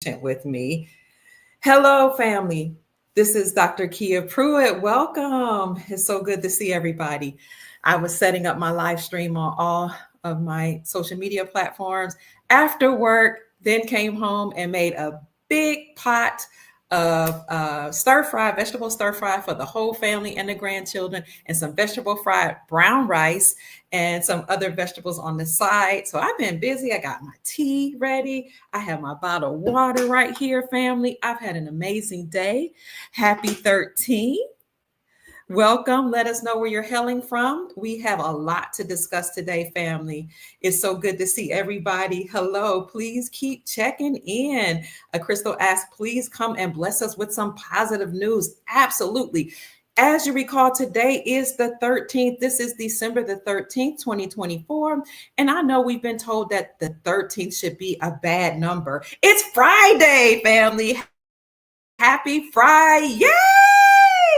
patient with me. Hello, family. This is Dr. Kia Pruitt. Welcome. It's so good to see everybody. I was setting up my live stream on all of my social media platforms after work, then came home and made a big pot of vegetable stir fry for the whole family and the grandchildren, and some vegetable fried brown rice and some other vegetables on the side. So I've been busy. I got my tea ready. I have my bottle of water right here, family. I've had an amazing day. Happy 13. Welcome. Let us know where you're hailing from. We have a lot to discuss today, family. It's so good to see everybody. Hello. Please keep checking in. Crystal asked, please come and bless us with some positive news. Absolutely. As you recall, today is the 13th. This is December the 13th, 2024. And I know we've been told that the 13th should be a bad number. It's Friday, family. Happy Friday.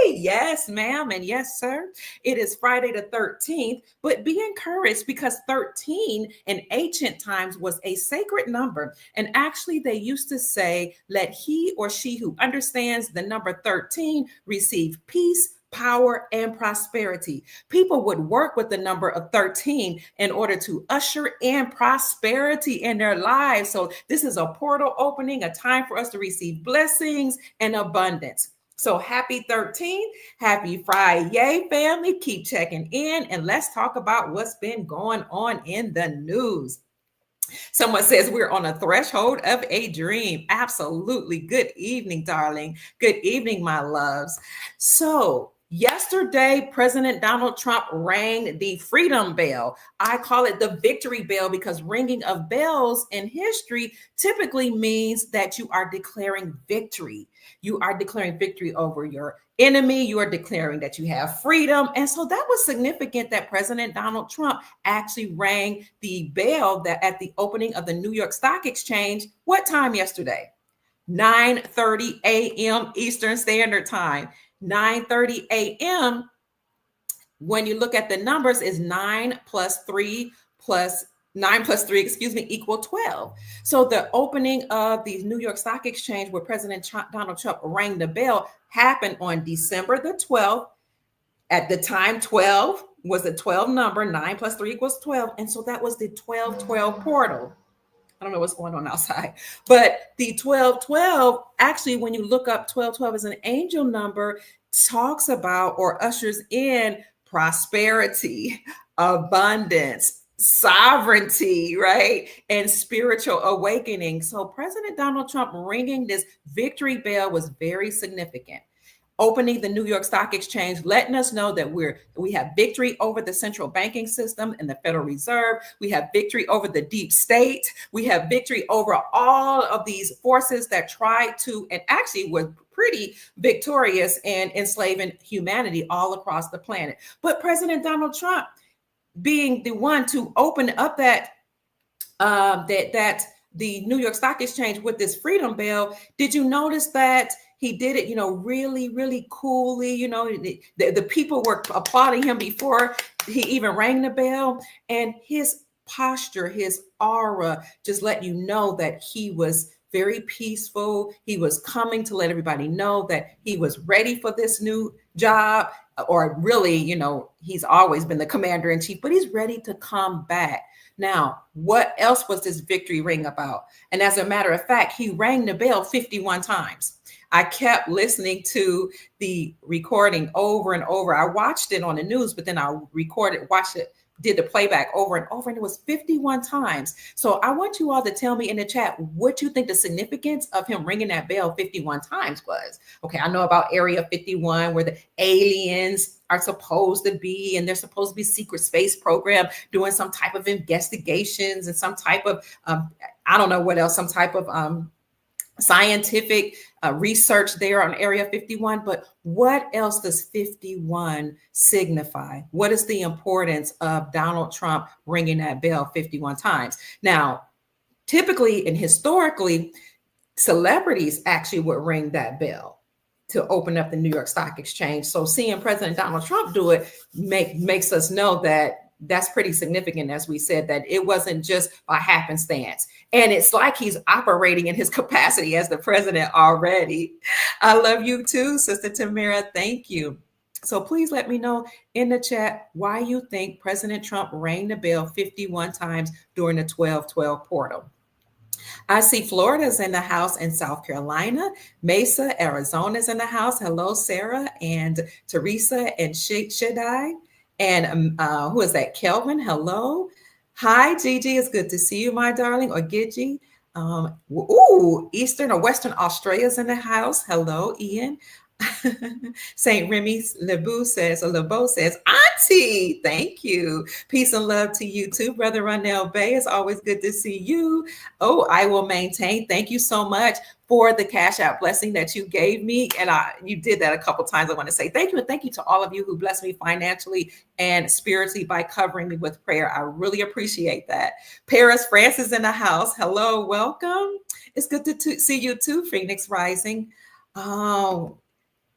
Yes, ma'am. And yes, sir. It is Friday the 13th, but be encouraged because 13 in ancient times was a sacred number. And actually, they used to say, let he or she who understands the number 13 receive peace, power, and prosperity. People would work with the number of 13 in order to usher in prosperity in their lives. So this is a portal opening, a time for us to receive blessings and abundance. So happy 13, happy Friday, family. Keep checking in and let's talk about what's been going on in the news. Someone says we're on a threshold of a dream. Absolutely. Good evening, darling. Good evening, my loves. So yesterday, President Donald Trump rang the freedom bell. I call it the victory bell because ringing of bells in history typically means that you are declaring victory. You are declaring victory over your enemy. You are declaring that you have freedom. And so that was significant that President Donald Trump actually rang the bell that at the opening of the New York Stock Exchange. What time yesterday? 9:30 a.m. Eastern Standard Time. 9:30 a.m. when you look at the numbers is 9 plus 3 equal 12. So the opening of the New York Stock Exchange where President Donald Trump rang the bell happened on December the 12th. At the time, 12 was the 12 number, 9 plus 3 equals 12. And so that was the 1212 portal. I don't know what's going on outside, but the 1212, actually, when you look up 1212 as an angel number, talks about or ushers in prosperity, abundance, sovereignty, right? And spiritual awakening. So President Donald Trump ringing this victory bell was very significant. Opening the New York Stock Exchange, letting us know that we have victory over the central banking system and the Federal Reserve. We have victory over the deep state. We have victory over all of these forces that tried to, and actually were pretty victorious in enslaving humanity all across the planet. But President Donald Trump being the one to open up that the New York Stock Exchange with this freedom bell, did you notice that he did it, really, really coolly? The people were applauding him before he even rang the bell, and his posture, his aura just let you know that he was very peaceful. He was coming to let everybody know that he was ready for this new job, or really, he's always been the commander in chief, but he's ready to come back. Now, what else was this victory ring about? And as a matter of fact, he rang the bell 51 times. I kept listening to the recording over and over. I watched it on the news, but then I watched it, did the playback over and over, and it was 51 times. So I want you all to tell me in the chat what you think the significance of him ringing that bell 51 times was. Okay, I know about Area 51 where the aliens are supposed to be, and they're supposed to be secret space program doing some type of investigations and some type of, I don't know what else, some type of scientific research there on Area 51. But what else does 51 signify? What is the importance of Donald Trump ringing that bell 51 times? Now, typically and historically, celebrities actually would ring that bell to open up the New York Stock Exchange. So seeing President Donald Trump do it makes us know that that's pretty significant, as we said, that it wasn't just by happenstance. And it's like he's operating in his capacity as the president already. I love you too, Sister Tamara. Thank you. So please let me know in the chat why you think President Trump rang the bell 51 times during the 12-12 portal. I see Florida's in the house and South Carolina. Mesa, Arizona's in the house. Hello, Sarah and Teresa and Shaddai. And who is that? Kelvin, hello. Hi, Gigi. It's good to see you, my darling, or Gigi. Eastern or Western Australia's in the house. Hello, Ian. St. Remy LeBeau says, Auntie, thank you. Peace and love to you too, Brother Ronell Bay. It's always good to see you. Oh, I will maintain. Thank you so much for the cash out blessing that you gave me. And you did that a couple times. I want to say thank you. And thank you to all of you who blessed me financially and spiritually by covering me with prayer. I really appreciate that. Paris Francis in the house. Hello, welcome. It's good to see you too, Phoenix Rising. Oh,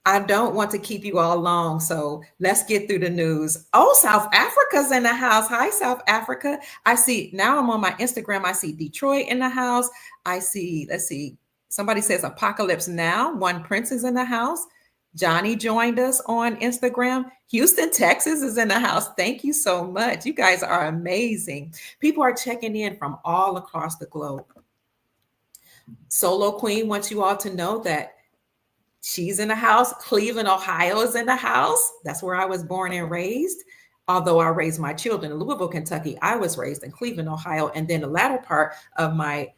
I don't want to keep you all long, so let's get through the news. Oh, South Africa's in the house. Hi, South Africa. I see, now I'm on my Instagram. I see Detroit in the house. I see, let's see, somebody says Apocalypse Now. One Prince is in the house. Johnny joined us on Instagram. Houston, Texas is in the house. Thank you so much. You guys are amazing. People are checking in from all across the globe. Solo Queen wants you all to know that she's in the house. Cleveland, Ohio is in the house. That's where I was born and raised. Although I raised my children in Louisville, Kentucky, I was raised in Cleveland, Ohio. And then the latter part of my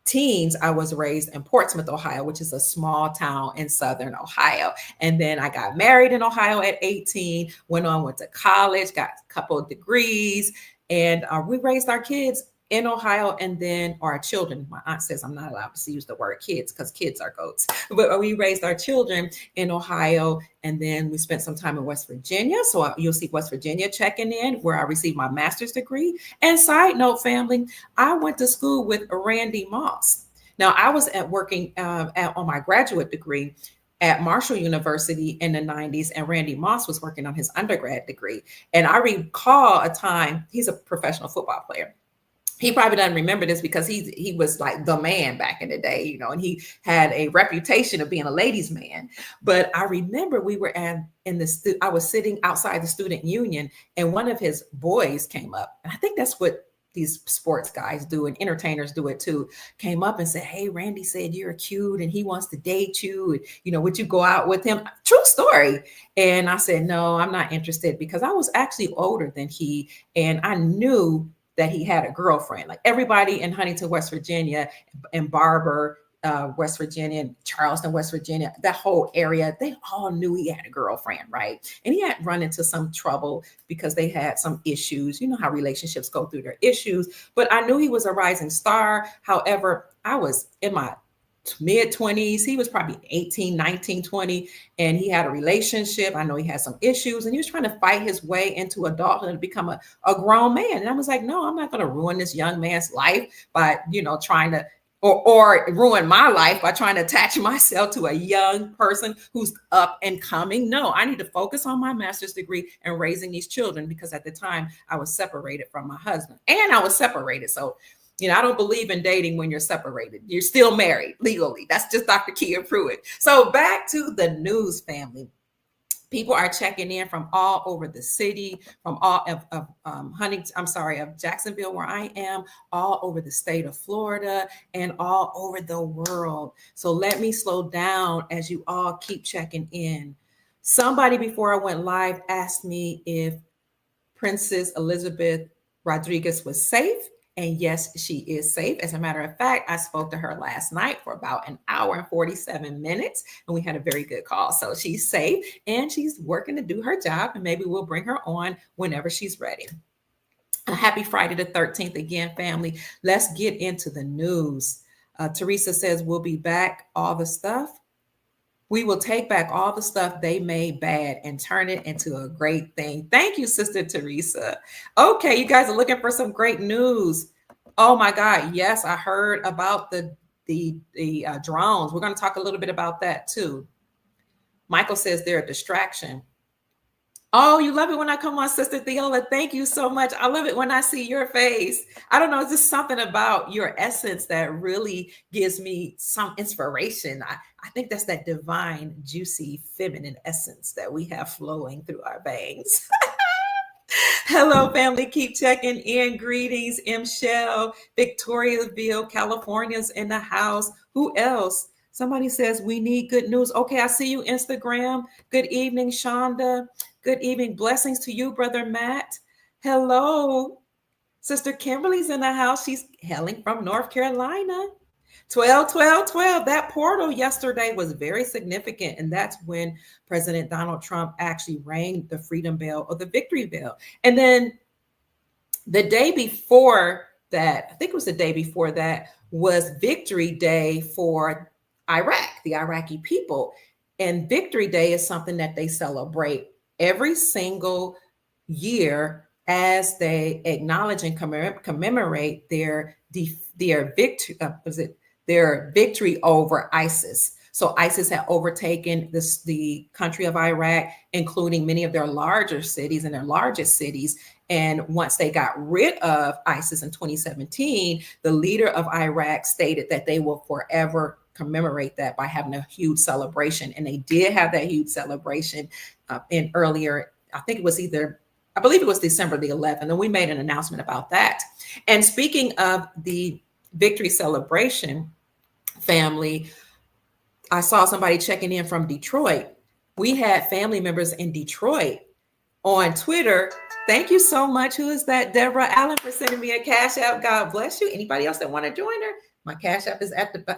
teens, I was raised in Portsmouth, Ohio, which is a small town in Southern Ohio. And then I got married in Ohio at 18, went to college, got a couple of degrees, and we raised our kids in Ohio, and then our children. My aunt says I'm not allowed to use the word kids because kids are goats, but we raised our children in Ohio, and then we spent some time in West Virginia. So you'll see West Virginia checking in, where I received my master's degree. And side note, family, I went to school with Randy Moss. Now I was working on my graduate degree at Marshall University in the 90s, and Randy Moss was working on his undergrad degree. And I recall a time, he's a professional football player. He probably doesn't remember this because he was like the man back in the day, you know, and he had a reputation of being a ladies' man. But I remember we were I was sitting outside the student union, and one of his boys came up, and I think that's what these sports guys do, and entertainers do it too, came up and said, "Hey, Randy said you're cute and he wants to date you. And, you know, would you go out with him?" True story. And I said, "No, I'm not interested," because I was actually older than he, and I knew that he had a girlfriend. Like everybody in Huntington, West Virginia, and Barber, West Virginia, and Charleston, West Virginia, that whole area, they all knew he had a girlfriend, right? And he had run into some trouble because they had some issues. You know how relationships go through their issues. But I knew he was a rising star. However, I was in my mid-20s. He was probably 18, 19, 20, and he had a relationship. I know he had some issues, and he was trying to fight his way into adulthood and become a grown man. And I was like, no, I'm not going to ruin this young man's life by, you know, trying to, or ruin my life by trying to attach myself to a young person who's up and coming. No, I need to focus on my master's degree and raising these children, because at the time I was separated from my husband, and I was separated. So, you know, I don't believe in dating when you're separated. You're still married legally. That's just Dr. Kia Pruitt. So back to the news, family. People are checking in from all over the city, from all of of Jacksonville, where I am, all over the state of Florida, and all over the world. So let me slow down as you all keep checking in. Somebody before I went live asked me if Princess Elizabeth Rodriguez was safe. And yes, she is safe. As a matter of fact, I spoke to her last night for about an hour and 47 minutes, and we had a very good call. So she's safe, and she's working to do her job, and maybe we'll bring her on whenever she's ready. A happy Friday the 13th again, family. Let's get into the news. Teresa says, we'll be back, all the stuff. We will take back all the stuff they made bad and turn it into a great thing. Thank you, Sister Teresa. Okay, you guys are looking for some great news. Oh my God, yes, I heard about the drones. We're going to talk a little bit about that too. Michael says they're a distraction. Oh, you love it when I come on, Sister Theola. Thank you so much. I love it when I see your face. I don't know, it's just something about your essence that really gives me some inspiration. I think that's that divine, juicy, feminine essence that we have flowing through our veins. Hello, family. Keep checking in. Greetings, M. Shell, Victoriaville, California's in the house. Who else? Somebody says we need good news. Okay, I see you, Instagram. Good evening, Shonda. Good evening. Blessings to you, Brother Matt. Hello. Sister Kimberly's in the house. She's hailing from North Carolina. 12, 12, 12. That portal yesterday was very significant. And that's when President Donald Trump actually rang the freedom bell or the victory bell. And then the day before that, I think it was the day before that, was Victory Day for Iraq, the Iraqi people. And Victory Day is something that they celebrate every single year as they acknowledge and commemorate their victory. Their victory over ISIS. So ISIS had overtaken the country of Iraq, including many of their larger cities and their largest cities. And once they got rid of ISIS in 2017, the leader of Iraq stated that they will forever commemorate that by having a huge celebration. And they did have that huge celebration in earlier, I think it was I believe it was December the 11th. And we made an announcement about that. And speaking of the victory celebration, family, I saw somebody checking in from Detroit. We had family members in Detroit on Twitter. Thank you so much. Who is that? Deborah Allen, for sending me a Cash App. God bless you. Anybody else that want to join her? My Cash App is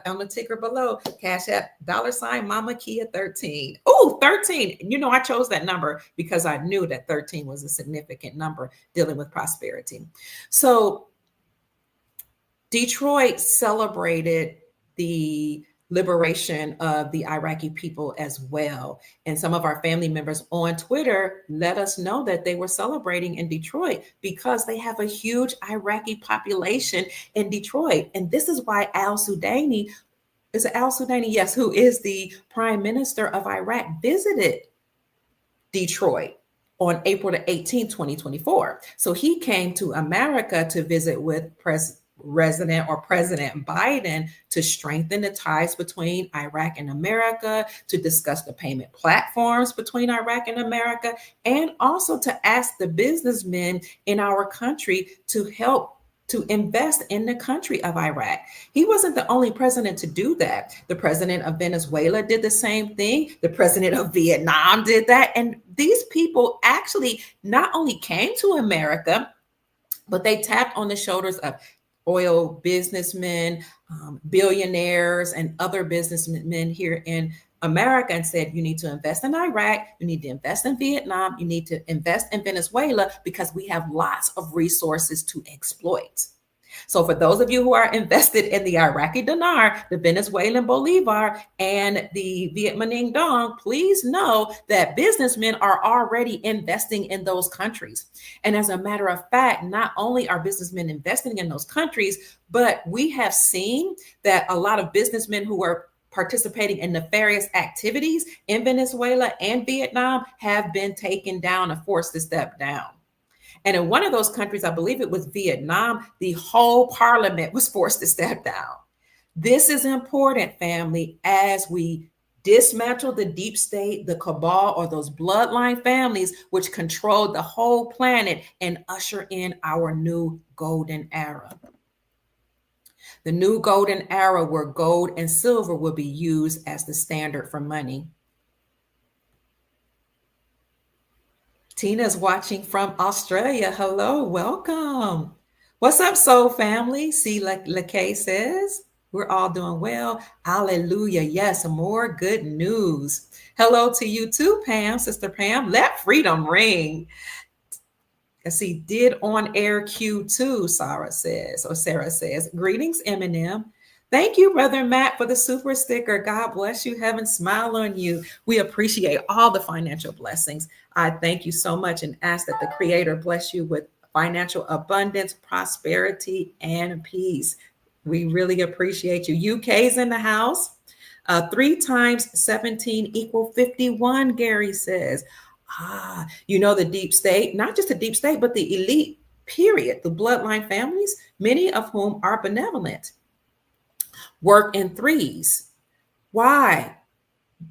on the ticker below. Cash App $ Mama Kia 13. Oh, 13. You know, I chose that number because I knew that 13 was a significant number dealing with prosperity. So Detroit celebrated the liberation of the Iraqi people as well. And some of our family members on Twitter let us know that they were celebrating in Detroit because they have a huge Iraqi population in Detroit. And this is why al-Sudani, is it al-Sudani? Yes, who is the prime minister of Iraq, visited Detroit on April the 18th, 2024. So he came to America to visit with President Biden to strengthen the ties between Iraq and America, to discuss the payment platforms between Iraq and America, and also to ask the businessmen in our country to help to invest in the country of Iraq. He wasn't the only president to do that. The president of Venezuela did the same thing. The president of Vietnam did that. And these people actually not only came to America, but they tapped on the shoulders of oil businessmen, billionaires, and other businessmen here in America and said, you need to invest in Iraq, you need to invest in Vietnam, you need to invest in Venezuela because we have lots of resources to exploit. So for those of you who are invested in the Iraqi dinar, the Venezuelan bolivar, and the Vietnamese dong, please know that businessmen are already investing in those countries. And as a matter of fact, not only are businessmen investing in those countries, but we have seen that a lot of businessmen who are participating in nefarious activities in Venezuela and Vietnam have been taken down and forced to step down. And in one of those countries, I believe it was Vietnam, the whole parliament was forced to step down. This is important, family, as we dismantle the deep state, the cabal, or those bloodline families which control the whole planet and usher in our new golden era. The new golden era where gold and silver will be used as the standard for money. Tina's watching from Australia. Hello, welcome. What's up, soul family? See, like LaKay says, we're all doing well. Hallelujah. Yes, more good news. Hello to you too, Pam, Sister Pam. Let freedom ring. Let's see, did on air Q2, Sarah says. Greetings, Eminem. Thank you, Brother Matt, for the super sticker. God bless you. Heaven smile on you. We appreciate all the financial blessings. I thank you so much and ask that the Creator bless you with financial abundance, prosperity, and peace. We really appreciate you. UK's in the house. 3 times 17 equal 51, Gary says. The deep state, not just the deep state, but the elite, period, the bloodline families, many of whom are benevolent, work in threes. Why?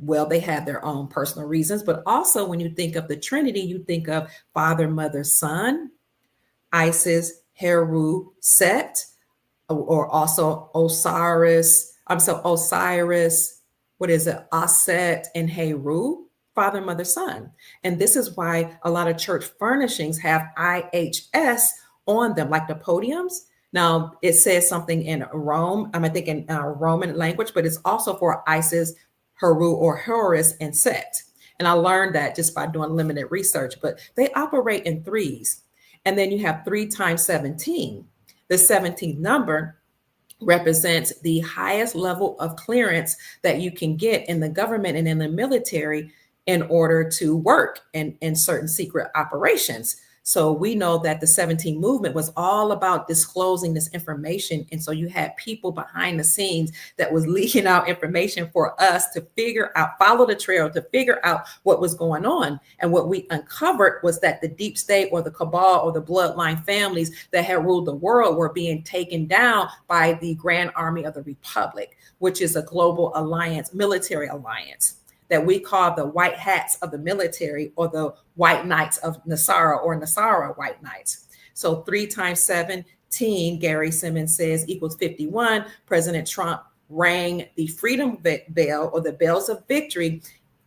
Well, they have their own personal reasons, but also when you think of the Trinity, you think of Father, Mother, Son, Isis, Heru, Set, or also Osiris. What is it? Aset and Heru, Father, Mother, Son. And this is why a lot of church furnishings have IHS on them, like the podiums. Now, it says something in Rome, I think in Roman language, but it's also for Isis, Heru, or Horus, and Set. And I learned that just by doing limited research, but they operate in threes. And then you have 3 times 17. The 17th number represents the highest level of clearance that you can get in the government and in the military in order to work in certain secret operations. So we know that the 17 movement was all about disclosing this information. And so you had people behind the scenes that was leaking out information for us to figure out, follow the trail to figure out what was going on. And what we uncovered was that the deep state or the cabal or the bloodline families that had ruled the world were being taken down by the Grand Army of the Republic, which is a global alliance, military alliance, that we call the white hats of the military, or the white knights of Nasara, or Nasara white knights. So 3 times 17, Gary Simmons says, equals 51. President Trump rang the freedom bell, or the bells of victory,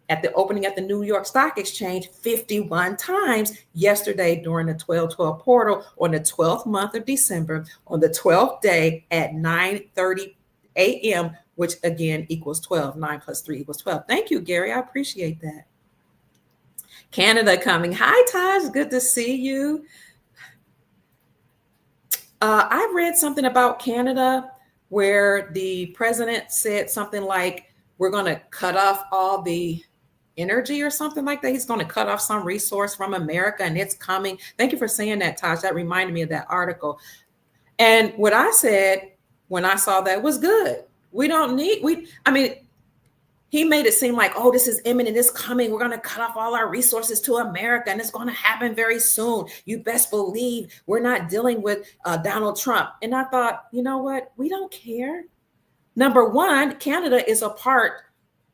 at the opening at the New York Stock Exchange 51 times yesterday during the 12/12 portal on the 12th month of December, on the 12th day at 9:30 a.m., which again equals 12. 9 plus 3 equals 12. Thank you, Gary. I appreciate that. Canada coming. Hi, Taj. Good to see you. I read something about Canada where the president said something like, we're going to cut off all the energy or something like that. He's going to cut off some resource from America, and it's coming. Thank you for saying that, Taj. That reminded me of that article. And what I said when I saw that was good. We don't need, he made it seem like, oh, this is imminent, it's coming. We're going to cut off all our resources to America, and it's going to happen very soon. You best believe we're not dealing with Donald Trump. And I thought, you know what? We don't care. Number one, Canada is a part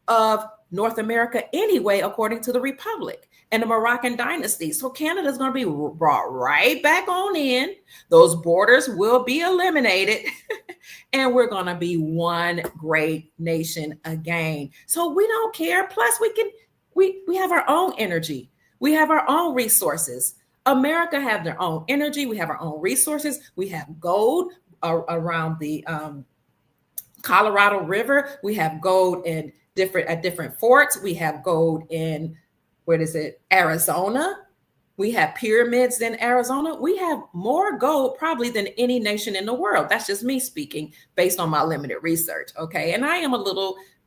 of North America anyway, according to the Republic and the Moroccan dynasty. So Canada is going to be brought right back on in. Those borders will be eliminated. And we're going to be one great nation again. So we don't care. Plus, we have our own energy. We have our own resources. America have their own energy. We have our own resources. We have gold around the Colorado River. We have gold at different forts. We have gold in, Arizona. We have pyramids in Arizona. We have more gold probably than any nation in the world. That's just me speaking based on my limited research. Okay. And I am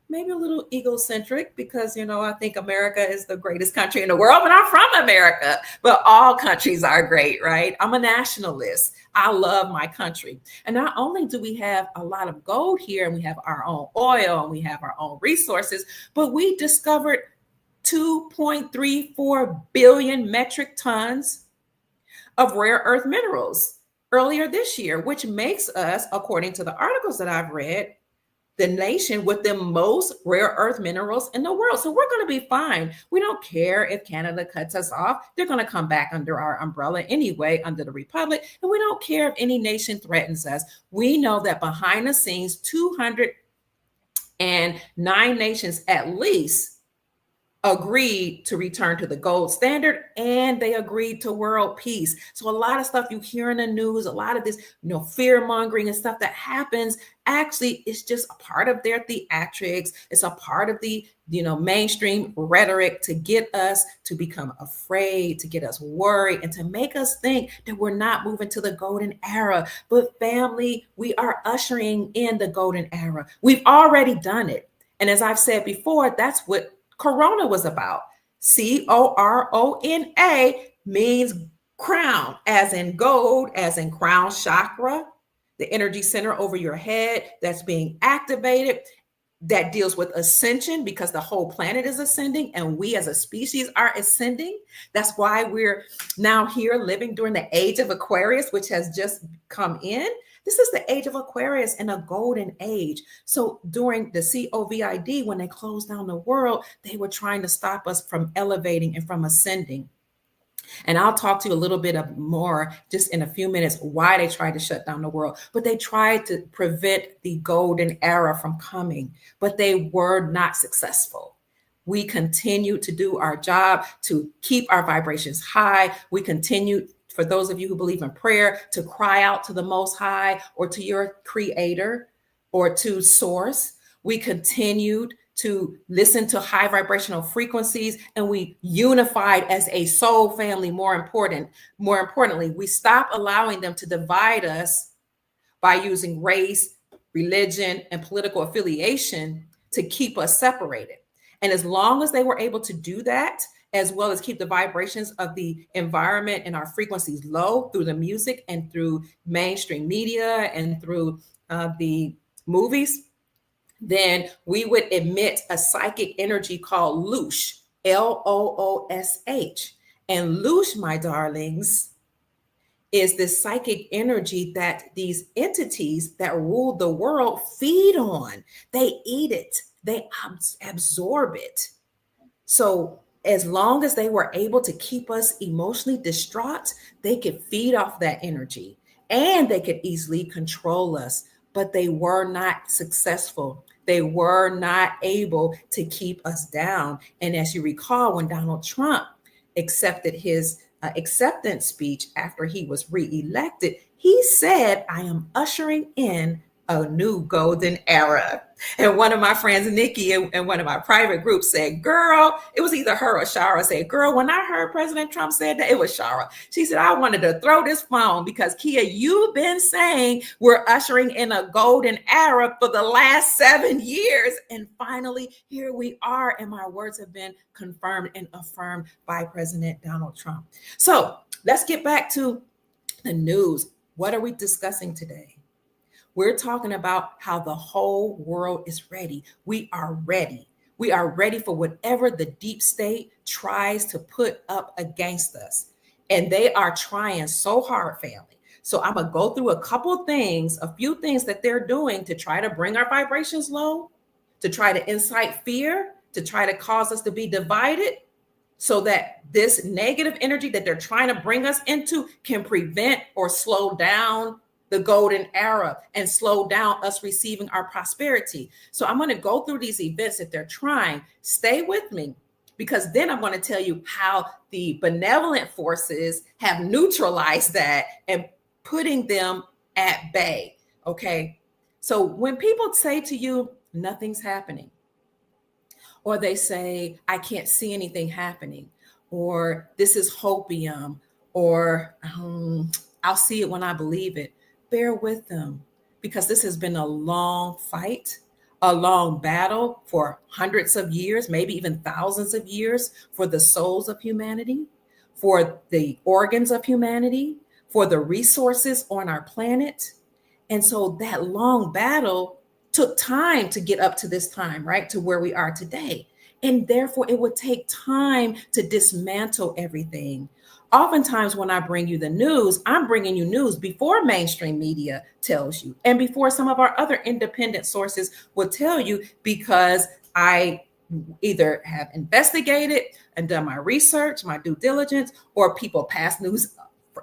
maybe a little egocentric because, I think America is the greatest country in the world, but I'm from America, but all countries are great, right? I'm a nationalist. I love my country. And not only do we have a lot of gold here and we have our own oil and we have our own resources, but we discovered 2.34 billion metric tons of rare earth minerals earlier this year, which makes us, according to the articles that I've read, the nation with the most rare earth minerals in the world. So we're going to be fine. We don't care if Canada cuts us off. They're going to come back under our umbrella anyway, under the Republic. And we don't care if any nation threatens us. We know that behind the scenes, 209 nations at least agreed to return to the gold standard, and they agreed to world peace. So a lot of stuff you hear in the news, a lot of this, fear mongering and stuff that happens, actually it's just a part of their theatrics. It's a part of the, mainstream rhetoric to get us to become afraid, to get us worried, and to make us think that we're not moving to the golden era. But family, we are ushering in the golden era. We've already done it. And as I've said before, that's what Corona was about. Corona means crown, as in gold, as in crown chakra, the energy center over your head that's being activated. that deals with ascension, because the whole planet is ascending and we as a species are ascending. That's why we're now here living during the age of Aquarius, which has just come in. This is the age of Aquarius and a golden age. So during the COVID, when they closed down the world, they were trying to stop us from elevating and from ascending. And I'll talk to you a little bit of more just in a few minutes why they tried to shut down the world. But they tried to prevent the golden era from coming, but they were not successful. We continue to do our job to keep our vibrations high. We continue, for those of you who believe in prayer, to cry out to the Most High or to your Creator or to Source. We continued to listen to high vibrational frequencies, and we unified as a soul family. More importantly, we stop allowing them to divide us by using race, religion, and political affiliation to keep us separated. And as long as they were able to do that, as well as keep the vibrations of the environment and our frequencies low through the music and through mainstream media and through the movies, then we would emit a psychic energy called Loosh, Loosh. And Loosh, my darlings, is this psychic energy that these entities that rule the world feed on. They eat it, they absorb it. So as long as they were able to keep us emotionally distraught, they could feed off that energy and they could easily control us, but they were not successful. They were not able to keep us down. And as you recall, when Donald Trump accepted his acceptance speech after he was reelected, he said, "I am ushering in a new golden era." And one of my friends, Nikki, in one of my private groups said, "Girl," it was either her or Shara, said, "Girl, when I heard President Trump said that," it was Shara. She said, "I wanted to throw this phone because, Kia, you've been saying we're ushering in a golden era for the last 7 years. And finally, here we are. And my words have been confirmed and affirmed by President Donald Trump." So let's get back to the news. What are we discussing today? We're talking about how the whole world is ready. We are ready. We are ready for whatever the deep state tries to put up against us. And they are trying so hard, family. So I'm going to go through a few things that they're doing to try to bring our vibrations low, to try to incite fear, to try to cause us to be divided, so that this negative energy that they're trying to bring us into can prevent or slow down the golden era and slow down us receiving our prosperity. So I'm going to go through these events that they're trying. Stay with me, because then I'm going to tell you how the benevolent forces have neutralized that and putting them at bay. Okay. So when people say to you, nothing's happening, or they say, I can't see anything happening, or this is hopium, or I'll see it when I believe it, bear with them, because this has been a long fight, a long battle for hundreds of years, maybe even thousands of years, for the souls of humanity, for the organs of humanity, for the resources on our planet. And so that long battle took time to get up to this time, right? To where we are today. And therefore, it would take time to dismantle everything. Oftentimes, when I bring you the news, I'm bringing you news before mainstream media tells you, and before some of our other independent sources will tell you, because I either have investigated and done my research, my due diligence, or people pass news.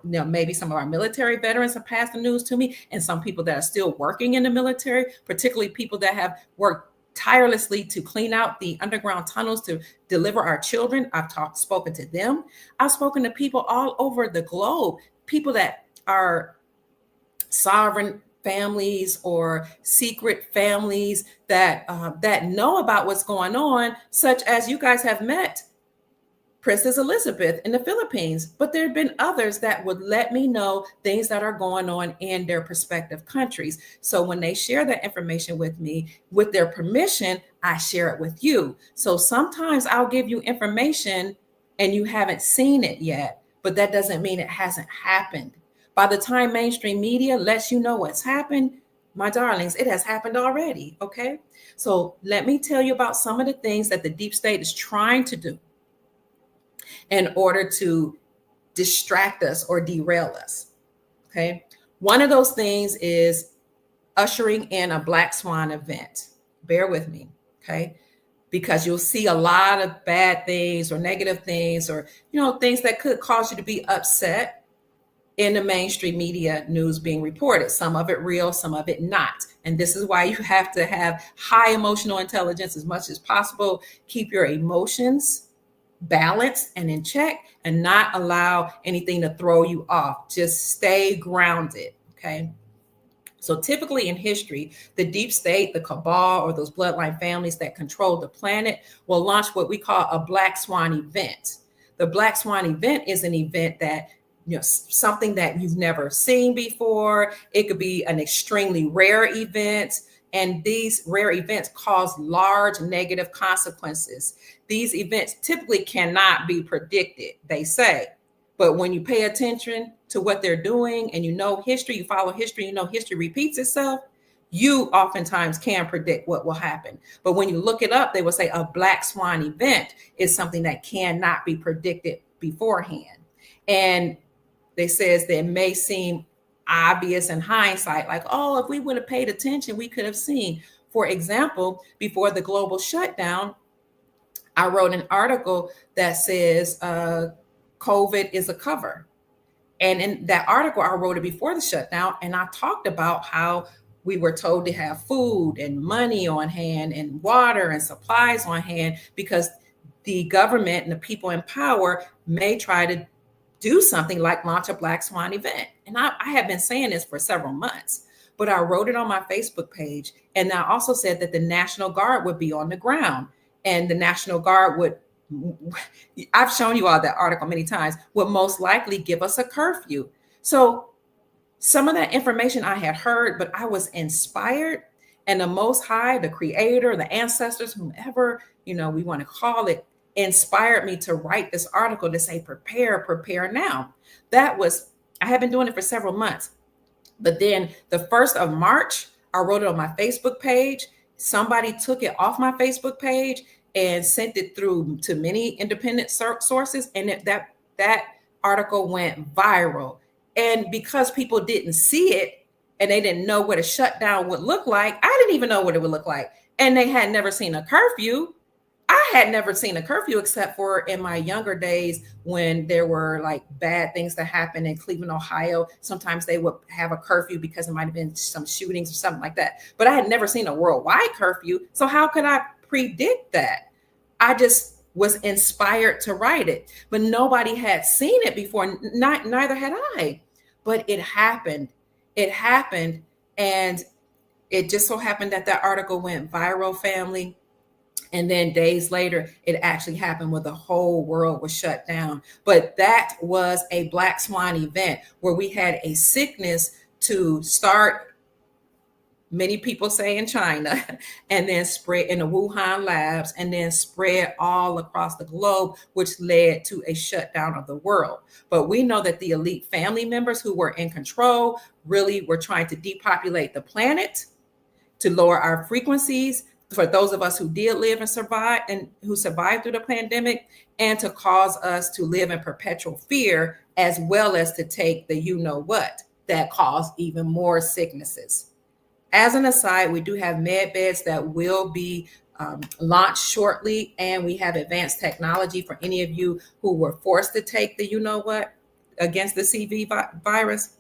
Maybe some of our military veterans have passed the news to me, and some people that are still working in the military, particularly people that have worked tirelessly to clean out the underground tunnels to deliver our children. I've spoken to them. I've spoken to people all over the globe, people that are sovereign families or secret families that know about what's going on, such as you guys have met Princess Elizabeth in the Philippines, but there have been others that would let me know things that are going on in their respective countries. So when they share that information with me, with their permission, I share it with you. So sometimes I'll give you information and you haven't seen it yet, but that doesn't mean it hasn't happened. By the time mainstream media lets you know what's happened, my darlings, it has happened already, okay? So let me tell you about some of the things that the deep state is trying to do in order to distract us or derail us. Okay. One of those things is ushering in a black swan event. Bear with me. Okay. Because you'll see a lot of bad things or negative things or, things that could cause you to be upset in the mainstream media news being reported. Some of it real, some of it not. And this is why you have to have high emotional intelligence as much as possible. Keep your emotions balanced and in check and not allow anything to throw you off. Just stay grounded. Okay. So typically in history, the deep state, the cabal, or those bloodline families that control the planet will launch what we call a black swan event. The black swan event is an event that, something that you've never seen before. It could be an extremely rare event. And these rare events cause large negative consequences. These events typically cannot be predicted, they say. But when you pay attention to what they're doing and history, you follow history, history repeats itself, you oftentimes can predict what will happen. But when you look it up, they will say a black swan event is something that cannot be predicted beforehand. And they says that it may seem obvious in hindsight, like, oh, if we would have paid attention, we could have seen. For example, before the global shutdown, I wrote an article that says, COVID is a cover. And in that article, I wrote it before the shutdown, and I talked about how we were told to have food and money on hand and water and supplies on hand because the government and the people in power may try to do something like launch a black swan event. And I have been saying this for several months, but I wrote it on my Facebook page. And I also said that the National Guard would be on the ground, and the National Guard would, I've shown you all that article many times, would most likely give us a curfew. So some of that information I had heard, but I was inspired, and the Most High, the Creator, the ancestors, whomever, we want to call it, inspired me to write this article to say, prepare now. I have been doing it for several months. But then the 1st of March, I wrote it on my Facebook page. Somebody took it off my Facebook page and sent it through to many independent sources. And that article went viral. And because people didn't see it and they didn't know what a shutdown would look like, I didn't even know what it would look like. And they had never seen a curfew. I had never seen a curfew except for in my younger days when there were like bad things that happened in Cleveland, Ohio. Sometimes they would have a curfew because there might have been some shootings or something like that. But I had never seen a worldwide curfew. So how could I predict that? I just was inspired to write it, but nobody had seen it before. Neither had I, but it happened. It happened. And it just so happened that that article went viral, family. And then days later, it actually happened where the whole world was shut down. But that was a black swan event where we had a sickness to start, many people say in China, and then spread in the Wuhan labs, and then spread all across the globe, which led to a shutdown of the world. But we know that the elite family members who were in control really were trying to depopulate the planet, to lower our frequencies, for those of us who did live and survive and who survived through the pandemic, and to cause us to live in perpetual fear, as well as to take the what that caused even more sicknesses. As an aside, we do have med beds that will be launched shortly, and we have advanced technology for any of you who were forced to take the against the CV virus.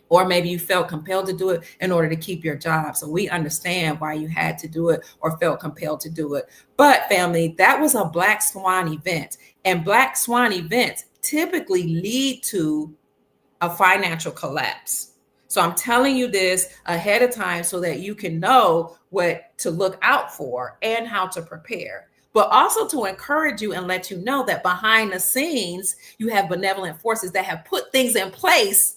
Or maybe you felt compelled to do it in order to keep your job. So we understand why you had to do it or felt compelled to do it. But family, that was a black swan event. And black swan events typically lead to a financial collapse. So I'm telling you this ahead of time so that you can know what to look out for and how to prepare. But also to encourage you and let you know that behind the scenes, you have benevolent forces that have put things in place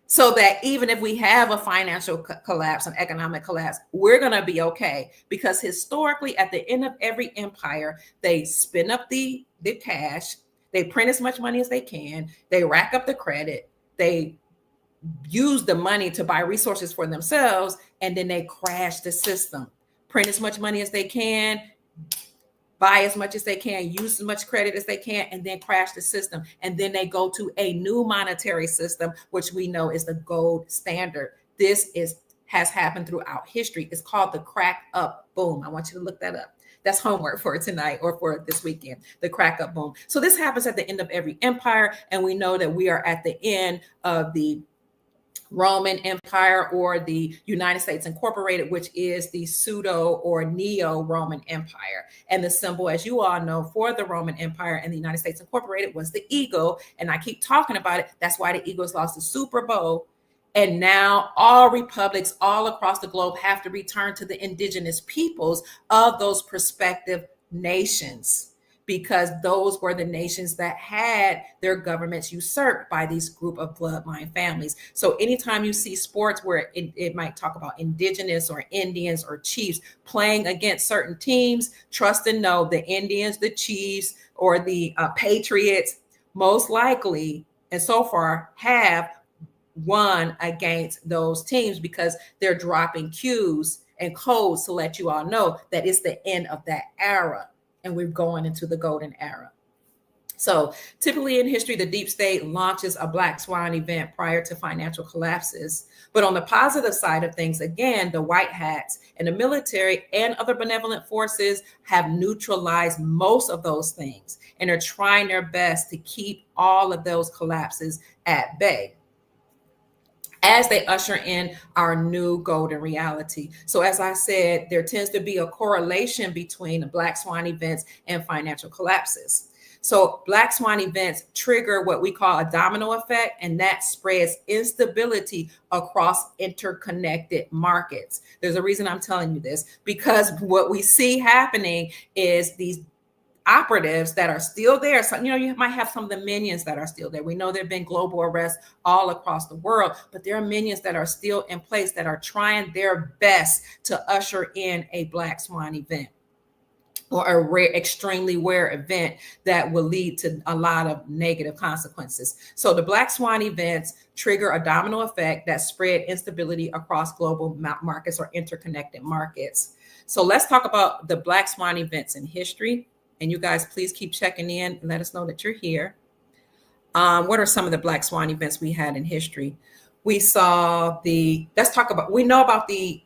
so that even if we have a financial collapse, an economic collapse, we're going to be okay. Because historically, at the end of every empire, they spin up the cash, they print as much money as they can, they rack up the credit, they use the money to buy resources for themselves, and then they crash the system. print as much money as they can, buy as much as they can, use as much credit as they can, and then crash the system. And then they go to a new monetary system, which we know is the gold standard. This has happened throughout history. It's called the crack up boom. I want you to look that up. That's homework for tonight or for this weekend, the crack up boom. So this happens at the end of every empire. And we know that we are at the end of the Roman Empire or the United States Incorporated, which is the pseudo or neo-Roman Empire. And the symbol, as you all know, for the Roman Empire and the United States Incorporated was the eagle. And I keep talking about it. That's why the Eagles lost the Super Bowl. And now all republics all across the globe have to return to the indigenous peoples of those prospective nations, because those were the nations that had their governments usurped by these group of bloodline families. So anytime you see sports where it might talk about indigenous or Indians or chiefs playing against certain teams, trust and know the Indians, the Chiefs, or the Patriots most likely, and so far, have won against those teams because they're dropping cues and codes to let you all know that it's the end of that era. And we're going into the golden era. So typically in history, the deep state launches a black swan event prior to financial collapses. But on the positive side of things, again, the white hats and the military and other benevolent forces have neutralized most of those things and are trying their best to keep all of those collapses at bay as they usher in our new golden reality. So as I said, there tends to be a correlation between the black swan events and financial collapses. So black swan events trigger what we call a domino effect, and that spreads instability across interconnected markets. There's a reason I'm telling you this, because what we see happening is these operatives that are still there. So, you might have some of the minions that are still there. We know there have been global arrests all across the world, but there are minions that are still in place that are trying their best to usher in a black swan event or a rare, extremely rare event that will lead to a lot of negative consequences. So the black swan events trigger a domino effect that spread instability across global markets or interconnected markets. So let's talk about the black swan events in history. And you guys, please keep checking in and let us know that you're here. What are some of the black swan events we had in history? We know about the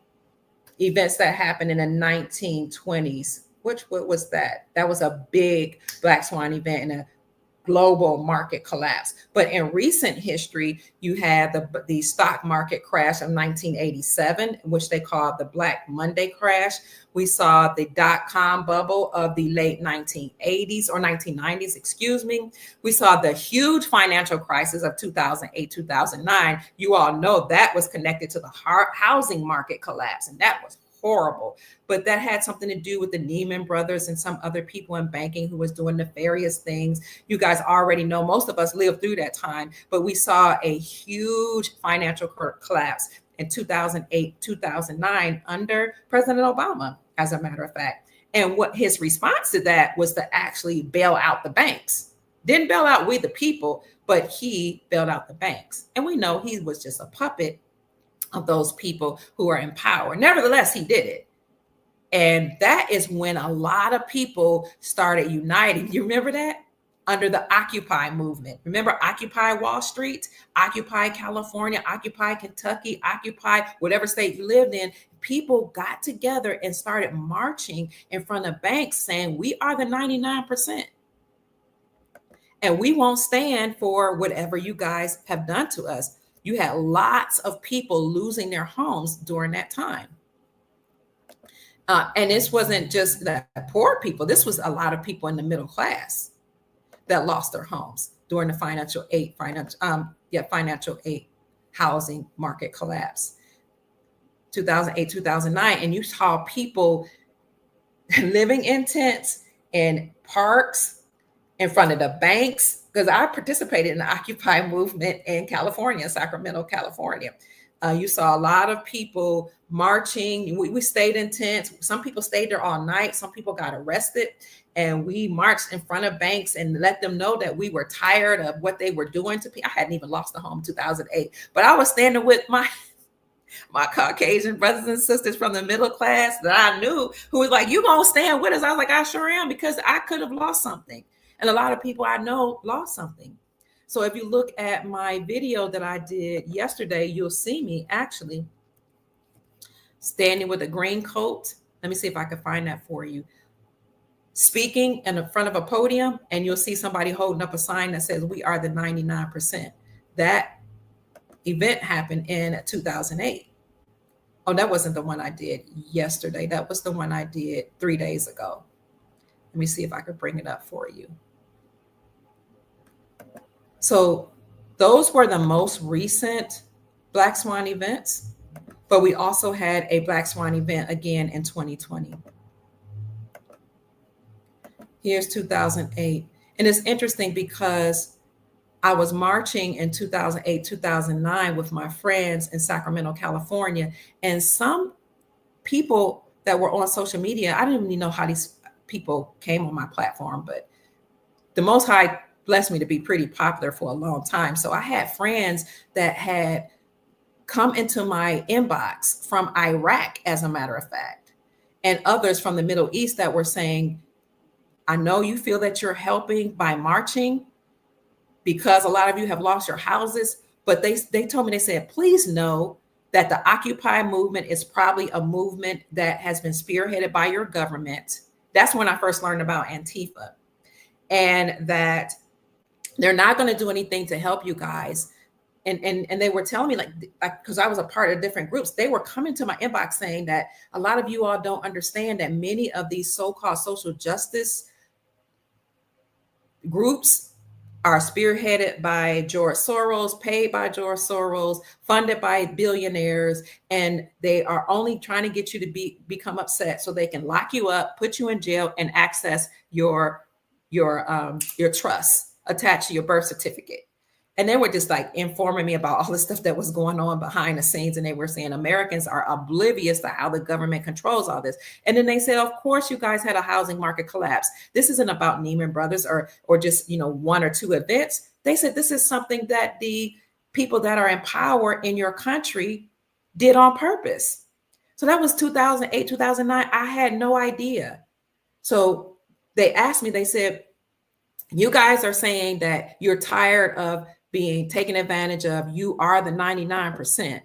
events that happened in the 1920s. What was that? That was a big black swan event and a global market collapse. But in recent history, you had the stock market crash of 1987, which they called the Black Monday crash. We saw the dot-com bubble of the late 1980s or 1990s, excuse me. We saw the huge financial crisis of 2008, 2009. You all know that was connected to the housing market collapse, and that was horrible. But that had something to do with the Lehman Brothers and some other people in banking who was doing nefarious things. You guys already know, most of us lived through that time, but we saw a huge financial collapse in 2008, 2009 under President Obama, as a matter of fact. And what his response to that was to actually bail out the banks. Didn't bail out we the people, but he bailed out the banks. And we know he was just a puppet of those people who are in power. Nevertheless, he did it. And that is when a lot of people started uniting. You remember that? Under the Occupy movement. Remember Occupy Wall Street, Occupy California, Occupy Kentucky, Occupy whatever state you lived in. People got together and started marching in front of banks saying, we are the 99%. And we won't stand for whatever you guys have done to us. You had lots of people losing their homes during that time. And this wasn't just the poor people. This was a lot of people in the middle class that lost their homes during the financial aid housing market collapse, 2008, 2009. And you saw people living in tents in parks, in front of the banks, because I participated in the Occupy movement in California, Sacramento, California. You saw a lot of people marching. We stayed in tents. Some people stayed there all night. Some people got arrested. And we marched in front of banks and let them know that we were tired of what they were doing to people. I hadn't even lost a home in 2008, but I was standing with My Caucasian brothers and sisters from the middle class that I knew who was like, you gonna stand with us? I was like, I sure am, because I could have lost something. And a lot of people I know lost something. So if you look at my video that I did yesterday, you'll see me actually standing with a green coat. Let me see if I can find that for you. Speaking in the front of a podium, and you'll see somebody holding up a sign that says, we are the 99%. That event happened in 2008. Oh, that wasn't the one I did yesterday. That was the one I did 3 days ago. Let me see if I could bring it up for you. So those were the most recent Black Swan events, but we also had a Black Swan event again in 2020. Here's 2008. And it's interesting because I was marching in 2008, 2009 with my friends in Sacramento, California. And some people that were on social media, I didn't even know how these people came on my platform, but the Most High blessed me to be pretty popular for a long time. So I had friends that had come into my inbox from Iraq, as a matter of fact, and others from the Middle East that were saying, I know you feel that you're helping by marching because a lot of you have lost your houses, but they told me, they said, please know that the Occupy movement is probably a movement that has been spearheaded by your government. That's when I first learned about Antifa, and that they're not going to do anything to help you guys. And they were telling me, like, because I was a part of different groups, they were coming to my inbox saying that a lot of you all don't understand that many of these so-called social justice groups are spearheaded by George Soros, paid by George Soros, funded by billionaires, and they are only trying to get you to become upset so they can lock you up, put you in jail, and access your trust attached to your birth certificate. And they were just like informing me about all the stuff that was going on behind the scenes. And they were saying Americans are oblivious to how the government controls all this. And then they said, of course, you guys had a housing market collapse. This isn't about Lehman Brothers or just, one or two events. They said this is something that the people that are in power in your country did on purpose. So that was 2008, 2009. I had no idea. So they asked me, they said, you guys are saying that you're tired of being taken advantage of. You are the 99%.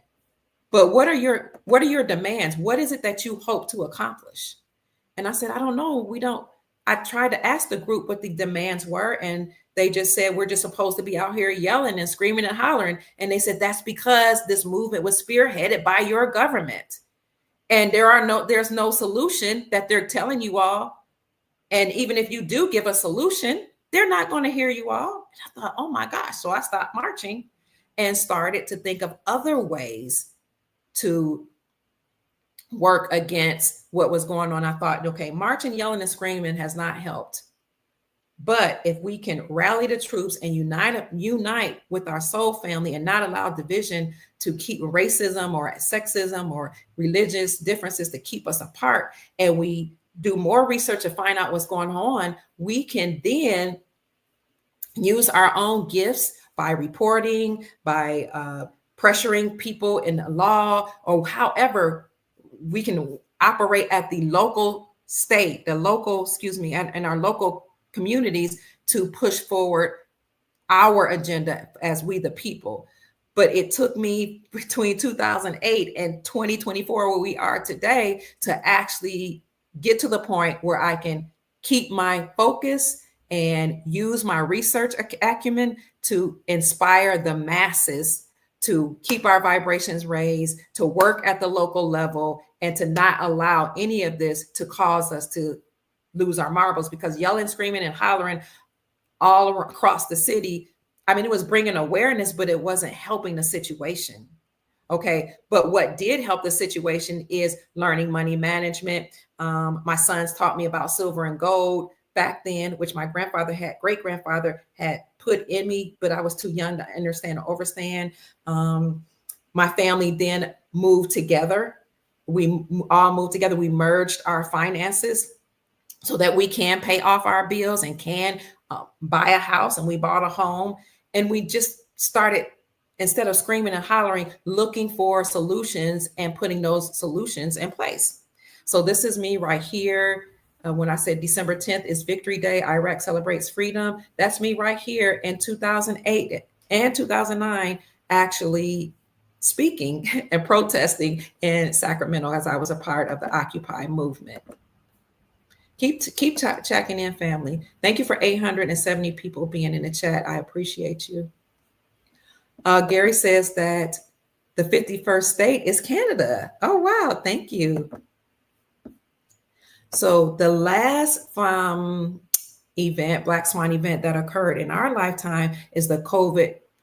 But what are your demands? What is it that you hope to accomplish? And I said, I don't know. I tried to ask the group what the demands were, and they just said, we're just supposed to be out here yelling and screaming and hollering. And they said, that's because this movement was spearheaded by your government. And there's no solution that they're telling you all. And even if you do give a solution, they're not going to hear you all. I thought, oh my gosh. So I stopped marching and started to think of other ways to work against what was going on. I thought, okay, marching, yelling, and screaming has not helped. But if we can rally the troops and unite with our soul family and not allow division to keep racism or sexism or religious differences to keep us apart, and we do more research to find out what's going on, we can then use our own gifts by reporting, by pressuring people in the law, or however we can operate at the local state, and our local communities to push forward our agenda as we the people. But it took me between 2008 and 2024, where we are today, to actually get to the point where I can keep my focus and use my research acumen to inspire the masses to keep our vibrations raised, to work at the local level, and to not allow any of this to cause us to lose our marbles. Because yelling, screaming, and hollering all across the city, I mean, it was bringing awareness, but it wasn't helping the situation. Okay. But what did help the situation is learning money management. My sons taught me about silver and gold back then, which my great grandfather had put in me, but I was too young to understand or understand. My family then moved together. We all moved together. We merged our finances so that we can pay off our bills and can buy a house. And we bought a home, and we just started instead of screaming and hollering, looking for solutions and putting those solutions in place. So this is me right here. When I said December 10th is Victory Day, Iraq celebrates freedom. That's me right here in 2008 and 2009, actually speaking and protesting in Sacramento as I was a part of the Occupy movement. Keep checking in, family. Thank you for 870 people being in the chat. I appreciate you. Gary says that the 51st state is Canada. Oh, wow. Thank you. So the last event, Black Swan event that occurred in our lifetime is the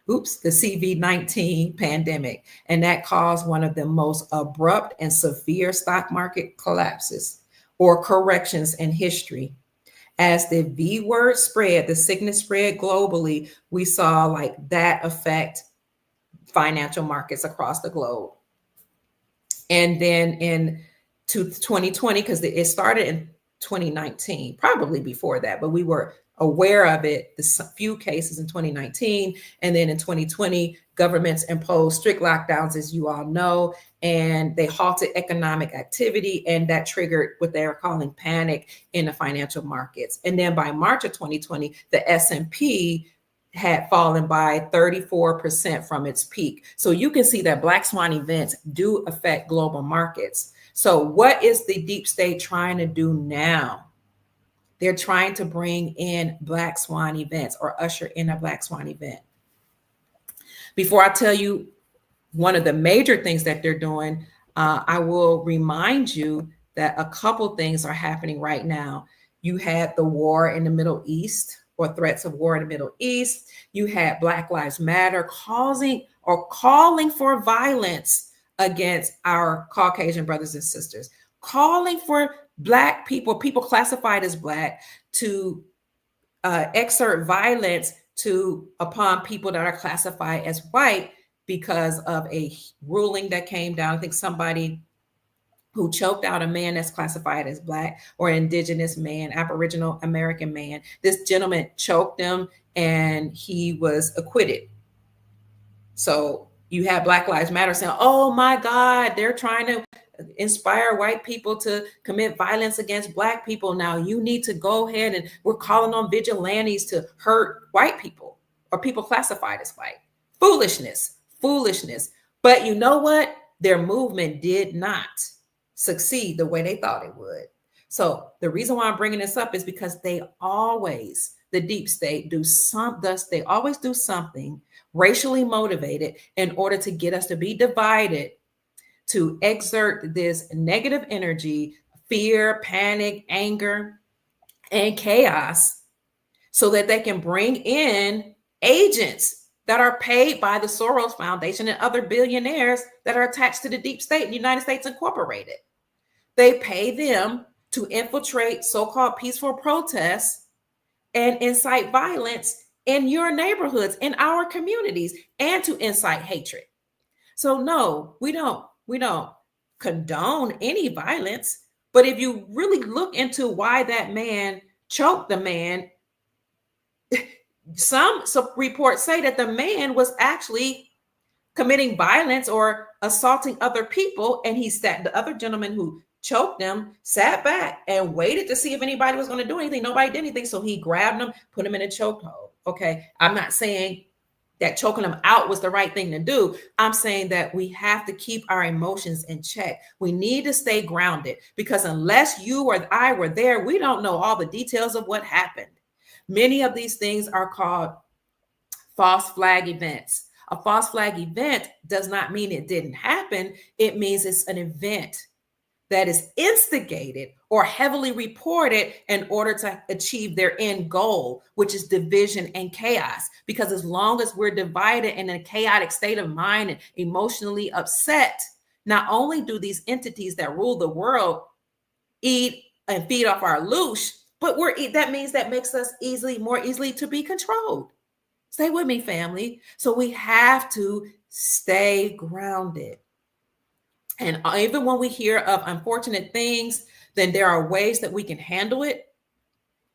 CV-19 pandemic. And that caused one of the most abrupt and severe stock market collapses or corrections in history. As the V word spread, the sickness spread globally, we saw like that affect financial markets across the globe. And then in 2020, because it started in 2019, probably before that, but we were aware of it, the few cases in 2019. And then in 2020, governments imposed strict lockdowns, as you all know, and they halted economic activity, and that triggered what they are calling panic in the financial markets. And then by March of 2020, the S&P had fallen by 34% from its peak. So you can see that Black Swan events do affect global markets. So what is the deep state trying to do now? They're trying to bring in Black Swan events or usher in a Black Swan event. Before I tell you one of the major things that they're doing, I will remind you that a couple things are happening right now. You had the war in the Middle East, or threats of war in the Middle East. You had Black Lives Matter calling for violence against our Caucasian brothers and sisters, calling for Black people classified as Black, to exert violence upon people that are classified as white because of a ruling that came down. I think somebody who choked out a man that's classified as Black or indigenous man, Aboriginal American man. This gentleman choked him and he was acquitted. So you have Black Lives Matter saying, oh my God, they're trying to inspire white people to commit violence against Black people. Now you need to go ahead, and we're calling on vigilantes to hurt white people or people classified as white. Foolishness. But you know what? Their movement did not succeed the way they thought it would. So the reason why I'm bringing this up is because the deep state they always do something racially motivated in order to get us to be divided, to exert this negative energy, fear, panic, anger, and chaos, so that they can bring in agents that are paid by the Soros Foundation and other billionaires that are attached to the deep state in the United States Incorporated. They pay them to infiltrate so-called peaceful protests and incite violence in your neighborhoods, in our communities, and to incite hatred. So no, we don't condone any violence. But if you really look into why that man choked the man, some reports say that the man was actually committing violence or assaulting other people, and the other gentleman who choked him sat back and waited to see if anybody was going to do anything. Nobody did anything, so he grabbed him, put him in a chokehold. Okay, I'm not saying that choking him out was the right thing to do. I'm saying that we have to keep our emotions in check. We need to stay grounded, because unless you or I were there, we don't know all the details of what happened. Many of these things are called false flag events. A false flag event does not mean it didn't happen. It means it's an event that is instigated or heavily reported in order to achieve their end goal, which is division and chaos. Because as long as we're divided in a chaotic state of mind and emotionally upset, not only do these entities that rule the world eat and feed off our loosh, but that makes us more easily to be controlled. Stay with me, family. So we have to stay grounded. And even when we hear of unfortunate things, then there are ways that we can handle it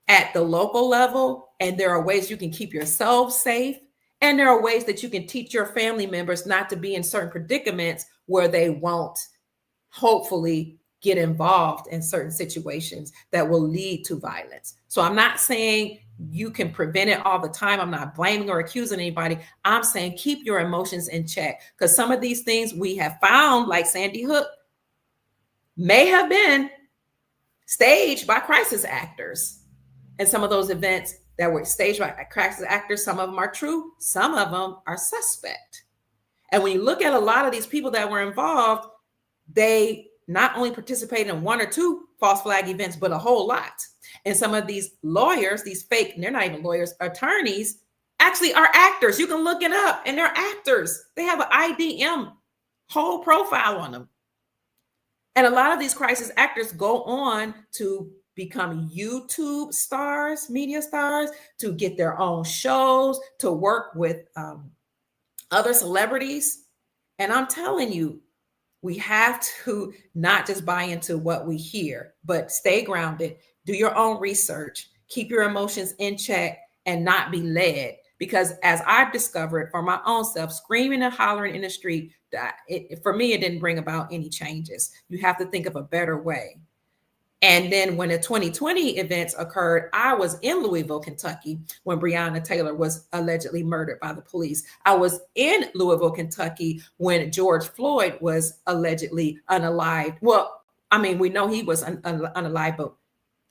at the local level. And there are ways you can keep yourself safe And there are ways that you can teach your family members not to be in certain predicaments where they won't hopefully get involved in certain situations that will lead to violence. So I'm not saying you can prevent it all the time. I'm not blaming or accusing anybody. I'm saying keep your emotions in check, because some of these things we have found, like Sandy Hook, may have been staged by crisis actors. And some of those events that were staged by crisis actors, some of them are true, some of them are suspect. And when you look at a lot of these people that were involved, they not only participated in one or two false flag events, but a whole lot. And some of these lawyers, these fake, they're not even lawyers, attorneys, actually are actors. You can look it up, and they're actors. They have an IDM whole profile on them. And a lot of these crisis actors go on to become YouTube stars, media stars, to get their own shows, to work with other celebrities. And I'm telling you, we have to not just buy into what we hear, but stay grounded, do your own research, keep your emotions in check, and not be led. Because as I've discovered for my own self, screaming and hollering in the street, for me, it didn't bring about any changes. You have to think of a better way. And then when the 2020 events occurred, I was in Louisville, Kentucky, when Breonna Taylor was allegedly murdered by the police. I was in Louisville, Kentucky, when George Floyd was allegedly unalived. Well, I mean, we know he was unalived, but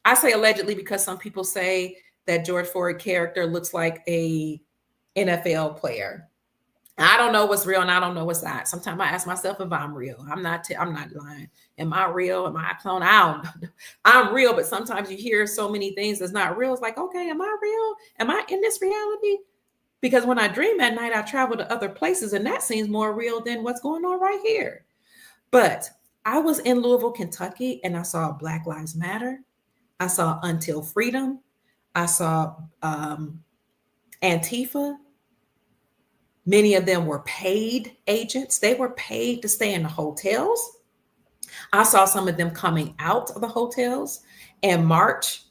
I say allegedly because some people say that George Floyd character looks like a NFL player. I don't know what's real and I don't know what's not. Sometimes I ask myself if I'm real. I'm not lying. Am I real? Am I a clone? I don't know. I'm real, but sometimes you hear so many things that's not real. It's like, okay, am I real? Am I in this reality? Because when I dream at night, I travel to other places and that seems more real than what's going on right here. But I was in Louisville, Kentucky, and I saw Black Lives Matter. I saw Until Freedom. I saw Antifa. Many of them were paid agents. They were paid to stay in the hotels. I saw some of them coming out of the hotels and march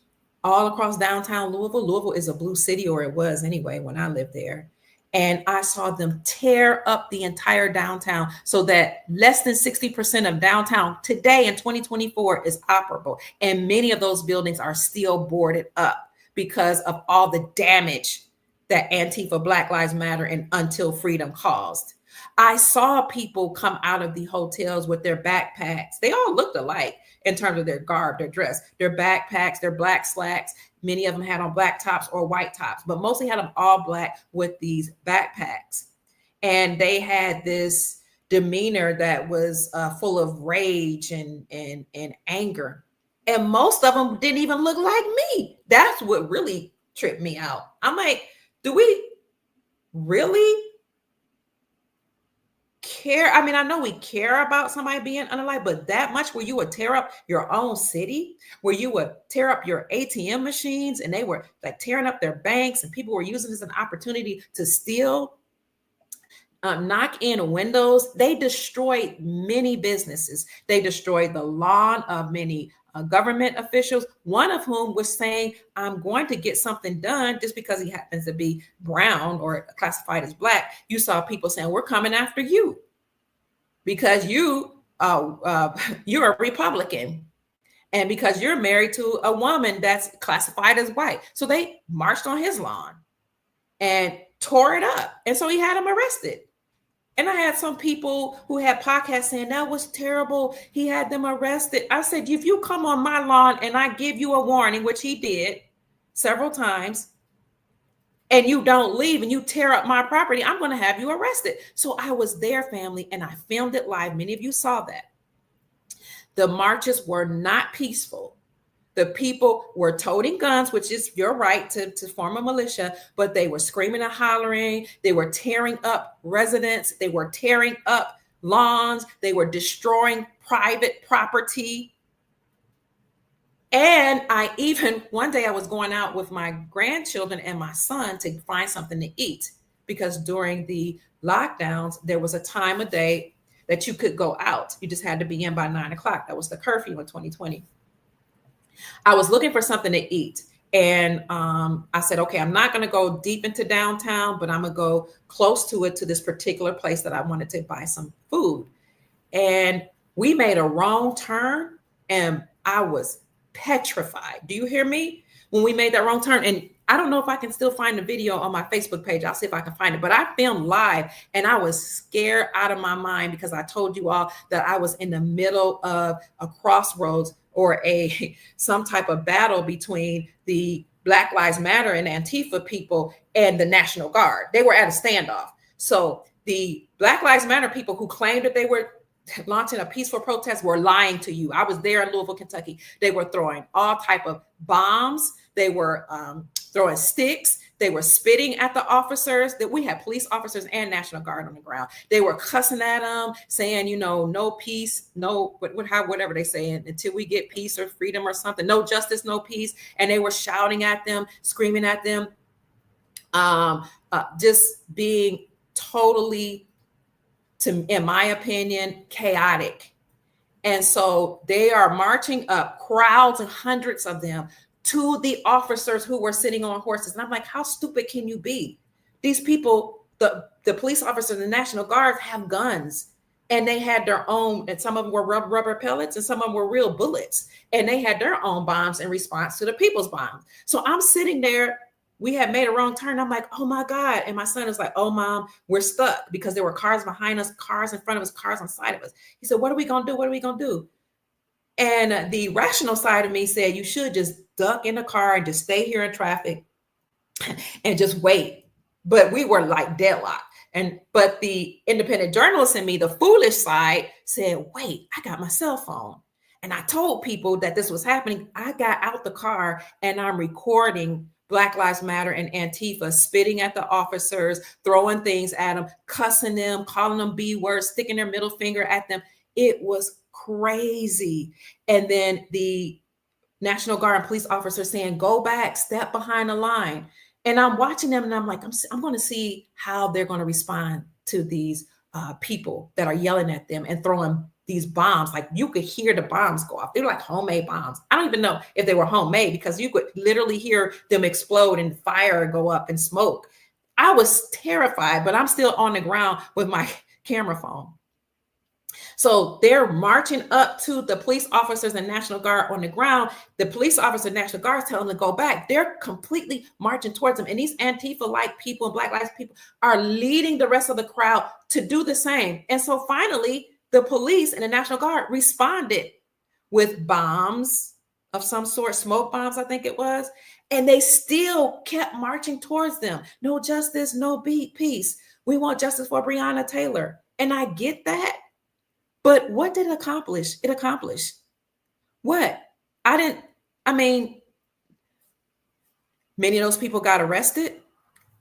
all across downtown Louisville. Louisville is a blue city, or it was anyway when I lived there. And I saw them tear up the entire downtown so that less than 60% of downtown today in 2024 is operable. And many of those buildings are still boarded up because of all the damage that Antifa, Black Lives Matter, and Until Freedom caused. I saw people come out of the hotels with their backpacks. They all looked alike in terms of their garb, their dress, their backpacks, their black slacks. Many of them had on black tops or white tops, but mostly had them all black with these backpacks. And they had this demeanor that was full of rage and anger. And most of them didn't even look like me. That's what really tripped me out. I'm like, do we really care? I mean, I know we care about somebody being unalive, but that much where you would tear up your own city, where you would tear up your ATM machines, and they were like tearing up their banks, and people were using this as an opportunity to steal, knock in windows. They destroyed many businesses. They destroyed the lawn of many government officials, one of whom was saying, I'm going to get something done just because he happens to be brown or classified as black. You saw people saying, we're coming after you because you're a Republican and because you're married to a woman that's classified as white. So they marched on his lawn and tore it up. And so he had him arrested. And I had some people who had podcasts saying that was terrible. He had them arrested. I said, if you come on my lawn and I give you a warning, which he did several times, and you don't leave and you tear up my property, I'm going to have you arrested. So I was there, family, and I filmed it live. Many of you saw that. The marches were not peaceful. The people were toting guns, which is your right to form a militia, but they were screaming and hollering. They were tearing up residents. They were tearing up lawns. They were destroying private property. And one day I was going out with my grandchildren and my son to find something to eat because during the lockdowns, there was a time of day that you could go out. You just had to be in by 9 o'clock. That was the curfew in 2020. I was looking for something to eat And I said, okay, I'm not going to go deep into downtown, but I'm going to go close to it, to this particular place that I wanted to buy some food. And we made a wrong turn, and I was petrified. Do you hear me? When we made that wrong turn, and I don't know if I can still find the video on my Facebook page. I'll see if I can find it. But I filmed live, and I was scared out of my mind because I told you all that I was in the middle of a crossroads, or a some type of battle between the Black Lives Matter and Antifa people and the National Guard. They were at a standoff. So the Black Lives Matter people who claimed that they were launching a peaceful protest were lying to you. I was there in Louisville, Kentucky. They were throwing all type of bombs. They were throwing sticks. They were spitting at the officers. That we had police officers and National Guard on the ground. They were cussing at them, saying, you know, no peace, no whatever they say, until we get peace or freedom or something. No justice, no peace. And they were shouting at them, screaming at them, just being totally, in my opinion, chaotic. And so they are marching up, crowds and hundreds of them, to the officers who were sitting on horses. And I'm like, how stupid can you be? These people, the police officers and the National Guards, have guns, and they had their own, and some of them were rubber pellets and some of them were real bullets. And they had their own bombs in response to the people's bombs. So I'm sitting there, we had made a wrong turn. I'm like, oh my God. And my son is like, oh, Mom, we're stuck, because there were cars behind us, cars in front of us, cars on the side of us. He said, what are we going to do? What are we going to do? And the rational side of me said, you should just duck in the car and just stay here in traffic and just wait. But we were like deadlocked. But the independent journalist in me, the foolish side, said, wait, I got my cell phone. And I told people that this was happening. I got out the car and I'm recording Black Lives Matter and Antifa spitting at the officers, throwing things at them, cussing them, calling them B words, sticking their middle finger at them. It was crazy. And then the National Guard and police officers saying, go back, step behind the line. And I'm watching them and I'm like, I'm going to see how they're going to respond to these people that are yelling at them and throwing these bombs. Like, you could hear the bombs go off. They're like homemade bombs. I don't even know if they were homemade, because you could literally hear them explode and fire go up and smoke. I was terrified, but I'm still on the ground with my camera phone. So they're marching up to the police officers and National Guard on the ground. The police officer and National Guard is telling them to go back. They're completely marching towards them. And these Antifa-like people and Black Lives people are leading the rest of the crowd to do the same. And so finally, the police and the National Guard responded with bombs of some sort, smoke bombs, I think it was. And they still kept marching towards them. No justice, no peace. We want justice for Breonna Taylor. And I get that. But what did it accomplish? It accomplished what? Many of those people got arrested.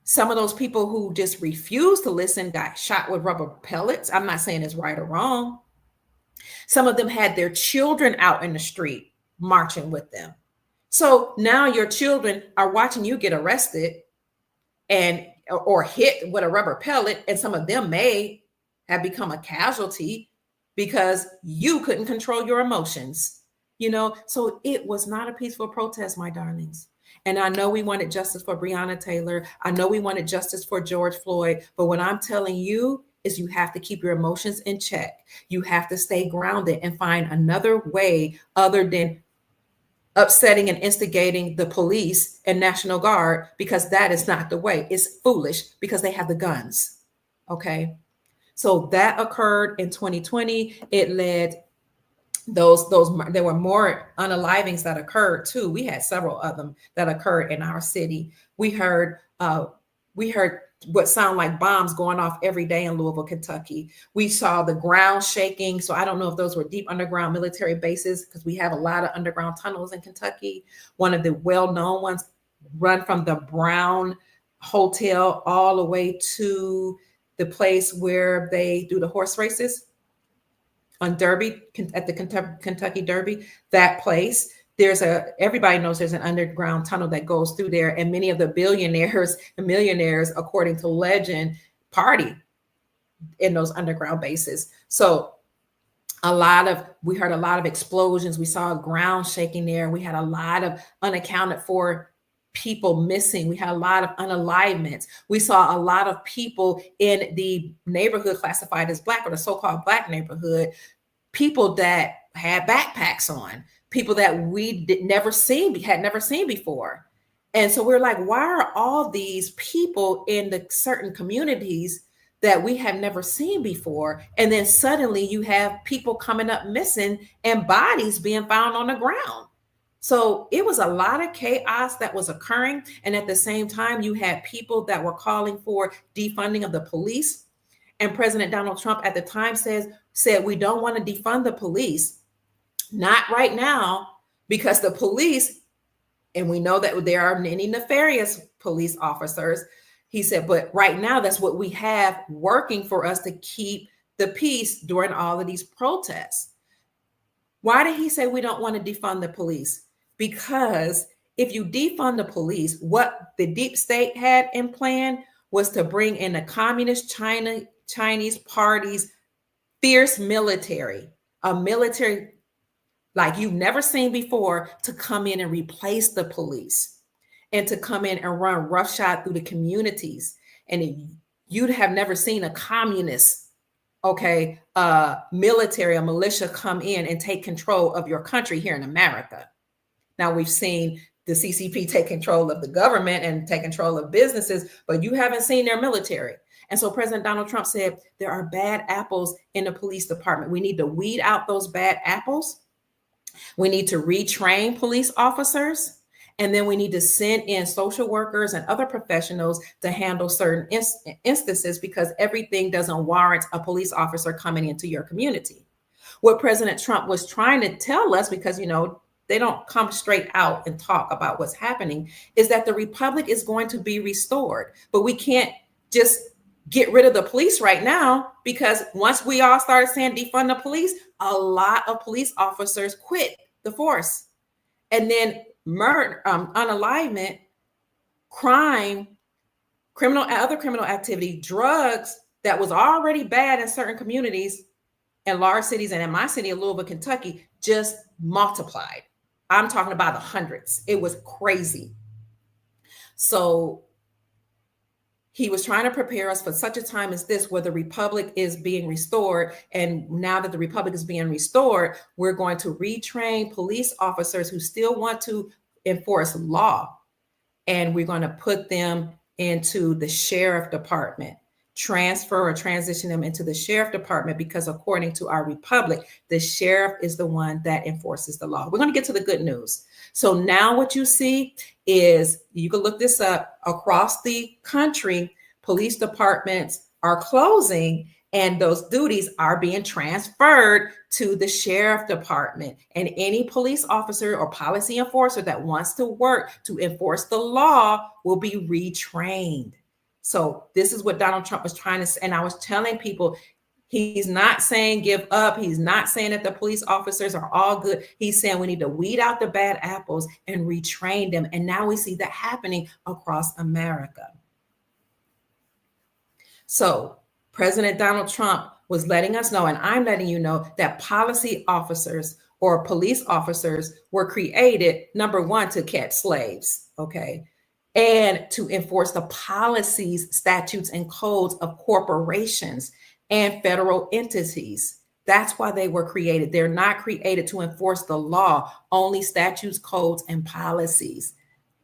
Some of those people who just refused to listen got shot with rubber pellets. I'm not saying it's right or wrong. Some of them had their children out in the street marching with them. So now your children are watching you get arrested or hit with a rubber pellet, and some of them may have become a casualty because you couldn't control your emotions, So it was not a peaceful protest, my darlings. And I know we wanted justice for Breonna Taylor. I know we wanted justice for George Floyd. But what I'm telling you is, you have to keep your emotions in check. You have to stay grounded and find another way other than upsetting and instigating the police and National Guard, because that is not the way. It's foolish because they have the guns. Okay. So that occurred in 2020. It led there were more unalivings that occurred too. We had several of them that occurred in our city. We heard what sound like bombs going off every day in Louisville, Kentucky. We saw the ground shaking. So I don't know if those were deep underground military bases, because we have a lot of underground tunnels in Kentucky. One of the well-known ones run from the Brown Hotel all the way to the place where they do the horse races on Derby, at the Kentucky Derby. That place, everybody knows there's an underground tunnel that goes through there, and many of the billionaires and millionaires, according to legend, party in those underground bases. So we heard a lot of explosions. We saw ground shaking there. We had a lot of unaccounted for people missing. We had a lot of unalignments. We saw a lot of people in the neighborhood classified as Black, or the so-called Black neighborhood, people that had backpacks on, people that we had never seen before. And so we're like, why are all these people in the certain communities that we have never seen before? And then suddenly you have people coming up missing and bodies being found on the ground. So it was a lot of chaos that was occurring. And at the same time, you had people that were calling for defunding of the police. And President Donald Trump at the time said, we don't want to defund the police. Not right now, because the police, and we know that there are many nefarious police officers. He said, but right now, that's what we have working for us to keep the peace during all of these protests. Why did he say we don't want to defund the police? Because if you defund the police, what the deep state had in plan was to bring in the communist Chinese party's fierce military, a military like you've never seen before, to come in and replace the police and to come in and run roughshod through the communities. And you'd have never seen a communist, military, a militia come in and take control of your country here in America. Now we've seen the CCP take control of the government and take control of businesses, but you haven't seen their military. And so President Donald Trump said, there are bad apples in the police department. We need to weed out those bad apples. We need to retrain police officers, and then we need to send in social workers and other professionals to handle certain instances, because everything doesn't warrant a police officer coming into your community. What President Trump was trying to tell us, because, they don't come straight out and talk about what's happening, is that the republic is going to be restored. But we can't just get rid of the police right now, because once we all started saying defund the police, a lot of police officers quit the force. And then murder, unalignment, crime, other criminal activity, drugs that was already bad in certain communities and large cities, and in my city of Louisville, Kentucky, just multiplied. I'm talking about the hundreds. It was crazy. So he was trying to prepare us for such a time as this, where the republic is being restored. And now that the republic is being restored, we're going to retrain police officers who still want to enforce law. And we're going to put them into the sheriff department, transfer or transition them into the sheriff department, because according to our republic, the sheriff is the one that enforces the law. We're going to get to the good news. So now what you see is, you can look this up, across the country, police departments are closing, and those duties are being transferred to the sheriff department. And any police officer or policy enforcer that wants to work to enforce the law will be retrained. So this is what Donald Trump was trying to say. And I was telling people, he's not saying give up. He's not saying that the police officers are all good. He's saying we need to weed out the bad apples and retrain them. And now we see that happening across America. So President Donald Trump was letting us know, and I'm letting you know, that policy officers or police officers were created, number one, to catch slaves, and to enforce the policies, statutes, and codes of corporations and federal entities. That's why they were created. They're not created to enforce the law, only statutes, codes, and policies.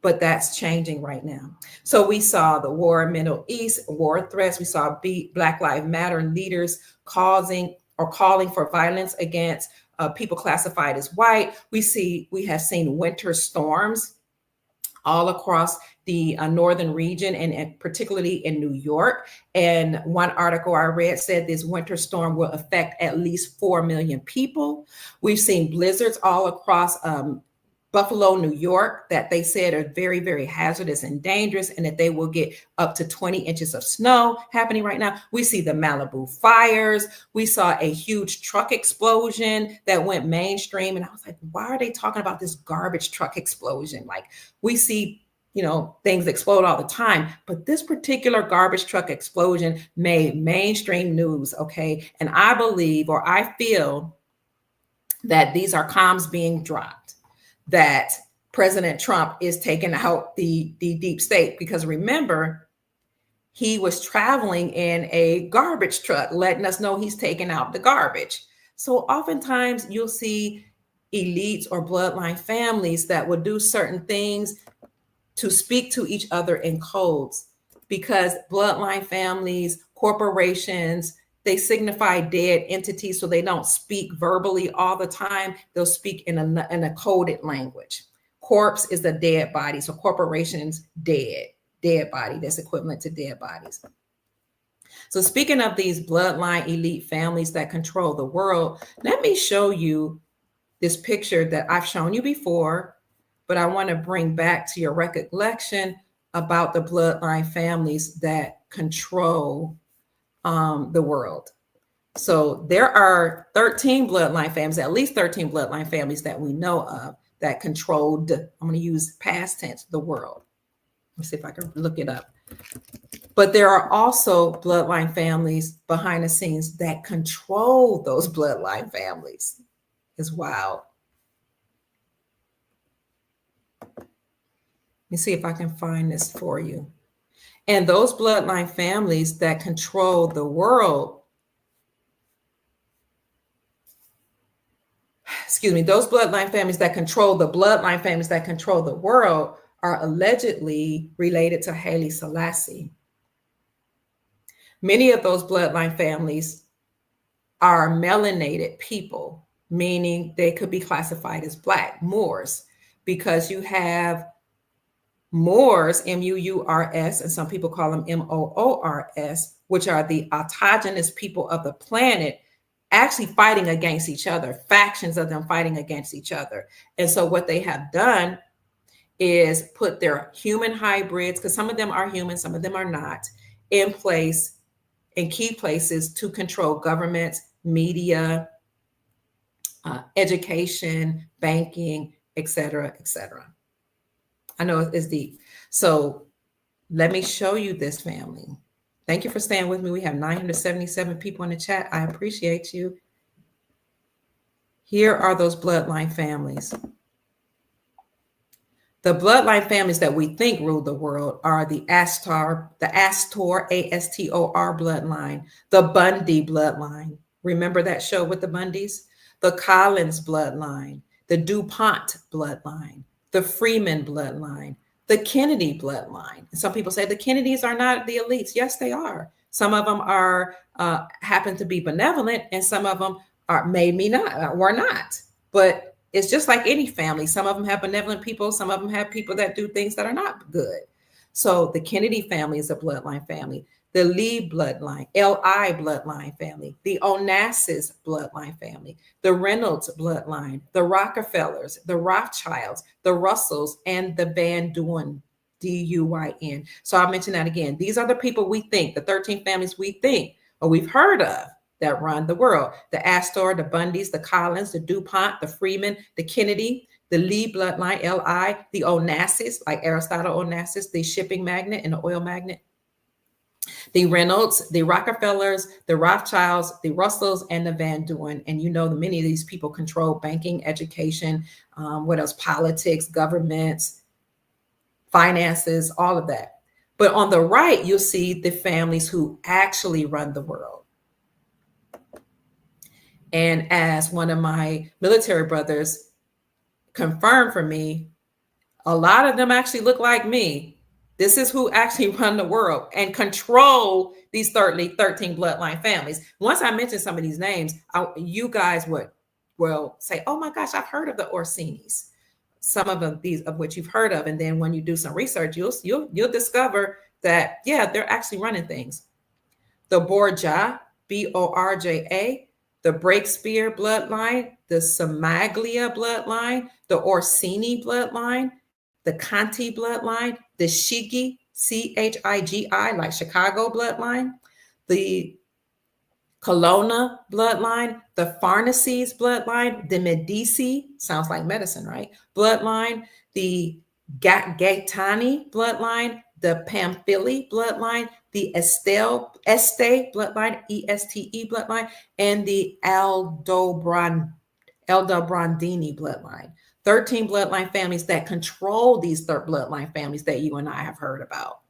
But that's changing right now. So we saw the war in Middle East, war threats. We saw Black Lives Matter leaders calling for violence against people classified as white. We have seen winter storms all across the northern region, and particularly in New York. And one article I read said this winter storm will affect at least 4 million people. We've seen blizzards all across Buffalo, New York, that they said are very, very hazardous and dangerous, and that they will get up to 20 inches of snow happening right now. We see the Malibu fires. We saw a huge truck explosion that went mainstream. And I was like, why are they talking about this garbage truck explosion? Like, we see, things explode all the time, but this particular garbage truck explosion made mainstream news. And I believe, or I feel, that these are comms being dropped, that President Trump is taking out the deep state, because remember, he was traveling in a garbage truck, letting us know he's taking out the garbage. So oftentimes you'll see elites or bloodline families that will do certain things to speak to each other in codes, because bloodline families, corporations, they signify dead entities, so they don't speak verbally all the time. They'll speak in a coded language. Corpse is a dead body, so corporations, dead body, that's equivalent to dead bodies. So speaking of these bloodline elite families that control the world, let me show you this picture that I've shown you before, but I want to bring back to your recollection about the bloodline families that control the world. So there are 13 bloodline families, at least 13 bloodline families that we know of that controlled, I'm going to use past tense, the world. Let's see if I can look it up. But there are also bloodline families behind the scenes that control those bloodline families. It's wild. Let me see if I can find this for you. And those bloodline families that control the world, those bloodline families that control the bloodline families that control the world are allegedly related to Haile Selassie. Many of those bloodline families are melanated people, meaning they could be classified as Black Moors, because you have Moors, M-U-U-R-S, and some people call them M-O-O-R-S, which are the autogenous people of the planet, actually fighting against each other, factions of them fighting against each other. And so what they have done is put their human hybrids, because some of them are human, some of them are not, in place in key places to control governments, media, education, banking, et cetera, et cetera. I know it's deep. So let me show you this family. Thank you for staying with me. We have 977 people in the chat. I appreciate you. Here are those bloodline families. The bloodline families that we think rule the world are the Astor, A-S-T-O-R bloodline, the Bundy bloodline. Remember that show with the Bundys? The Collins bloodline, the DuPont bloodline, the Freeman bloodline, the Kennedy bloodline. Some people say the Kennedys are not the elites. Yes, they are. Some of them are happen to be benevolent, and some of them are maybe not, or not. But it's just like any family. Some of them have benevolent people. Some of them have people that do things that are not good. So the Kennedy family is a bloodline family. The Lee bloodline, L.I. bloodline family, the Onassis bloodline family, the Reynolds bloodline, the Rockefellers, the Rothschilds, the Russells, and the Van Duyn, D-U-Y-N. So I'll mention that again. These are the people we think, the 13 families we think, or we've heard of, that run the world. The Astor, the Bundys, the Collins, the DuPont, the Freeman, the Kennedy, the Lee bloodline, L.I., the Onassis, like Aristotle Onassis, the shipping magnate and the oil magnate, the Reynolds, the Rockefellers, the Rothschilds, the Russells, and the Van Duyn. And you know, many of these people control banking, education, what else? Politics, governments, finances, all of that. But on the right, you'll see the families who actually run the world. And as one of my military brothers confirmed for me, a lot of them actually look like me. This is who actually run the world and control these 13 bloodline families. Once I mention some of these names, you guys would say, oh my gosh, I've heard of the Orsinis. Some of them, these of which you've heard of. And then when you do some research, you'll discover that, yeah, they're actually running things. The Borgia, B-O-R-J-A, the Breakspear bloodline, the Samaglia bloodline, the Orsini bloodline, the Conti bloodline, the Chigi, C-H-I-G-I, like Chicago bloodline, the Colonna bloodline, the Farnaces bloodline, the Medici, sounds like medicine, right? Bloodline, the Gaetani bloodline, the Pamphili bloodline, the Este bloodline, E-S-T-E bloodline, and the Aldobrandini bloodline. 13 bloodline families that control these bloodline families that you and I have heard about.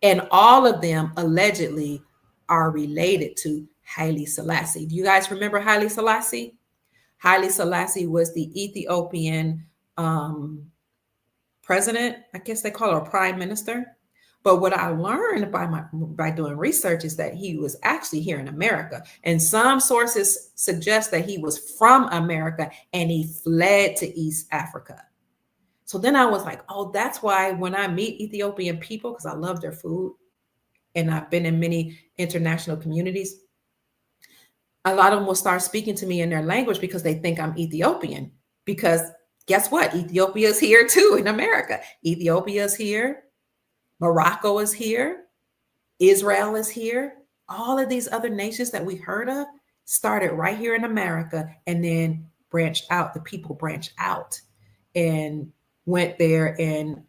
And all of them allegedly are related to Haile Selassie. Do you guys remember Haile Selassie? Haile Selassie was the Ethiopian president, I guess they call her prime minister. But what I learned by doing research is that he was actually here in America. And some sources suggest that he was from America and he fled to East Africa. So then I was like, oh, that's why when I meet Ethiopian people, because I love their food and I've been in many international communities, a lot of them will start speaking to me in their language because they think I'm Ethiopian. Because guess what? Ethiopia is here too in America. Ethiopia is here. Morocco is here. Israel is here. All of these other nations that we heard of started right here in America and then branched out. The people branched out and went there and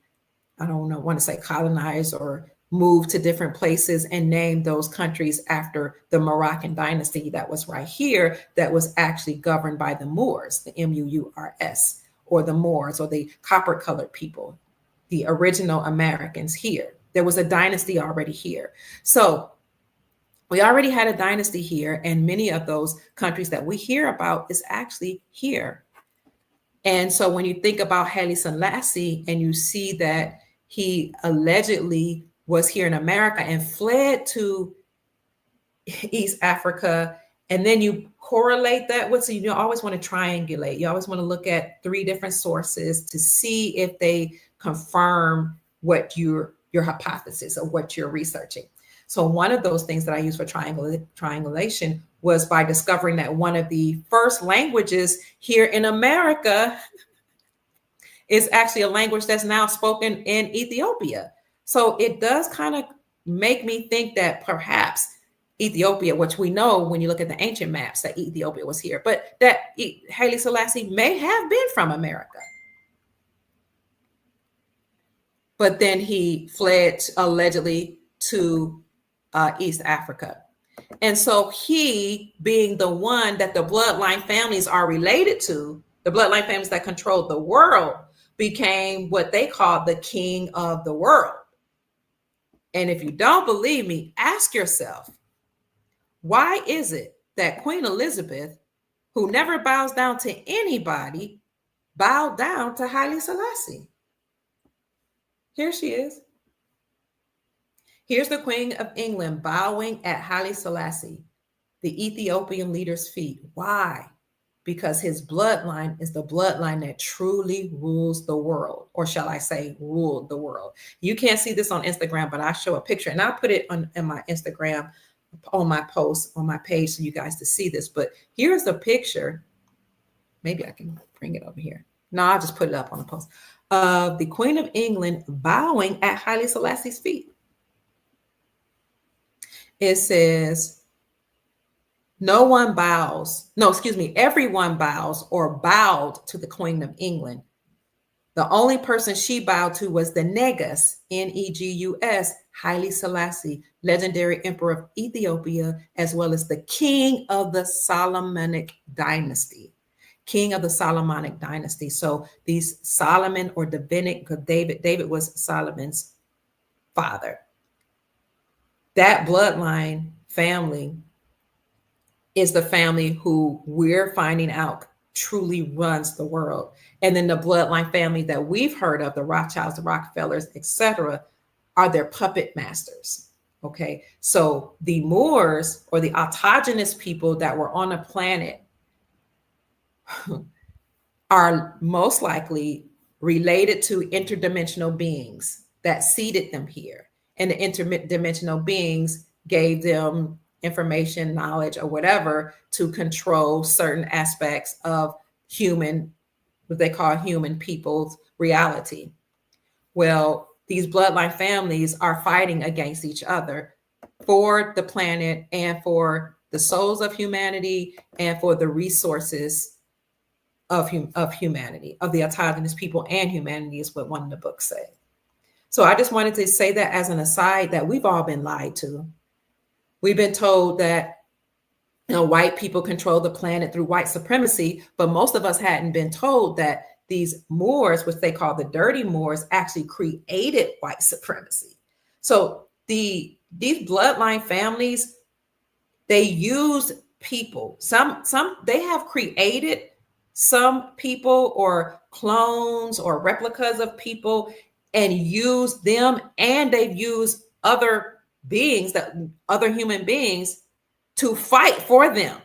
I don't know, want to say colonize or move to different places and name those countries after the Moroccan dynasty that was right here that was actually governed by the Moors, the Mours, or the Moors or the copper colored people, the original Americans here. There was a dynasty already here. So we already had a dynasty here, and many of those countries that we hear about is actually here. And so when you think about Haile Selassie and you see that he allegedly was here in America and fled to East Africa, and then you correlate that with, so you always want to triangulate. You always want to look at 3 different sources to see if they confirm what your hypothesis or what you're researching. So one of those things that I use for triangulation was by discovering that one of the first languages here in America is actually a language that's now spoken in Ethiopia. So it does kind of make me think that perhaps Ethiopia, which we know when you look at the ancient maps that Ethiopia was here, but that Haile Selassie may have been from America. But then he fled allegedly to East Africa. And so he, being the one that the bloodline families are related to, the bloodline families that controlled the world, became what they call the king of the world. And if you don't believe me, ask yourself, why is it that Queen Elizabeth, who never bows down to anybody, bowed down to Haile Selassie? Here she is. Here's the Queen of England bowing at Haile Selassie, the Ethiopian leader's feet. Why? Because his bloodline is the bloodline that truly rules the world, or shall I say, ruled the world. You can't see this on Instagram, but I show a picture, and I'll put it in my Instagram, on my post, on my page, so you guys to see this. But here's a picture. Maybe I can bring it over here. No, I'll just put it up on the post of the Queen of England bowing at Haile Selassie's feet. It says, everyone bows or bowed to the Queen of England. The only person she bowed to was the Negus, Negus, Haile Selassie, legendary emperor of Ethiopia, as well as the king of the Solomonic dynasty. King of the Solomonic dynasty. So these Solomon or Davidic, because David was Solomon's father. That bloodline family is the family who we're finding out truly runs the world. And then the bloodline family that we've heard of, the Rothschilds, the Rockefellers, etc., are their puppet masters. Okay, so the Moors, or the autogenous people that were on a planet, are most likely related to interdimensional beings that seeded them here. And the interdimensional beings gave them information, knowledge, or whatever to control certain aspects of human, what they call human people's reality. Well, these bloodline families are fighting against each other for the planet and for the souls of humanity and for the resources of humanity, of the autonomous people and humanity, is what one of the books say. So I just wanted to say that as an aside, that we've all been lied to. We've been told that white people control the planet through white supremacy, but most of us hadn't been told that these Moors, which they call the dirty Moors, actually created white supremacy. So these bloodline families, they use people. Some they have created some people or clones or replicas of people and use them, and they've used other beings, that other human beings, to fight for them.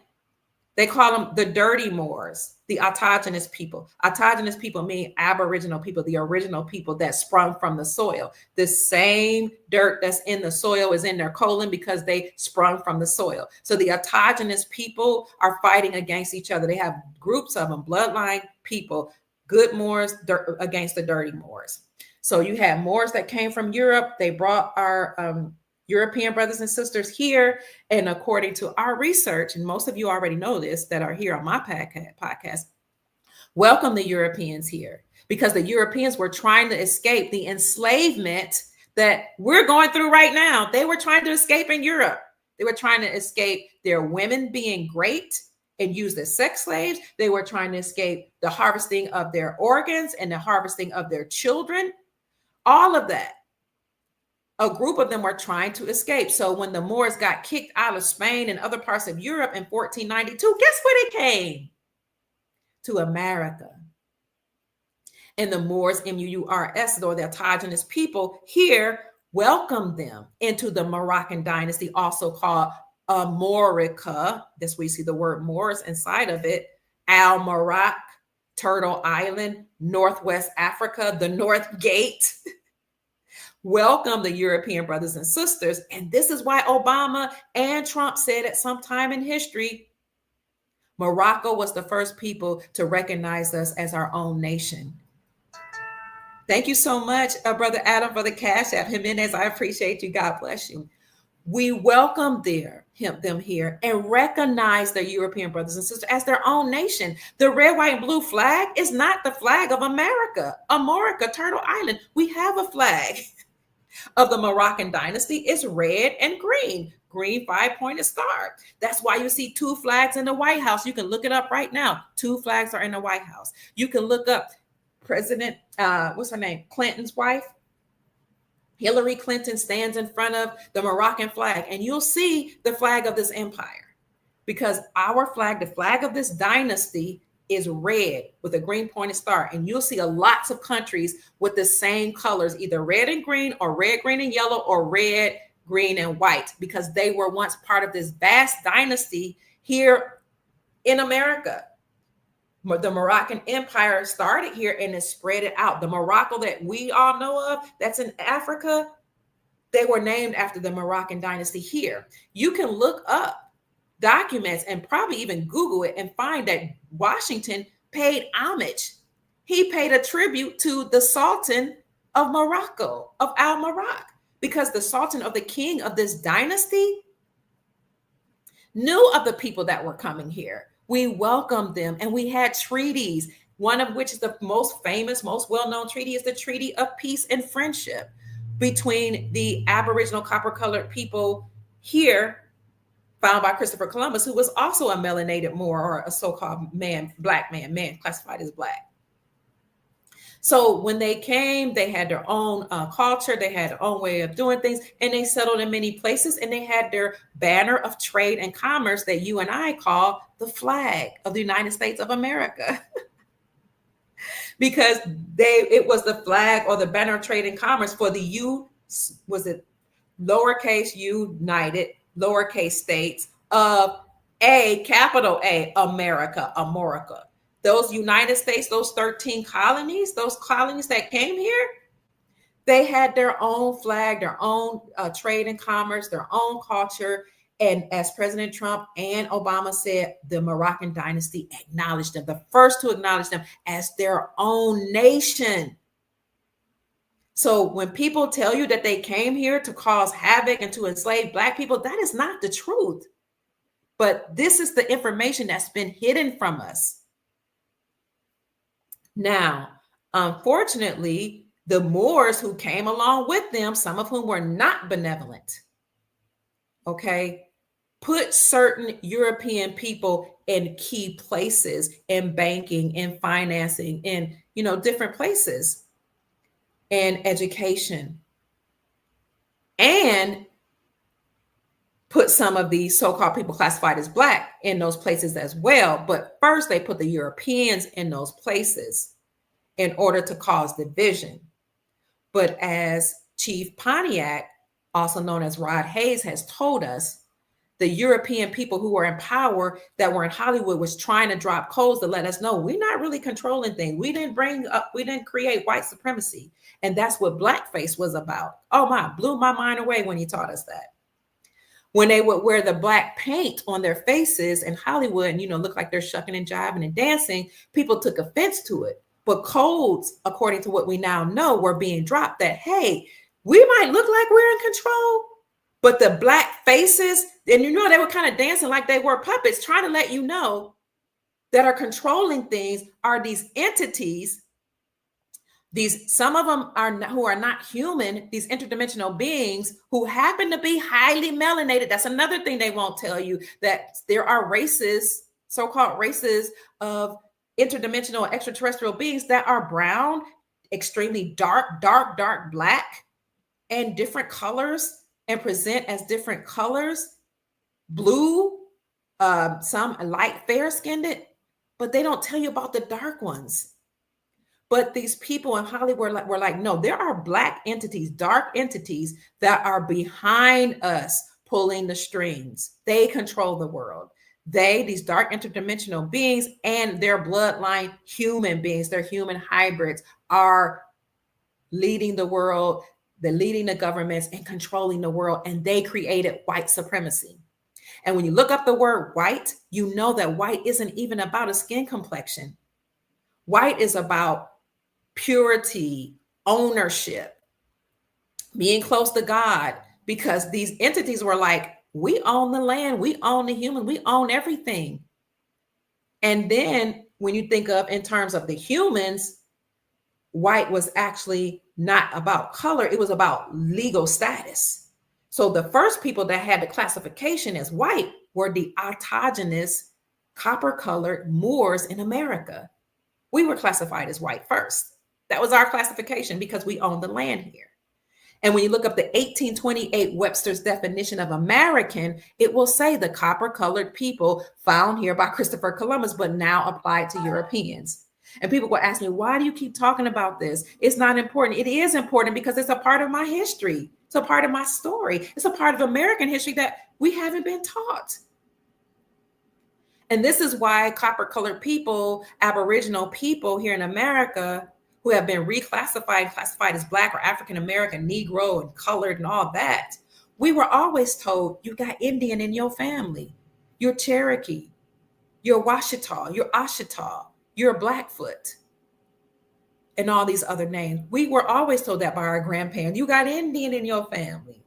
They call them the dirty Moors, the autogenous people. Autogenous people mean aboriginal people, the original people that sprung from the soil. The same dirt that's in the soil is in their colon because they sprung from the soil. So the autogenous people are fighting against each other. They have groups of them, bloodline people, good Moors against the dirty Moors. So you have Moors that came from Europe. They brought our European brothers and sisters here. And according to our research, and most of you already know this that are here on my podcast, welcome the Europeans here, because the Europeans were trying to escape the enslavement that we're going through right now. They were trying to escape in Europe. They were trying to escape their women being raped and used as sex slaves. They were trying to escape the harvesting of their organs and the harvesting of their children. All of that. A group of them were trying to escape. So when the Moors got kicked out of Spain and other parts of Europe in 1492, guess where they came? To America. And the Moors, M-U-U-R-S, or the autogenous people here, welcomed them into the Moroccan dynasty, also called Amorica. That's where you see the word Moors inside of it. Al-Marak, Turtle Island, Northwest Africa, the North Gate. Welcome the European brothers and sisters. And this is why Obama and Trump said at some time in history, Morocco was the first people to recognize us as our own nation. Thank you so much, Brother Adam, for the Cash App. Jimenez, I appreciate you. God bless you. We welcome them here and recognize the European brothers and sisters as their own nation. The red, white, and blue flag is not the flag of America. Amorica, Turtle Island, we have a flag of the Moroccan dynasty. It's red and green, green 5-pointed star. That's why you see 2 flags in the White House. You can look it up right now. 2 flags are in the White House. You can look up President, what's her name? Clinton's wife. Hillary Clinton stands in front of the Moroccan flag, and you'll see the flag of this empire, because our flag, the flag of this dynasty, is red with a green pointed star. And you'll see lots of countries with the same colors, either red and green or red, green, and yellow, or red, green, and white, because they were once part of this vast dynasty here in America. The Moroccan Empire started here and it spread it out. The Morocco that we all know of, that's in Africa, they were named after the Moroccan dynasty here. You can look up documents and probably even Google it and find that Washington paid homage. He paid a tribute to the Sultan of Morocco, of Al-Marak, because the Sultan, of the king of this dynasty, knew of the people that were coming here. We welcomed them and we had treaties, one of which is the most famous, most well-known treaty is the Treaty of Peace and Friendship between the Aboriginal copper-colored people here, found by Christopher Columbus, who was also a melanated Moor, or a so-called black man classified as black. So when they came, they had their own culture, they had their own way of doing things, and they settled in many places, and they had their banner of trade and commerce that you and I call the flag of the United States of America. Because it was the flag or the banner of trade and commerce for the lowercase united, lowercase states of capital A, America, Amorica. Those United States, those 13 colonies, those colonies that came here, they had their own flag, their own trade and commerce, their own culture. And as President Trump and Obama said, the Moroccan dynasty acknowledged them, the first to acknowledge them as their own nation. So when people tell you that they came here to cause havoc and to enslave Black people, that is not the truth. But this is the information that's been hidden from us. Now, unfortunately, the Moors who came along with them, some of whom were not benevolent, put certain European people in key places in banking, in financing, different places in education, and put some of these so-called people classified as Black in those places as well. But first, they put the Europeans in those places in order to cause division. But as Chief Pontiac, also known as Rod Hayes, has told us, the European people who were in power that were in Hollywood was trying to drop codes to let us know we're not really controlling things. We didn't create white supremacy. And that's what blackface was about. Oh my, blew my mind away when he taught us that. When they would wear the black paint on their faces in Hollywood and, look like they're shucking and jiving and dancing, people took offense to it. But codes, according to what we now know, were being dropped that, hey, we might look like we're in control, but the black faces, and they were kind of dancing like they were puppets, trying to let you know that are controlling things are these entities. Some of them who are not human, these interdimensional beings who happen to be highly melanated. That's another thing they won't tell you, that there are races, so-called races of interdimensional extraterrestrial beings that are brown, extremely dark black, and different colors, and present as different colors, blue, some light fair-skinned, but they don't tell you about the dark ones. But these people in Hollywood were like, no, there are black entities, dark entities that are behind us pulling the strings. They control the world. These dark interdimensional beings and their bloodline human beings, their human hybrids, are leading the world. They're leading the governments and controlling the world. And they created white supremacy. And when you look up the word white, you know that white isn't even about a skin complexion. White is about purity, ownership, being close to God, because these entities were like, we own the land, we own the human, we own everything. And then when you think of in terms of the humans, white was actually not about color, it was about legal status. So the first people that had the classification as white were the autogenous copper-colored Moors in America. We were classified as white first. That was our classification because we own the land here. And when you look up the 1828 Webster's definition of American, it will say the copper-colored people found here by Christopher Columbus, but now applied to Europeans. And people will ask me, why do you keep talking about this? It's not important. It is important because it's a part of my history. It's a part of my story. It's a part of American history that we haven't been taught. And this is why copper-colored people, Aboriginal people here in America, who have been classified as Black or African American, Negro, and colored and all that, we were always told, you got Indian in your family, you're Cherokee, you're Washita, you're Ashita, you're Blackfoot, and all these other names. We were always told that by our grandparents, you got Indian in your family.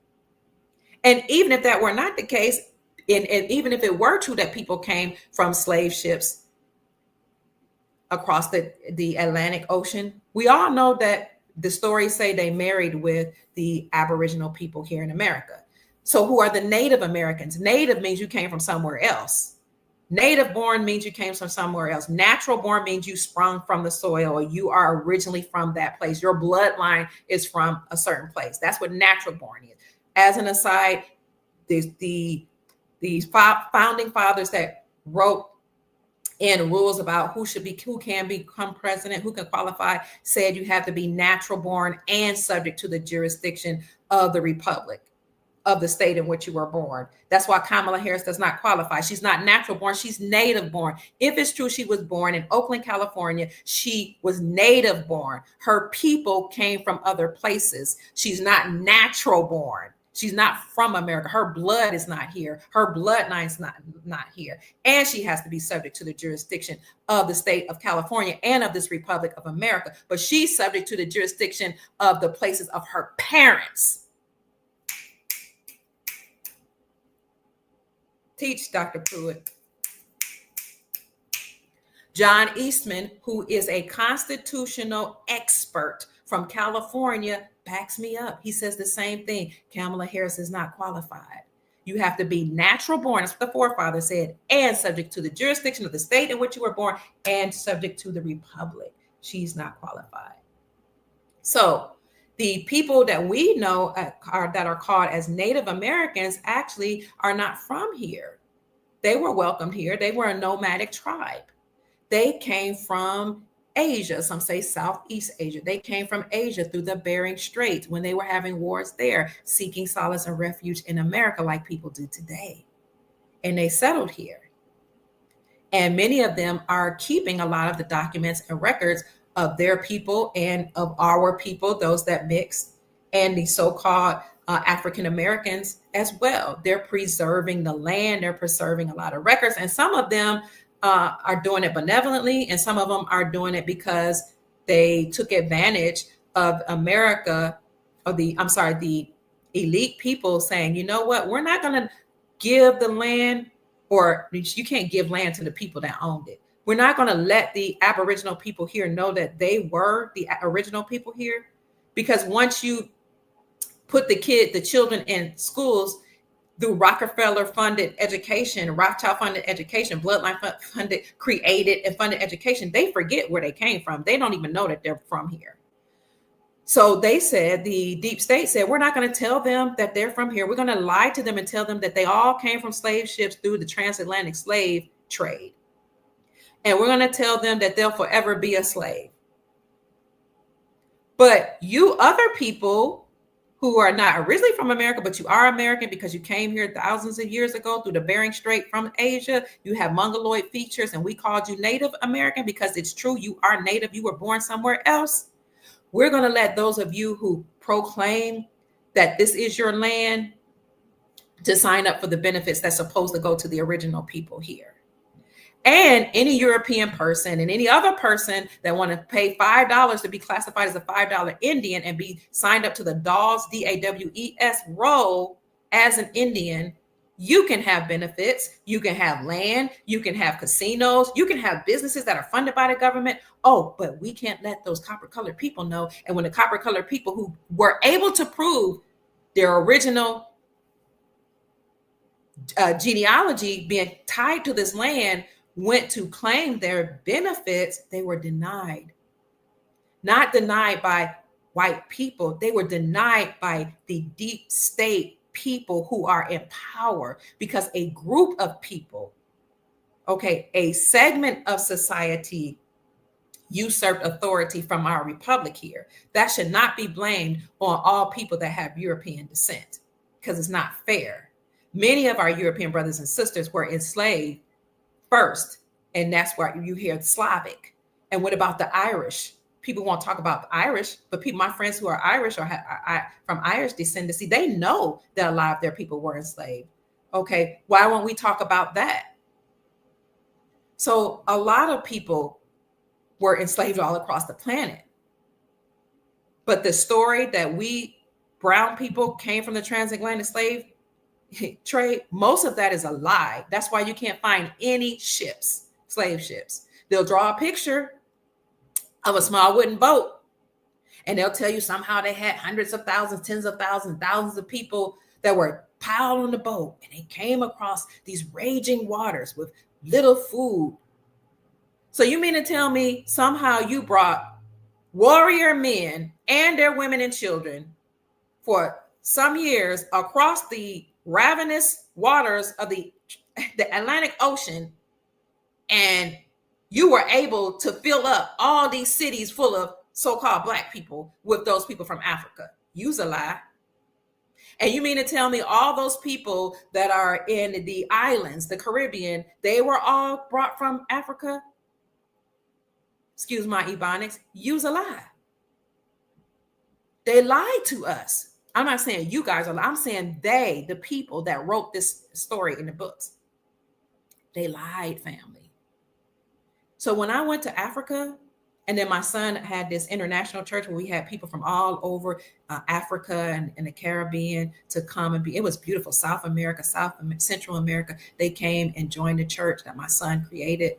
And even if that were not the case, and even if it were true that people came from slave ships across the Atlantic Ocean, we all know that the stories say they married with the Aboriginal people here in America. So who are the Native Americans? Native means you came from somewhere else. Native born means you came from somewhere else. Natural born means you sprung from the soil, or you are originally from that place. Your bloodline is from a certain place. That's what natural born is. As an aside, the founding fathers that wrote in rules about who can become president, who can qualify, said you have to be natural born and subject to the jurisdiction of the republic, of the state in which you were born. That's why Kamala Harris does not qualify. She's not natural born, she's native born. If it's true she was born in Oakland, California, she was native born. Her people came from other places. She's not natural born. She's not from America. Her blood is not here. Her bloodline's not here. And she has to be subject to the jurisdiction of the state of California and of this Republic of America. But she's subject to the jurisdiction of the places of her parents. Teach, Dr. Pruitt. John Eastman, who is a constitutional expert from California, backs me up. He says the same thing. Kamala Harris is not qualified. You have to be natural born, that's what the forefathers said, and subject to the jurisdiction of the state in which you were born, and subject to the republic. She's not qualified. So the people that we know that are called as Native Americans actually are not from here. They were welcomed here. They were a nomadic tribe. They came from Asia. Some say Southeast Asia. They came from Asia through the Bering Strait when they were having wars there, seeking solace and refuge in America like people do today. And they settled here. And many of them are keeping a lot of the documents and records of their people and of our people, those that mix, and the so-called African Americans as well. They're preserving the land. They're preserving a lot of records. And some of them are doing it benevolently, and some of them are doing it because they took advantage of America, or the elite people saying, you know what, we're not going to give the land, or you can't give land to the people that owned it. We're not going to let the Aboriginal people here know that they were the original people here, because once you put the children in schools through Rockefeller funded education, Rothschild funded education, Bloodline funded, created and funded education, they forget where they came from. They don't even know that they're from here. So they said, the deep state said, we're not going to tell them that they're from here. We're going to lie to them and tell them that they all came from slave ships through the transatlantic slave trade. And we're going to tell them that they'll forever be a slave. But you other people who are not originally from America, but you are American because you came here thousands of years ago through the Bering Strait from Asia, you have Mongoloid features, and we called you Native American because it's true, you are Native, you were born somewhere else. We're going to let those of you who proclaim that this is your land to sign up for the benefits that's supposed to go to the original people here. And any European person and any other person that want to pay $5 to be classified as a $5 Indian and be signed up to the DAWES, DAWES role as an Indian, you can have benefits, you can have land, you can have casinos, you can have businesses that are funded by the government. Oh, but we can't let those copper-colored people know. And when the copper-colored people who were able to prove their original genealogy being tied to this land went to claim their benefits, they were denied. Not denied by white people, they were denied by the deep state people who are in power, because a group of people, a segment of society usurped authority from our republic here. That should not be blamed on all people that have European descent, because it's not fair. Many of our European brothers and sisters were enslaved first, and that's why you hear Slavic. And what about the Irish? People won't talk about the Irish, but my friends who are Irish or from Irish descendancy, they know that a lot of their people were enslaved. Okay, why won't we talk about that? So a lot of people were enslaved all across the planet. But the story that we brown people came from the transatlantic slave trade, most of that is a lie. That's why you can't find any ships, slave ships. They'll draw a picture of a small wooden boat, and they'll tell you somehow they had hundreds of thousands, tens of thousands, thousands of people that were piled on the boat, and they came across these raging waters with little food. So you mean to tell me somehow you brought warrior men and their women and children for some years across the ravenous waters of the Atlantic Ocean, and you were able to fill up all these cities full of so-called Black people with those people from Africa? You's a lie. And you mean to tell me all those people that are in the islands, the Caribbean, they were all brought from Africa? Excuse my ebonics. You's a lie. They lied to us. I'm not saying you guys are lying. I'm saying they, the people that wrote this story in the books, they lied, family. So when I went to Africa, and then my son had this international church where we had people from all over Africa and the Caribbean to come and be, it was beautiful. South America, Central America, they came and joined the church that my son created.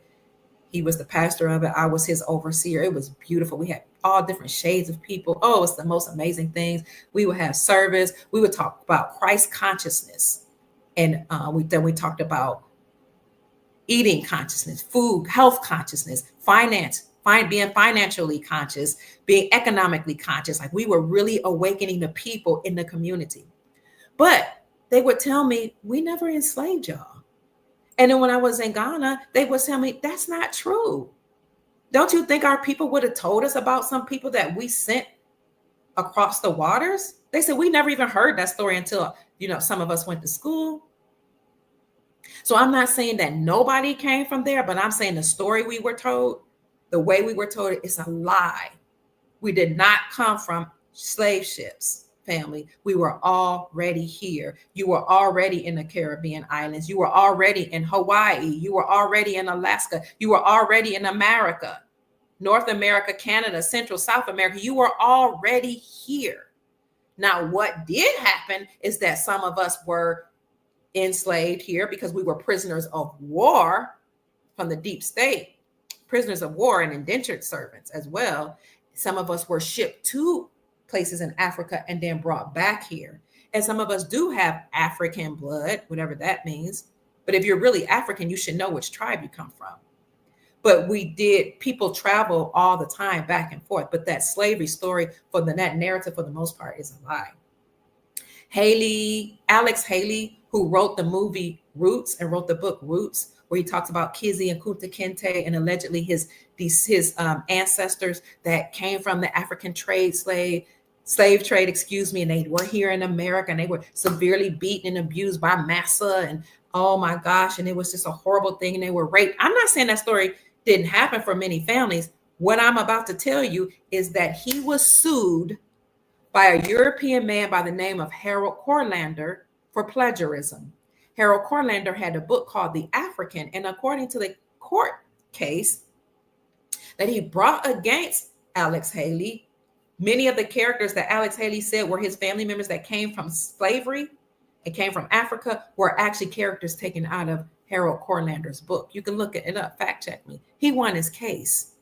He was the pastor of it. I was his overseer. It was beautiful. We had all different shades of people. Oh, it's the most amazing things. We would have service. We would talk about Christ consciousness. And we talked about eating consciousness, food, health consciousness, finance being financially conscious, being economically conscious. Like we were really awakening the people in the community. But they would tell me, we never enslaved y'all. And then when I was in Ghana, they would tell me, that's not true. Don't you think our people would have told us about some people that we sent across the waters? They said, we never even heard that story until, some of us went to school. So I'm not saying that nobody came from there, but I'm saying the story we were told, the way we were told, it's a lie. We did not come from slave ships, family. We were already here. You were already in the Caribbean islands. You were already in Hawaii. You were already in Alaska. You were already in America, North America, Canada, Central, South America. You were already here. Now, what did happen is that some of us were enslaved here because we were prisoners of war from the deep state, prisoners of war and indentured servants as well. Some of us were shipped to places in Africa and then brought back here. And some of us do have African blood, whatever that means. But if you're really African, you should know which tribe you come from. But people travel all the time back and forth. But that slavery story that narrative for the most part is a lie. Alex Haley, who wrote the movie Roots and wrote the book Roots, where he talks about Kizzy and Kunta Kinte and allegedly his ancestors that came from the African slave trade, and they were here in America and they were severely beaten and abused by massa and oh my gosh, and it was just a horrible thing and they were raped. I'm not saying that story didn't happen for many families. What I'm about to tell you is that he was sued by a European man by the name of Harold Corlander for plagiarism. Harold Corlander had a book called The African, and according to the court case that he brought against Alex Haley, many of the characters that Alex Haley said were his family members that came from slavery and came from Africa were actually characters taken out of Harold Corlander's book. You can look it up, fact check me. He won his case.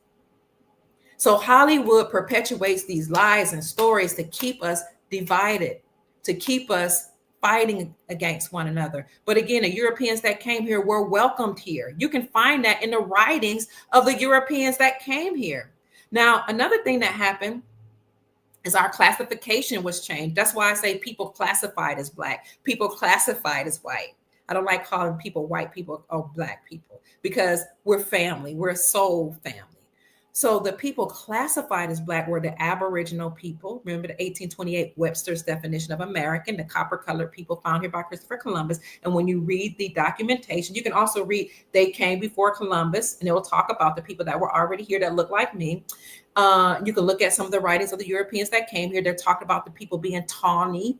So Hollywood perpetuates these lies and stories to keep us divided, to keep us fighting against one another. But again, the Europeans that came here were welcomed here. You can find that in the writings of the Europeans that came here. Now, another thing that happened is our classification was changed. That's why I say people classified as Black, people classified as white. I don't like calling people white people or Black people because we're family. We're a soul family. So the people classified as Black were the Aboriginal people. Remember the 1828 Webster's definition of American, the copper-colored people found here by Christopher Columbus. And when you read the documentation, you can also read they came before Columbus, and it will talk about the people that were already here that look like me. You can look at some of the writings of the Europeans that came here. They're talking about the people being tawny,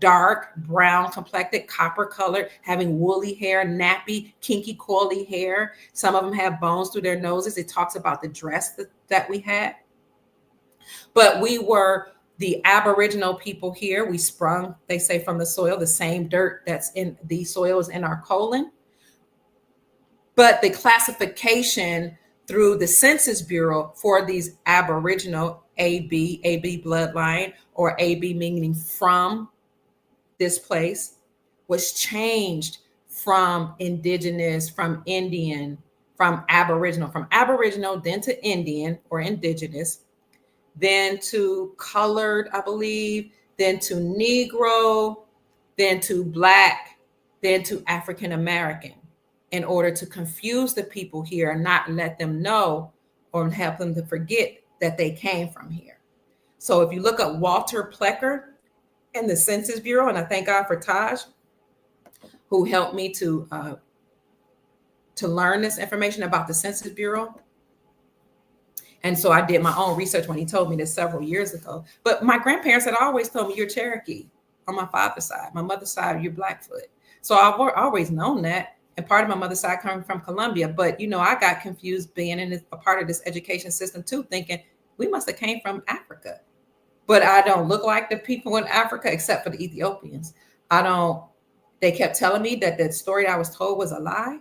dark, brown complected, copper colored, having woolly hair, nappy, kinky, coily hair. Some of them have bones through their noses. It talks about the dress that we had. But we were the Aboriginal people here. We sprung, they say, from the soil, the same dirt that's in the soil is in our colon. But the classification through the Census Bureau for these Aboriginal AB bloodline, or AB meaning from this place, was changed from indigenous, from Indian, from Aboriginal, then to Indian or indigenous, then to colored, I believe, then to Negro, then to Black, then to African American, in order to confuse the people here and not let them know or help them to forget that they came from here. So if you look at Walter Plecker in the Census Bureau, and I thank God for Taj, who helped me to learn this information about the Census Bureau. And so I did my own research when he told me this several years ago. But my grandparents had always told me, you're Cherokee on my father's side. My mother's side, you're Blackfoot. So I've always known that. And part of my mother's side coming from Columbia. But, I got confused being in a part of this education system too, thinking we must have came from Africa. But I don't look like the people in Africa, except for the Ethiopians. They kept telling me that the story I was told was a lie.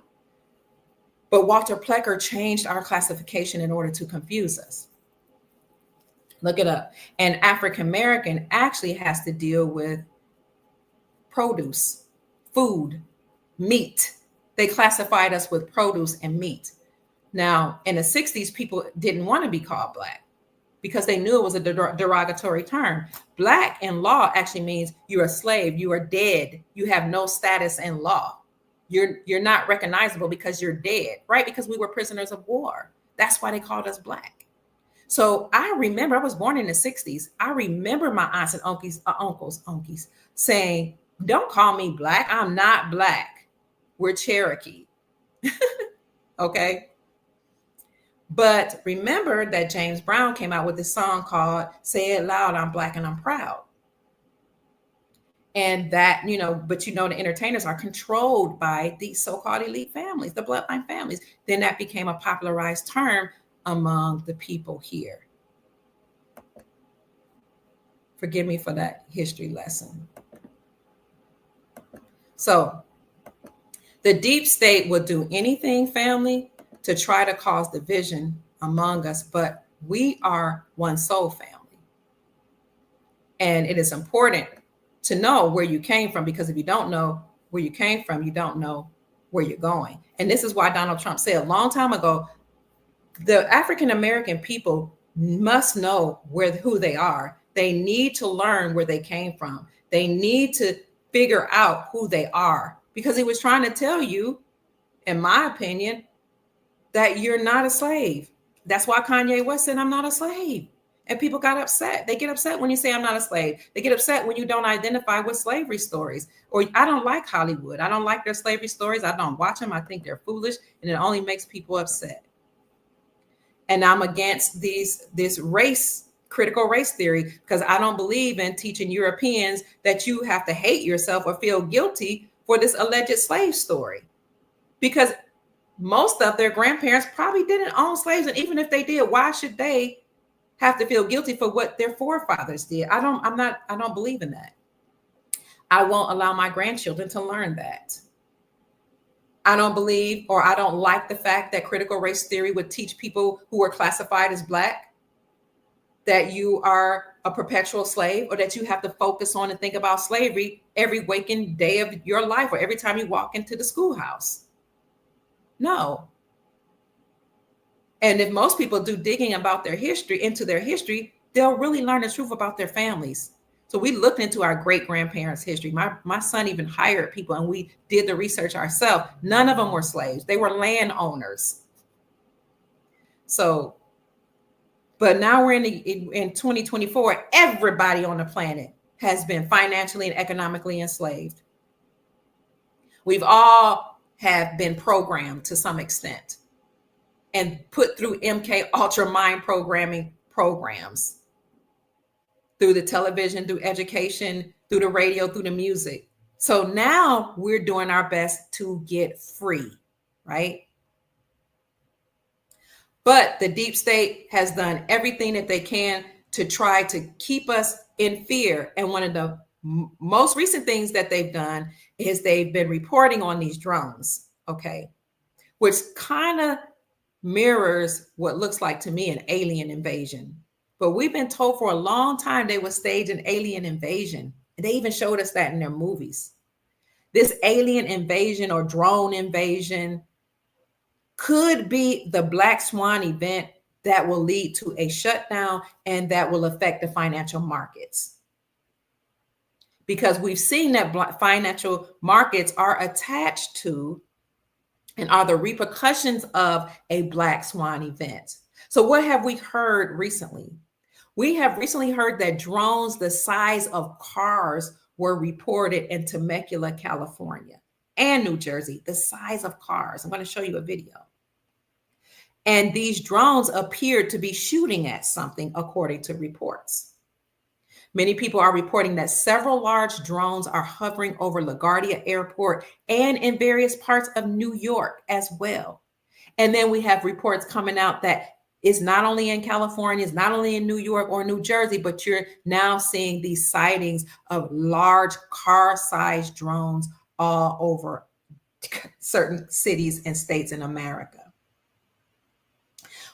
But Walter Plecker changed our classification in order to confuse us. Look it up. And African American actually has to deal with produce, food, meat. They classified us with produce and meat. Now, in the 60s, people didn't want to be called Black because they knew it was a derogatory term. Black in law actually means you're a slave, you are dead, you have no status in law. You're not recognizable because you're dead, right? Because we were prisoners of war. That's why they called us Black. So I remember, I was born in the 60s. I remember my aunts and uncles saying, don't call me Black. I'm not Black. We're Cherokee. Okay. But remember that James Brown came out with this song called Say It Loud, I'm Black and I'm Proud. And that, but the entertainers are controlled by these so-called elite families, the bloodline families. Then that became a popularized term among the people here. Forgive me for that history lesson. So the deep state will do anything, family, to try to cause division among us, but we are one soul family. And it is important to know where you came from, because if you don't know where you came from, you don't know where you're going. And this is why Donald Trump said a long time ago, the African American people must know who they are. They need to learn where they came from. They need to figure out who they are, because he was trying to tell you, in my opinion, that you're not a slave. That's why Kanye West said, I'm not a slave. And people got upset. They get upset when you say I'm not a slave. They get upset when you don't identify with slavery stories. Or I don't like Hollywood. I don't like their slavery stories. I don't watch them. I think they're foolish, and it only makes people upset. And I'm against this critical race theory, because I don't believe in teaching Europeans that you have to hate yourself or feel guilty for this alleged slave story. Because most of their grandparents probably didn't own slaves. And even if they did, why should they have to feel guilty for what their forefathers did? I don't believe in that. I won't allow my grandchildren to learn that. I don't believe, or I don't like the fact that critical race theory would teach people who are classified as Black that you are a perpetual slave, or that you have to focus on and think about slavery every waking day of your life, or every time you walk into the schoolhouse. No. And if most people do digging about into their history, they'll really learn the truth about their families. So we looked into our great grandparents' history. My son even hired people, and we did the research ourselves. None of them were slaves. They were landowners. So, but now we're in 2024, everybody on the planet has been financially and economically enslaved. We've all have been programmed to some extent and put through MK Ultra mind programming programs, through the television, through education, through the radio, through the music. So now we're doing our best to get free, right? But the deep state has done everything that they can to try to keep us in fear. And one of the most recent things that they've done is they've been reporting on these drones, okay, which kind of mirrors what looks like to me an alien invasion. But we've been told for a long time they would stage an alien invasion. And they even showed us that in their movies. This alien invasion or drone invasion could be the Black Swan event that will lead to a shutdown and that will affect the financial markets. Because we've seen that financial markets are attached to and are the repercussions of a Black Swan event. So what have we heard recently? We have recently heard that drones the size of cars were reported in Temecula, California, and New Jersey, the size of cars. I'm going to show you a video. And these drones appeared to be shooting at something, according to reports. Many people are reporting that several large drones are hovering over LaGuardia Airport and in various parts of New York as well. And then we have reports coming out that it's not only in California, it's not only in New York or New Jersey, but you're now seeing these sightings of large car-sized drones all over certain cities and states in America.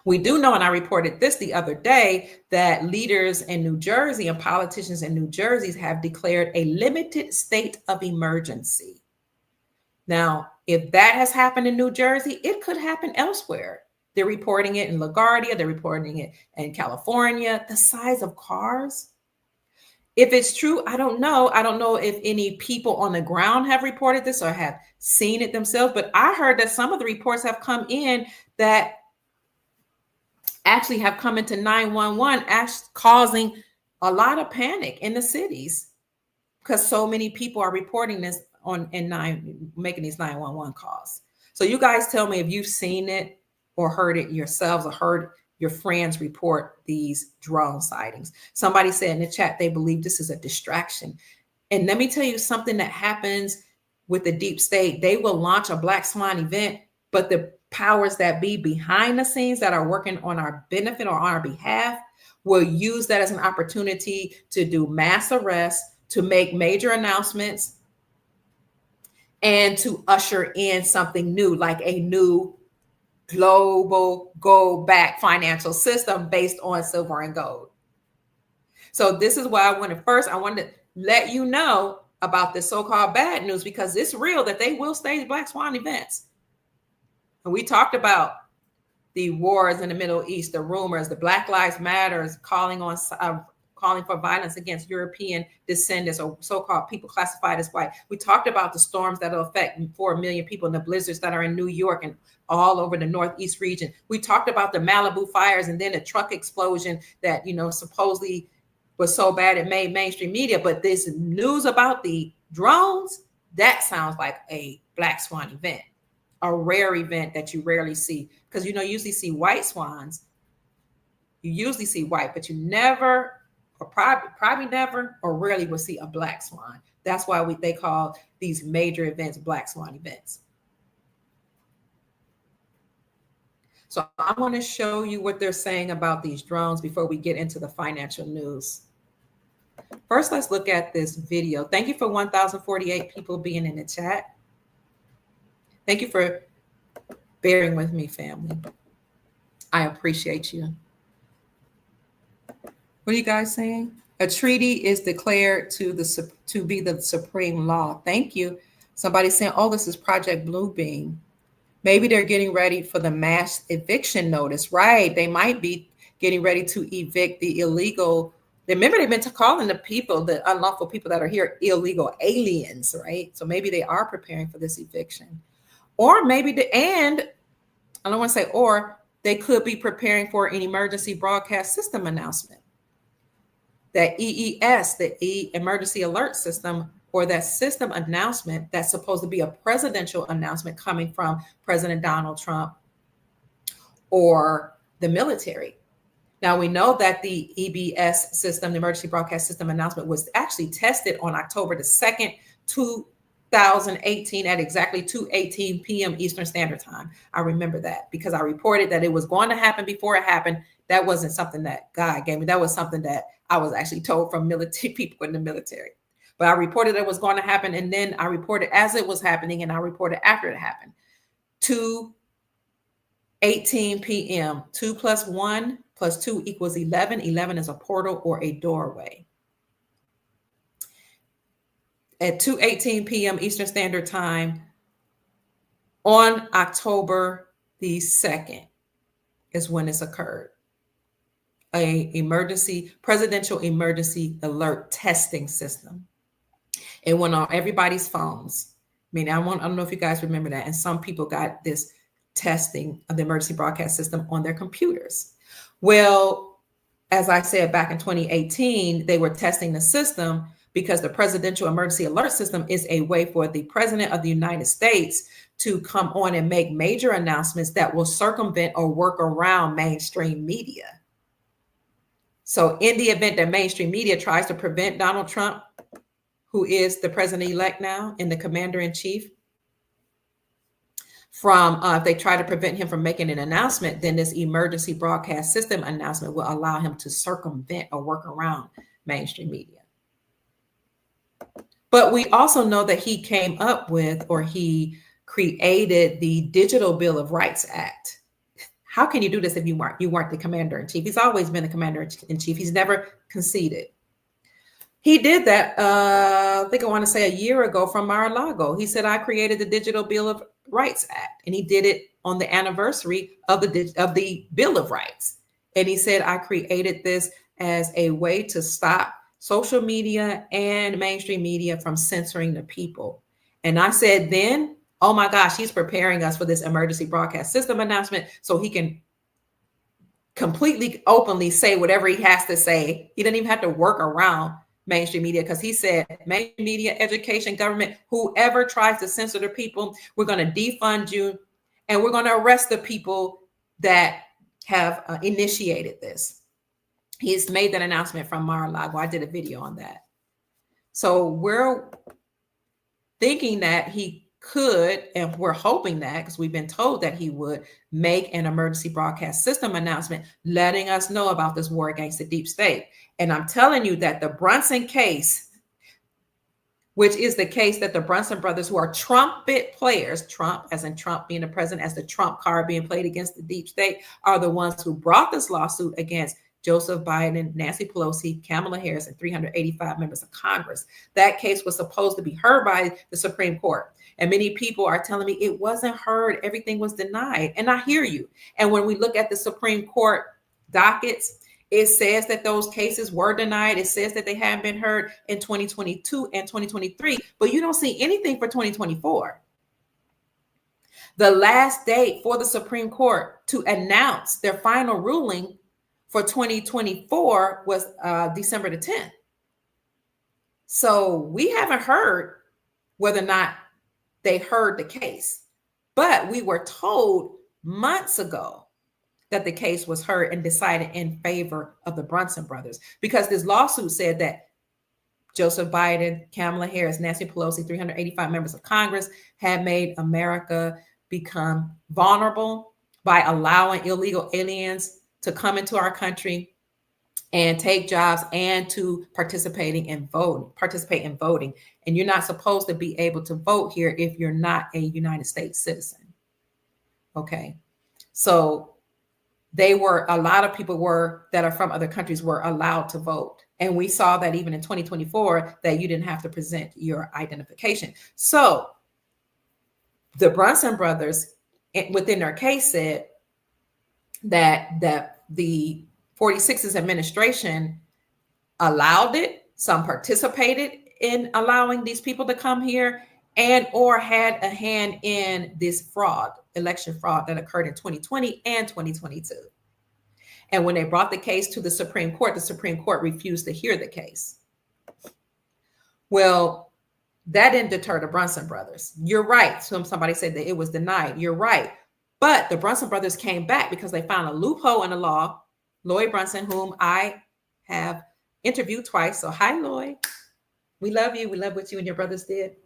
We do know, and I reported this the other day, that leaders in New Jersey and politicians in New Jersey have declared a limited state of emergency. Now, if that has happened in New Jersey, it could happen elsewhere. They're reporting it in LaGuardia. They're reporting it in California. The size of cars. If it's true, I don't know. I don't know if any people on the ground have reported this or have seen it themselves, but I heard that some of the reports have come in that actually have come into 911, causing a lot of panic in the cities because so many people are reporting this making these 911 calls. So you guys tell me if you've seen it or heard it yourselves or heard your friends report these drone sightings. Somebody said in the chat they believe this is a distraction. And let me tell you something that happens with the deep state. They will launch a Black Swan event, but the powers that be behind the scenes that are working on our benefit or on our behalf will use that as an opportunity to do mass arrests, to make major announcements, and to usher in something new, like a new global gold-backed financial system based on silver and gold. So this is why I wanted to let you know about this so-called bad news, because it's real that they will stage Black Swan events. And we talked about the wars in the Middle East, the rumors, the Black Lives Matters calling for violence against European descendants or so-called people classified as white. We talked about the storms that will affect 4 million people and the blizzards that are in New York and all over the Northeast region. We talked about the Malibu fires and then the truck explosion that, supposedly was so bad it made mainstream media. But this news about the drones, that sounds like a Black Swan event, a rare event that you rarely see. Because, you usually see white swans. You usually see white, but you never, or probably never, or rarely will see a Black Swan. That's why they call these major events Black Swan events. So I want to show you what they're saying about these drones before we get into the financial news. First, let's look at this video. Thank you for 1,048 people being in the chat. Thank you for bearing with me, family. I appreciate you. What are you guys saying? A treaty is declared to be the supreme law. Thank you. Somebody's saying, oh, this is Project Bluebeam. Maybe they're getting ready for the mass eviction notice, right? They might be getting ready to evict the illegal. Remember, they've been calling the people, the unlawful people that are here, illegal aliens, right? So maybe they are preparing for this eviction. Or maybe I don't want to say or, they could be preparing for an emergency broadcast system announcement. That EES, the emergency alert system, or that system announcement that's supposed to be a presidential announcement coming from President Donald Trump or the military. Now, we know that the EBS system, the emergency broadcast system announcement, was actually tested on October the 2nd, 2018 at exactly 2:18 p.m. Eastern Standard Time. I remember that because I reported that it was going to happen before it happened. That wasn't something that God gave me. That was something that I was actually told from military people in the military. But I reported it was going to happen, and then I reported as it was happening, and I reported after it happened. 2:18 p.m. 2 + 1 + 2 = 11. 11 is a portal or a doorway. At 2:18 p.m. Eastern Standard Time on October the 2nd is when this occurred. A presidential emergency alert testing system. It went on everybody's phones. I don't know if you guys remember that. And some people got this testing of the emergency broadcast system on their computers. Well, as I said, back in 2018, they were testing the system because the presidential emergency alert system is a way for the president of the United States to come on and make major announcements that will circumvent or work around mainstream media. So in the event that mainstream media tries to prevent Donald Trump, who is the president-elect now and the commander-in-chief, from if they try to prevent him from making an announcement, then this emergency broadcast system announcement will allow him to circumvent or work around mainstream media. But we also know that he came up with, or he created, the Digital Bill of Rights Act. How can you do this if you weren't the commander-in-chief? He's always been the commander-in-chief. He's never conceded. He did that, I want to say a year ago from Mar-a-Lago. He said, I created the Digital Bill of Rights Act, and he did it on the anniversary of the Bill of Rights. And he said, I created this as a way to stop social media and mainstream media from censoring the people. And I said then, oh my gosh, he's preparing us for this emergency broadcast system announcement so he can completely openly say whatever he has to say. He didn't even have to work around mainstream media, because he said mainstream media, education, government, whoever tries to censor the people, we're going to defund you and we're going to arrest the people that have initiated this. He's made that announcement from Mar-a-Lago. I did a video on that. So we're thinking that he could, and we're hoping that, because we've been told that he would, make an emergency broadcast system announcement letting us know about this war against the deep state. And I'm telling you that the Brunson case, which is the case that the Brunson brothers, who are trumpet players, Trump as in Trump being the president, as the Trump card being played against the deep state, are the ones who brought this lawsuit against Joseph Biden, Nancy Pelosi, Kamala Harris, and 385 members of Congress. That case was supposed to be heard by the Supreme Court. And many people are telling me it wasn't heard. Everything was denied. And I hear you. And when we look at the Supreme Court dockets, it says that those cases were denied. It says that they haven't been heard in 2022 and 2023, but you don't see anything for 2024. The last date for the Supreme Court to announce their final ruling for 2024 was December the 10th. So we haven't heard whether or not they heard the case, but we were told months ago that the case was heard and decided in favor of the Brunson brothers, because this lawsuit said that Joseph Biden, Kamala Harris, Nancy Pelosi, 385 members of Congress had made America become vulnerable by allowing illegal aliens to come into our country and take jobs and to participate in voting. And you're not supposed to be able to vote here if you're not a United States citizen. Okay. So a lot of people that are from other countries were allowed to vote. And we saw that even in 2024, that you didn't have to present your identification. So the Brunson brothers within their case said that the 46th administration allowed it. Some participated in allowing these people to come here and or had a hand in this election fraud that occurred in 2020 and 2022. And when they brought the case to the Supreme Court refused to hear the case. Well, that didn't deter the Brunson brothers. You're right. Somebody said that it was denied. You're right. But the Brunson brothers came back because they found a loophole in the law. Lloyd Brunson, whom I have interviewed twice. So hi, Lloyd. We love you. We love what you and your brothers did.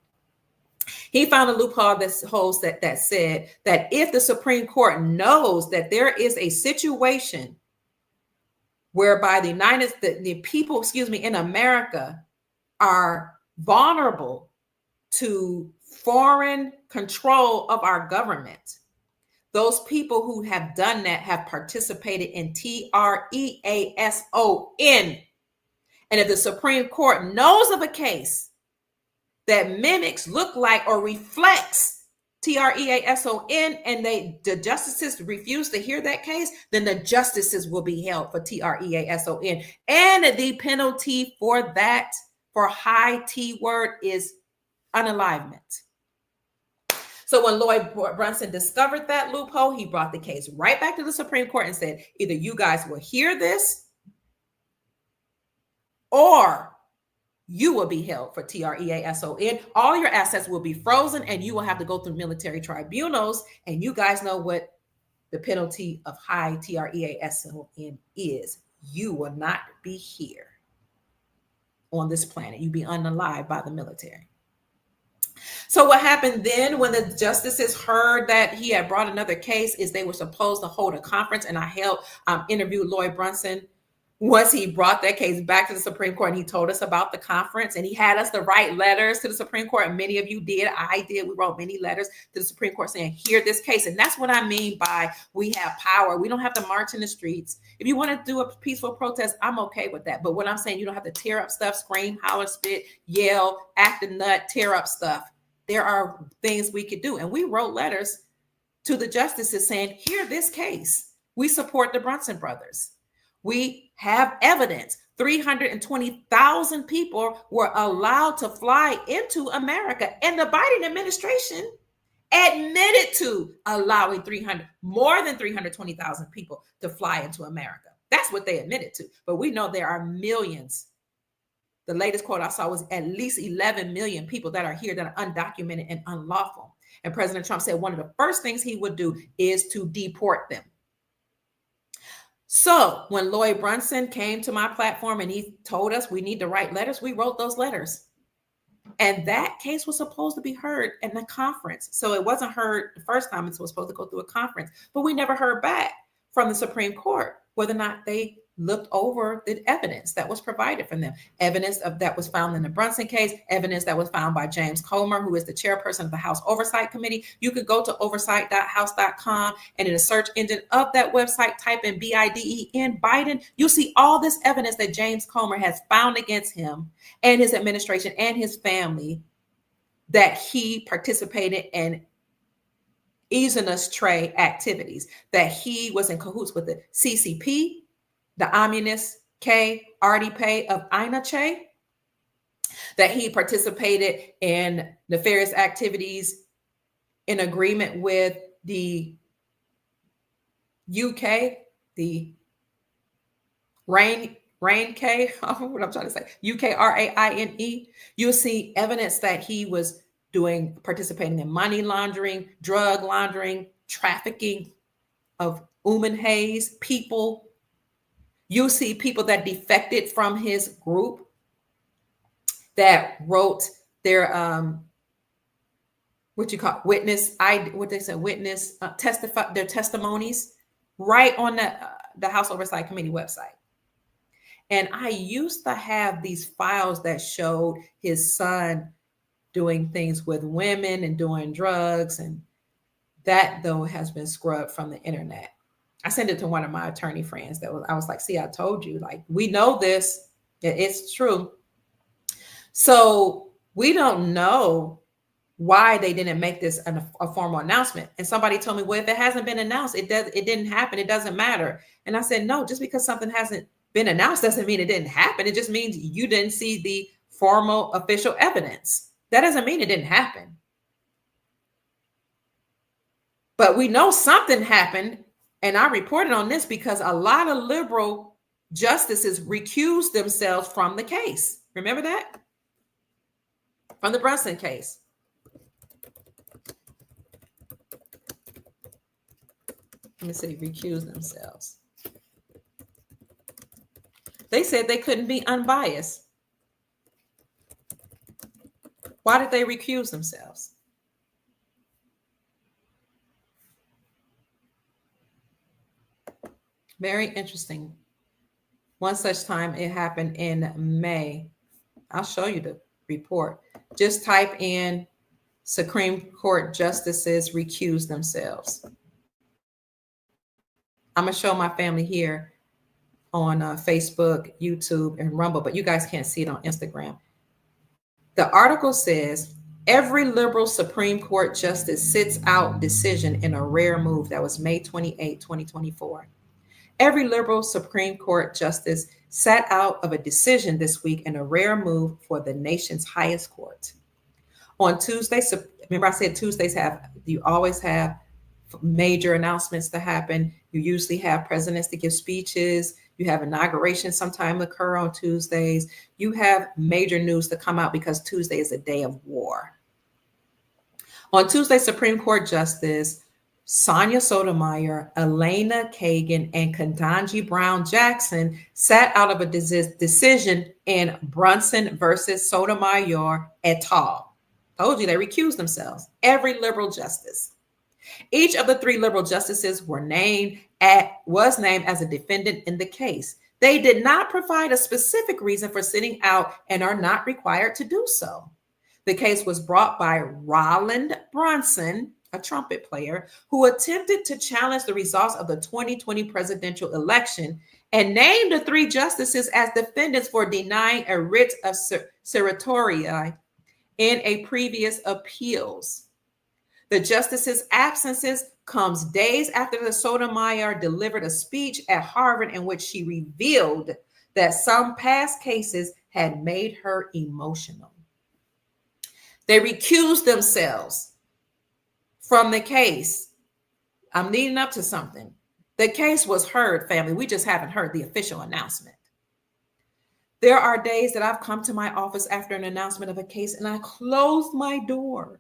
He found a loophole that said that if the Supreme Court knows that there is a situation whereby the people in America are vulnerable to foreign control of our government, those people who have done that have participated in TREASON. And if the Supreme Court knows of a case that mimics, look like, or reflects TREASON, and the justices refuse to hear that case, then the justices will be held for TREASON. And the penalty for that, for high T word, is unalivement. So when Lloyd Brunson discovered that loophole, he brought the case right back to the Supreme Court and said, either you guys will hear this or you will be held for TREASON. All your assets will be frozen and you will have to go through military tribunals. And you guys know what the penalty of high TREASON is. You will not be here on this planet. You'll be unalived by the military. So what happened then when the justices heard that he had brought another case is they were supposed to hold a conference, and I interviewed Lloyd Brunson once he brought that case back to the Supreme Court, and he told us about the conference, and he had us to write letters to the Supreme Court, and many of you did. I did. We wrote many letters to the Supreme Court saying, hear this case. And that's what I mean by we have power. We don't have to march in the streets. If you want to do a peaceful protest, I'm okay with that. But what I'm saying, you don't have to tear up stuff, scream, holler, spit, yell, act a nut, tear up stuff. There are things we could do. And we wrote letters to the justices saying, hear this case. We support the Brunson brothers. We have evidence. 320,000 people were allowed to fly into America. And the Biden administration admitted to allowing more than 320,000 people to fly into America. That's what they admitted to. But we know there are millions. The latest quote I saw was at least 11 million people that are here that are undocumented and unlawful. And President Trump said one of the first things he would do is to deport them. So when Lloyd Brunson came to my platform and he told us we need to write letters, we wrote those letters. And that case was supposed to be heard in the conference. So it wasn't heard the first time. It was supposed to go through a conference. But we never heard back from the Supreme Court whether or not they looked over the evidence that was provided from them. Evidence that was found in the Brunson case, evidence that was found by James Comer, who is the chairperson of the House Oversight Committee. You could go to oversight.house.com and in the search engine of that website, type in BIDEN, Biden. You'll see all this evidence that James Comer has found against him and his administration and his family that he participated in Isness Trey activities, that he was in cahoots with the CCP, the Amunis K. Artie Pay of Ina Che, that he participated in nefarious activities in agreement with the UK, the Rain K, what I'm trying to say, UKRAINE. You'll see evidence that he was participating in money laundering, drug laundering, trafficking of Hayes people. You see people that defected from his group that wrote their testify their testimonies right on the House Oversight Committee website. And I used to have these files that showed his son doing things with women and doing drugs, and that though has been scrubbed from the internet. I sent it to one of my attorney friends I was like, see, I told you, like, we know this, it's true. So we don't know why they didn't make this a formal announcement. And somebody told me, well, if it hasn't been announced, it didn't happen. It doesn't matter. And I said, no, just because something hasn't been announced doesn't mean it didn't happen. It just means you didn't see the formal official evidence. That doesn't mean it didn't happen. But we know something happened. And I reported on this because a lot of liberal justices recused themselves from the case. Remember that? From the Brunson case. Let me see, recuse themselves. They said they couldn't be unbiased. Why did they recuse themselves? Very interesting. One such time, it happened in May. I'll show you the report. Just type in Supreme Court justices recuse themselves. I'm going to show my family here on Facebook, YouTube, and Rumble, but you guys can't see it on Instagram. The article says, every liberal Supreme Court justice sits out decision in a rare move. That was May 28, 2024. Every liberal Supreme Court justice sat out of a decision this week in a rare move for the nation's highest court. On Tuesday, remember I said Tuesdays you always have major announcements to happen. You usually have presidents to give speeches. You have inaugurations sometime occur on Tuesdays. You have major news to come out because Tuesday is a day of war. On Tuesday, Supreme Court Justice Sonia Sotomayor, Elena Kagan, and Ketanji Brown Jackson sat out of a decision in Brunson versus Sotomayor et al. Told you they recused themselves. Every liberal justice. Each of the three liberal justices was named as a defendant in the case. They did not provide a specific reason for sitting out and are not required to do so. The case was brought by Roland Brunson, a trumpet player, who attempted to challenge the results of the 2020 presidential election and named the three justices as defendants for denying a writ of certiorari in a previous appeals. The justices' absences comes days after the Sotomayor delivered a speech at Harvard in which she revealed that some past cases had made her emotional. They recused themselves from the case. I'm leading up to something. The case was heard, family. We just haven't heard the official announcement. There are days that I've come to my office after an announcement of a case and I closed my door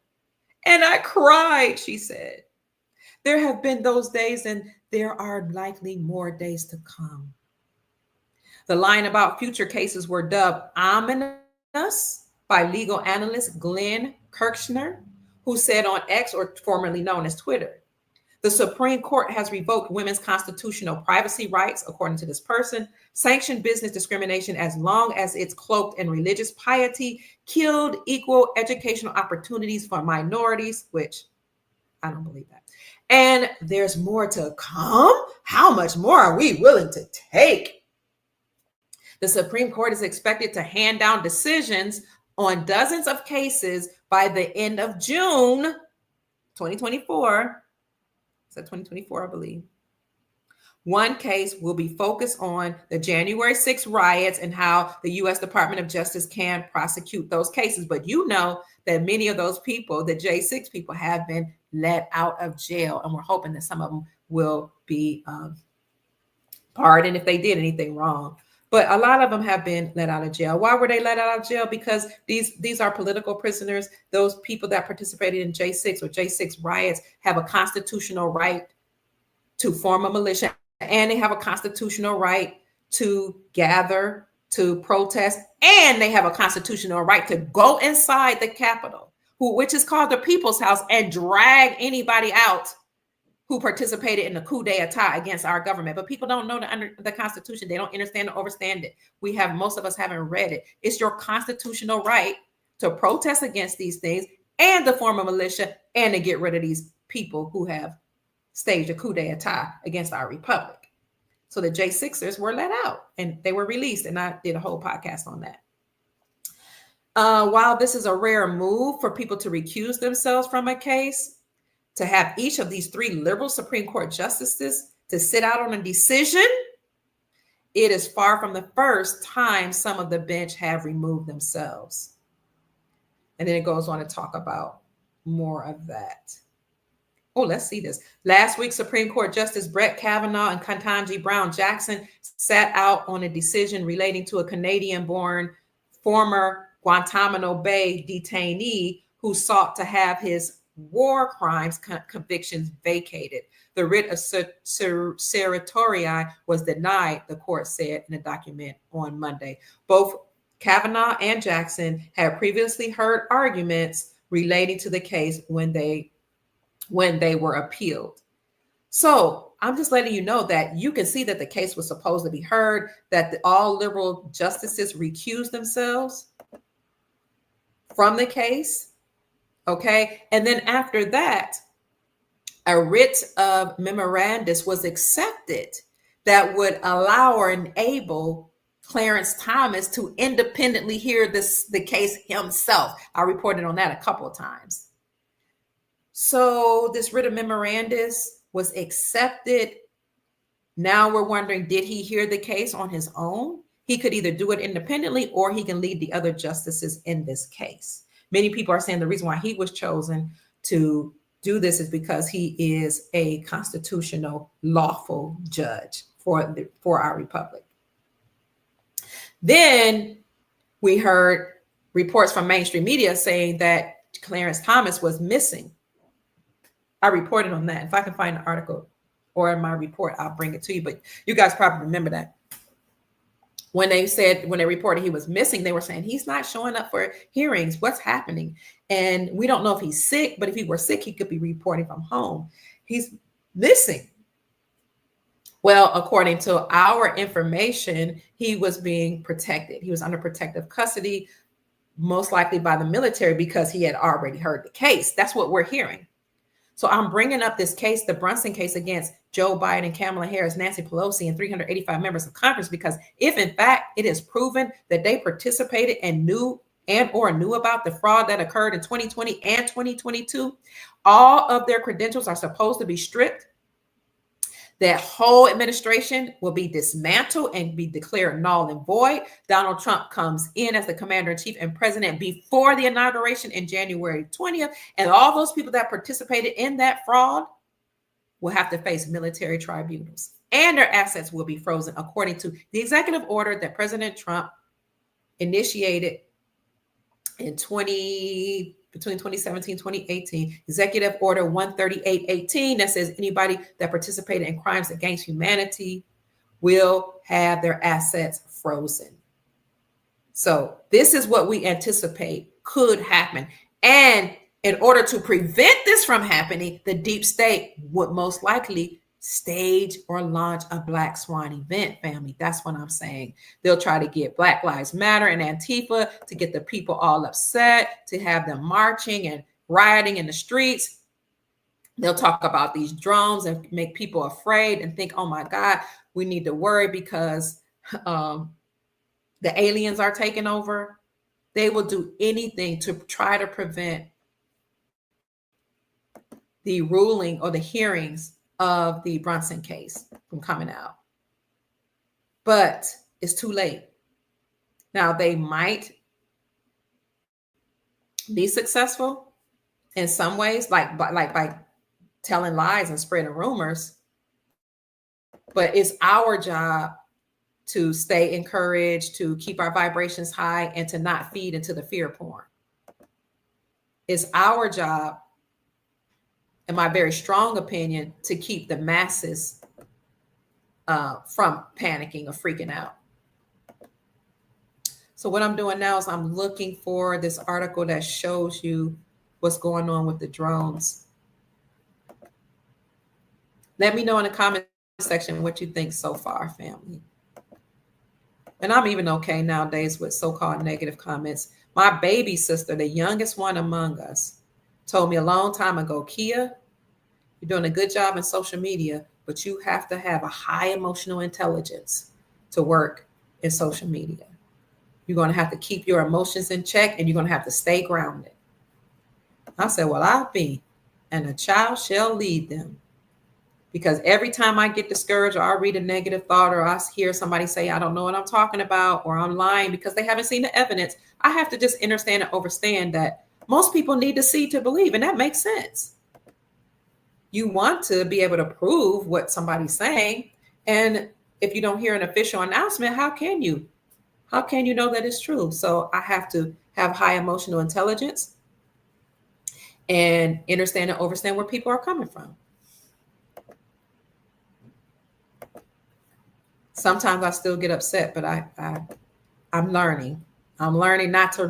and I cried, she said. There have been those days and there are likely more days to come. The line about future cases were dubbed ominous by legal analyst Glenn Kirschner, who said on X, or formerly known as Twitter, the Supreme Court has revoked women's constitutional privacy rights, according to this person, sanctioned business discrimination as long as it's cloaked in religious piety, killed equal educational opportunities for minorities, which I don't believe that. And there's more to come. How much more are we willing to take? The Supreme Court is expected to hand down decisions on dozens of cases by the end of June 2024. Is that 2024, I believe? One case will be focused on the January 6th riots and how the U.S. Department of Justice can prosecute those cases. But you know that many of those people, the J6 people, have been let out of jail. And we're hoping that some of them will be pardoned if they did anything wrong. But a lot of them have been let out of jail. Why were they let out of jail? Because these are political prisoners. Those people that participated in J6 or J6 riots have a constitutional right to form a militia, and they have a constitutional right to gather, to protest, and they have a constitutional right to go inside the Capitol, which is called the People's House, and drag anybody out who participated in the coup d'etat against our government. But people don't know the Constitution. They don't understand or overstand it. Most of us haven't read it. It's your constitutional right to protest against these things and to form a militia and to get rid of these people who have staged a coup d'etat against our republic. So the J6ers were let out and they were released. And I did a whole podcast on that. While this is a rare move for people to recuse themselves from a case, to have each of these three liberal Supreme Court justices to sit out on a decision, it is far from the first time some of the bench have removed themselves. And then it goes on to talk about more of that. Oh, let's see this. Last week, Supreme Court Justice Brett Kavanaugh and Ketanji Brown Jackson sat out on a decision relating to a Canadian-born former Guantanamo Bay detainee who sought to have his war crimes convictions vacated. The writ of certiorari was denied, the court said in a document on Monday. Both Kavanaugh and Jackson had previously heard arguments relating to the case when they were appealed. So I'm just letting you know that you can see that the case was supposed to be heard, that all liberal justices recused themselves from the case. Okay. And then after that, a writ of memorandus was accepted that would allow or enable Clarence Thomas to independently hear the case himself. I reported on that a couple of times. So this writ of memorandus was accepted. Now we're wondering, did he hear the case on his own? He could either do it independently or he can lead the other justices in this case. Many people are saying the reason why he was chosen to do this is because he is a constitutional lawful judge for our republic. Then we heard reports from mainstream media saying that Clarence Thomas was missing. I reported on that. If I can find an article or in my report, I'll bring it to you. But you guys probably remember that. When they reported he was missing, they were saying he's not showing up for hearings. What's happening? And we don't know if he's sick, but if he were sick, he could be reporting from home. He's missing. Well, according to our information, he was being protected. He was under protective custody, most likely by the military because he had already heard the case. That's what we're hearing. So I'm bringing up this case, the Brunson case against Joe Biden, Kamala Harris, Nancy Pelosi, and 385 members of Congress, because if in fact it is proven that they participated and knew and or knew about the fraud that occurred in 2020 and 2022, all of their credentials are supposed to be stripped. That whole administration will be dismantled and be declared null and void. Donald Trump comes in as the commander-in-chief and president before the inauguration in January 20th. And all those people that participated in that fraud will have to face military tribunals. And their assets will be frozen according to the executive order that President Trump initiated in between 2017 2018, Executive Order 13818, that says anybody that participated in crimes against humanity will have their assets frozen. So this is what we anticipate could happen. And in order to prevent this from happening, the deep state would most likely stage or launch a Black Swan event, family. That's what I'm saying. They'll try to get Black Lives Matter and Antifa to get the people all upset, to have them marching and rioting in the streets. They'll talk about these drones and make people afraid and think, oh my God, we need to worry because the aliens are taking over. They will do anything to try to prevent the ruling or the hearings of the Brunson case from coming out. But it's too late. Now, they might be successful in some ways, like by telling lies and spreading rumors. But it's our job to stay encouraged, to keep our vibrations high, and to not feed into the fear porn. It's our job, in my very strong opinion, to keep the masses from panicking or freaking out. So what I'm doing now is I'm looking for this article that shows you what's going on with the drones. Let me know in the comment section what you think so far, family. And I'm even okay nowadays with so-called negative comments. My baby sister, the youngest one among us, told me a long time ago, Kia, you're doing a good job in social media, but you have to have a high emotional intelligence to work in social media. You're going to have to keep your emotions in check, and you're going to have to stay grounded. I said, well, I'll be, and a child shall lead them. Because every time I get discouraged, or I read a negative thought, or I hear somebody say, I don't know what I'm talking about, or I'm lying because they haven't seen the evidence, I have to just understand and understand that most people need to see to believe, and that makes sense. You want to be able to prove what somebody's saying. And if you don't hear an official announcement, how can you? How can you know that it's true? So I have to have high emotional intelligence and understand and understand where people are coming from. Sometimes I still get upset, but I'm learning. I'm learning not to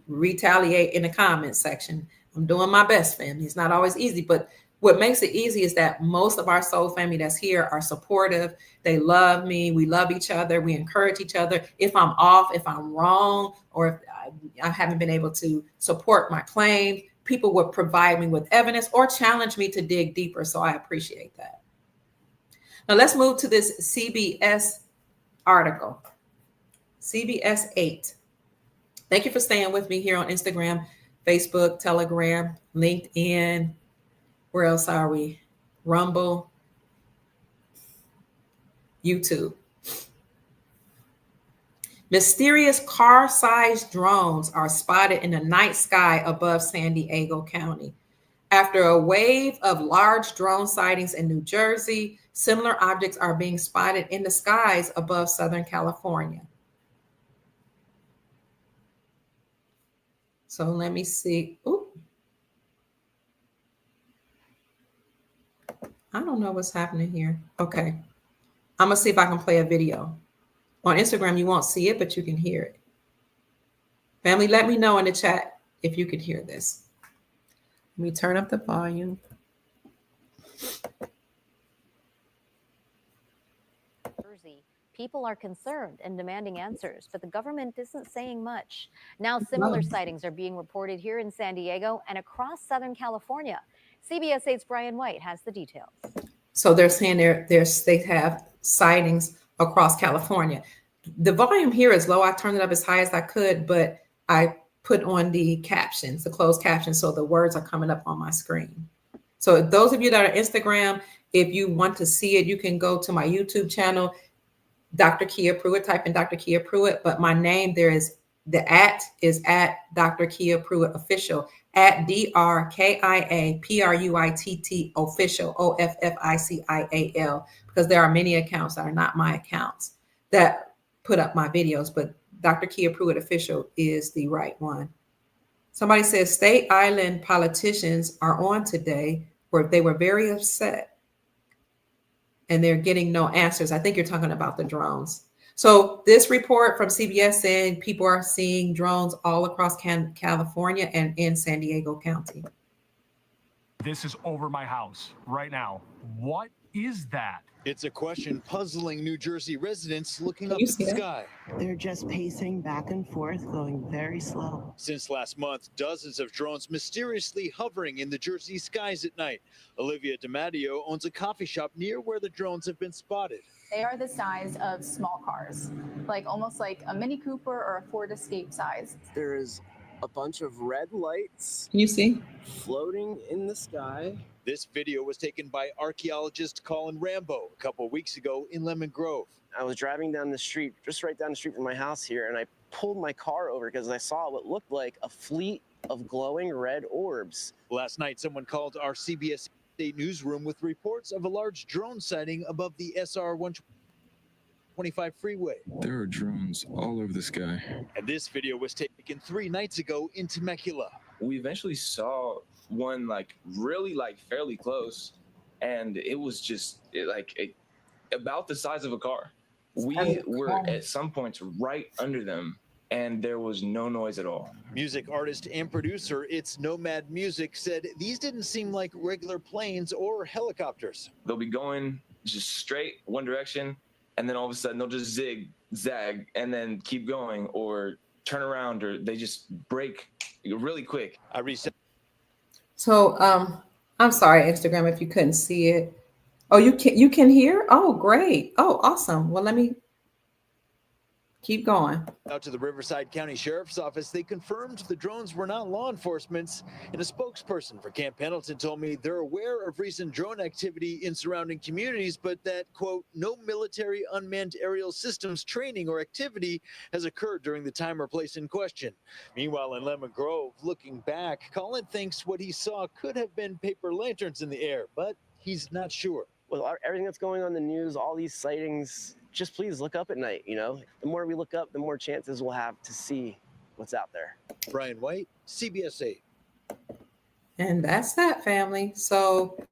retaliate in the comment section. I'm doing my best, family. It's not always easy, but what makes it easy is that most of our soul family that's here are supportive. They love me. We love each other. We encourage each other. If I'm off, if I'm wrong, or if I haven't been able to support my claim, people will provide me with evidence or challenge me to dig deeper. So I appreciate that. Now let's move to this CBS article, CBS 8. Thank you for staying with me here on Instagram, Facebook, Telegram, LinkedIn. Where else are we? Rumble, YouTube. Mysterious car-sized drones are spotted in the night sky above San Diego County. After a wave of large drone sightings in New Jersey, similar objects are being spotted in the skies above Southern California. So let me see. Ooh. I don't know what's happening here. Okay. I'm going to see if I can play a video. On Instagram, you won't see it, but you can hear it. Family, let me know in the chat if you could hear this. Let me turn up the volume. People are concerned and demanding answers, but the government isn't saying much. Now, similar sightings are being reported here in San Diego and across Southern California. CBS 8's Brian White has the details. So they're saying they have sightings across California. The volume here is low. I turned it up as high as I could, but I put on the captions, the closed captions, so the words are coming up on my screen. So those of you that are Instagram, if you want to see it, you can go to my YouTube channel, Dr. Kia Pruitt, type in Dr. Kia Pruitt, but my name there is the @ is at Dr. Kia Pruitt Official, at DrKiaPruitt Official, OFFICIAL, because there are many accounts that are not my accounts that put up my videos, but Dr. Kia Pruitt Official is the right one. Somebody says State Island politicians are on today where they were very upset and they're getting no answers. I think you're talking about the drones. So this report from CBS saying people are seeing drones all across California and in San Diego County. This is over my house right now. What is that? It's a question puzzling New Jersey residents looking up at the sky. They're just pacing back and forth, going very slow. Since last month, dozens of drones mysteriously hovering in the Jersey skies at night. Olivia DiMatteo owns a coffee shop near where the drones have been spotted. They are the size of small cars, like almost like a Mini Cooper or a Ford Escape size. There is a bunch of red lights. You see? Floating in the sky. This video was taken by archaeologist Colin Rambo a couple of weeks ago in Lemon Grove. I was driving down the street, just right down the street from my house here, and I pulled my car over because I saw what looked like a fleet of glowing red orbs. Last night, someone called our CBS State newsroom with reports of a large drone sighting above the SR 125 freeway. There are drones all over the sky. And this video was taken 3 nights ago in Temecula. We eventually saw one really fairly close, and it was just about the size of a car. We were at some points right under them, and there was no noise at all. Music artist and producer It's Nomad Music said these didn't seem like regular planes or helicopters. They'll be going just straight one direction, and then all of a sudden they'll just zag and then keep going, or turn around, or they just break really quick. I reset. So I'm sorry, Instagram, if you couldn't see it. Oh, you can hear? Oh, great. Oh, awesome. Well, let me keep going. Out to the Riverside County Sheriff's Office, they confirmed the drones were not law enforcement's, and a spokesperson for Camp Pendleton told me they're aware of recent drone activity in surrounding communities, but that, quote, no military unmanned aerial systems training or activity has occurred during the time or place in question. Meanwhile, in Lemon Grove, looking back, Colin thinks what he saw could have been paper lanterns in the air, but he's not sure. With everything that's going on in the news, all these sightings, just please look up at night, you know? The more we look up, the more chances we'll have to see what's out there. Brian White, CBS 8. And that's that, family. So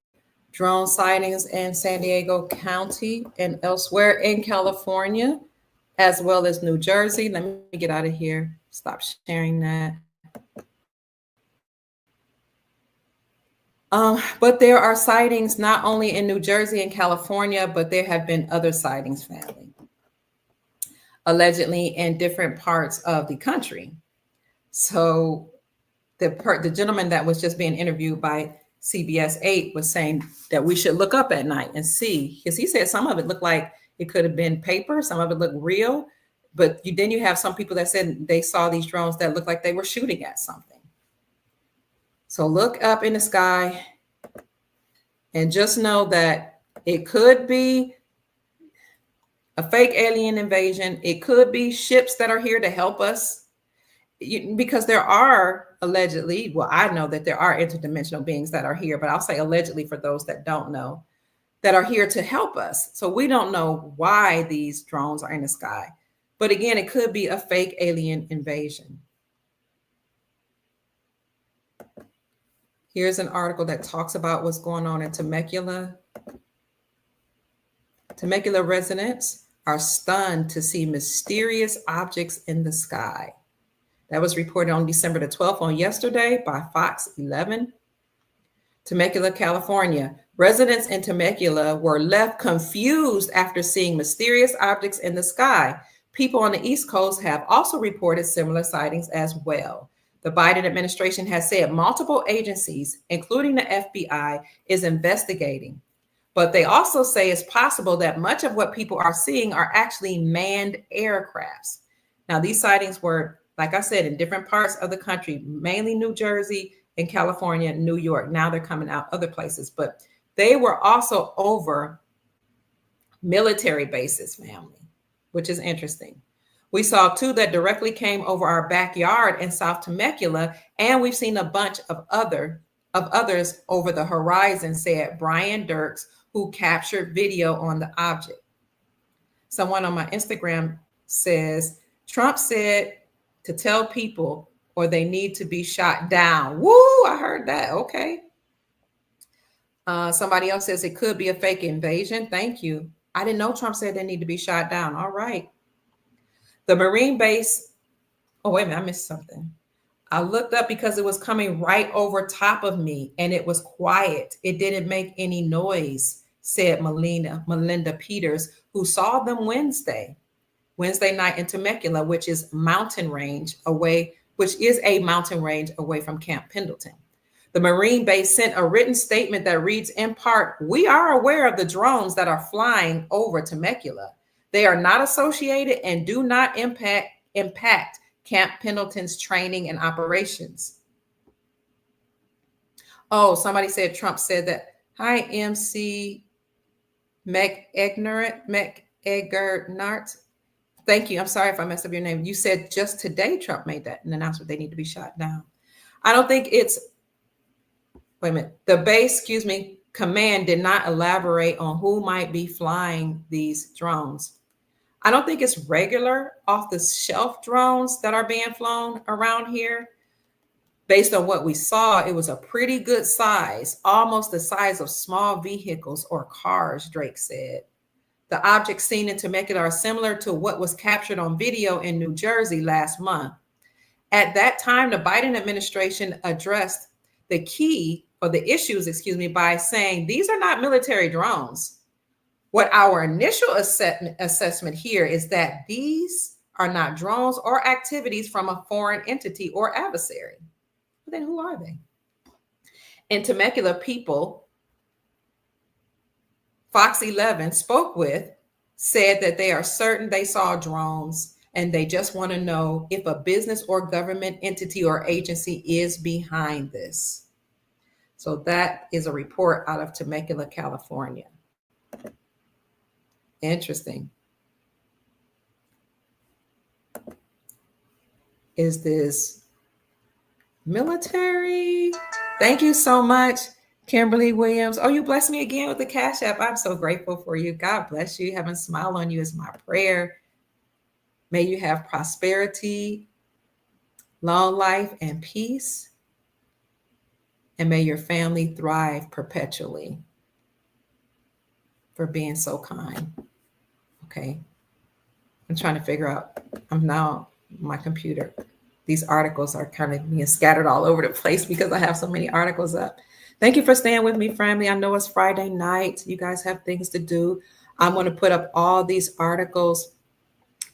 drone sightings in San Diego County and elsewhere in California, as well as New Jersey. Let me get out of here. Stop sharing that. But there are sightings not only in New Jersey and California, but there have been other sightings, family, allegedly in different parts of the country. So the gentleman that was just being interviewed by CBS 8 was saying that we should look up at night and see, because he said some of it looked like it could have been paper, some of it looked real, but then you have some people that said they saw these drones that looked like they were shooting at something. So look up in the sky and just know that it could be a fake alien invasion. It could be ships that are here to help us, because there are allegedly, well, I know that there are interdimensional beings that are here, but I'll say allegedly for those that don't know, that are here to help us. So we don't know why these drones are in the sky. But again, it could be a fake alien invasion. Here's an article that talks about what's going on in Temecula. Temecula residents are stunned to see mysterious objects in the sky. That was reported on December the 12th, on yesterday, by Fox 11. Temecula, California. Residents in Temecula were left confused after seeing mysterious objects in the sky. People on the East Coast have also reported similar sightings as well. The Biden administration has said multiple agencies, including the FBI, is investigating. But they also say it's possible that much of what people are seeing are actually manned aircrafts. Now, these sightings were like I said, in different parts of the country, mainly New Jersey and California, New York. Now they're coming out other places, but they were also over military bases, family, which is interesting. We saw 2 that directly came over our backyard in South Temecula, and we've seen a bunch of others over the horizon, said Brian Dirks, who captured video on the object. Someone on my Instagram says, Trump said to tell people or they need to be shot down. Woo, I heard that. Okay. Somebody else says it could be a fake invasion. Thank you. I didn't know Trump said they need to be shot down. All right. The Marine base. Oh, wait a minute. I missed something. I looked up because it was coming right over top of me and it was quiet. It didn't make any noise, said Melinda Peters, who saw them Wednesday night in Temecula, which is a mountain range away from Camp Pendleton. The Marine base sent a written statement that reads in part, "We are aware of the drones that are flying over Temecula. They are not associated and do not impact Camp Pendleton's training and operations." Oh, somebody said Trump said that. Hi, MC McEgnert. Thank you. I'm sorry if I messed up your name. You said just today Trump made that an announcement they need to be shot down. I don't think it's, wait a minute. The base, command did not elaborate on who might be flying these drones. I don't think it's regular off-the-shelf drones that are being flown around here. Based on what we saw, it was a pretty good size, almost the size of small vehicles or cars, Drake said. The objects seen in Temecula are similar to what was captured on video in New Jersey last month. At that time, the Biden administration addressed the issues, by saying these are not military drones. What our initial assessment here is that these are not drones or activities from a foreign entity or adversary. But then who are they? In Temecula, people Fox 11 spoke with said that they are certain they saw drones and they just want to know if a business or government entity or agency is behind this. So that is a report out of Temecula, California. Interesting. Is this military? Thank you so much, Kimberly Williams. Oh, you blessed me again with the Cash App. I'm so grateful for you. God bless you. Heaven smile on you is my prayer. May you have prosperity, long life, and peace. And may your family thrive perpetually. For being so kind. Okay. I'm trying to figure out, I'm now my computer. These articles are kind of being scattered all over the place because I have so many articles up. Thank you for staying with me, family. I know it's Friday night. You guys have things to do. I'm going to put up all these articles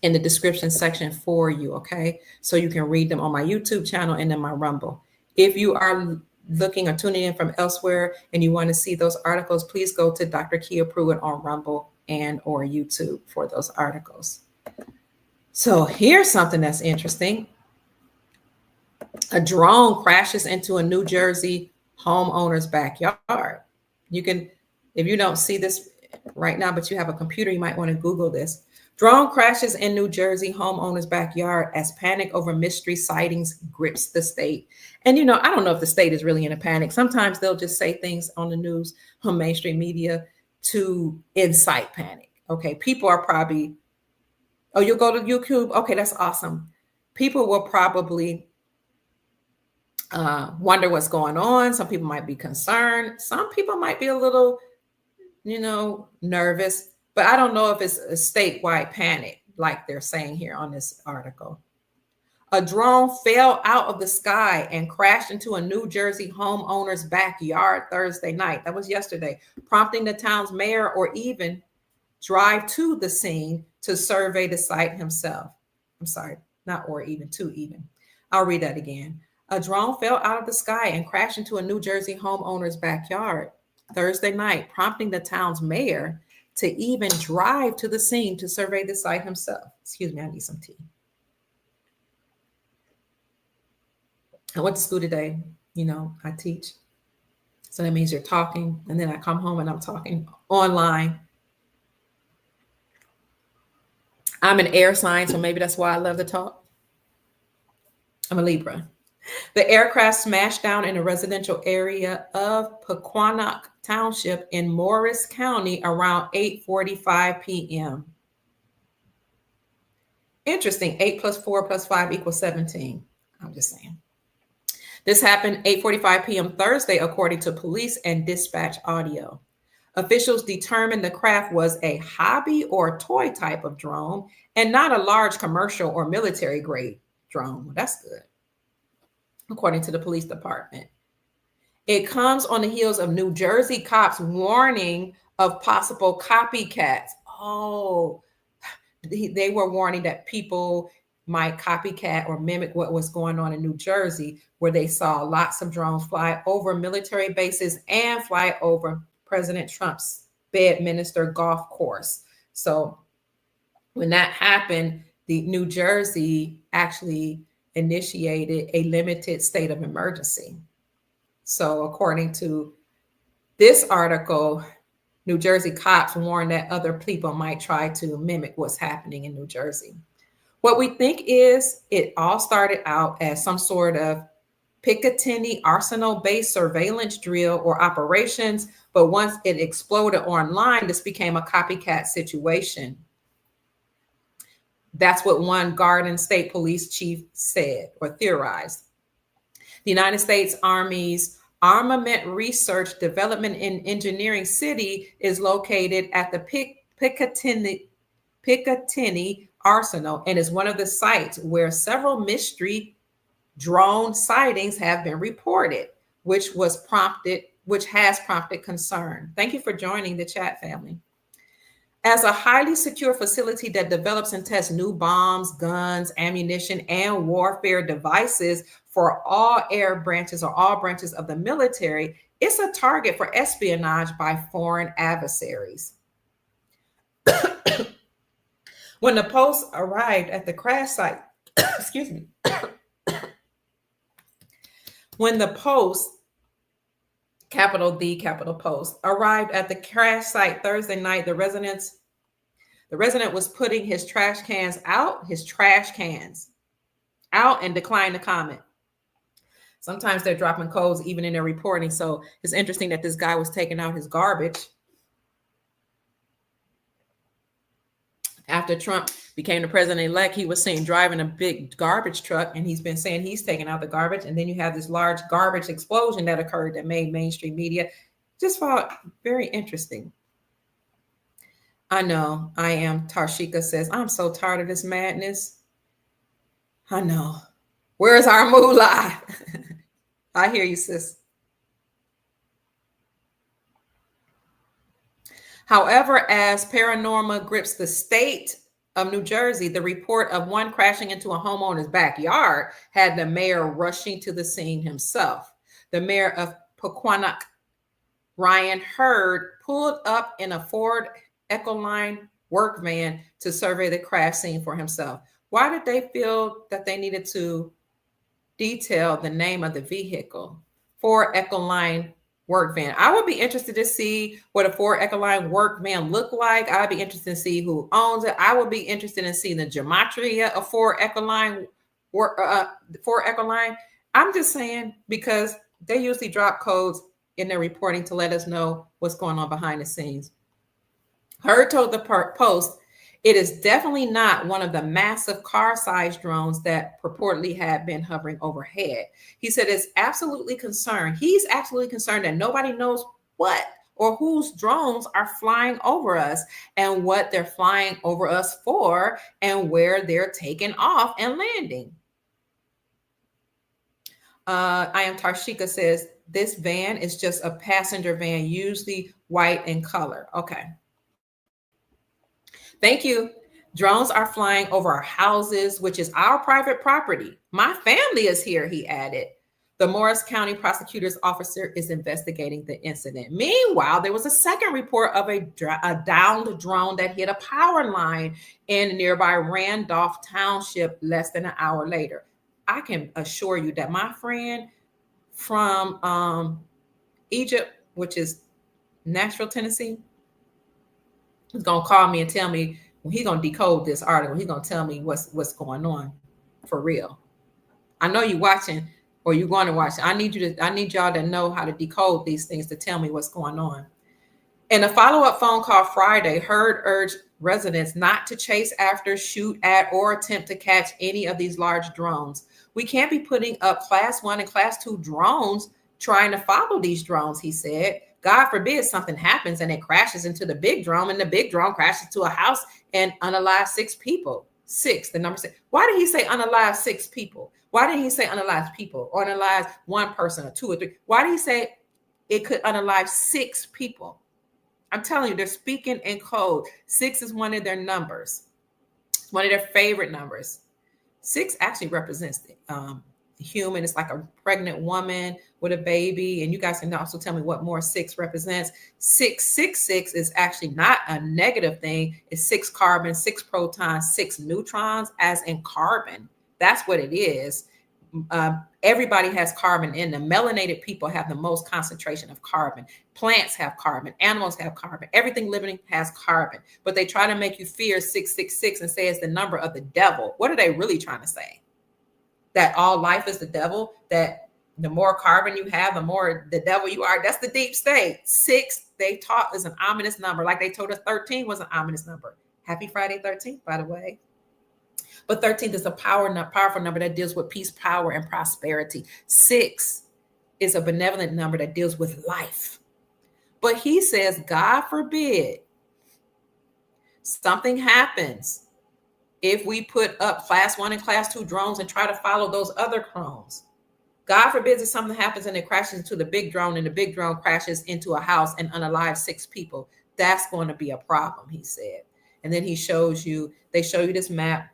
in the description section for you, okay? So you can read them on my YouTube channel and in my Rumble. If you are looking or tuning in from elsewhere and you want to see those articles, please go to Dr. Kia Pruitt on Rumble and or YouTube for those articles. So here's something that's interesting. A drone crashes into a New Jersey homeowner's backyard. You can, if you don't see this right now, but you have a computer, you might want to Google this. Drone crashes in New Jersey homeowner's backyard as panic over mystery sightings grips the state. And, you know, I don't know if the state is really in a panic. Sometimes they'll just say things on the news, on mainstream media to incite panic. Okay, people are probably, oh, you'll go to YouTube. Okay, that's awesome. People will probably wonder what's going on. Some people might be concerned. Some people might be a little, you know, nervous. But I don't know if it's a statewide panic, like they're saying here on this article. A drone fell out of the sky and crashed into a New Jersey homeowner's backyard Thursday night. That was yesterday, prompting the town's mayor or even drive to the scene to survey the site himself. I'm sorry, not or even, to even. I'll read that again. A drone fell out of the sky and crashed into a New Jersey homeowner's backyard Thursday night, prompting the town's mayor to even drive to the scene to survey the site himself. Excuse me, I need some tea. I went to school today. You know, I teach. So that means you're talking. And then I come home and I'm talking online. I'm an air sign, so maybe that's why I love to talk. I'm a Libra. The aircraft smashed down in a residential area of Pequannock Township in Morris County around 8:45 p.m. Interesting. 8 plus 4 plus 5 equals 17. I'm just saying. This happened 8:45 p.m. Thursday, according to police and dispatch audio. Officials determined the craft was a hobby or toy type of drone and not a large commercial or military grade drone. Well, that's good, according to the police department. It comes on the heels of New Jersey cops warning of possible copycats. Oh, they were warning that people might copycat or mimic what was going on in New Jersey, where they saw lots of drones fly over military bases and fly over President Trump's Bedminster golf course. So when that happened, the New Jersey actually initiated a limited state of emergency. So according to this article, New Jersey cops warned that other people might try to mimic what's happening in New Jersey. What we think is it all started out as some sort of Picatinny arsenal-based surveillance drill or operations, but once it exploded online, this became a copycat situation. That's what one Garden State Police chief said or theorized. The United States Army's Armament Research Development and Engineering City is located at the Picatinny Arsenal and is one of the sites where several mystery drone sightings have been reported, which has prompted concern. Thank you for joining the chat, family. As a highly secure facility that develops and tests new bombs, guns, ammunition, and warfare devices for all branches of the military, it's a target for espionage by foreign adversaries. When the Post arrived at the crash site, excuse me, when the Post, capital D, capital Post, arrived at the crash site Thursday night, the resident was putting his trash cans out and declined to comment. Sometimes they're dropping codes even in their reporting. So it's interesting that this guy was taking out his garbage. After Trump became the president-elect, he was seen driving a big garbage truck, and he's been saying he's taking out the garbage. And then you have this large garbage explosion that occurred that made mainstream media. Just found very interesting. I know, I am. Tarshika says, I'm so tired of this madness. I know. Where's our moolah? I hear you, sis. However, as Paranorma grips the state of New Jersey, the report of one crashing into a homeowner's backyard had the mayor rushing to the scene himself. The mayor of Pequannock, Ryan Hurd, pulled up in a Ford Ecoline work van to survey the crash scene for himself. Why did they feel that they needed to detail the name of the vehicle? Ford Ecoline work van. I would be interested to see what a Ford Ecoline work van look like. I'd be interested to see who owns it. I would be interested in seeing the gematria of Ford Ecoline. I'm just saying, because they usually drop codes in their reporting to let us know what's going on behind the scenes. Hurd told the Post, it is definitely not one of the massive car-sized drones that purportedly had been hovering overhead. He said he's absolutely concerned that nobody knows what or whose drones are flying over us and what they're flying over us for and where they're taking off and landing. I am Tarshika says, this van is just a passenger van, usually white in color. Okay. Thank you. Drones are flying over our houses, which is our private property. My family is here, he added. The Morris County prosecutor's officer is investigating the incident. Meanwhile, there was a second report of a downed drone that hit a power line in nearby Randolph Township less than an hour later. I can assure you that my friend from Egypt, which is Nashville, Tennessee, is gonna call me and tell me when he's gonna decode this article. He's gonna tell me what's going on for real. I know you're watching or you're going to watch. I need y'all to know how to decode these things to tell me what's going on. In a follow-up phone call Friday, Hurd urged residents not to chase after, shoot at, or attempt to catch any of these large drones. We can't be putting up Class 1 and Class 2 drones trying to follow these drones, he said. God forbid something happens and it crashes into the big drone, and the big drone crashes to a house and unalive 6 people. 6, the number 6. Why did he say unalive 6 people? Why didn't he say unalive people or unalive 1 person or 2 or 3? Why did he say it could unalive 6 people? I'm telling you, they're speaking in code. 6 is one of their numbers, one of their favorite numbers. 6 actually represents the human. It's like a pregnant woman with a baby. And you guys can also tell me what more 6 represents. 666 is actually not a negative thing. It's 6 carbons, 6 protons, 6 neutrons, as in carbon. That's what it is. Everybody has carbon in them. Melanated people have the most concentration of carbon. Plants have carbon. Animals have carbon. Everything living has carbon. But they try to make you fear 666 and say it's the number of the devil. What are they really trying to say? That all life is the devil? That the more carbon you have, the more the devil you are? That's the deep state. 6, they taught, is an ominous number. Like they told us 13 was an ominous number. Happy Friday 13th, by the way. But 13 is a powerful number that deals with peace, power, and prosperity. 6 is a benevolent number that deals with life. But he says, God forbid something happens if we put up Class 1 and Class 2 drones and try to follow those other drones. God forbid that something happens and it crashes into the big drone, and the big drone crashes into a house and unalive 6 people. That's going to be a problem, he said. And then they show you this map.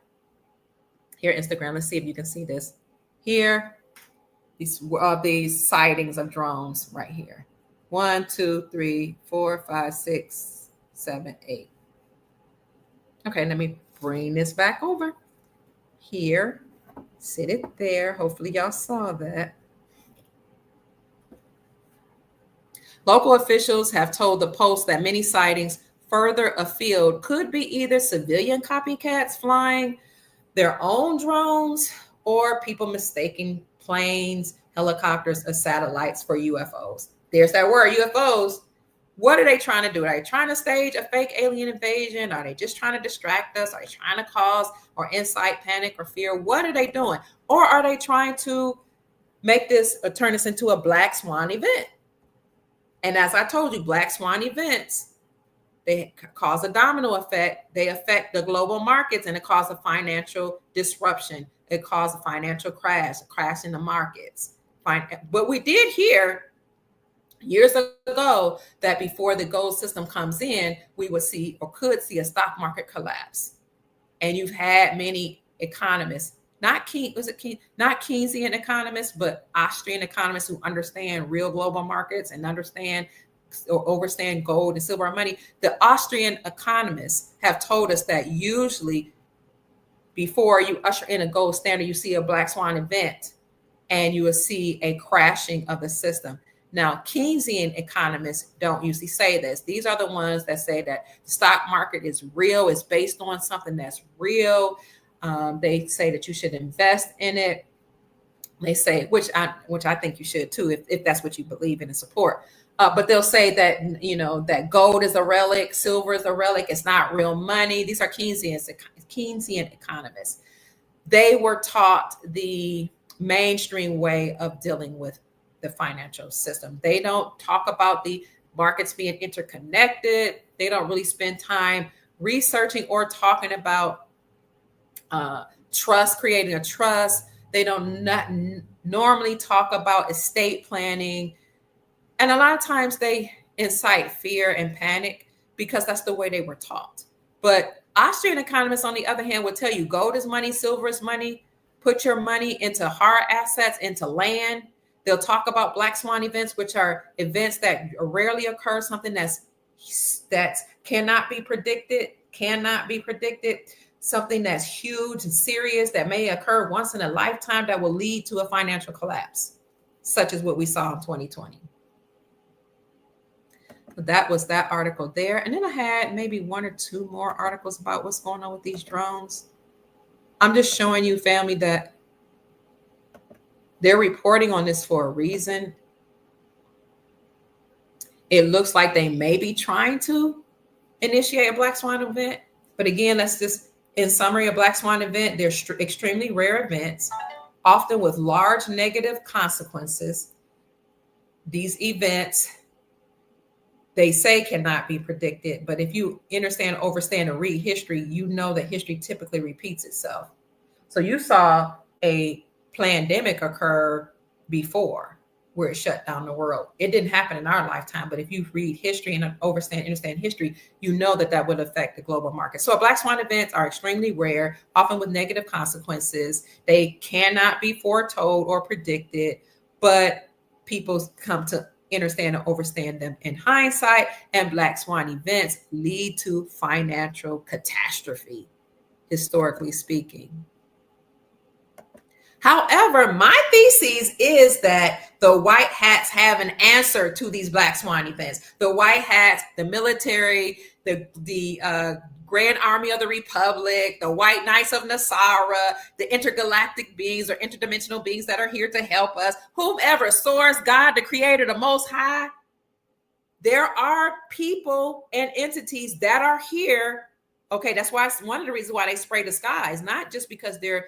Here, Instagram, let's see if you can see this. Here, these sightings of drones right here. 1, 2, 3, 4, 5, 6, 7, 8. Okay, let me bring this back over. Here, sit it there. Hopefully y'all saw that. Local officials have told the Post that many sightings further afield could be either civilian copycats flying their own drones or people mistaking planes, helicopters, or satellites for UFOs. There's that word, UFOs. What are they trying to do? Are they trying to stage a fake alien invasion? Are they just trying to distract us? Are they trying to cause or incite panic or fear? What are they doing? Or are they trying to make this or turn this into a black swan event? And as I told you, black swan events, they cause a domino effect. They affect the global markets, and it causes a financial disruption. It caused a financial crash, a crash in the markets. But we did hear years ago that before the gold system comes in, we would see or could see a stock market collapse. And you've had many economists, not Keynesian economists, but Austrian economists who understand real global markets and understand or overstand gold and silver and money. The Austrian economists have told us that usually before you usher in a gold standard, you see a black swan event and you will see a crashing of the system. Now, Keynesian economists don't usually say this. These are the ones that say that the stock market is real, it's based on something that's real. They say that you should invest in it. They say, which I think you should too, if that's what you believe in and support. But they'll say that, you know, that gold is a relic, silver is a relic, it's not real money. These are Keynesian economists. They were taught the mainstream way of dealing with the financial system. They don't talk about the markets being interconnected. They don't really spend time researching or talking about trust, creating a trust. They don't normally talk about estate planning. And a lot of times they incite fear and panic because that's the way they were taught. But Austrian economists, on the other hand, will tell you gold is money, silver is money. Put your money into hard assets, into land. They'll talk about black swan events, which are events that rarely occur, something that cannot be predicted. something that's huge and serious that may occur once in a lifetime that will lead to a financial collapse, such as what we saw in 2020. That was that article there. And then I had maybe one or two more articles about what's going on with these drones. I'm just showing you, family, that they're reporting on this for a reason. It looks like they may be trying to initiate a black swan event. But again, that's just in summary, a black swan event. They're extremely rare events, often with large negative consequences. These events, they say, cannot be predicted, but if you understand, understand, and read history, you know that history typically repeats itself. So you saw a pandemic occur before where it shut down the world. It didn't happen in our lifetime, but if you read history and understand history, you know that that would affect the global market. So black swan events are extremely rare, often with negative consequences. They cannot be foretold or predicted, but people come to understand and understand them in hindsight, and black swan events lead to financial catastrophe, historically speaking. However, my thesis is that the white hats have an answer to these black swan events. The white hats, the military, the Grand Army of the Republic, the White Knights of Nasara, the intergalactic beings or interdimensional beings that are here to help us, whomever, source, God, the creator, the most high. There are people and entities that are here. Okay, that's why it's one of the reasons why they spray the skies, not just because they're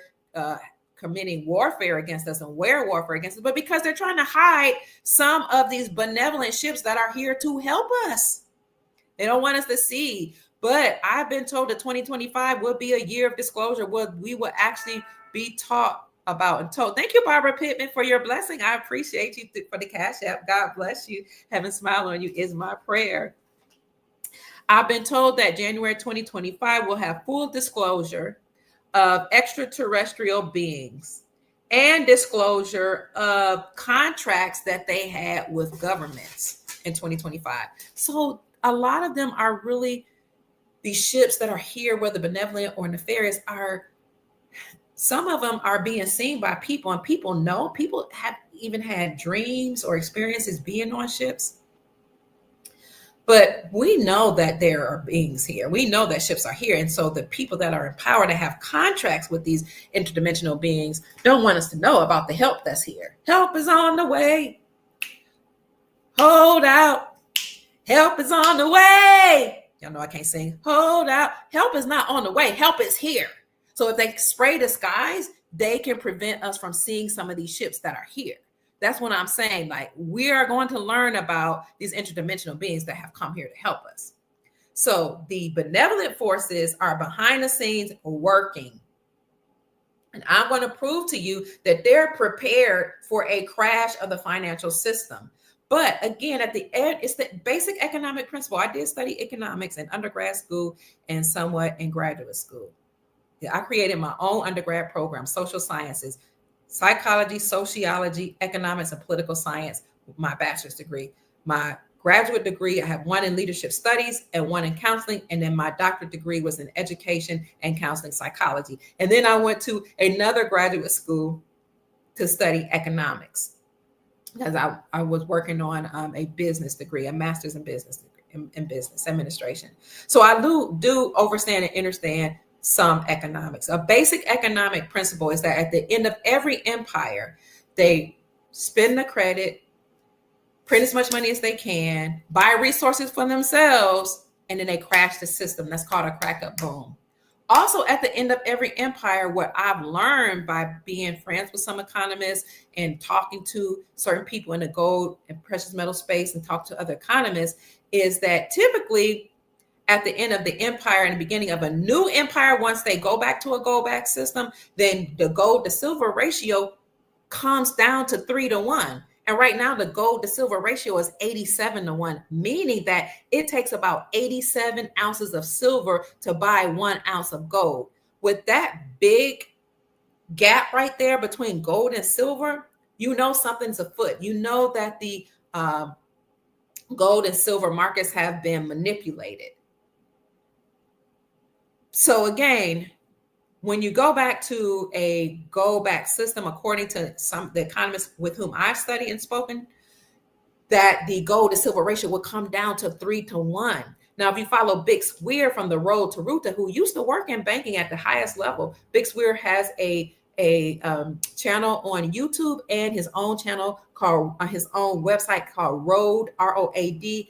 committing warfare against us and warfare against us, but because they're trying to hide some of these benevolent ships that are here to help us. They don't want us to see. But I've been told that 2025 will be a year of disclosure, where we will actually be taught about and told. Thank you, Barbara Pittman, for your blessing. I appreciate you for the Cash App. God bless you. Heaven smile on you is my prayer. I've been told that January 2025 will have full disclosure of extraterrestrial beings and disclosure of contracts that they had with governments in 2025. So a lot of them are really these ships that are here, whether benevolent or nefarious, some of them are being seen by people, and people have even had dreams or experiences being on ships. But we know that there are beings here. We know that ships are here. And so the people that are in power to have contracts with these interdimensional beings don't want us to know about the help that's here. Help is on the way. Hold out. Help is on the way. Y'all know I can't sing. Hold out. Help is not on the way. Help is here. So if they spray the skies, they can prevent us from seeing some of these ships that are here. That's what I'm saying. Like, we are going to learn about these interdimensional beings that have come here to help us. So the benevolent forces are behind the scenes working. And I'm going to prove to you that they're prepared for a crash of the financial system. But again, at the end, it's the basic economic principle. I did study economics in undergrad school and somewhat in graduate school. I created my own undergrad program, social sciences, psychology, sociology, economics, and political science, my bachelor's degree. My graduate degree, I have one in leadership studies and one in counseling. And then my doctorate degree was in education and counseling psychology. And then I went to another graduate school to study economics, because I was working on a business degree, a master's in business degree, in business administration. So I do understand and understand some economics. A basic economic principle is that at the end of every empire, they spend the credit, print as much money as they can, buy resources for themselves, and then they crash the system. That's called a crack up boom. Also, at the end of every empire, what I've learned by being friends with some economists and talking to certain people in the gold and precious metal space and talk to other economists is that typically at the end of the empire and the beginning of a new empire, once they go back to a gold back system, then the gold to silver ratio comes down to 3-1. And right now, the gold to silver ratio is 87-1, meaning that it takes about 87 ounces of silver to buy 1 ounce of gold. With that big gap right there between gold and silver, you know something's afoot. You know that the gold and silver markets have been manipulated. So again, when you go back to a gold back system, according to the economists with whom I've studied and spoken, that the gold to silver ratio will come down to 3-1. Now, if you follow Big Swear from the Road to Ruta, who used to work in banking at the highest level, Big Swear has a channel on YouTube and his own channel called his own website called Road, ROADTO,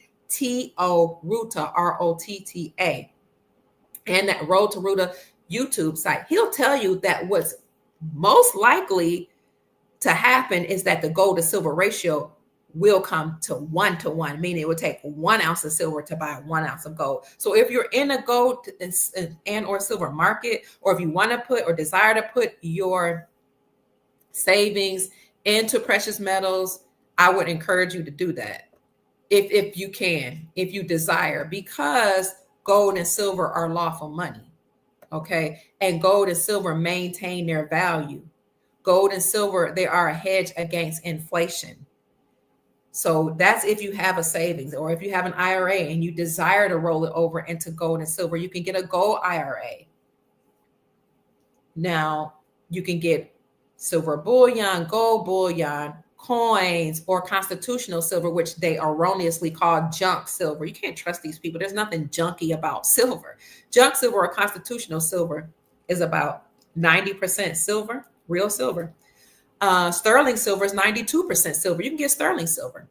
Ruta, ROTTA, and that Road to Ruta YouTube site. He'll tell you that what's most likely to happen is that the gold to silver ratio will come to 1-1, meaning it will take 1 ounce of silver to buy 1 ounce of gold. So if you're in a gold and or silver market, or if you want to put or desire to put your savings into precious metals, I would encourage you to do that if you can, if you desire, because gold and silver are lawful money. Okay. And gold and silver maintain their value. Gold and silver, they are a hedge against inflation. So that's if you have a savings, or if you have an IRA and you desire to roll it over into gold and silver, you can get a gold IRA. Now, you can get silver bullion, gold bullion, coins, or constitutional silver, which they erroneously call junk silver. You can't trust these people. There's nothing junky about silver. Junk silver or constitutional silver is about 90% silver, real silver. Sterling silver is 92% silver. You can get sterling silver.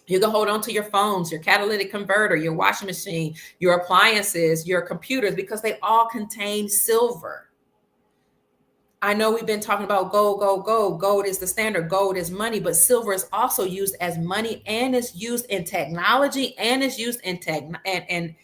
You can hold on to your phones, your catalytic converter, your washing machine, your appliances, your computers, because they all contain silver. I know we've been talking about gold, gold, gold. Gold is the standard. Gold is money, but silver is also used as money, and is used in technology, and is used in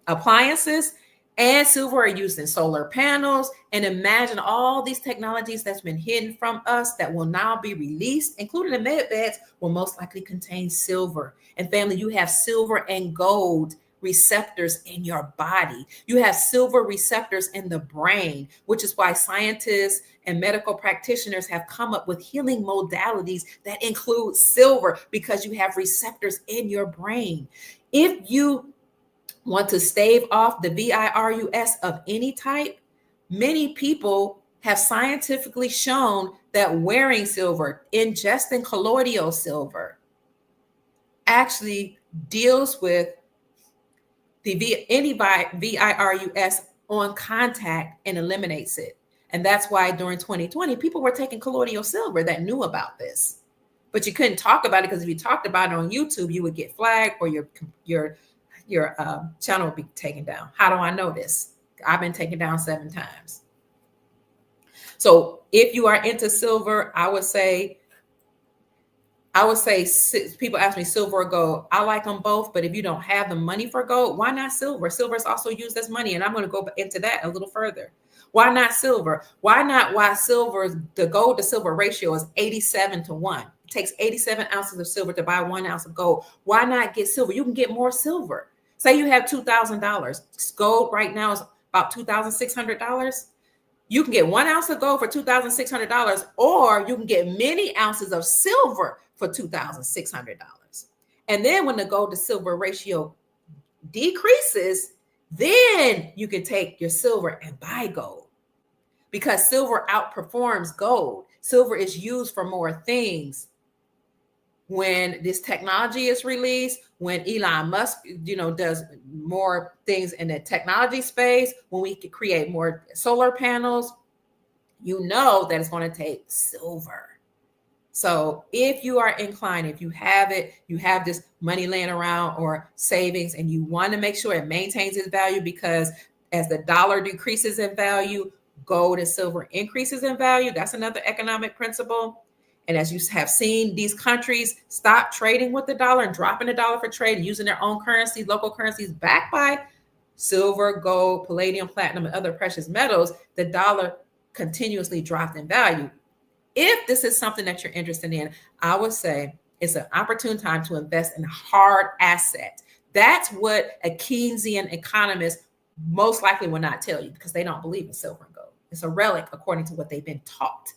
appliances. And silver are used in solar panels. And imagine all these technologies that's been hidden from us that will now be released, including the med beds, will most likely contain silver. And family, you have silver and gold receptors in your body. You have silver receptors in the brain, which is why scientists and medical practitioners have come up with healing modalities that include silver, because you have receptors in your brain. If you want to stave off the virus of any type, many people have scientifically shown that wearing silver, ingesting colloidal silver, actually deals with any virus on contact and eliminates it. And that's why during 2020, people were taking colloidal silver that knew about this, but you couldn't talk about it, because if you talked about it on YouTube, you would get flagged, or your channel will be taken down. How do I know this? I've been taken down 7 times. So if you are into silver, I would say people ask me silver or gold. I like them both, but if you don't have the money for gold, why not silver? Silver is also used as money, and I'm going to go into that a little further. Why not silver? Why silver, the gold to silver ratio is 87-1. It takes 87 ounces of silver to buy 1 ounce of gold. Why not get silver? You can get more silver. Say you have $2,000. Gold right now is about $2,600. You can get 1 ounce of gold for $2,600, or you can get many ounces of silver for $2,600. And then when the gold to silver ratio decreases, then you can take your silver and buy gold, because silver outperforms gold. Silver is used for more things. When this technology is released, when Elon Musk, does more things in the technology space, when we can create more solar panels, that it's going to take silver. So if you are inclined, if you have it, you have this money laying around or savings, and you want to make sure it maintains its value, because as the dollar decreases in value, gold and silver increases in value. That's another economic principle. And as you have seen, these countries stop trading with the dollar and dropping the dollar for trade and using their own currency, local currencies backed by silver, gold, palladium, platinum, and other precious metals, the dollar continuously dropped in value. If this is something that you're interested in, I would say it's an opportune time to invest in hard assets. That's what a Keynesian economist most likely will not tell you, because they don't believe in silver and gold. It's a relic according to what they've been taught.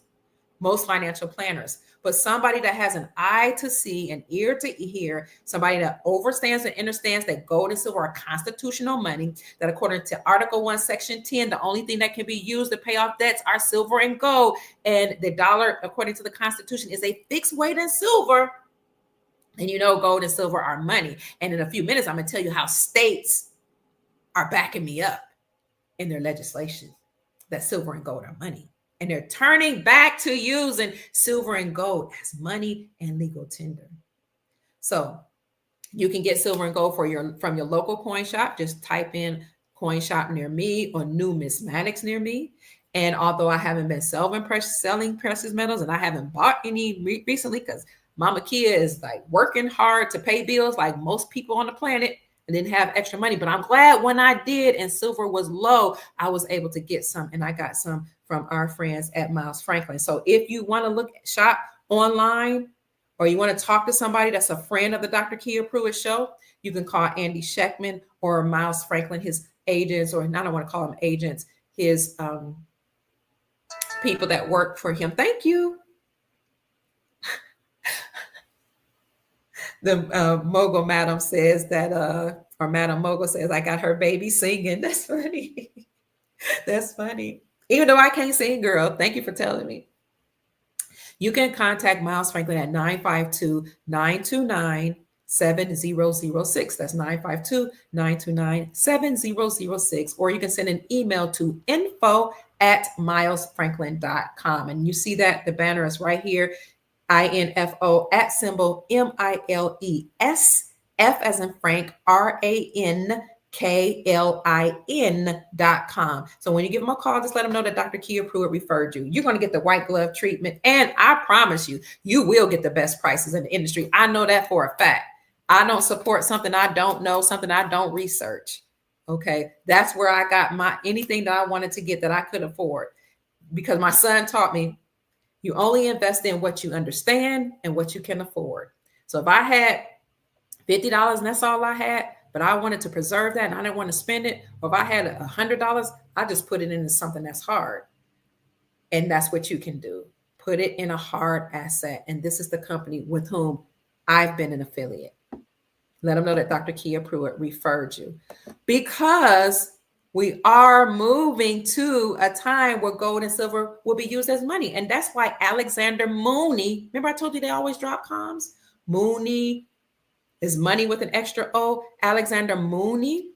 Most financial planners but somebody that has an eye to see, an ear to hear, somebody that understands and understands that gold and silver are constitutional money, that according to Article 1, Section 10, the only thing that can be used to pay off debts are silver and gold. And the dollar, according to the Constitution, is a fixed weight in silver. And you know, gold and silver are money. And in a few minutes, I'm going to tell you how states are backing me up in their legislation that silver and gold are money. And they're turning back to using silver and gold as money and legal tender. So you can get silver and gold from your local coin shop. Just type in coin shop near me or numismatics near me. And although I haven't been selling precious metals and I haven't bought any recently because Mama Kia is like working hard to pay bills like most people on the planet and didn't have extra money. But I'm glad when I did and silver was low, I was able to get some, and I got some from our friends at Miles Franklin. So if you want to shop online or you want to talk to somebody that's a friend of the Dr. Kia Pruitt Show, you can call Andy Sheckman or Miles Franklin, his agents, or I don't want to call them agents, his people that work for him. Thank you. The mogul madam says that, or Madam Mogul says, I got her baby singing. That's funny. That's funny. Even though I can't sing, girl, thank you for telling me. You can contact Miles Franklin at 952-929-7006. That's 952-929-7006. Or you can send an email to info@milesfranklin.com. And you see that the banner is right here. INFO @ MILES F as in Frank RANKLIN.com. So when you give them a call, just let them know that Dr. Kia Pruitt referred you. You're going to get the white glove treatment. And I promise you, you will get the best prices in the industry. I know that for a fact. I don't support something I don't know, something I don't research. Okay. That's where I got anything that I wanted to get that I could afford, because my son taught me, you only invest in what you understand and what you can afford. So if I had $50 and that's all I had, but I wanted to preserve that and I didn't want to spend it, or if I had $100, I just put it into something that's hard. And that's what you can do. Put it in a hard asset. And this is the company with whom I've been an affiliate. Let them know that Dr. Kia Pruitt referred you, because we are moving to a time where gold and silver will be used as money. And that's why Alexander Mooney, remember I told you they always drop comms? Mooney is money with an extra O. Alexander Mooney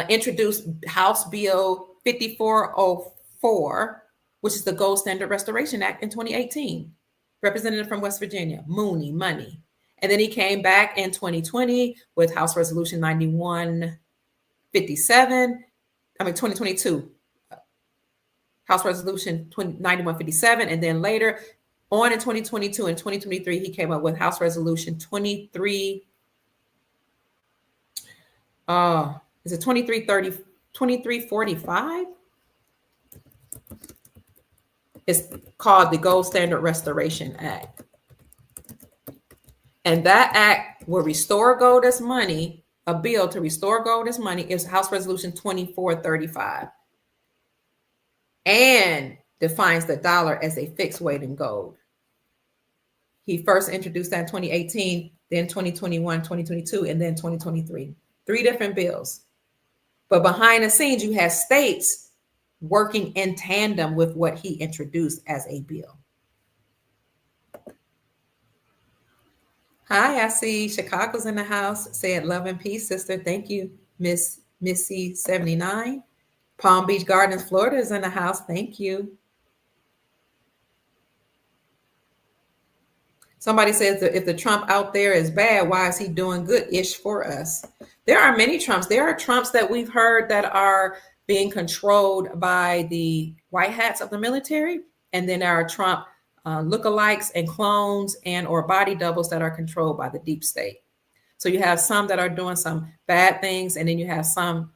introduced House Bill 5404, which is the Gold Standard Restoration Act in 2018. Representative from West Virginia, Mooney, money. And then he came back in 2020 with House Resolution 2022, House Resolution 9157, and then later on in 2022 and 2023, he came up with House Resolution 2345? It's called the Gold Standard Restoration Act. And that act will restore gold as money. A bill to restore gold as money is House Resolution 2435, and defines the dollar as a fixed weight in gold. He first introduced that in 2018, then 2021, 2022, and then 2023. 3 different bills. But behind the scenes, you have states working in tandem with what he introduced as a bill. Hi, I see Chicago's in the house. Said love and peace, sister. Thank you, Miss Missy 79. Palm Beach Gardens, Florida is in the house. Thank you. Somebody says that if the Trump out there is bad, why is he doing good-ish for us? There are many Trumps. There are Trumps that we've heard that are being controlled by the white hats of the military. And then there are Trump lookalikes and clones and or body doubles that are controlled by the deep state. So you have some that are doing some bad things, and then you have some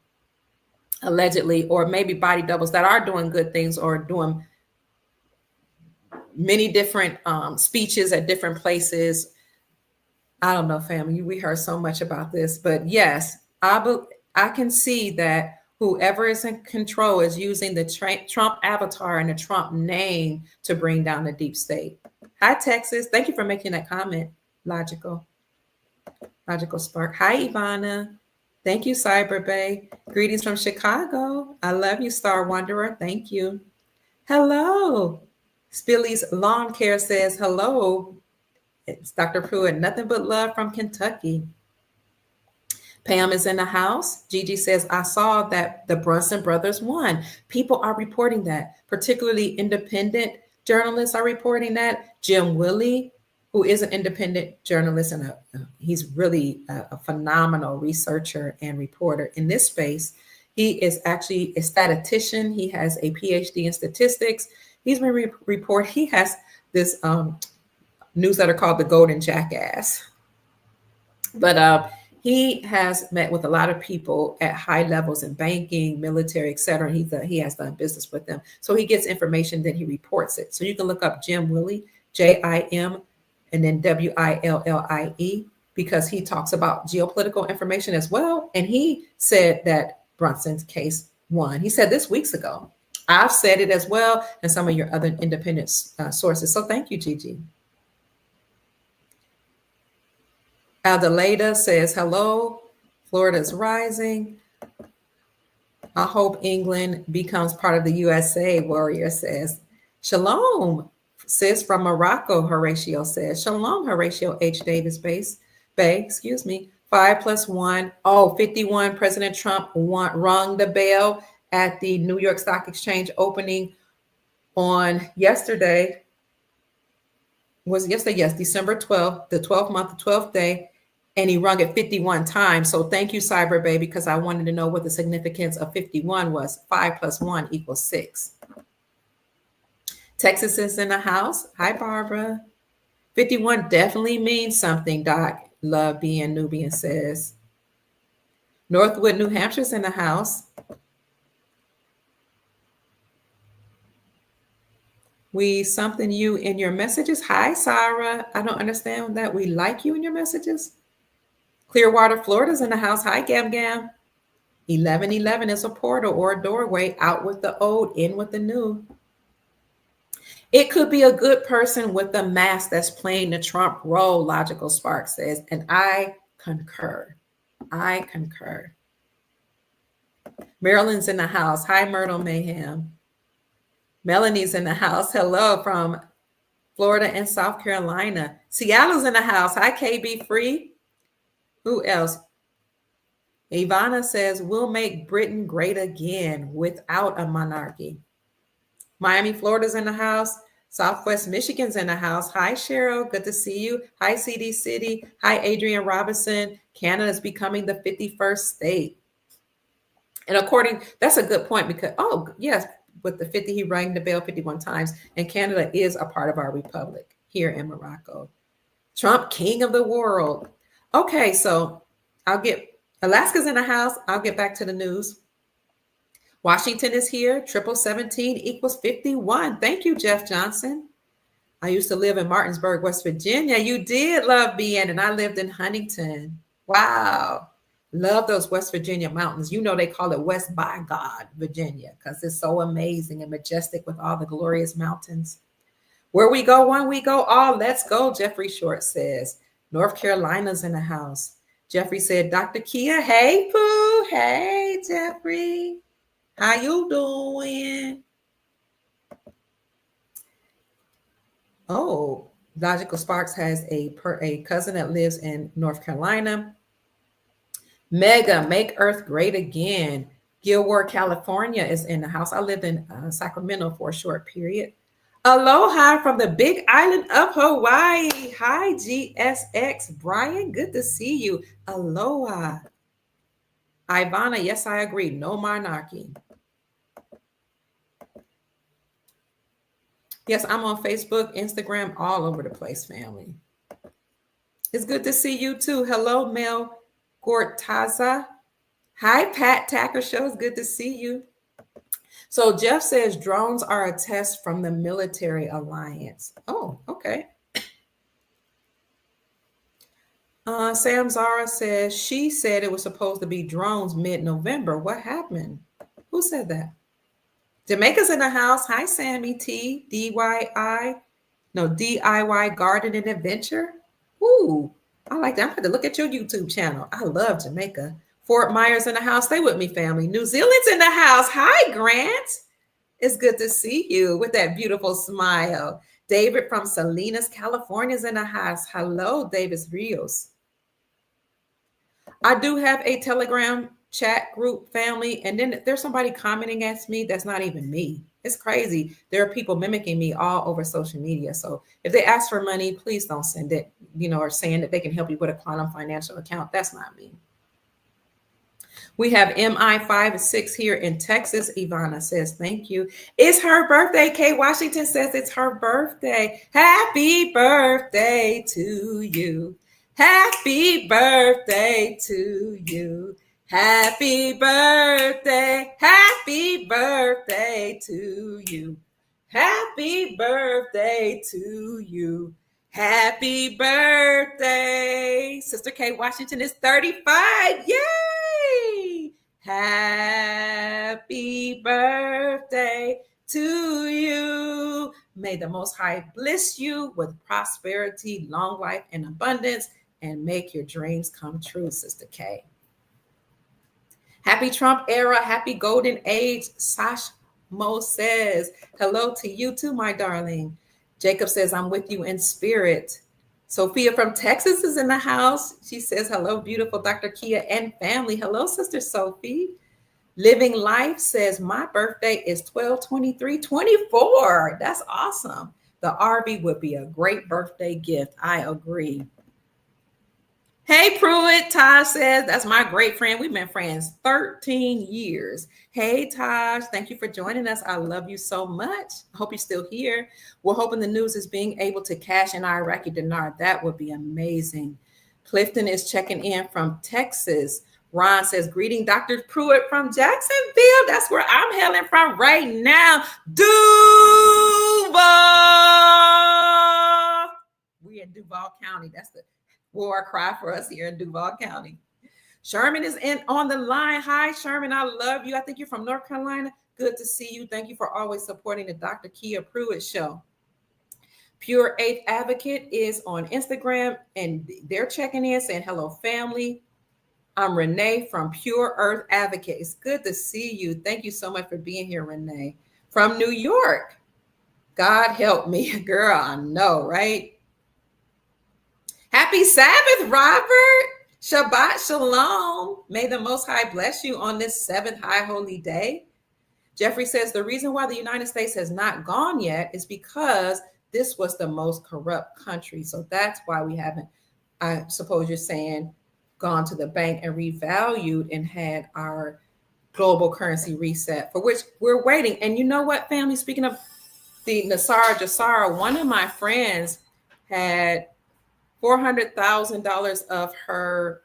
allegedly, or maybe body doubles that are doing good things or doing many different speeches at different places. I don't know, family. We heard so much about this, but yes, I can see that Whoever is in control is using the Trump avatar and the Trump name to bring down the deep state. Hi, Texas. Thank you for making that comment. Logical Spark. Hi, Ivana. Thank you, Cyber Bay. Greetings from Chicago. I love you, Star Wanderer. Thank you. Hello. Spilly's Lawn Care says hello. It's Dr. Pruitt. Nothing but love from Kentucky. Pam is in the house. Gigi says, I saw that the Brunson brothers won. People are reporting that, particularly independent journalists are reporting that. Jim Willie, who is an independent journalist, and he's really a phenomenal researcher and reporter in this space. He is actually a statistician. He has a PhD in statistics. He's been he has this newsletter called The Golden Jackass. But he has met with a lot of people at high levels in banking, military, et cetera. He has done business with them. So he gets information, then he reports it. So you can look up Jim Willie, Jim, and then Willie, because he talks about geopolitical information as well. And he said that Brunson's case won. He said this weeks ago. I've said it as well, and some of your other independent sources. So thank you, Gigi. Adelaida says, hello, Florida's rising. I hope England becomes part of the USA, Warrior says. Shalom, sis from Morocco, Horatio says. Shalom, Horatio H. Davis Bay, 5 + 1. Oh, 51, President Trump rung the bell at the New York Stock Exchange opening on yesterday. Yes, December 12th, the 12th month, the 12th day. And he rung it 51 times. So thank you, Cyber Bay, because I wanted to know what the significance of 51 was. 5 + 1 = 6. Texas is in the house. Hi, Barbara. 51 definitely means something, Doc. Love being Nubian says. Northwood, New Hampshire's in the house. We something you in your messages. Hi, Sarah. I don't understand that. We like you in your messages. Clearwater, Florida's in the house. Hi, Gam Gam. 1111 is a portal or a doorway, out with the old, in with the new. It could be a good person with a mask that's playing the Trump role, Logical Spark says, and I concur. Marilyn's in the house. Hi, Myrtle Mayhem. Melanie's in the house. Hello from Florida and South Carolina. Seattle's in the house. Hi, KB Free. Who else? Ivana says, we'll make Britain great again without a monarchy. Miami, Florida's in the house. Southwest Michigan's in the house. Hi, Cheryl. Good to see you. Hi, CD City. Hi, Adrian Robinson. Canada's becoming the 51st state. And that's a good point because, yes, with the 50, he rang the bell 51 times. And Canada is a part of our republic here in Morocco. Trump, king of the world. Okay, so Alaska's in the house. I'll get back to the news. Washington is here. 777 = 51. Thank you, Jeff Johnson. I used to live in Martinsburg, West Virginia. You did, love being, and I lived in Huntington. Wow. Love those West Virginia mountains. You know, they call it West by God, Virginia, because it's so amazing and majestic with all the glorious mountains. Where we go one, we go all. Let's go, Jeffrey Short says. North Carolina's in the house. Jeffrey said, Dr. Kia, hey, Pooh. Hey, Jeffrey. How you doing? Oh, Logical Sparks has a cousin that lives in North Carolina. Mega, make Earth great again. Gilward, California is in the house. I lived in Sacramento for a short period. Aloha from the big island of Hawaii. Hi, GSX. Brian, good to see you. Aloha. Ivana, yes, I agree. No monarchy. Yes, I'm on Facebook, Instagram, all over the place, family. It's good to see you too. Hello, Mel Gortaza. Hi, Pat Tacker Show. It's good to see you. So Jeff says drones are a test from the military alliance. Oh, okay. Sam Zara says she said it was supposed to be drones mid-November. What happened? Who said that? Jamaica's in the house. Hi, Sammy T. DIY Garden and Adventure. Ooh, I like that. I'm going to look at your YouTube channel. I love Jamaica. Fort Myers in the house. Stay with me, family. New Zealand's in the house. Hi, Grant. It's good to see you with that beautiful smile. David from Salinas, California is in the house. Hello, Davis Rios. I do have a Telegram chat group, family, and then there's somebody commenting at me that's not even me. It's crazy. There are people mimicking me all over social media. So if they ask for money, please don't send it, or saying that they can help you with a quantum financial account. That's not me. We have MI56 here in Texas. Ivana says, thank you. It's her birthday. Kay Washington says it's her birthday. Happy birthday to you. Happy birthday to you. Happy birthday. Happy birthday to you. Happy birthday to you. Happy birthday. Sister Kay Washington is 35. Yay! Happy birthday to you. May the Most High bless you with prosperity, long life, and abundance, and make your dreams come true, Sister Kay. Happy Trump era, happy golden age. Sash Mo says, hello to you too, my darling. Jacob says, I'm with you in spirit. Sophia from Texas is in the house. She says, hello, beautiful Dr. Kia and family. Hello, Sister Sophie. Living Life says, my birthday is 12/23/24. That's awesome. The RV would be a great birthday gift. I agree. Hey, Pruitt. Taj says, that's my great friend. We've been friends 13 years. Hey, Taj, thank you for joining us. I love you so much. I hope you're still here. We're hoping the news is being able to cash in our Iraqi dinar. That would be amazing. Clifton is checking in from Texas. Ron says, greeting Dr. Pruitt from Jacksonville. That's where I'm hailing from right now. Duval. We're in Duval County. That's the war cry for us here in Duval County. Sherman is on the line. Hi, Sherman. I love you. I think you're from North Carolina. Good to see you. Thank you for always supporting the Dr. Kia Pruitt Show. Pure Eighth Advocate is on Instagram, and they're checking in, saying, hello, family. I'm Renee from Pure Earth Advocate. It's good to see you. Thank you so much for being here, Renee. From New York. God help me, girl. I know, right? Happy Sabbath, Robert. Shabbat Shalom. May the Most High bless you on this seventh high holy day. Jeffrey says the reason why the United States has not gone yet is because this was the most corrupt country. So that's why we haven't, I suppose you're saying, gone to the bank and revalued and had our global currency reset, for which we're waiting. And you know what, family? Speaking of the Nasara Jassara, one of my friends had $400,000 of her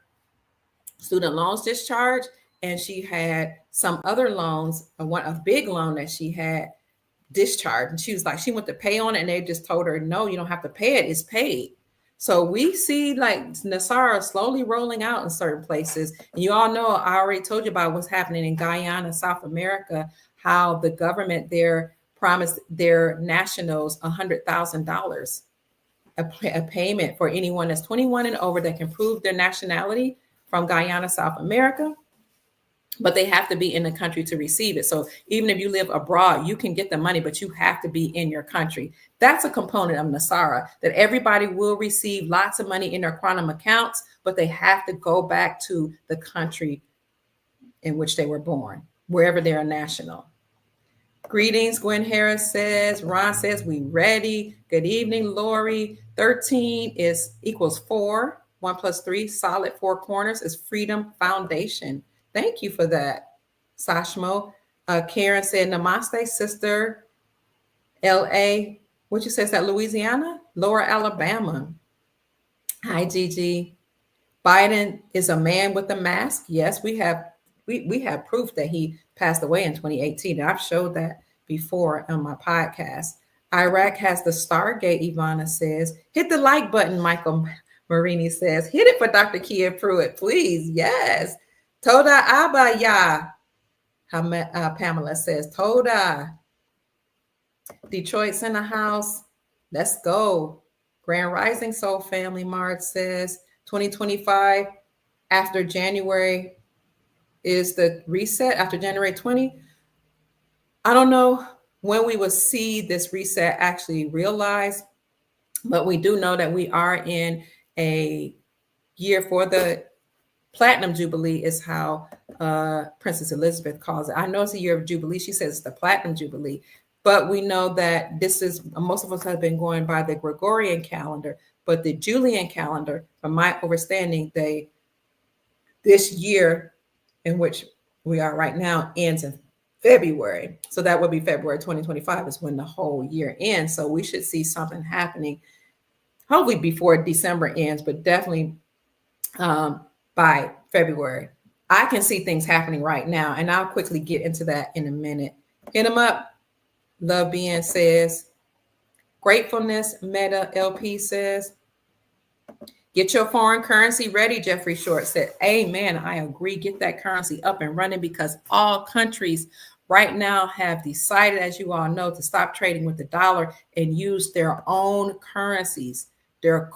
student loans discharged, and she had some other loans, a big loan that she had discharged. And she was like, she went to pay on it, and they just told her, no, you don't have to pay it. It's paid. So we see like Nasara slowly rolling out in certain places. And you all know, I already told you about what's happening in Guyana, South America, how the government there promised their nationals $100,000. A payment for anyone that's 21 and over that can prove their nationality from Guyana, South America, but they have to be in the country to receive it. So even if you live abroad, you can get the money, but you have to be in your country. That's a component of Nasara, that everybody will receive lots of money in their quantum accounts, but they have to go back to the country in which they were born, wherever they're a national. Greetings, Gwen Harris says. Ron says, we ready. Good evening, Lori. 13 equals 4. 1 plus 3, solid 4 corners is Freedom Foundation. Thank you for that, Sashmo. Karen said, namaste, sister. L.A., what you say, is that Louisiana? Lower Alabama. Hi, Gigi. Biden is a man with a mask. Yes, we have proof that he passed away in 2018. I've showed that before on my podcast. Iraq has the Stargate, Ivana says. Hit the like button, Michael Marini says. Hit it for Dr. Kia Pruitt, please. Yes. Toda Abba, ya. Pamela says, Toda. Detroit's in the house. Let's go. Grand Rising Soul Family, Marge says 2025 after January is the reset after January 20. I don't know when we will see this reset actually realized, but we do know that we are in a year for the Platinum Jubilee is how Princess Elizabeth calls it. I know it's a year of Jubilee. She says it's the Platinum Jubilee. But we know that this is, most of us have been going by the Gregorian calendar, but the Julian calendar, from my understanding, this year in which we are right now ends in February. So that would be February 2025 is when the whole year ends. So we should see something happening, hopefully before December ends, but definitely by February. I can see things happening right now, and I'll quickly get into that in a minute. Hit them up. Love Being says, gratefulness. Meta LP says, get your foreign currency ready. Jeffrey Short said, amen. I agree. Get that currency up and running because all countries right now have decided, as you all know, to stop trading with the dollar and use their own currencies, their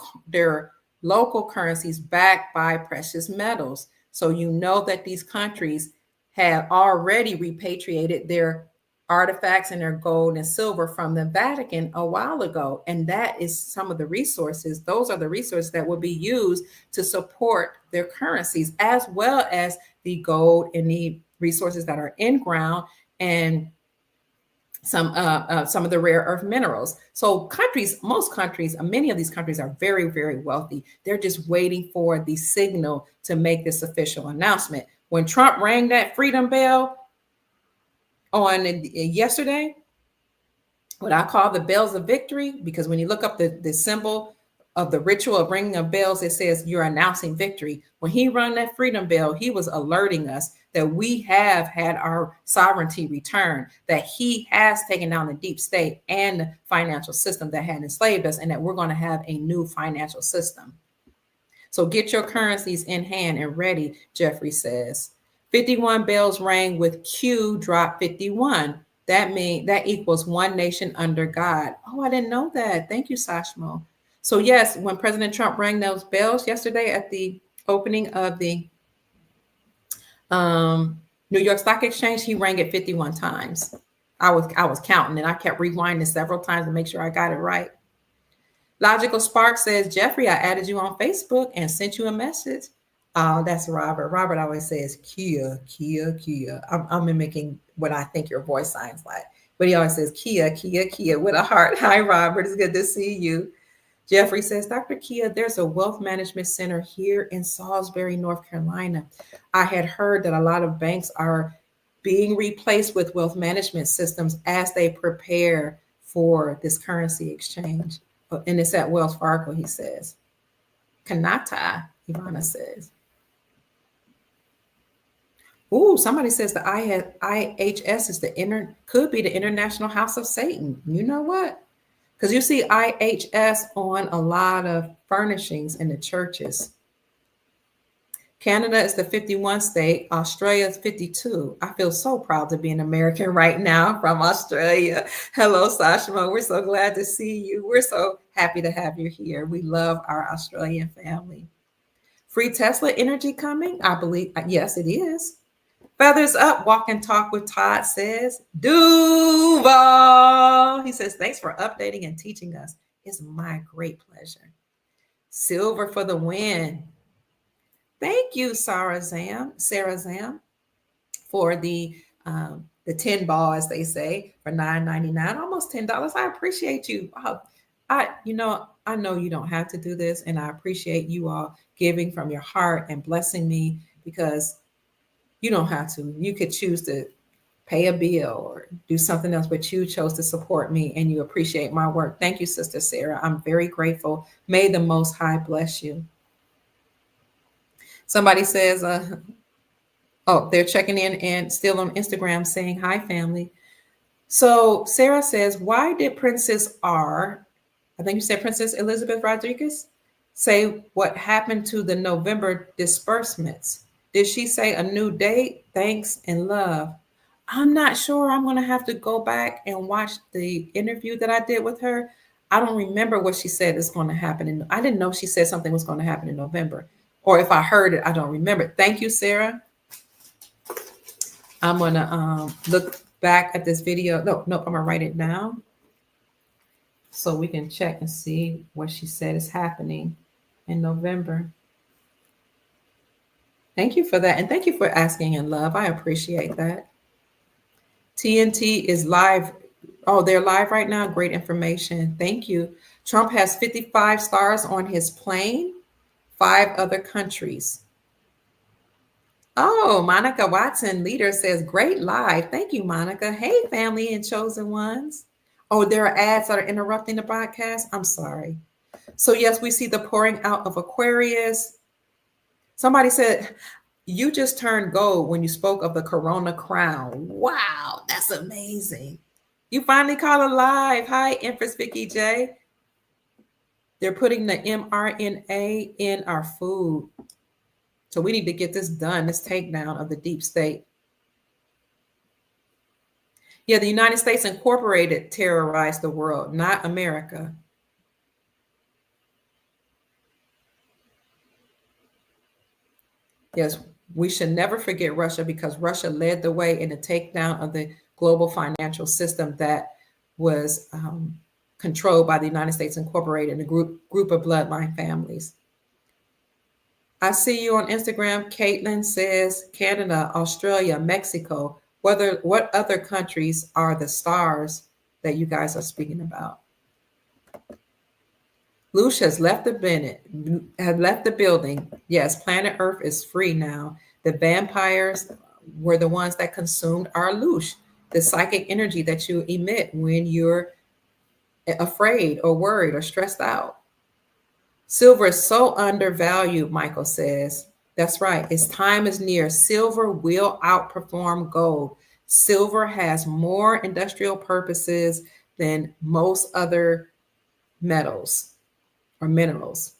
local currencies backed by precious metals. So you know that these countries have already repatriated their artifacts and their gold and silver from the Vatican a while ago. And that is some of the resources. Those are the resources that will be used to support their currencies, as well as the gold and the resources that are in ground and some of the rare earth minerals. So countries, most countries, many of these countries are very, very wealthy. They're just waiting for the signal to make this official announcement. When Trump rang that freedom bell on yesterday, what I call the bells of victory, because when you look up the symbol of the ritual of ringing of bells, it says you're announcing victory. When he rang that freedom bell, he was alerting us that we have had our sovereignty returned, that he has taken down the deep state and the financial system that had enslaved us, and that we're going to have a new financial system. So get your currencies in hand and ready, Jeffrey says. 51 bells rang with Q drop 51. That equals one nation under God. Oh, I didn't know that. Thank you, Sashmo. So yes, when President Trump rang those bells yesterday at the opening of the New York Stock Exchange, he rang it 51 times. I was counting and I kept rewinding several times to make sure I got it right. Logical Spark says, Jeffrey, I added you on Facebook and sent you a message. Oh, that's Robert. Robert always says Kia, Kia, Kia. I'm mimicking what I think your voice sounds like. But he always says Kia, Kia, Kia with a heart. Hi, Robert. It's good to see you. Jeffrey says, Dr. Kia, there's a wealth management center here in Salisbury, North Carolina. I had heard that a lot of banks are being replaced with wealth management systems as they prepare for this currency exchange. And it's at Wells Fargo, he says. Kanata, Ivana says. Ooh, somebody says the IHS is could be the International House of Satan. You know what? Because you see IHS on a lot of furnishings in the churches. Canada is the 51 state. Australia is 52. I feel so proud to be an American right now from Australia. Hello, Sashma. We're so glad to see you. We're so happy to have you here. We love our Australian family. Free Tesla energy coming? I believe, yes, it is. Feathers up, walk and talk with Todd says, Duval. He says, thanks for updating and teaching us. It's my great pleasure. Silver for the win. Thank you, Sarah Zam, for the 10 ball, as they say, for $9.99, almost $10. I appreciate you. I know you don't have to do this, and I appreciate you all giving from your heart and blessing me, because you don't have to. You could choose to pay a bill or do something else, but you chose to support me and you appreciate my work. Thank you, Sister Sarah. I'm very grateful. May the Most High bless you. Somebody says, they're checking in and still on Instagram saying, hi, family. So Sarah says, why did Princess I think you said Princess Elizabeth Rodriguez, say what happened to the November disbursements? Did she say a new date? Thanks and love. I'm not sure. I'm going to have to go back and watch the interview that I did with her. I don't remember what she said is going to happen. And I didn't know she said something was going to happen in November. Or if I heard it, I don't remember. Thank you, Sarah. I'm going to look back at this video. No, I'm going to write it down so we can check and see what she said is happening in November. Thank you for that. And thank you for asking in love. I appreciate that. TNT is live. Oh, they're live right now. Great information. Thank you. Trump has 55 stars on his plane, 5 other countries. Oh, Monica Watson, leader, says, great live. Thank you, Monica. Hey, family and chosen ones. Oh, there are ads that are interrupting the broadcast. I'm sorry. So yes, we see the pouring out of Aquarius. Somebody said, you just turned gold when you spoke of the Corona crown. Wow, that's amazing. You finally caught it live. Hi, Empress Vicky J. They're putting the mRNA in our food. So we need to get this done, this takedown of the deep state. Yeah, the United States Incorporated terrorized the world, not America. Yes, we should never forget Russia because Russia led the way in the takedown of the global financial system that was controlled by the United States Incorporated and a group of bloodline families. I see you on Instagram. Caitlin says Canada, Australia, Mexico. What other countries are the stars that you guys are speaking about? Lush has left the building. Yes, planet Earth is free now. The vampires were the ones that consumed our Lush, the psychic energy that you emit when you're afraid or worried or stressed out. Silver is so undervalued, Michael says. That's right. Its time is near. Silver will outperform gold. Silver has more industrial purposes than most other metals or minerals.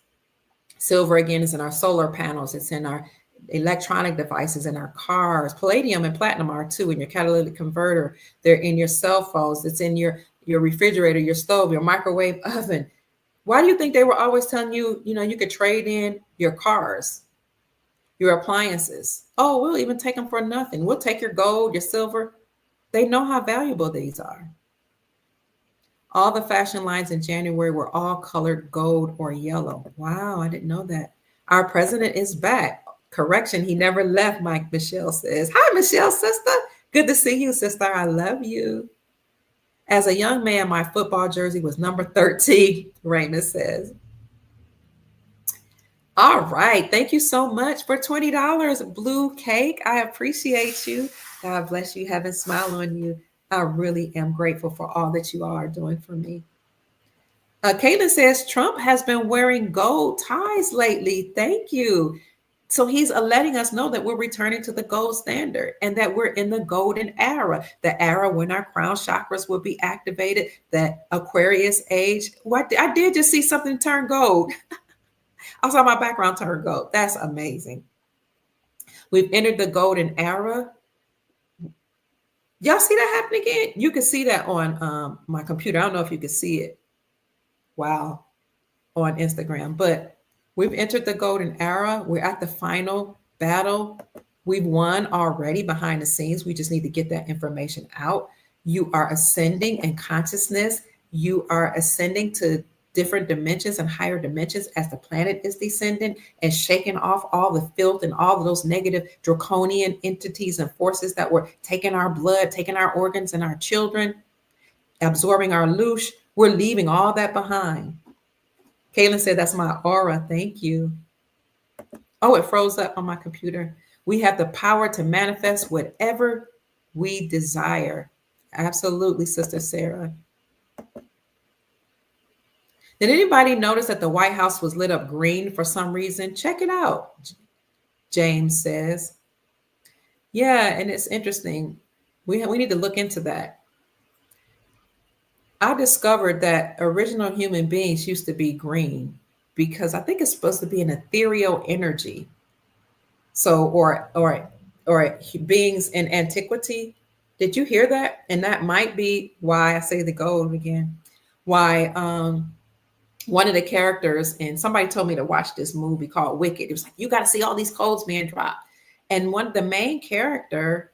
Silver, again, is in our solar panels. It's in our electronic devices, in our cars. Palladium and platinum are too, in your catalytic converter. They're in your cell phones. It's in your refrigerator, your stove, your microwave oven. Why do you think they were always telling you, you could trade in your cars, your appliances? Oh, we'll even take them for nothing. We'll take your gold, your silver. They know how valuable these are. All the fashion lines in January were all colored gold or yellow. Wow, I didn't know that. Our president is back. Correction, he never left, Mike Michelle says. Hi, Michelle, sister. Good to see you, sister. I love you. As a young man, my football jersey was number 13, Raymond says. All right. Thank you so much for $20. Blue Cake. I appreciate you. God bless you. Heaven smile on you. I really am grateful for all that you are doing for me. Caitlin says, Trump has been wearing gold ties lately. Thank you. So he's letting us know that we're returning to the gold standard and that we're in the golden era, the era when our crown chakras will be activated, that Aquarius age. I did just see something turn gold. I saw my background turn gold. That's amazing. We've entered the golden era. Y'all see that happening again? You can see that on my computer. I don't know if you can see it. Wow. On Instagram, but we've entered the golden era. We're at the final battle. We've won already behind the scenes. We just need to get that information out. You are ascending in consciousness. You are ascending to different dimensions and higher dimensions as the planet is descending and shaking off all the filth and all of those negative draconian entities and forces that were taking our blood, taking our organs and our children, absorbing our loosh. We're leaving all that behind. Kaylin said, that's my aura. Thank you. Oh, it froze up on my computer. We have the power to manifest whatever we desire. Absolutely, Sister Sarah. Did anybody notice that the White House was lit up green for some reason? Check it out, James says. Yeah, and it's interesting. We need to look into that. I discovered that original human beings used to be green because I think it's supposed to be an ethereal energy. So, or beings in antiquity Did you hear that? And that might be why I say the gold again. Why one of the characters, and somebody told me to watch this movie called Wicked. It was like, you got to see all these codes being dropped. And one of the main character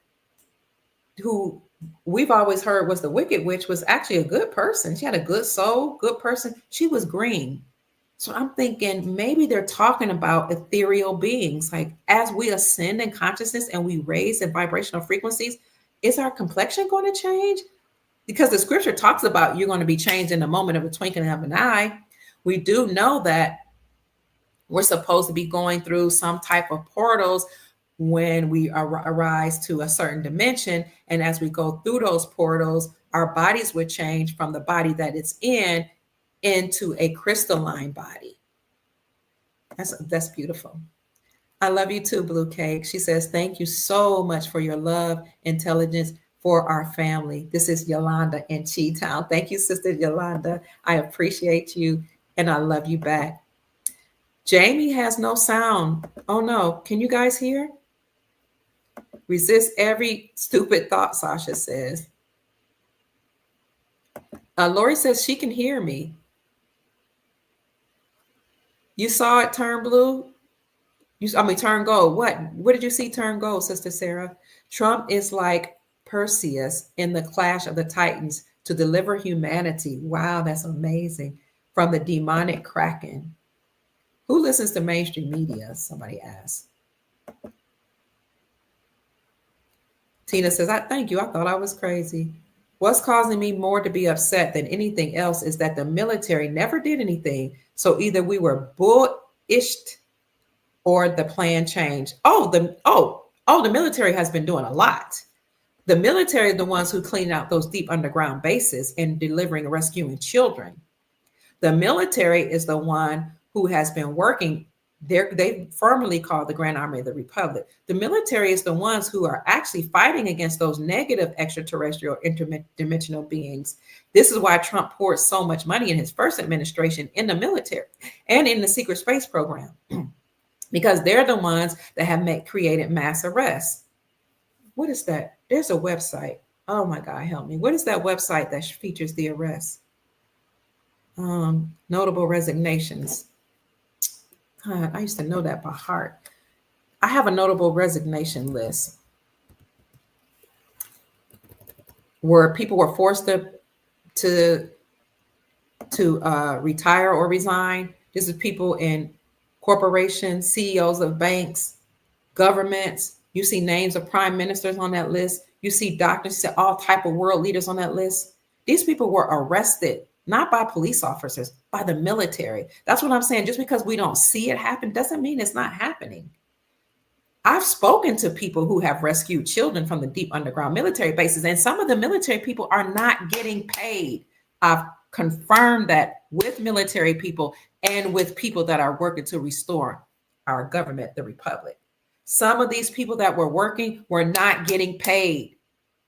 who we've always heard was the Wicked Witch was actually a good person. She had a good soul, good person. She was green. So I'm thinking maybe they're talking about ethereal beings. Like as we ascend in consciousness and we raise in vibrational frequencies, is our complexion going to change? Because the scripture talks about you're going to be changed in the moment of a twinkling of an eye. We do know that we're supposed to be going through some type of portals when we arise to a certain dimension. And as we go through those portals, our bodies would change from the body that it's in into a crystalline body. That's beautiful. I love you too, Blue Cake. She says, thank you so much for your love, intelligence for our family. This is Yolanda in Chi-Town. Thank you, Sister Yolanda. I appreciate you and I love you back. Jamie has no sound. Oh no, can you guys hear? Resist every stupid thought, Sasha says. Lori says she can hear me. You saw it turn blue? Turn gold. What did you see turn gold, Sister Sarah? Trump is like Perseus in the Clash of the Titans to deliver humanity. Wow, that's amazing. From the demonic kraken. Who listens to mainstream media? Somebody asked. Tina says, thank you. I thought I was crazy. What's causing me more to be upset than anything else is that the military never did anything. So either we were bullished or the plan changed. The military has been doing a lot. The military are the ones who clean out those deep underground bases and delivering and rescuing children. The military is the one who has been working. They firmly call the Grand Army of the Republic. The military is the ones who are actually fighting against those negative extraterrestrial interdimensional beings. This is why Trump poured so much money in his first administration in the military and in the secret space program, because they're the ones that have created mass arrests. What is that? There's a website. Oh my God, help me. What is that website that features the arrests? Notable resignations. God, I used to know that by heart. I have a notable resignation list where people were forced to retire or resign. This is people in corporations, CEOs of banks, governments. You see names of prime ministers on that list. You see doctors, all type of world leaders on that list. These people were arrested, not by police officers, by the military. That's what I'm saying. Just because we don't see it happen doesn't mean it's not happening. I've spoken to people who have rescued children from the deep underground military bases, and some of the military people are not getting paid. I've confirmed that with military people and with people that are working to restore our government, the republic. Some of these people that were working were not getting paid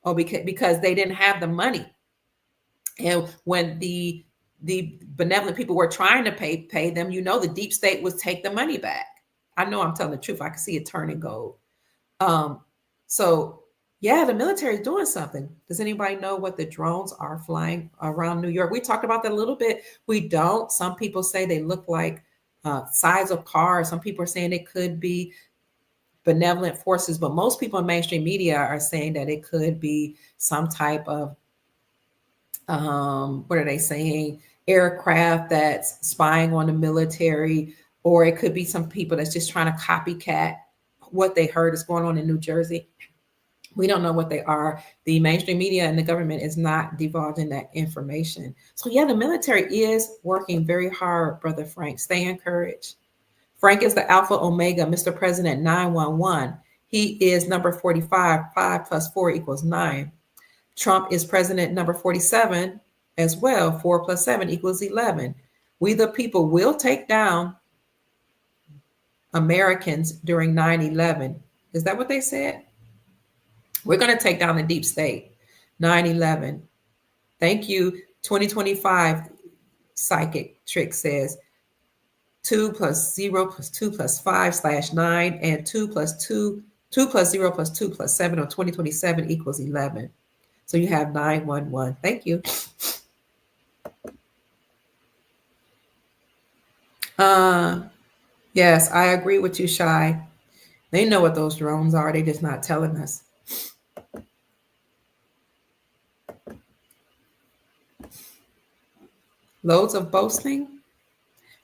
because they didn't have the money. And when the benevolent people were trying to pay them, the deep state would take the money back. I know I'm telling the truth. I can see it turning gold. So yeah, the military is doing something. Does anybody know what the drones are flying around New York? We talked about that a little bit. We don't. Some people say they look like size of cars. Some people are saying it could be benevolent forces, but most people in mainstream media are saying that it could be some type of what are they saying? Aircraft that's spying on the military, or it could be some people that's just trying to copycat what they heard is going on in New Jersey. We don't know what they are. The mainstream media and the government is not divulging that information. So yeah, the military is working very hard, Brother Frank. Stay encouraged. Frank is the Alpha Omega, Mr. President 911. He is number 45. 5 plus 4 equals 9. Trump is president number 47 as well. 4 plus 7 equals 11. We the people will take down Americans during 9/11. Is that what they said? We're going to take down the deep state. 9/11. Thank you. 2025 psychic trick says 2 plus 0 plus 2 plus 5 / 9 and 2 plus 2 plus 0 plus 2 plus 7 on 2027 equals 11. So you have 911. Thank you. Yes, I agree with you, Shy. They know what those drones are. They're just not telling us. Loads of boasting.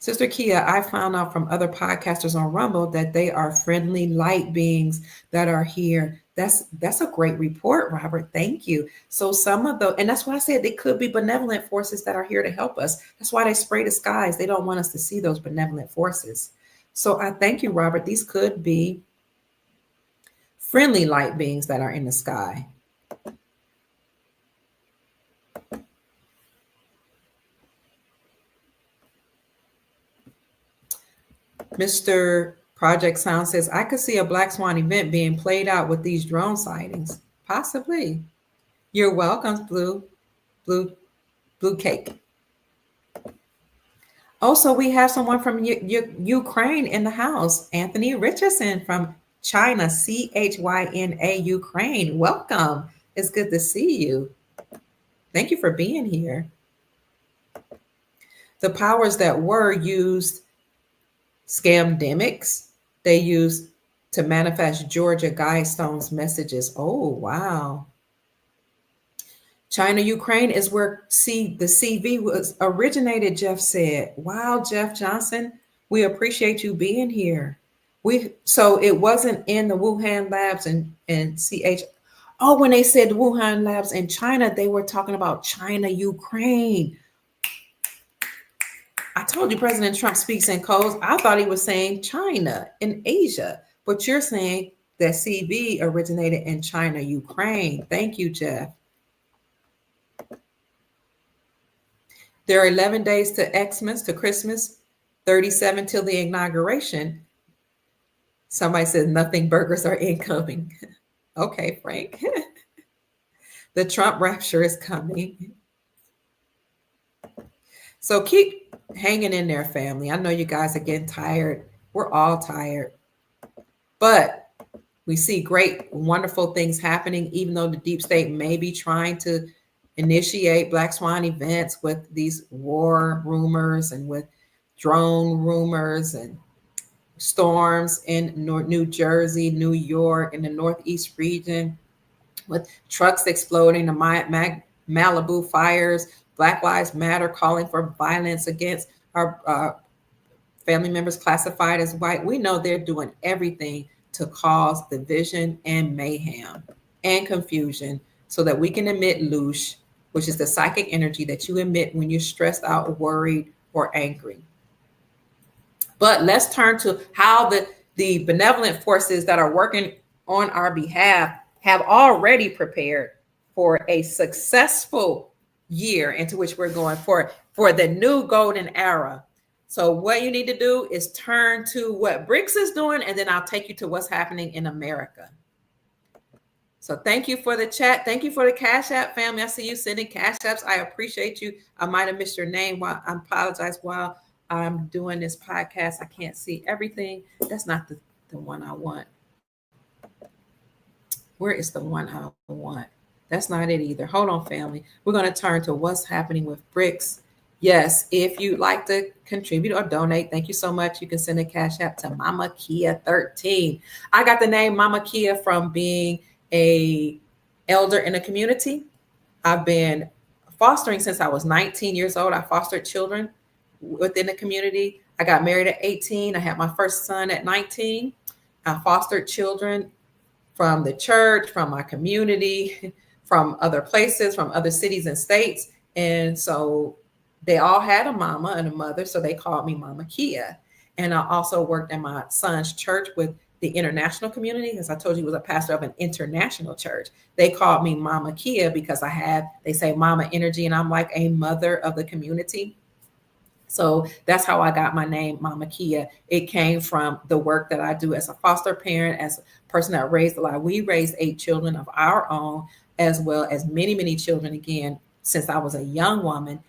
Sister Kia, I found out from other podcasters on Rumble that they are friendly light beings that are here. That's a great report, Robert. Thank you. So some of the, and that's why I said they could be benevolent forces that are here to help us. That's why they spray the skies. They don't want us to see those benevolent forces. So I thank you, Robert. These could be friendly light beings that are in the sky. Mr. Project Sound says, I could see a Black Swan event being played out with these drone sightings. Possibly. You're welcome, Blue Cake. Also, we have someone from Ukraine in the house, Anthony Richardson from China, CHYNA, Ukraine. Welcome. It's good to see you. Thank you for being here. The powers that were used scamdemics. They used to manifest Georgia Guidestone's messages. Oh, wow. China, Ukraine is where the CV was originated, Jeff said. Wow, Jeff Johnson, we appreciate you being here. So it wasn't in the Wuhan labs and CH. Oh, when they said the Wuhan labs in China, they were talking about China, Ukraine. I told you President Trump speaks in codes. I thought he was saying China in Asia, but you're saying that CB originated in China, Ukraine. Thank you, Jeff. There are 11 days to Xmas, to Christmas, 37 till the inauguration. Somebody says nothing burgers are incoming. Okay, Frank. The Trump rapture is coming. So keep hanging in there, family. I know you guys are getting tired. We're all tired. But we see great, wonderful things happening, even though the deep state may be trying to initiate Black Swan events with these war rumors and with drone rumors and storms in New Jersey, New York, in the Northeast region, with trucks exploding, the Malibu fires, Black Lives Matter calling for violence against our family members classified as white. We know they're doing everything to cause division and mayhem and confusion so that we can emit loosh, which is the psychic energy that you emit when you're stressed out, worried, or angry. But let's turn to how the benevolent forces that are working on our behalf have already prepared for a successful year into which we're going for the new golden era. So what you need to do is turn to what BRICS is doing, and then I'll take you to what's happening in America. So thank you for the chat. Thank you for the Cash App family. I see you sending Cash Apps. I appreciate you. I might have missed your name. I apologize while I'm doing this podcast. I can't see everything. That's not the one I want. Where is the one I want? That's not it either. Hold on, family. We're going to turn to what's happening with BRICS. Yes, if you'd like to contribute or donate, thank you so much. You can send a Cash App to Mama Kia 13. I got the name Mama Kia from being an elder in a community. I've been fostering since I was 19 years old. I fostered children within the community. I got married at 18. I had my first son at 19. I fostered children from the church, from my community, from other places, from other cities and states. And so they all had a mama and a mother, so they called me Mama Kia. And I also worked in my son's church with the international community. As I told you, was a pastor of an international church. They called me Mama Kia because they say mama energy, and I'm like a mother of the community. So that's how I got my name, Mama Kia. It came from the work that I do as a foster parent, as a person that raised a lot. We raised 8 children of our own, as well as many, many children, again, since I was a young woman.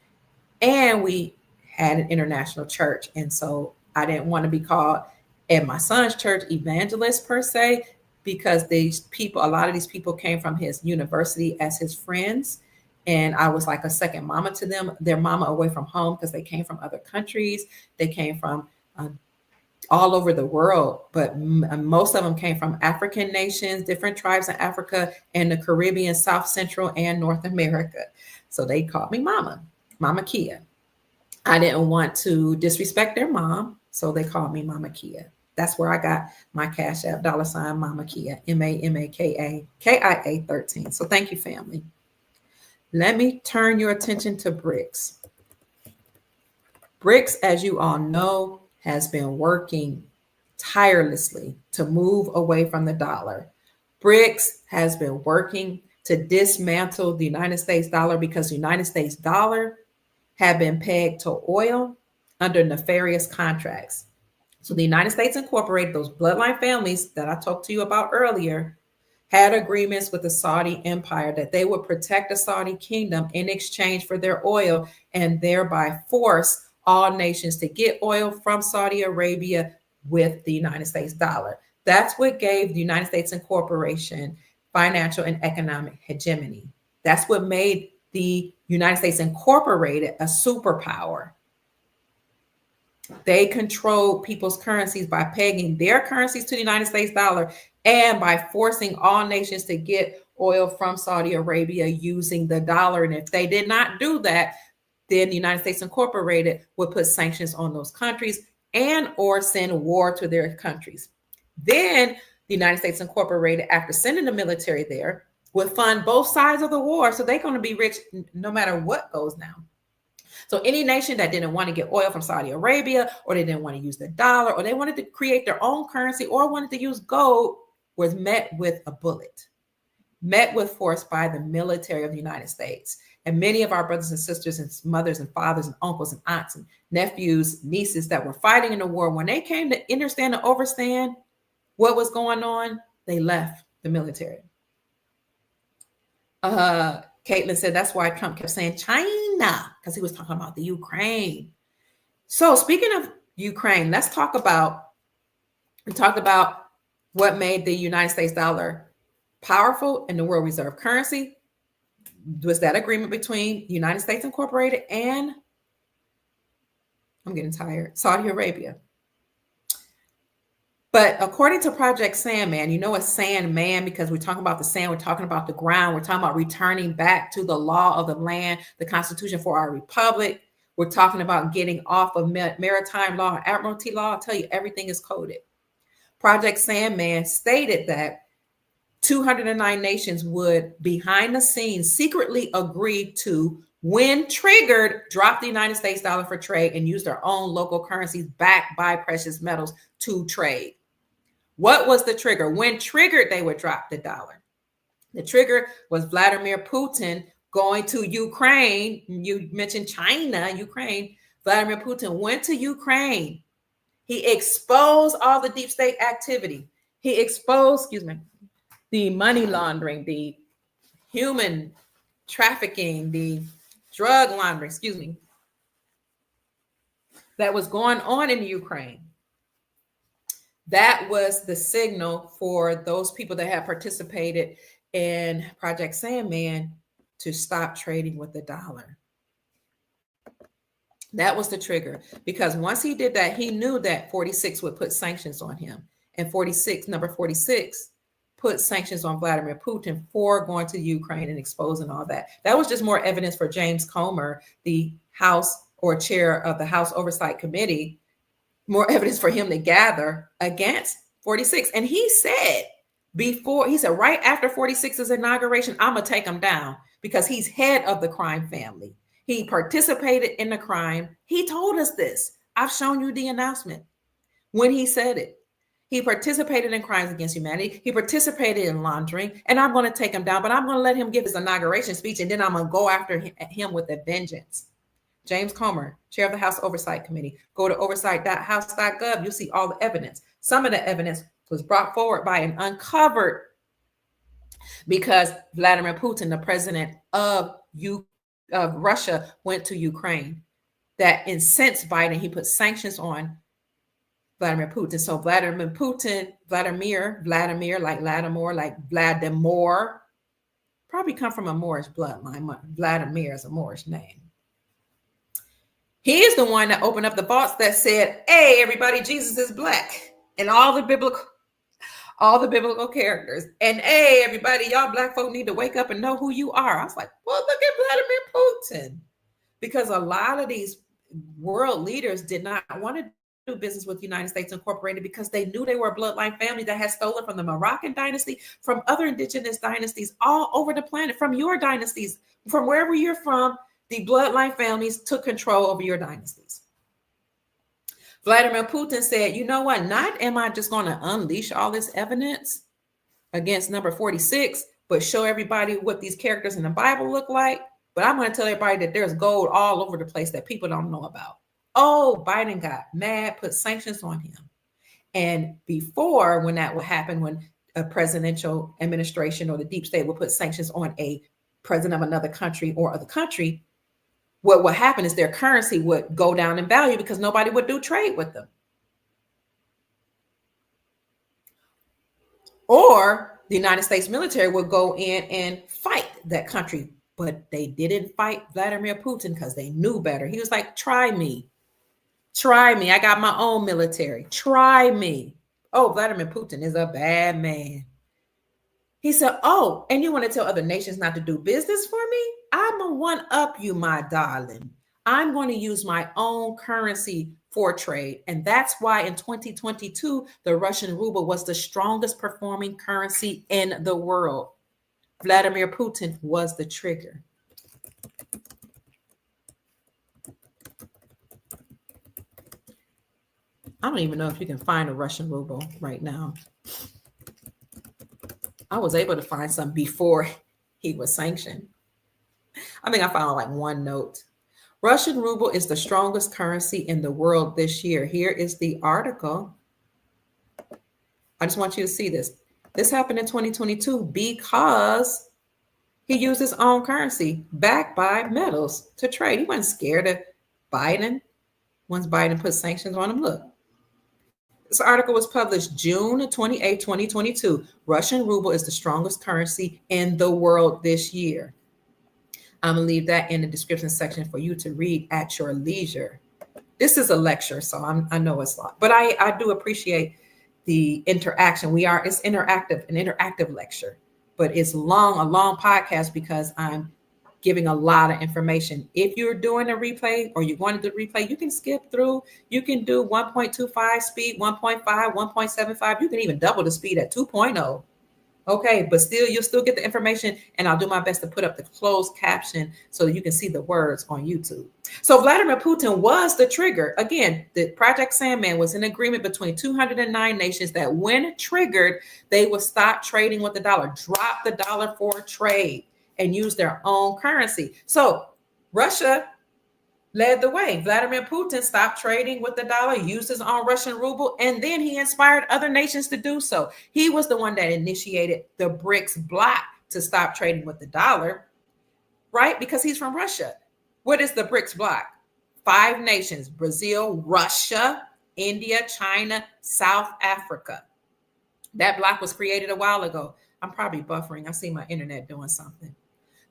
And we had an international church. And so I didn't want to be called, at my son's church, evangelist per se. because a lot of these people came from his university as his friends. And I was like a second mama to them, their mama away from home, because they came from other countries. They came from all over the world, but most of them came from African nations, different tribes in Africa and the Caribbean, South Central, and North America. So they called me Mama Kia. I didn't want to disrespect their mom, so they called me Mama Kia. That's where I got my Cash App, $ Mama Kia, MAMAKA, KIA 13. So thank you, family. Let me turn your attention to BRICS. BRICS, as you all know, has been working tirelessly to move away from the dollar. BRICS has been working to dismantle the United States dollar because the United States dollar had been pegged to oil under nefarious contracts. So the United States Incorporated, those bloodline families that I talked to you about earlier, had agreements with the Saudi empire that they would protect the Saudi kingdom in exchange for their oil and thereby force all nations to get oil from Saudi Arabia with the United States dollar. That's what gave the United States Incorporation financial and economic hegemony. That's what made the United States Incorporated a superpower. They controlled people's currencies by pegging their currencies to the United States dollar and by forcing all nations to get oil from Saudi Arabia using the dollar. And if they did not do that, then the United States Incorporated would put sanctions on those countries and or send war to their countries. Then the United States Incorporated, after sending the military there, would fund both sides of the war. So they're going to be rich no matter what goes down. So any nation that didn't want to get oil from Saudi Arabia, or they didn't want to use the dollar, or they wanted to create their own currency, or wanted to use gold, was met with a bullet, met with force by the military of the United States. And many of our brothers and sisters and mothers and fathers and uncles and aunts and nephews, nieces that were fighting in the war, when they came to understand and overstand what was going on, they left the military. Caitlin said that's why Trump kept saying China, because he was talking about the Ukraine. So speaking of Ukraine, we talked about what made the United States dollar powerful in the world reserve currency. Was that agreement between the United States Incorporated and, I'm getting tired, Saudi Arabia. But according to Project Sandman, you know, it's Sandman because we're talking about the sand, we're talking about the ground, we're talking about returning back to the law of the land, the Constitution for our republic. We're talking about getting off of maritime law and admiralty law. I'll tell you, everything is coded. Project Sandman stated that 209 nations would, behind the scenes, secretly agree to, when triggered, drop the United States dollar for trade and use their own local currencies backed by precious metals to trade. What was the trigger? When triggered, they would drop the dollar. The trigger was Vladimir Putin going to Ukraine. You mentioned China, Ukraine. Vladimir Putin went to Ukraine. He exposed all the deep state activity. He exposed, the money laundering, the human trafficking, the drug laundering, that was going on in Ukraine. That was the signal for those people that had participated in Project Sandman to stop trading with the dollar. That was the trigger, because once he did that, he knew that 46 would put sanctions on him. And number 46 put sanctions on Vladimir Putin for going to Ukraine and exposing all that. That was just more evidence for James Comer, the House or chair of the House Oversight Committee, more evidence for him to gather against 46. And he said right after 46's inauguration, I'm going to take him down because he's head of the crime family. He participated in the crime. He told us this. I've shown you the announcement when he said it. He participated in crimes against humanity. He participated in laundering, and I'm going to take him down, but I'm going to let him give his inauguration speech, and then I'm going to go after him with a vengeance. James Comer, chair of the House Oversight Committee. Go to oversight.house.gov. You'll see all the evidence. Some of the evidence was brought forward by and uncovered because Vladimir Putin, the president of Russia, went to Ukraine. That incensed Biden. He put sanctions on Vladimir Putin. So Vladimir Putin, Vladimir, like Lattimore, like Vladimir, probably come from a Moorish bloodline. Vladimir is a Moorish name. He is the one that opened up the vaults that said, hey, everybody, Jesus is black. And all the biblical characters. And hey, everybody, y'all black folk need to wake up and know who you are. I was like, well, look at Vladimir Putin. Because a lot of these world leaders did not want to do business with the United States Incorporated because they knew they were a bloodline family that had stolen from the Moroccan dynasty, from other indigenous dynasties all over the planet, from your dynasties, from wherever you're from. The bloodline families took control over your dynasties. Vladimir Putin said, you know what? Not am I just going to unleash all this evidence against number 46, but show everybody what these characters in the Bible look like. But I'm going to tell everybody that there's gold all over the place that people don't know about. Oh, Biden got mad, put sanctions on him. And before, when that would happen, when a presidential administration or the deep state would put sanctions on a president of another country or other country, what would happen is their currency would go down in value because nobody would do trade with them. Or the United States military would go in and fight that country. But they didn't fight Vladimir Putin because they knew better. He was like, try me. Try me. I got my own military. Try me. Oh, Vladimir Putin is a bad man. He said, oh, and you want to tell other nations not to do business for me? I'm going to one-up you, my darling. I'm going to use my own currency for trade. And that's why in 2022, the Russian ruble was the strongest performing currency in the world. Vladimir Putin was the trigger. I don't even know if you can find a Russian ruble right now. I was able to find some before he was sanctioned. I think I found like one note. Russian ruble is the strongest currency in the world this year. Here is the article. I just want you to see this. This happened in 2022 because he used his own currency backed by metals to trade. He wasn't scared of Biden once Biden put sanctions on him. Look. This article was published June 28, 2022. Russian ruble is the strongest currency in the world this year. I'm going to leave that in the description section for you to read at your leisure. This is a lecture, so I know it's a lot, but I do appreciate the interaction. It's interactive, an interactive lecture, but it's a long podcast because I'm giving a lot of information. If you're doing a replay or you want to do a replay, you can skip through. You can do 1.25 speed, 1.5, 1.75. You can even double the speed at 2.0. Okay, but still, you'll still get the information, and I'll do my best to put up the closed caption so that you can see the words on YouTube. So Vladimir Putin was the trigger. Again, the Project Sandman was an agreement between 209 nations that when triggered, they would stop trading with the dollar, drop the dollar for trade, and use their own currency. So Russia led the way. Vladimir Putin stopped trading with the dollar, used his own Russian ruble, and then he inspired other nations to do so. He was the one that initiated the BRICS bloc to stop trading with the dollar, right? Because he's from Russia. What is the BRICS bloc? 5 nations: Brazil, Russia, India, China, South Africa. That bloc was created a while ago. I'm probably buffering. I see my internet doing something.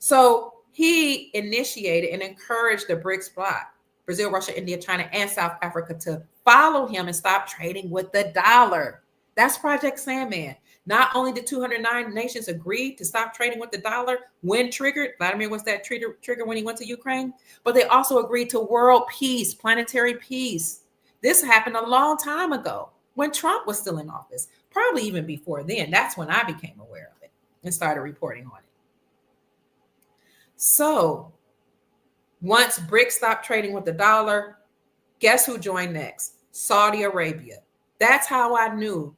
So he initiated and encouraged the BRICS bloc, Brazil, Russia, India, China, and South Africa, to follow him and stop trading with the dollar. That's Project Sandman. Not only did 209 nations agree to stop trading with the dollar when triggered, Vladimir was that trigger when he went to Ukraine, but they also agreed to world peace, planetary peace. This happened a long time ago when Trump was still in office, probably even before then. That's when I became aware of it and started reporting on it. So once BRICS stopped trading with the dollar, guess who joined next? Saudi Arabia. That's how I knew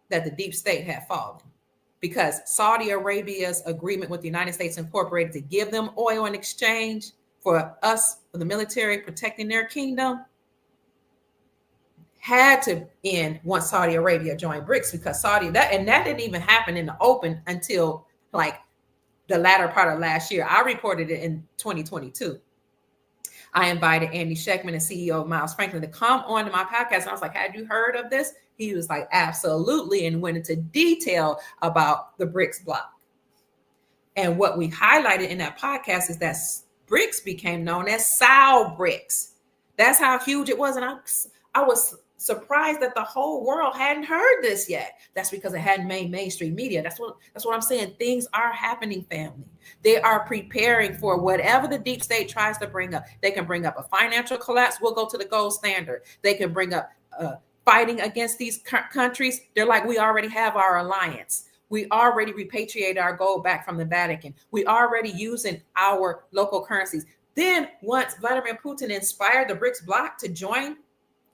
that the deep state had fallen, because Saudi Arabia's agreement with the United States Incorporated to give them oil in exchange for us, for the military protecting their kingdom, had to end once Saudi Arabia joined BRICS, because that didn't even happen in the open until like the latter part of last year. I reported it in 2022. I invited Andy Schectman, the CEO of Miles Franklin, to come on to my podcast. And I was like, had you heard of this? He was like, absolutely, and went into detail about the BRICS bloc. And what we highlighted in that podcast is that BRICS became known as Sal BRICS. That's how huge it was. And I was surprised that the whole world hadn't heard this yet. That's because it hadn't made mainstream media. That's what I'm saying. Things are happening, family. They are preparing for whatever the deep state tries to bring up. They can bring up a financial collapse. We'll go to the gold standard. They can bring up fighting against these countries. They're like, we already have our alliance. We already repatriated our gold back from the Vatican. We already using our local currencies. Then once Vladimir Putin inspired the BRICS bloc to join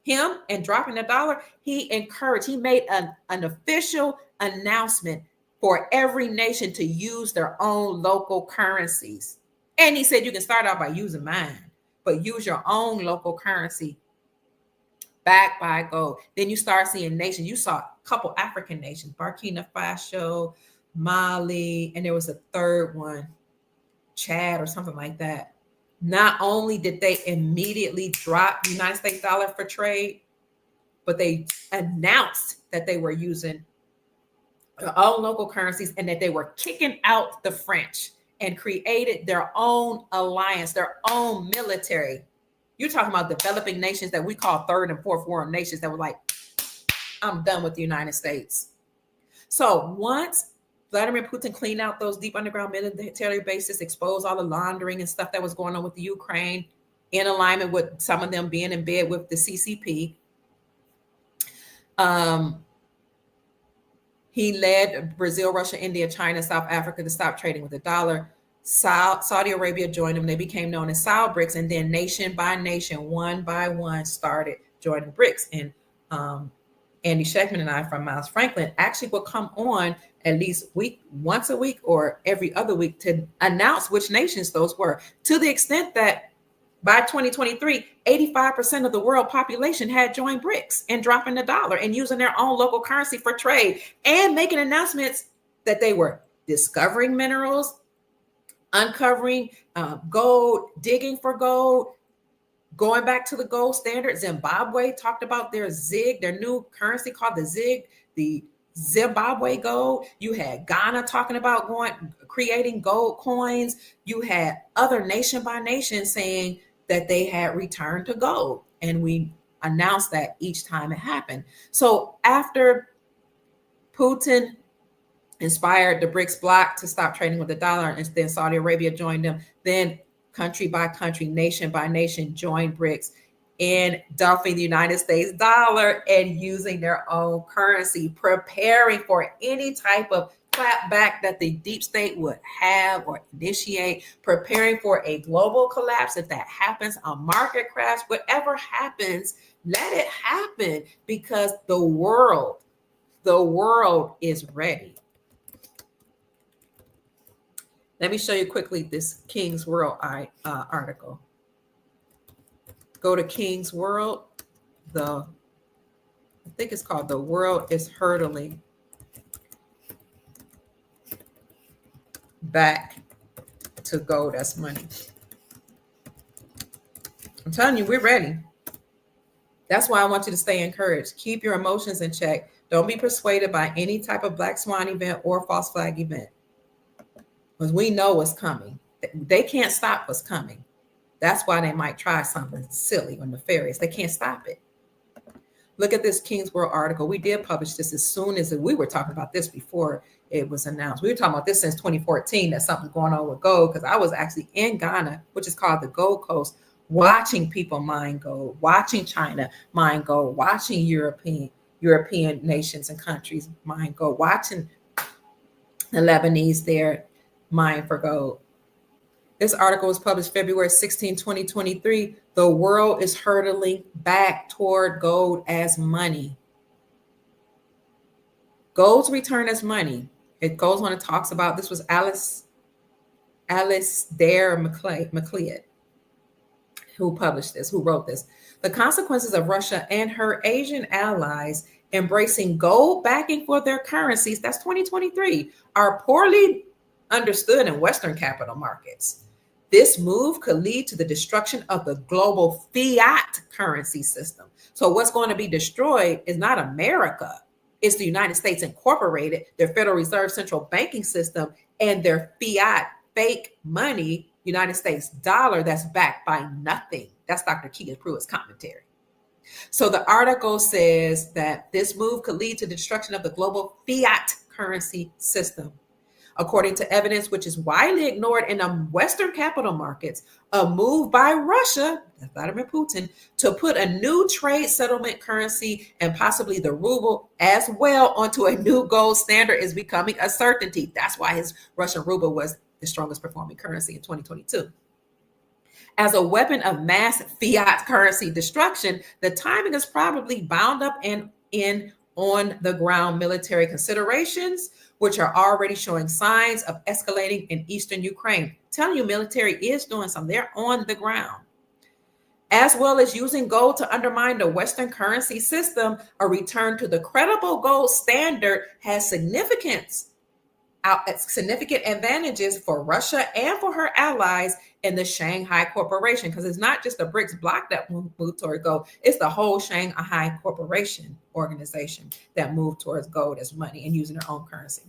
him and dropping the dollar, he made an official announcement for every nation to use their own local currencies. And he said, you can start out by using mine, but use your own local currency backed by gold. Then you start seeing nations. You saw a couple African nations, Burkina Faso, Mali, and there was a third one, Chad or something like that. Not only did they immediately drop the United States dollar for trade, but they announced that they were using their own local currencies and that they were kicking out the French and created their own alliance, their own military. You're talking about developing nations that we call third and fourth world nations that were like, I'm done with the United States. So once Vladimir Putin cleaned out those deep underground military bases, exposed all the laundering and stuff that was going on with the Ukraine, in alignment with some of them being in bed with the CCP. He led Brazil, Russia, India, China, South Africa to stop trading with the dollar. Saudi Arabia joined them. They became known as Sal BRICS, and then nation by nation, one by one, started joining BRICS. And Andy Schectman and I from Miles Franklin actually will come on at least once a week or every other week to announce which nations those were, to the extent that by 2023, 85% of the world population had joined BRICS and dropping the dollar and using their own local currency for trade and making announcements that they were discovering minerals, uncovering gold, digging for gold, going back to the gold standard. Zimbabwe talked about their ZIG, their new currency called the ZIG, the Zimbabwe gold. You had Ghana talking about creating gold coins. You had other nation by nation saying that they had returned to gold. And we announced that each time it happened. So after Putin inspired the BRICS bloc to stop trading with the dollar, and then Saudi Arabia joined them, then country by country, nation by nation joined BRICS in dumping the United States dollar and using their own currency, preparing for any type of clapback that the deep state would have or initiate, preparing for a global collapse. If that happens, a market crash, whatever happens, let it happen, because the world is ready. Let me show you quickly this King's World article. Go to King's World. I think it's called "The World is Hurtling Back to Gold as Money." I'm telling you, we're ready. That's why I want you to stay encouraged. Keep your emotions in check. Don't be persuaded by any type of black swan event or false flag event, because we know what's coming. They can't stop what's coming. That's why they might try something silly or nefarious. They can't stop it. Look at this King's World article. We did publish this as soon as we were talking about this before it was announced. We were talking about this since 2014, that something's going on with gold, because I was actually in Ghana, which is called the Gold Coast, watching people mine gold, watching China mine gold, watching European nations and countries mine gold, watching the Lebanese there mine for gold. This article was published February 16, 2023. The world is hurtling back toward gold as money. Gold's return as money. It goes on and talks about, this was Alasdair Macleod who published this, who wrote this. The consequences of Russia and her Asian allies embracing gold backing for their currencies, that's 2023, are poorly understood in Western capital markets. This move could lead to the destruction of the global fiat currency system. So what's going to be destroyed is not America. It's the United States Incorporated, their Federal Reserve central banking system, and their fiat fake money, United States dollar that's backed by nothing. That's Dr. Kia Pruitt's commentary. So the article says that this move could lead to the destruction of the global fiat currency system. According to evidence which is widely ignored in the Western capital markets, a move by Russia, Vladimir Putin, to put a new trade settlement currency and possibly the ruble as well onto a new gold standard is becoming a certainty. That's why his Russian ruble was the strongest performing currency in 2022. As a weapon of mass fiat currency destruction, the timing is probably bound up in on the ground military considerations, which are already showing signs of escalating in eastern Ukraine. Telling you, military is doing something. They're on the ground. As well as using gold to undermine the Western currency system, a return to the credible gold standard has significant advantages for Russia and for her allies in the Shanghai Corporation, because it's not just the BRICS bloc that moved toward gold, it's the whole Shanghai Corporation organization that moved towards gold as money and using their own currency.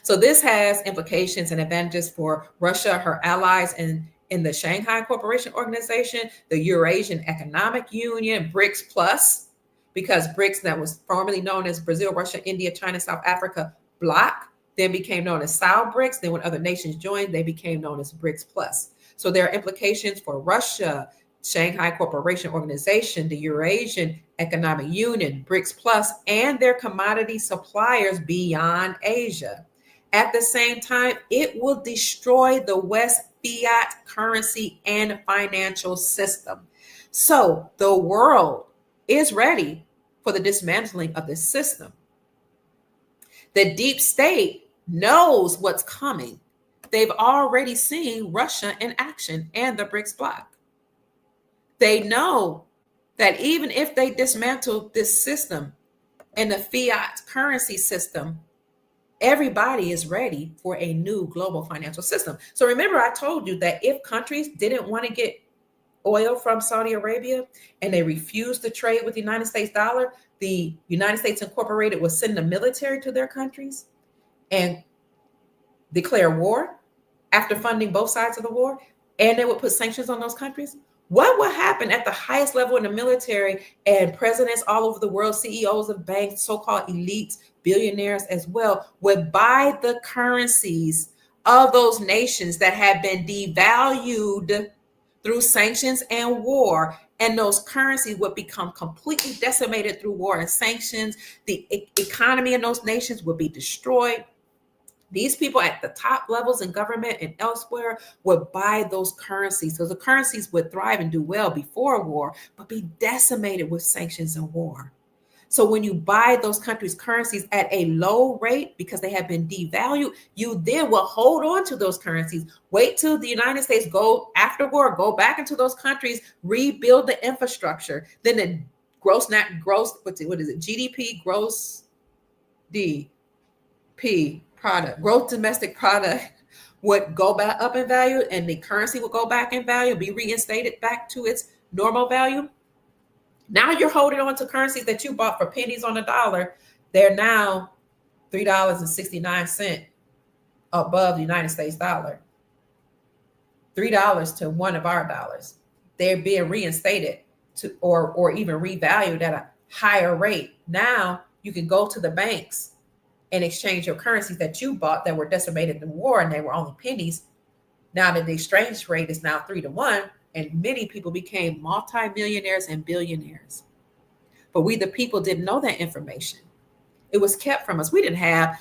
So this has implications and advantages for Russia, her allies in the Shanghai Corporation organization, the Eurasian Economic Union, BRICS Plus, because BRICS, that was formerly known as Brazil, Russia, India, China, South Africa bloc, then became known as South BRICS. Then when other nations joined, they became known as BRICS Plus. So there are implications for Russia, Shanghai Corporation Organization, the Eurasian Economic Union, BRICS Plus, and their commodity suppliers beyond Asia. At the same time, it will destroy the West fiat currency and financial system. So the world is ready for the dismantling of this system. The deep state knows what's coming. They've already seen Russia in action and the BRICS bloc. They know that even if they dismantle this system and the fiat currency system, everybody is ready for a new global financial system. So remember, I told you that if countries didn't want to get oil from Saudi Arabia and they refused to trade with the United States dollar, the United States Incorporated would send the military to their countries and declare war after funding both sides of the war, and they would put sanctions on those countries. What would happen at the highest level in the military and presidents all over the world, CEOs of banks, so-called elites, billionaires as well, would buy the currencies of those nations that have been devalued through sanctions and war, and those currencies would become completely decimated through war and sanctions. The economy in those nations would be destroyed. These people at the top levels in government and elsewhere would buy those currencies. So the currencies would thrive and do well before war, but be decimated with sanctions and war. So when you buy those countries' currencies at a low rate because they have been devalued, you then will hold on to those currencies. Wait till the United States go after war, go back into those countries, rebuild the infrastructure. Then the GDP, gross DP product, gross domestic product would go back up in value, and the currency will go back in value, be reinstated back to its normal value. Now you're holding on to currencies that you bought for pennies on the dollar. They're now $3.69 above the United States dollar. $3 to one of our dollars. They're being reinstated to or even revalued at a higher rate. Now you can go to the banks and exchange your currencies that you bought that were decimated in the war and they were only pennies. Now that the exchange rate is now 3 to 1, and many people became multimillionaires and billionaires. But we, the people, didn't know that information. It was kept from us. We didn't have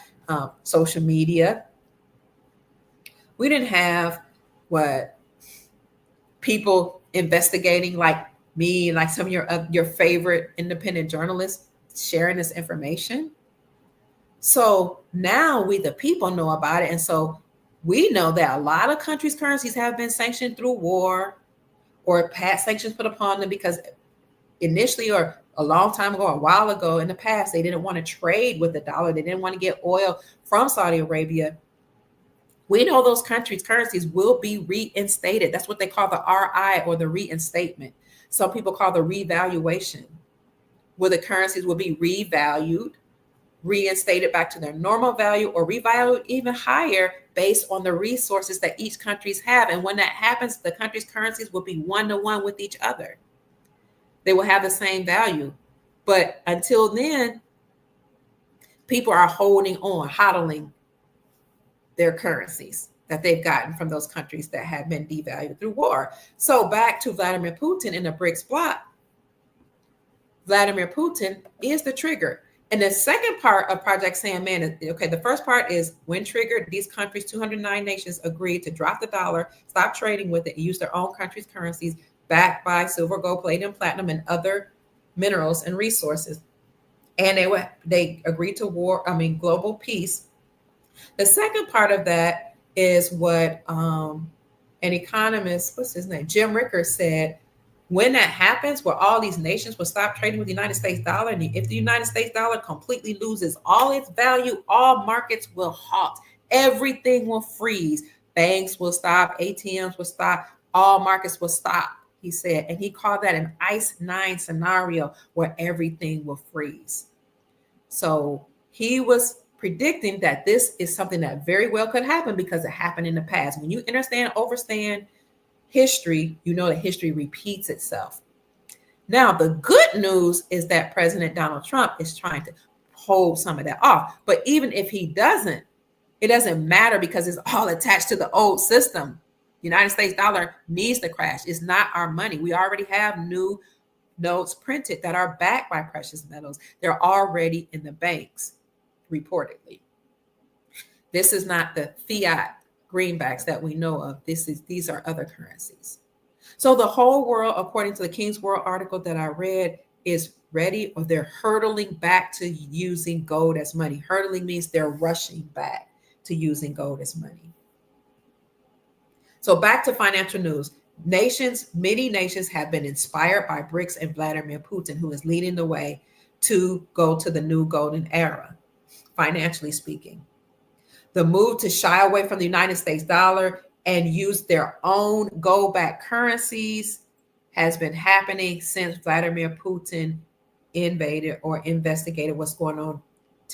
social media. We didn't have people investigating like me, like some of your favorite independent journalists sharing this information. So now we, the people, know about it. And so we know that a lot of countries' currencies have been sanctioned through war or past sanctions put upon them because initially or a long time ago, a while ago in the past, they didn't want to trade with the dollar. They didn't want to get oil from Saudi Arabia We know those countries' currencies will be reinstated. That's what they call the RI, or the reinstatement. Some people call the revaluation, where the currencies will be revalued, reinstated back to their normal value, or revalued even higher based on the resources that each countries have. And when that happens, the countries' currencies will be one-to-one with each other. They will have the same value. But until then, people are holding on, hodling their currencies that they've gotten from those countries that have been devalued through war. So back to Vladimir Putin in the BRICS bloc. Vladimir Putin is the trigger. And the second part of Project Sandman is, okay, the first part is when triggered, these countries, 209 nations, agreed to drop the dollar, stop trading with it, and use their own countries' currencies backed by silver, gold, palladium, platinum, and other minerals and resources. And they agreed to global peace. The second part of that is what an economist, what's his name, Jim Ricker, said. When that happens, where all these nations will stop trading with the United States dollar, and if the United States dollar completely loses all its value, all markets will halt. Everything will freeze. Banks will stop. ATMs will stop. All markets will stop, he said. And he called that an ICE 9 scenario, where everything will freeze. So he was predicting that this is something that very well could happen because it happened in the past. When you understand history, you know that history repeats itself. Now, the good news is that President Donald Trump is trying to hold some of that off. But even if he doesn't, it doesn't matter because it's all attached to the old system. The United States dollar needs to crash. It's not our money. We already have new notes printed that are backed by precious metals. They're already in the banks, reportedly. This is not the fiat greenbacks that we know of. These are other currencies. So the whole world, according to the King's World article that I read, is ready, or they're hurtling back to using gold as money. Hurtling means they're rushing back to using gold as money. So back to financial news. Many nations have been inspired by BRICS and Vladimir Putin, who is leading the way to go to the new golden era, financially speaking. The move to shy away from the United States dollar and use their own gold-backed currencies has been happening since Vladimir Putin invaded or investigated what's going on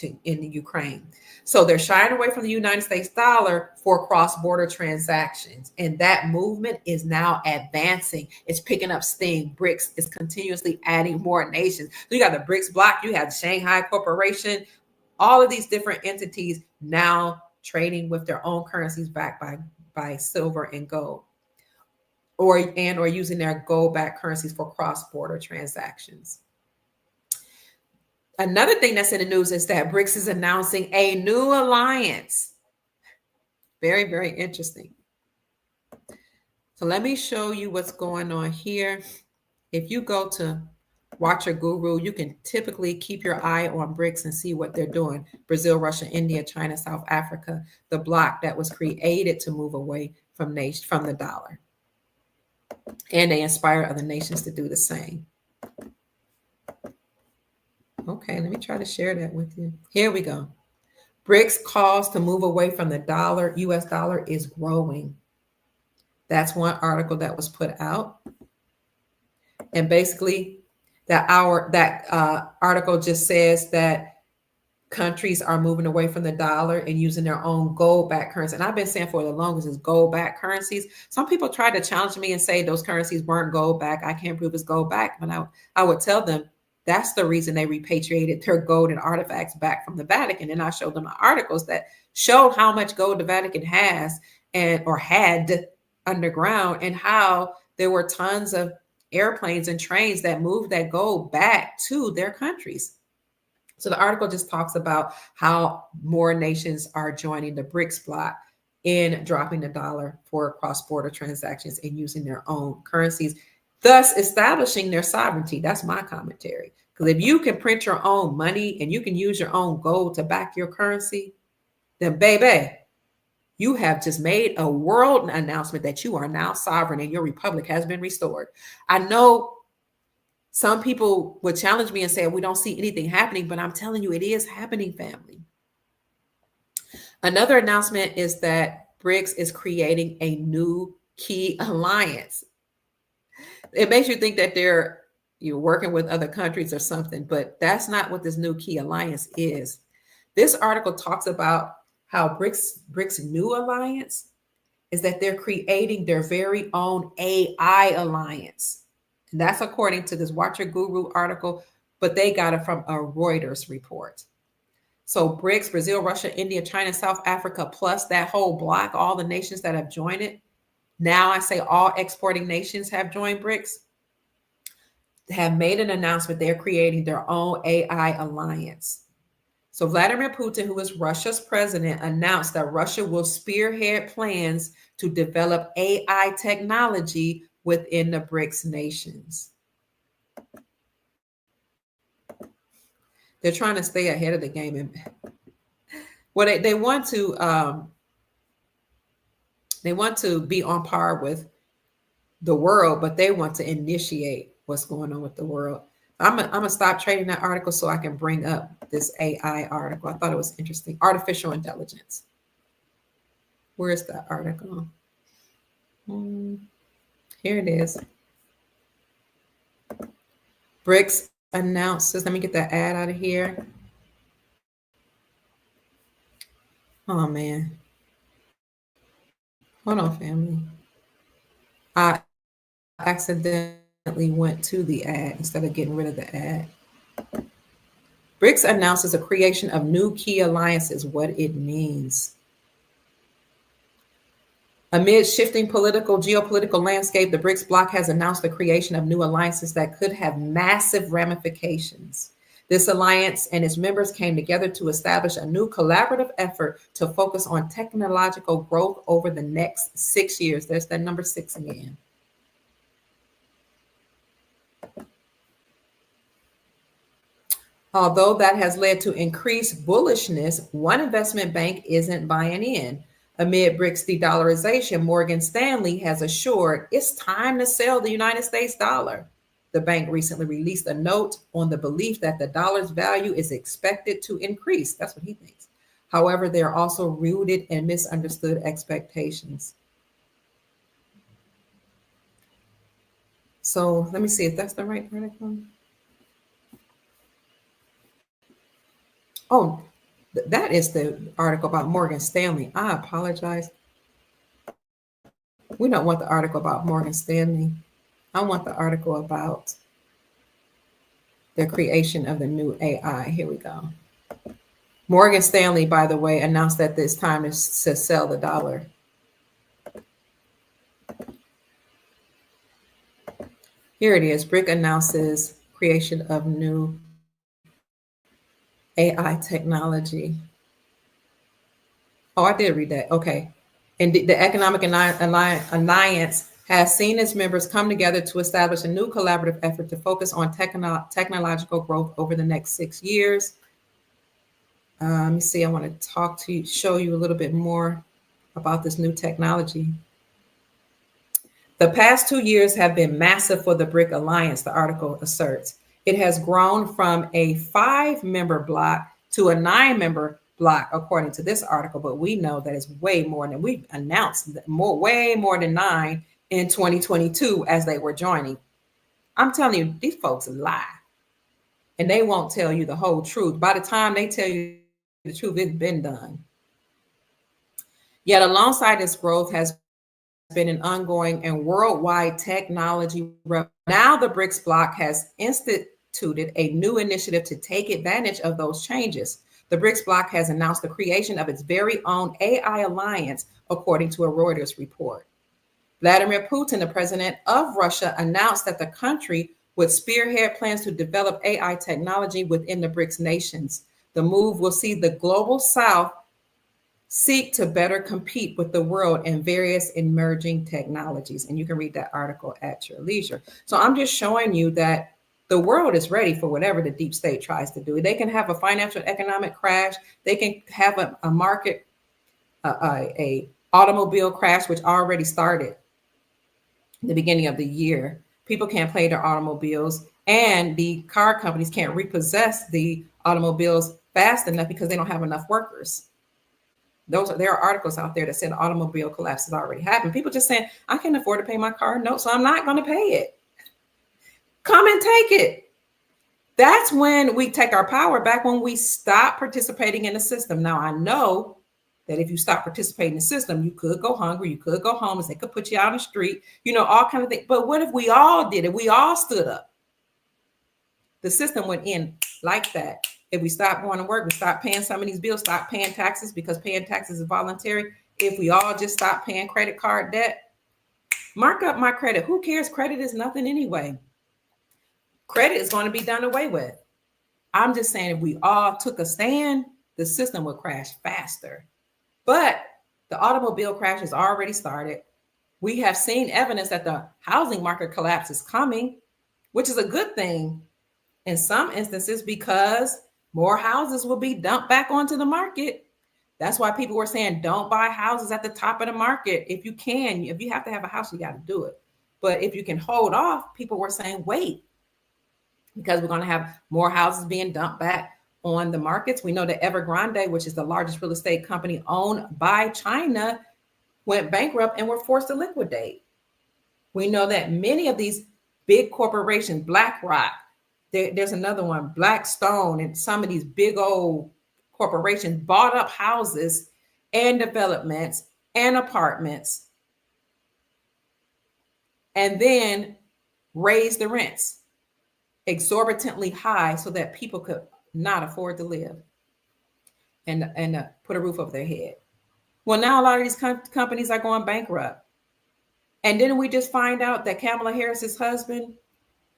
in the Ukraine. So they're shying away from the United States dollar for cross-border transactions. And that movement is now advancing. It's picking up steam. BRICS is continuously adding more nations. So you got the BRICS bloc, you have the Shanghai Corporation, all of these different entities now trading with their own currencies backed by silver and gold, or using their gold-backed currencies for cross-border transactions. Another thing that's in the news is that BRICS is announcing a new alliance. Very, very interesting. So let me show you what's going on here. If you go to Watcher Guru, you can typically keep your eye on BRICS and see what they're doing. Brazil, Russia, India, China, South Africa, the bloc that was created to move away from the dollar. And they inspire other nations to do the same. Okay, let me try to share that with you. Here we go. BRICS calls to move away from the dollar. US dollar is growing. That's one article that was put out. And basically, that article just says that countries are moving away from the dollar and using their own gold-backed currency. And I've been saying for the longest is gold-backed currencies. Some people try to challenge me and say those currencies weren't gold-backed. I can't prove it's gold-backed. But I would tell them that's the reason they repatriated their gold and artifacts back from the Vatican. And I showed them the articles that showed how much gold the Vatican has or had underground, and how there were tons of airplanes and trains that moved that gold back to their countries. So the article just talks about how more nations are joining the BRICS bloc in dropping the dollar for cross-border transactions and using their own currencies, thus establishing their sovereignty. That's my commentary. Because if you can print your own money and you can use your own gold to back your currency, then baby, you have just made a world announcement that you are now sovereign and your republic has been restored. I know some people would challenge me and say, we don't see anything happening, but I'm telling you, it is happening, family. Another announcement is that BRICS is creating a new key alliance. It makes you think that you're working with other countries or something, but that's not what this new key alliance is. This article talks about how BRICS new alliance is that they're creating their very own AI alliance. And that's according to this Watch Your Guru article, but they got it from a Reuters report. So BRICS, Brazil, Russia, India, China, South Africa, plus that whole block, all the nations that have joined it. Now I say all exporting nations have joined BRICS, have made an announcement they're creating their own AI alliance. So Vladimir Putin, who is Russia's president, announced that Russia will spearhead plans to develop AI technology within the BRICS nations. They're trying to stay ahead of the game. And well, they want to be on par with the world, but they want to initiate what's going on with the world. I'm gonna stop trading that article so I can bring up this AI article. I thought it was interesting. Artificial intelligence. Where is that article? Here it is. BRICS announces. Let me get that ad out of here. Oh man. Hold on, family. I accidentally went to the ad instead of getting rid of the ad. BRICS announces the creation of new key alliances, what it means. Amid shifting geopolitical landscape, the BRICS bloc has announced the creation of new alliances that could have massive ramifications. This alliance and its members came together to establish a new collaborative effort to focus on technological growth over the next 6 years. There's that number 6 again. Although that has led to increased bullishness, one investment bank isn't buying in. Amid BRICS de-dollarization, Morgan Stanley has assured it's time to sell the United States dollar. The bank recently released a note on the belief that the dollar's value is expected to increase. That's what he thinks. However, they are also rooted in misunderstood expectations. So let me see if that's the right article. Oh, that is the article about Morgan Stanley. I apologize. We don't want the article about Morgan Stanley. I want the article about the creation of the new AI. Here we go. Morgan Stanley, by the way, announced that it's time to sell the dollar. Here it is. BRIC announces creation of new AI technology. Oh, I did read that. Okay. And the Economic Alliance has seen its members come together to establish a new collaborative effort to focus on technological growth over the next 6 years. Let me see. I want to show you a little bit more about this new technology. The past 2 years have been massive for the BRIC Alliance, the article asserts. It has grown from a 5-member bloc to a 9-member bloc, according to this article, but we know that it's way more than we announced, way more than 9 in 2022 as they were joining. I'm telling you, these folks lie, and they won't tell you the whole truth. By the time they tell you the truth, it's been done. Yet alongside this growth has been an ongoing and worldwide technology revolution. Now the BRICS bloc has instituted a new initiative to take advantage of those changes. The BRICS bloc has announced the creation of its very own AI alliance, according to a Reuters report. Vladimir Putin, the president of Russia, announced that the country would spearhead plans to develop AI technology within the BRICS nations. The move will see the global South seek to better compete with the world in various emerging technologies. And you can read that article at your leisure. So I'm just showing you that the world is ready for whatever the deep state tries to do. They can have a financial economic crash. They can have a market, a automobile crash, which already started in the beginning of the year. People can't play their automobiles, and the car companies can't repossess the automobiles fast enough because they don't have enough workers. There are articles out there that said automobile collapse has already happened. People just saying, I can't afford to pay my car note, so I'm not going to pay it. Come and take it. That's when we take our power back, when we stop participating in the system. Now, I know that if you stop participating in the system, you could go hungry, you could go homeless, they could put you out on the street, all kind of things. But what if we all did it? We all stood up. The system went in like that. If we stop going to work, we stop paying some of these bills, stop paying taxes, because paying taxes is voluntary. If we all just stop paying credit card debt, mark up my credit. Who cares? Credit is nothing anyway. Credit is going to be done away with. I'm just saying, if we all took a stand, the system would crash faster. But the automobile crash has already started. We have seen evidence that the housing market collapse is coming, which is a good thing in some instances, because more houses will be dumped back onto the market. That's why people were saying, don't buy houses at the top of the market. If you have to have a house, you got to do it. But if you can hold off, people were saying, wait, because we're going to have more houses being dumped back on the markets. We know that Evergrande, which is the largest real estate company owned by China, went bankrupt and were forced to liquidate. We know that many of these big corporations, BlackRock, there's another one, Blackstone, and some of these big old corporations bought up houses and developments and apartments and then raised the rents exorbitantly high so that people could not afford to live and put a roof over their head. Well, now a lot of these companies are going bankrupt. And didn't we just find out that Kamala Harris's husband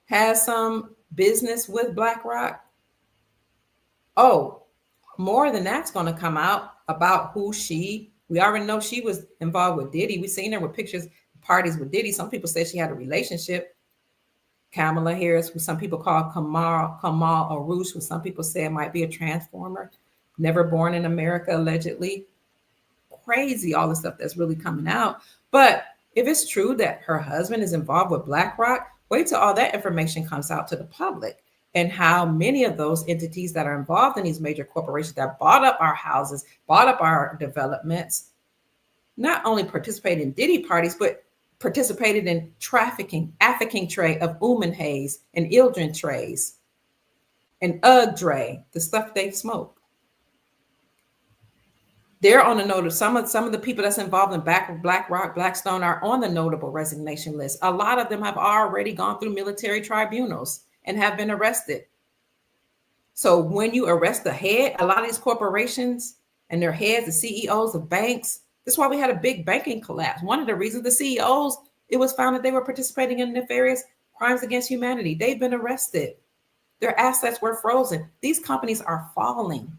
has some business with BlackRock? Oh, more than that's going to come out about we already know she was involved with Diddy. We've seen her with pictures, parties with Diddy. Some people say she had a relationship. Kamala Harris, who some people call Kamal Arush, who some people say might be a transformer, never born in America, allegedly. Crazy, all the stuff that's really coming out. But if it's true that her husband is involved with BlackRock, wait till all that information comes out to the public, and how many of those entities that are involved in these major corporations that bought up our houses, bought up our developments, not only participated in Diddy parties, but participated in trafficking trade of Umanhays and Ildren trays and Ugg Dre, the stuff they smoke. They're on the note of some of the people that's involved in BlackRock, Blackstone are on the notable resignation list. A lot of them have already gone through military tribunals and have been arrested. So when you arrest the head, a lot of these corporations and their heads, the CEOs of banks, that's why we had a big banking collapse. One of the reasons the CEOs, it was found that they were participating in nefarious crimes against humanity. They've been arrested. Their assets were frozen. These companies are falling.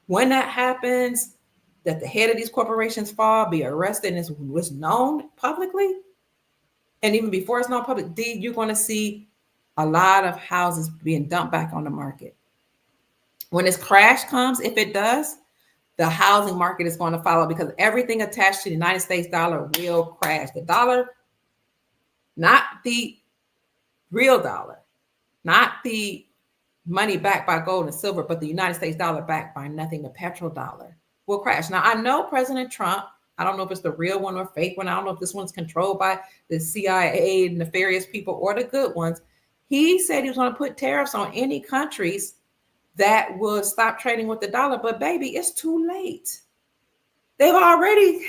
When that happens, that the head of these corporations fall, be arrested, and it was known publicly, and even before it's known publicly, you're going to see a lot of houses being dumped back on the market. When this crash comes, if it does, the housing market is going to follow, because everything attached to the United States dollar will crash. The dollar, not the real dollar, not the money backed by gold and silver, but the United States dollar backed by nothing, the petrodollar, will crash. Now, I know President Trump, I don't know if it's the real one or fake one. I don't know if this one's controlled by the CIA, nefarious people, or the good ones. He said he was going to put tariffs on any countries that would stop trading with the dollar. But baby, it's too late. They've already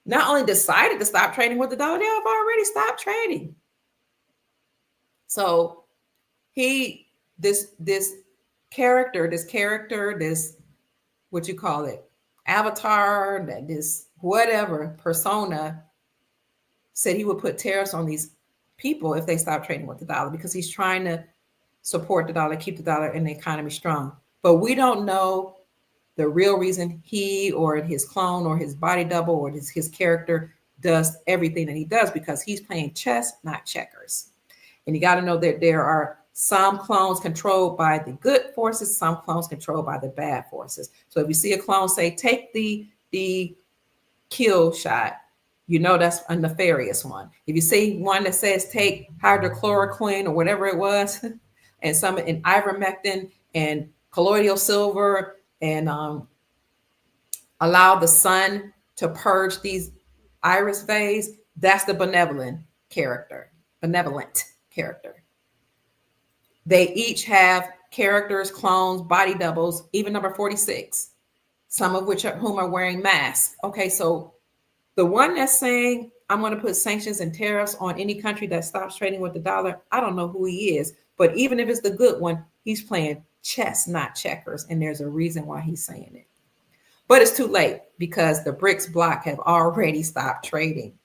not only decided to stop trading with the dollar, they have already stopped trading. So this what you call it, avatar, this whatever persona, said he would put tariffs on these people if they stop trading with the dollar, because he's trying to support the dollar, keep the dollar and the economy strong. But we don't know the real reason he or his clone or his body double or his character does everything that he does, because he's playing chess, not checkers. And you got to know that there are some clones controlled by the good forces, some clones controlled by the bad forces. So if you see a clone say, take the kill shot, you know that's a nefarious one. If you see one that says take hydrochloroquine or whatever it was, and some in ivermectin and colloidal silver and allow the sun to purge these iris bays, that's the benevolent character. They each have characters, clones, body doubles, even number 46, some of whom are wearing masks. Okay, so the one that's saying, I'm going to put sanctions and tariffs on any country that stops trading with the dollar, I don't know who he is. But even if it's the good one, he's playing chess, not checkers. And there's a reason why he's saying it. But it's too late because the BRICS bloc have already stopped trading.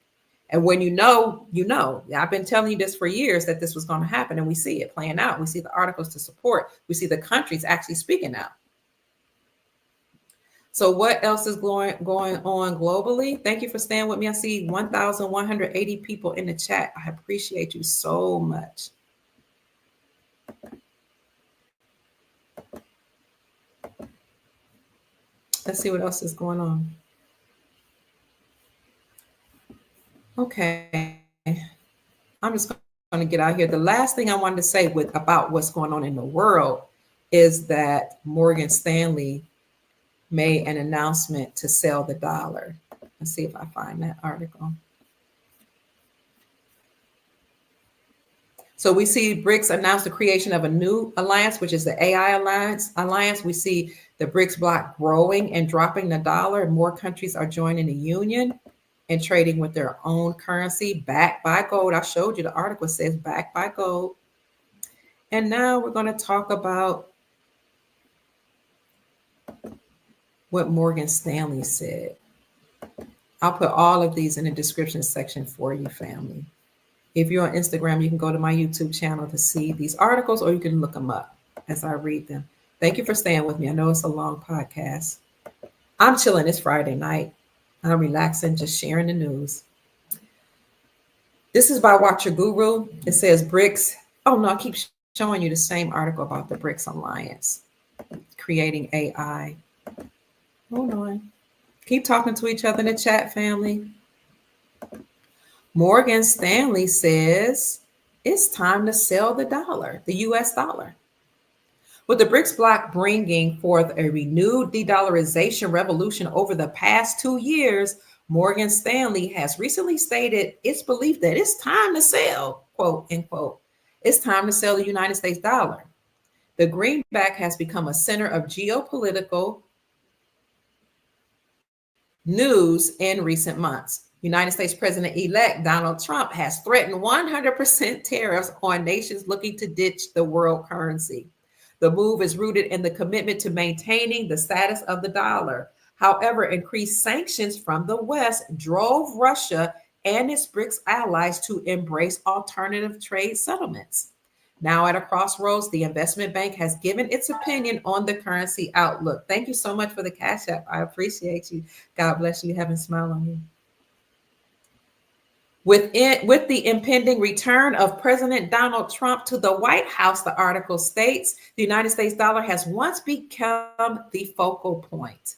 And when you know, you know. I've been telling you this for years that this was going to happen, and we see it playing out. We see the articles to support. We see the countries actually speaking out. So what else is going on globally? Thank you for staying with me. I see 1,180 people in the chat. I appreciate you so much. Let's see what else is going on. Okay. I'm just going to get out here. The last thing I wanted to say about what's going on in the world is that Morgan Stanley made an announcement to sell the dollar. Let's see if I find that article. So we see BRICS announce the creation of a new alliance, which is the AI alliance. We see the BRICS bloc growing and dropping the dollar. More countries are joining the union and trading with their own currency, backed by gold. I showed you the article says backed by gold. And now we're going to talk about what Morgan Stanley said. I'll put all of these in the description section for you, family. If you're on Instagram, you can go to my YouTube channel to see these articles, or you can look them up as I read them. Thank you for staying with me. I know it's a long podcast. I'm chilling. It's Friday night. I'm relaxing, just sharing the news. This is by Watcher Guru. It says BRICS. Oh, no, I keep showing you the same article about the BRICS Alliance, creating AI. Hold on. Keep talking to each other in the chat, family. Morgan Stanley says it's time to sell the dollar, the US dollar. With the BRICS bloc bringing forth a renewed de-dollarization revolution over the past 2 years, Morgan Stanley has recently stated its belief that it's time to sell, quote, unquote. It's time to sell the United States dollar. The greenback has become a center of geopolitical news in recent months. United States President-elect Donald Trump has threatened 100% tariffs on nations looking to ditch the world currency. The move is rooted in the commitment to maintaining the status of the dollar. However, increased sanctions from the West drove Russia and its BRICS allies to embrace alternative trade settlements. Now at a crossroads, the investment bank has given its opinion on the currency outlook. Thank you so much for the Cash App. I appreciate you. God bless you. Have a smile on you. With the impending return of President Donald Trump to the White House, the article states, the United States dollar has once become the focal point.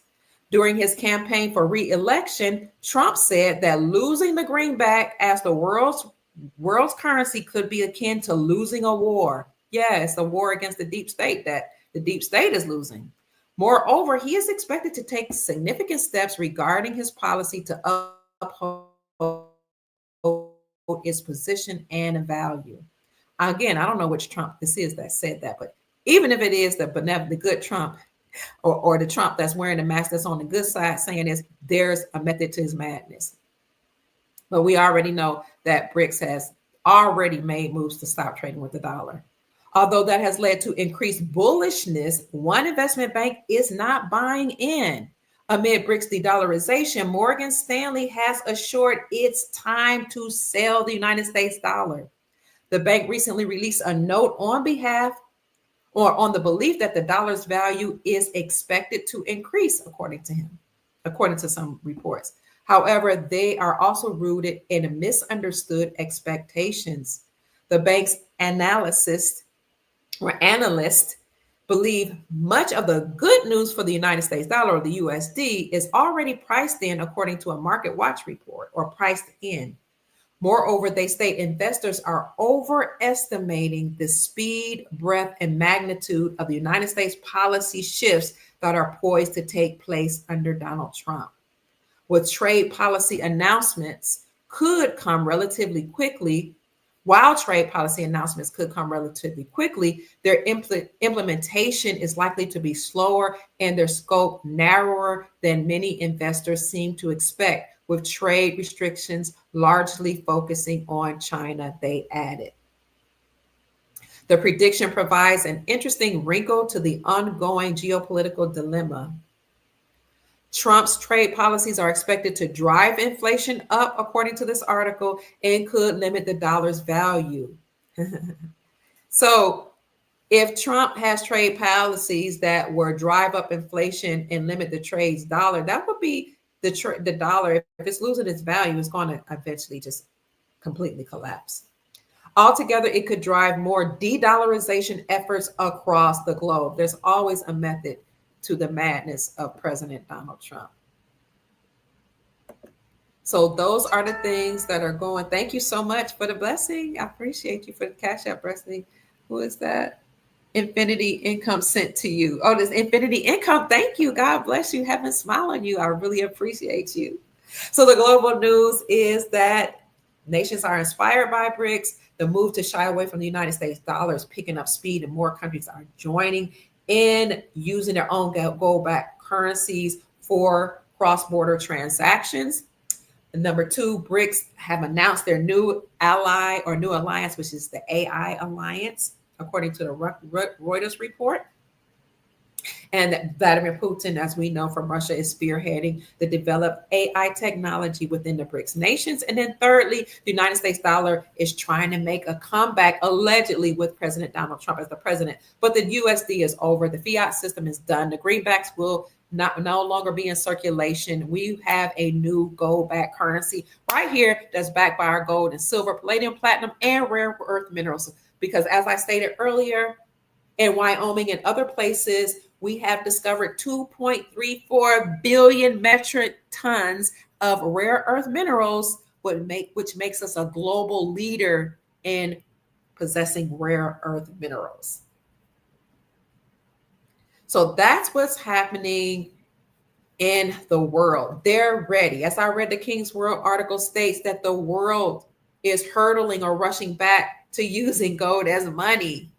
During his campaign for re-election, Trump said that losing the greenback as the world's currency could be akin to losing a war. Yeah, it's a war against the deep state that the deep state is losing. Moreover, he is expected to take significant steps regarding his policy to uphold its position and value. Again, I don't know which Trump this is that said that, but even if it is the good Trump or the Trump that's wearing the mask that's on the good side saying this, there's a method to his madness. But we already know that BRICS has already made moves to stop trading with the dollar. Although that has led to increased bullishness, one investment bank is not buying in. Amid BRICS de-dollarization, Morgan Stanley has assured it's time to sell the United States dollar. The bank recently released a note on the belief that the dollar's value is expected to increase, according to some reports. However, they are also rooted in misunderstood expectations. The bank's analyst believe much of the good news for the United States dollar, or the USD, is already priced in, according to a Market Watch report, or priced in. Moreover, they state investors are overestimating the speed, breadth, and magnitude of the United States policy shifts that are poised to take place under Donald Trump. With trade policy announcements could come relatively quickly, while trade policy announcements could come relatively quickly, their implementation is likely to be slower and their scope narrower than many investors seem to expect, with trade restrictions largely focusing on China, they added. The prediction provides an interesting wrinkle to the ongoing geopolitical dilemma. Trump's trade policies are expected to drive inflation up, according to this article, and could limit the dollar's value. So, if Trump has trade policies that will drive up inflation and limit the trade's dollar, that would be the dollar. If it's losing its value, it's going to eventually just completely collapse. Altogether, it could drive more de-dollarization efforts across the globe. There's always a method to the madness of President Donald Trump. So those are the things that are going. Thank you so much for the blessing. I appreciate you for the Cash App blessing. Who is that? Infinity Income sent to you. Oh, this Infinity Income. Thank you. God bless you. Heaven smile on you. I really appreciate you. So the global news is that nations are inspired by BRICS. The move to shy away from the United States dollar is picking up speed, and more countries are joining in using their own gold-backed currencies for cross-border transactions. And number two, BRICS have announced their new ally or new alliance, which is the AI alliance, according to the Reuters report. And Vladimir Putin, as we know from Russia, is spearheading the developed AI technology within the BRICS nations. And then thirdly, the United States dollar is trying to make a comeback, allegedly, with President Donald Trump as the president. But the USD is over. The fiat system is done. The greenbacks will no longer be in circulation. We have a new gold-backed currency right here that's backed by our gold and silver, palladium, platinum, and rare earth minerals. Because as I stated earlier, in Wyoming and other places, we have discovered 2.34 billion metric tons of rare earth minerals, which makes us a global leader in possessing rare earth minerals. So that's what's happening in the world. They're ready. As I read the King's World article states that the world is hurtling or rushing back to using gold as money.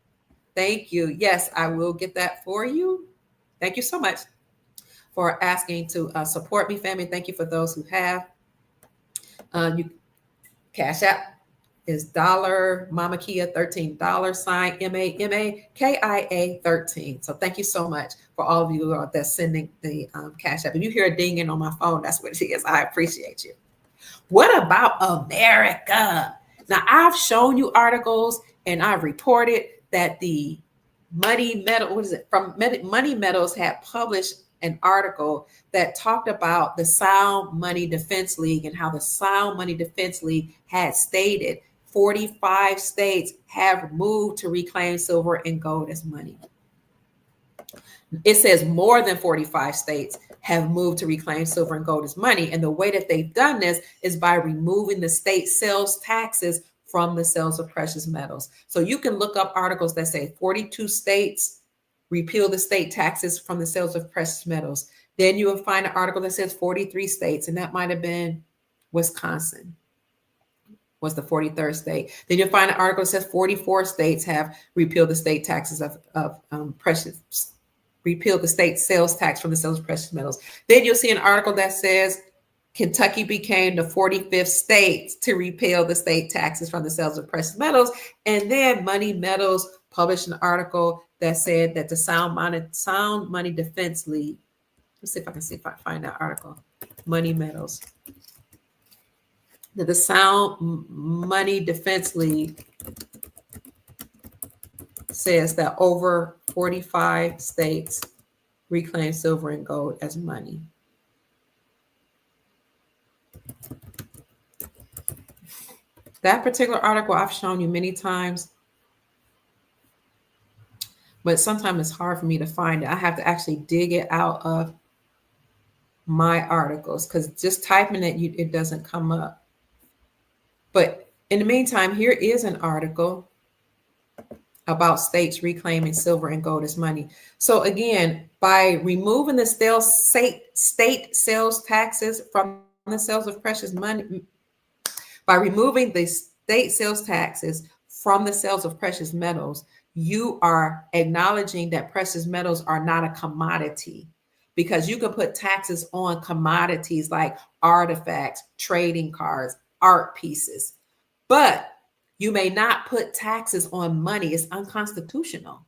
Thank you. Yes, I will get that for you. Thank you so much for asking to support me, family. Thank you for those who have. You Cash App is dollar Mama Kia $13 MAMAKIA 13. So thank you so much for all of you that's sending the Cash App. If you hear a dinging on my phone, that's what it is. I appreciate you. What about America? Now, I've shown you articles and I've reported that the Money Metals had published an article that talked about the Sound Money Defense League and how the Sound Money Defense League had stated 45 states have moved to reclaim silver and gold as money. It says more than 45 states have moved to reclaim silver and gold as money. And the way that they've done this is by removing the state sales taxes from the sales of precious metals. So you can look up articles that say 42 states repeal the state taxes from the sales of precious metals. Then you will find an article that says 43 states, and that might have been Wisconsin was the 43rd state. Then you'll find an article that says 44 states have repealed the state taxes repealed the state sales tax from the sales of precious metals. Then you'll see an article that says Kentucky became the 45th state to repeal the state taxes from the sales of precious metals. And then Money Metals published an article that said that the Sound Money Defense League, let's see if I can find that article, Money Metals, that the Sound Money Defense League says that over 45 states reclaim silver and gold as money. That particular article I've shown you many times, but sometimes it's hard for me to find it. I have to actually dig it out of my articles because just typing it, it doesn't come up. But in the meantime, here is an article about states reclaiming silver and gold as money. So again, by removing the state sales taxes from the sales of precious money, by removing the state sales taxes from the sales of precious metals, you are acknowledging that precious metals are not a commodity, because you can put taxes on commodities like artifacts, trading cards, art pieces, but you may not put taxes on money. It's unconstitutional.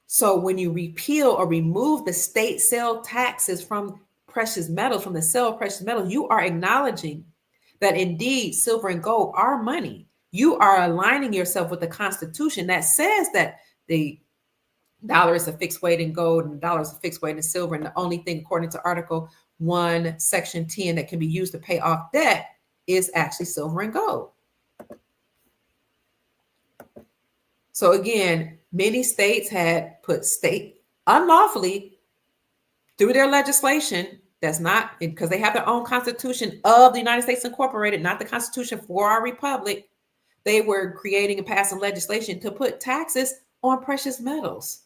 So when you repeal or remove the state sale taxes from precious metals, from the sale of precious metals, you are acknowledging that indeed silver and gold are money. You are aligning yourself with the Constitution that says that the dollar is a fixed weight in gold and the dollar is a fixed weight in silver. And the only thing, according to Article 1, Section 10, that can be used to pay off debt is actually silver and gold. So again, many states had put state unlawfully through their legislation. That's not because they have their own Constitution of the United States Incorporated, not the Constitution for our republic. They were creating and passing legislation to put taxes on precious metals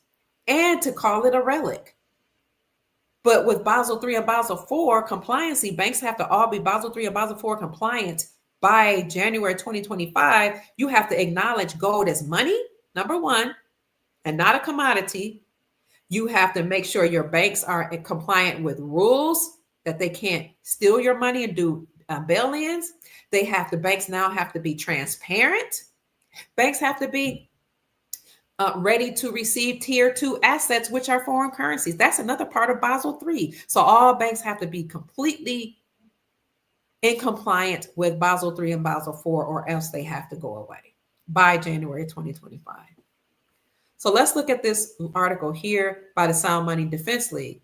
and to call it a relic. But with Basel III and Basel IV compliancy, banks have to all be Basel III and Basel IV compliant by January 2025. You have to acknowledge gold as money, number one, and not a commodity. You have to make sure your banks are compliant with rules, that they can't steal your money and do bail-ins. Banks now have to be transparent. Banks have to be ready to receive tier 2 assets, which are foreign currencies. That's another part of Basel III. So all banks have to be completely in compliance with Basel III and Basel IV, or else they have to go away by January 2025. So let's look at this article here by the Sound Money Defense League.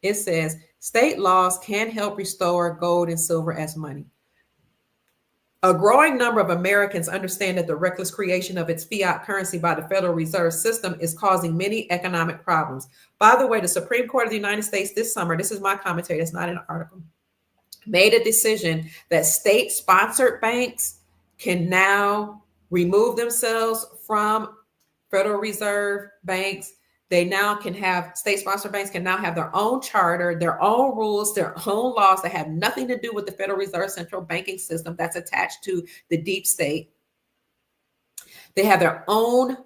It says, state laws can help restore gold and silver as money. A growing number of Americans understand that the reckless creation of its fiat currency by the Federal Reserve System is causing many economic problems. By the way, the Supreme Court of the United States this summer, this is my commentary, it's not an article, made a decision that state-sponsored banks can now remove themselves from Federal Reserve banks. They now can have, state-sponsored banks can now have their own charter, their own rules, their own laws that have nothing to do with the Federal Reserve central banking system that's attached to the deep state. They have their own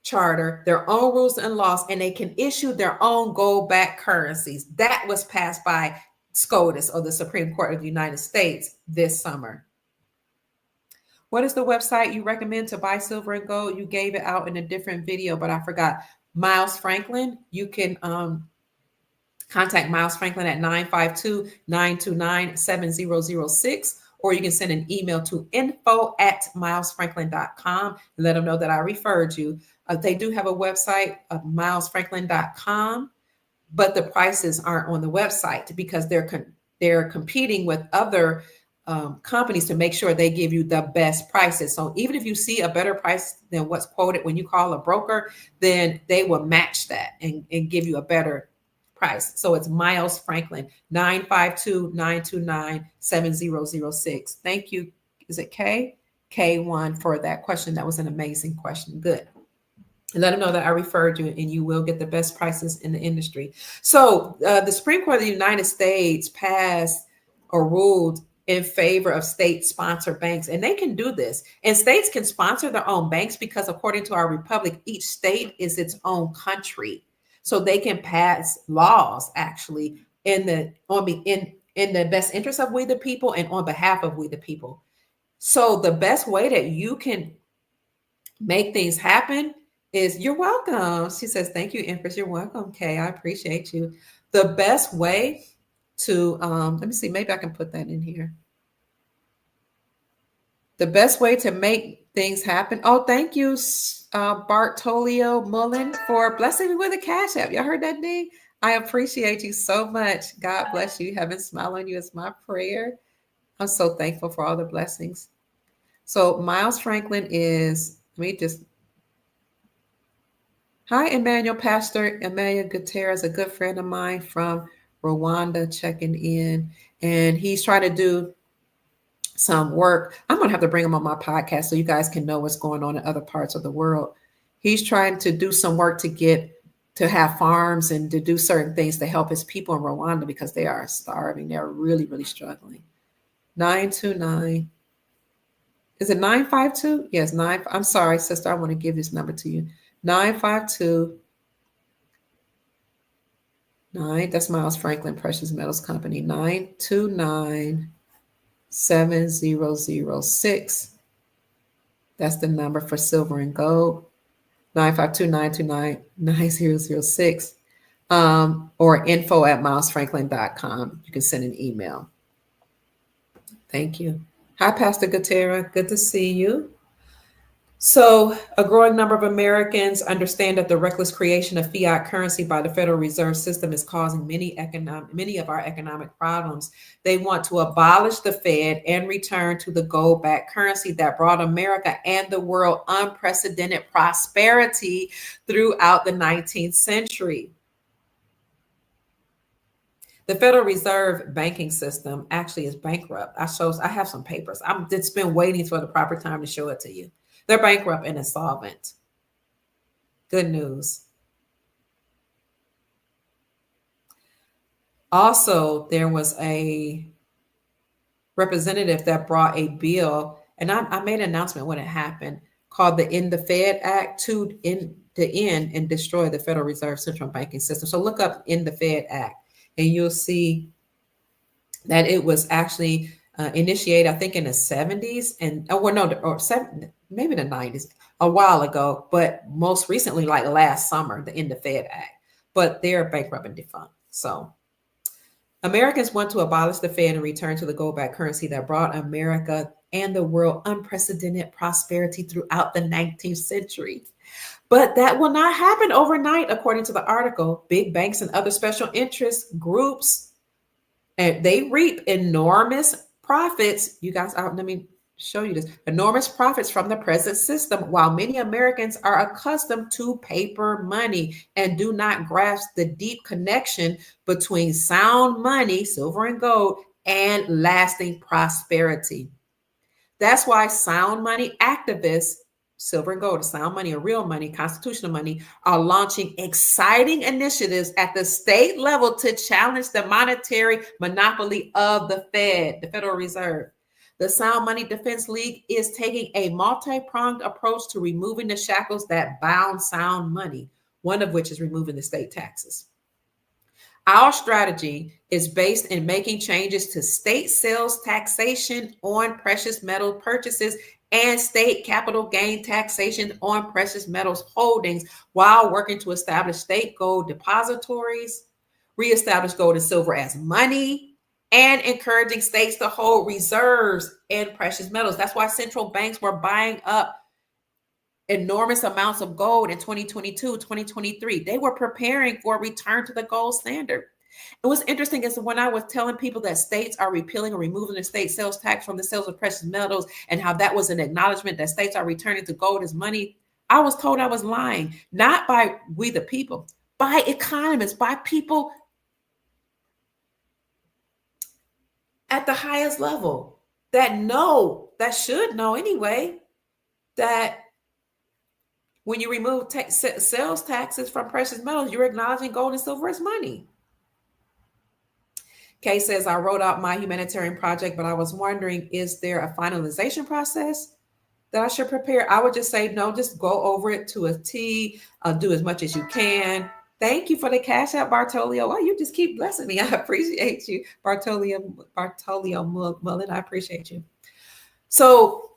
charter, their own rules and laws, and they can issue their own gold-backed currencies. That was passed by SCOTUS, or the Supreme Court of the United States, this summer. What is the website you recommend to buy silver and gold? You gave it out in a different video, but I forgot. Miles Franklin. You can contact Miles Franklin at 952-929-7006, or you can send an email to info@milesfranklin.com and let them know that I referred you. They do have a website of milesfranklin.com, but the prices aren't on the website because they're competing with other companies to make sure they give you the best prices. So even if you see a better price than what's quoted when you call a broker, then they will match that and give you a better price. So it's Miles Franklin, 952-929-7006. Thank you. Is it K1 for that question? That was an amazing question. Good. And let them know that I referred you, and you will get the best prices in the industry. So the Supreme Court of the United States passed or ruled in favor of state-sponsored banks, and they can do this. And states can sponsor their own banks because, according to our republic, each state is its own country. So they can pass laws actually in the best interest of we the people and on behalf of we the people. So the best way that you can make things happen is, you're welcome. She says, thank you, Empress. You're welcome, Kay. I appreciate you. The best way to, let me see, maybe I can put that in here. The best way to make things happen. Oh, thank you, Bartolio Mullen, for blessing me with a Cash App. Y'all heard that ding? I appreciate you so much. God bless you. Heaven smile on you is my prayer. I'm so thankful for all the blessings. So Miles Franklin is, hi, Emmanuel. Pastor Emmanuel Gutierrez, a good friend of mine from Rwanda, checking in, and he's trying to do some work. I'm going to have to bring him on my podcast so you guys can know what's going on in other parts of the world. He's trying to do some work to have farms and to do certain things to help his people in Rwanda because they are starving. They're really, really struggling. 929. Is it 952? Yes, 9. I'm sorry, sister. I want to give this number to you. 952. 9. That's Miles Franklin Precious Metals Company. 929-7006. That's the number for silver and gold. 952-929-9006. Or info@milesfranklin.com. You can send an email. Thank you. Hi, Pastor Gutera. Good to see you. So a growing number of Americans understand that the reckless creation of fiat currency by the Federal Reserve System is causing many of our economic problems. They want to abolish the Fed and return to the gold-backed currency that brought America and the world unprecedented prosperity throughout the 19th century. The Federal Reserve banking system actually is bankrupt. I have some papers. I've just been waiting for the proper time to show it to you. They're bankrupt and insolvent. Good news. Also, there was a representative that brought a bill, and I made an announcement when it happened, called the End the Fed Act to end and destroy the Federal Reserve central banking system. So look up End the Fed Act, and you'll see that it was actually initiated, I think, in the 70s maybe the 90s, a while ago, but most recently, like last summer, the End the Fed Act. But they're bankrupt and defunct. So Americans want to abolish the Fed and return to the gold-backed currency that brought America and the world unprecedented prosperity throughout the 19th century. But that will not happen overnight, according to the article. Big banks and other special interest groups, and they reap enormous profits. You guys, let me show you this. Enormous profits from the present system, while many Americans are accustomed to paper money and do not grasp the deep connection between sound money, silver and gold, and lasting prosperity. That's why sound money activists, silver and gold, sound money or real money, constitutional money, are launching exciting initiatives at the state level to challenge the monetary monopoly of the Fed, the Federal Reserve. The Sound Money Defense League is taking a multi-pronged approach to removing the shackles that bound sound money, one of which is removing the state taxes. Our strategy is based in making changes to state sales taxation on precious metal purchases and state capital gain taxation on precious metals holdings, while working to establish state gold depositories, reestablish gold and silver as money, and encouraging states to hold reserves in precious metals. That's why central banks were buying up enormous amounts of gold in 2022, 2023. They were preparing for a return to the gold standard. And what's interesting is when I was telling people that states are repealing or removing the state sales tax from the sales of precious metals and how that was an acknowledgement that states are returning to gold as money, I was told I was lying, not by we the people, by economists, by people at the highest level that should know anyway, that when you remove sales taxes from precious metals, you're acknowledging gold and silver as money. Kay says, I wrote out my humanitarian project, but I was wondering, is there a finalization process that I should prepare? I would just say, no, just go over it to a T, do as much as you can. Thank you for the Cash App, Bartolio. Oh, you just keep blessing me. I appreciate you, Bartolio Mullen. I appreciate you. So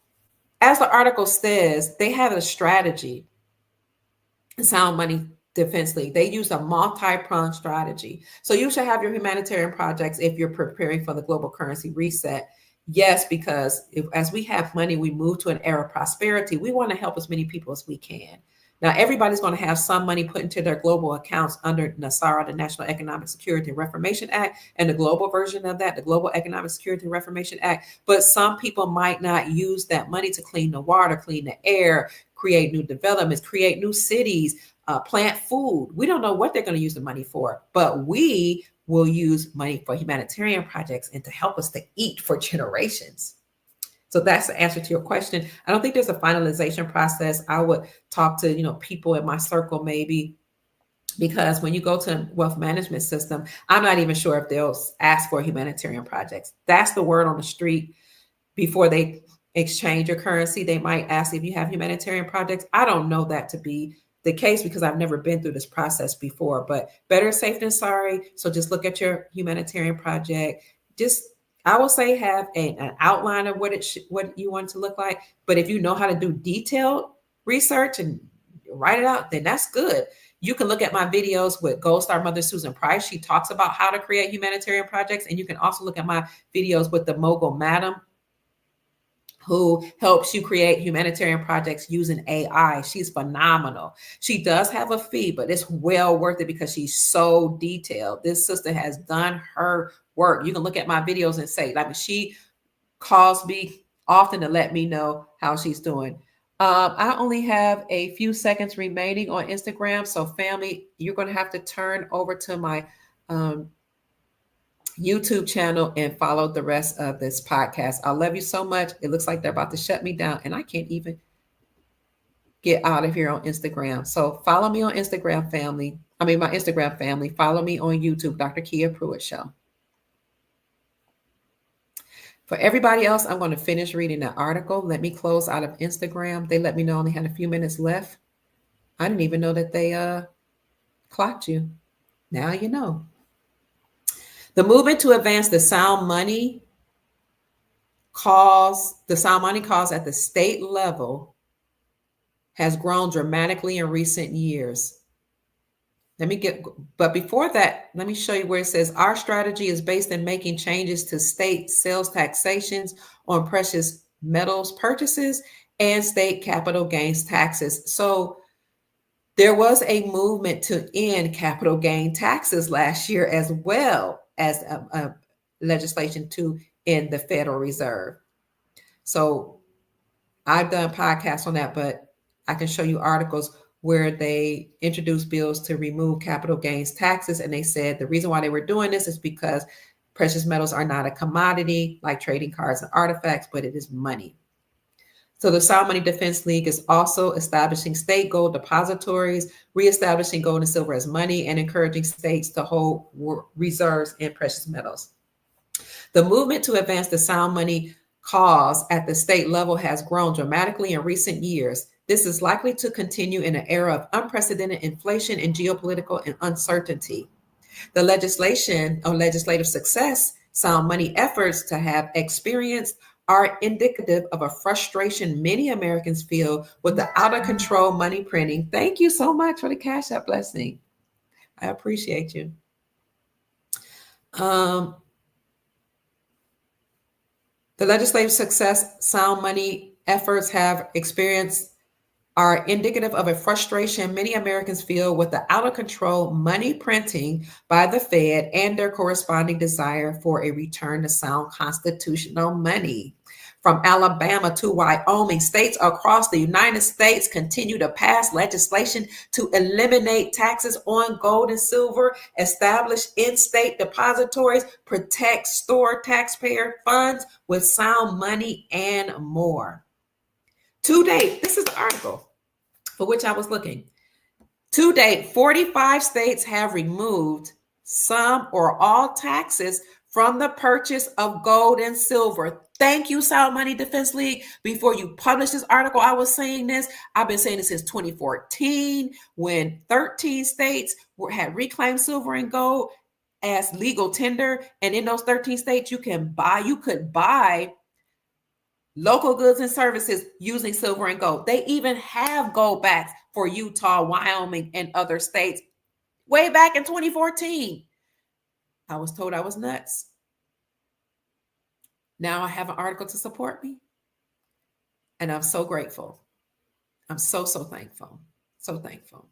as the article says, they have a strategy, the Sound Money Defense League. They use a multi-pronged strategy. So you should have your humanitarian projects if you're preparing for the global currency reset. Yes, because as we have money, we move to an era of prosperity. We want to help as many people as we can. Now, everybody's going to have some money put into their global accounts under NASARA, the National Economic Security and Reformation Act, and the global version of that, the Global Economic Security and Reformation Act. But some people might not use that money to clean the water, clean the air, create new developments, create new cities, plant food. We don't know what they're going to use the money for, but we will use money for humanitarian projects and to help us to eat for generations. So that's the answer to your question. I don't think there's a finalization process. I would talk to, people in my circle maybe, because when you go to a wealth management system, I'm not even sure if they'll ask for humanitarian projects. That's the word on the street. Before they exchange your currency, they might ask if you have humanitarian projects. I don't know that to be the case because I've never been through this process before, but better safe than sorry. So just look at your humanitarian project. I will say have an outline of what you want it to look like. But if you know how to do detailed research and write it out, then that's good. You can look at my videos with Gold Star Mother Susan Price. She talks about how to create humanitarian projects. And you can also look at my videos with the mogul Madam, who helps you create humanitarian projects using AI. She's phenomenal. She does have a fee, but it's well worth it because she's so detailed. This sister has done her work. You can look at my videos and say, she calls me often to let me know how she's doing. I only have a few seconds remaining on Instagram. So family, you're going to have to turn over to my YouTube channel and follow the rest of this podcast. I love you so much. It looks like they're about to shut me down and I can't even get out of here on Instagram. So follow me on Instagram, family. My Instagram family. Follow me on YouTube, Dr. Kia Pruitt Show. For everybody else, I'm going to finish reading that article. Let me close out of Instagram. They let me know I only had a few minutes left. I didn't even know that they clocked you. Now you know. The movement to advance the sound money cause at the state level has grown dramatically in recent years. But before that, let me show you where it says our strategy is based in making changes to state sales taxations on precious metals purchases and state capital gains taxes. So there was a movement to end capital gain taxes last year, as well as a legislation to end the Federal Reserve. So I've done podcasts on that, but I can show you articles where they introduced bills to remove capital gains taxes. And they said the reason why they were doing this is because precious metals are not a commodity like trading cards and artifacts, but it is money. So the Sound Money Defense League is also establishing state gold depositories, reestablishing gold and silver as money, and encouraging states to hold reserves in precious metals. The movement to advance the sound money cause at the state level has grown dramatically in recent years. This is likely to continue in an era of unprecedented inflation and geopolitical uncertainty. The legislation or legislative success sound money efforts to have experienced are indicative of a frustration many Americans feel with the out of control money printing. Thank you so much for the Cash App blessing. I appreciate you. The legislative success sound money efforts have experienced are indicative of a frustration many Americans feel with the out of control money printing by the Fed and their corresponding desire for a return to sound constitutional money. From Alabama to Wyoming, states across the United States continue to pass legislation to eliminate taxes on gold and silver, establish in-state depositories, protect store taxpayer funds with sound money, and more. To date, this is the article for which I was looking. To date, 45 states have removed some or all taxes from the purchase of gold and silver. Thank you, Sound Money Defense League. Before you publish this article, I was saying this. I've been saying this since 2014, when 13 states had reclaimed silver and gold as legal tender. And in those 13 states, you could buy local goods and services using silver and gold. They even have gold backs for Utah, Wyoming, and other states way back in 2014. I was told I was nuts. Now I have an article to support me. And I'm so grateful. I'm so thankful. So thankful.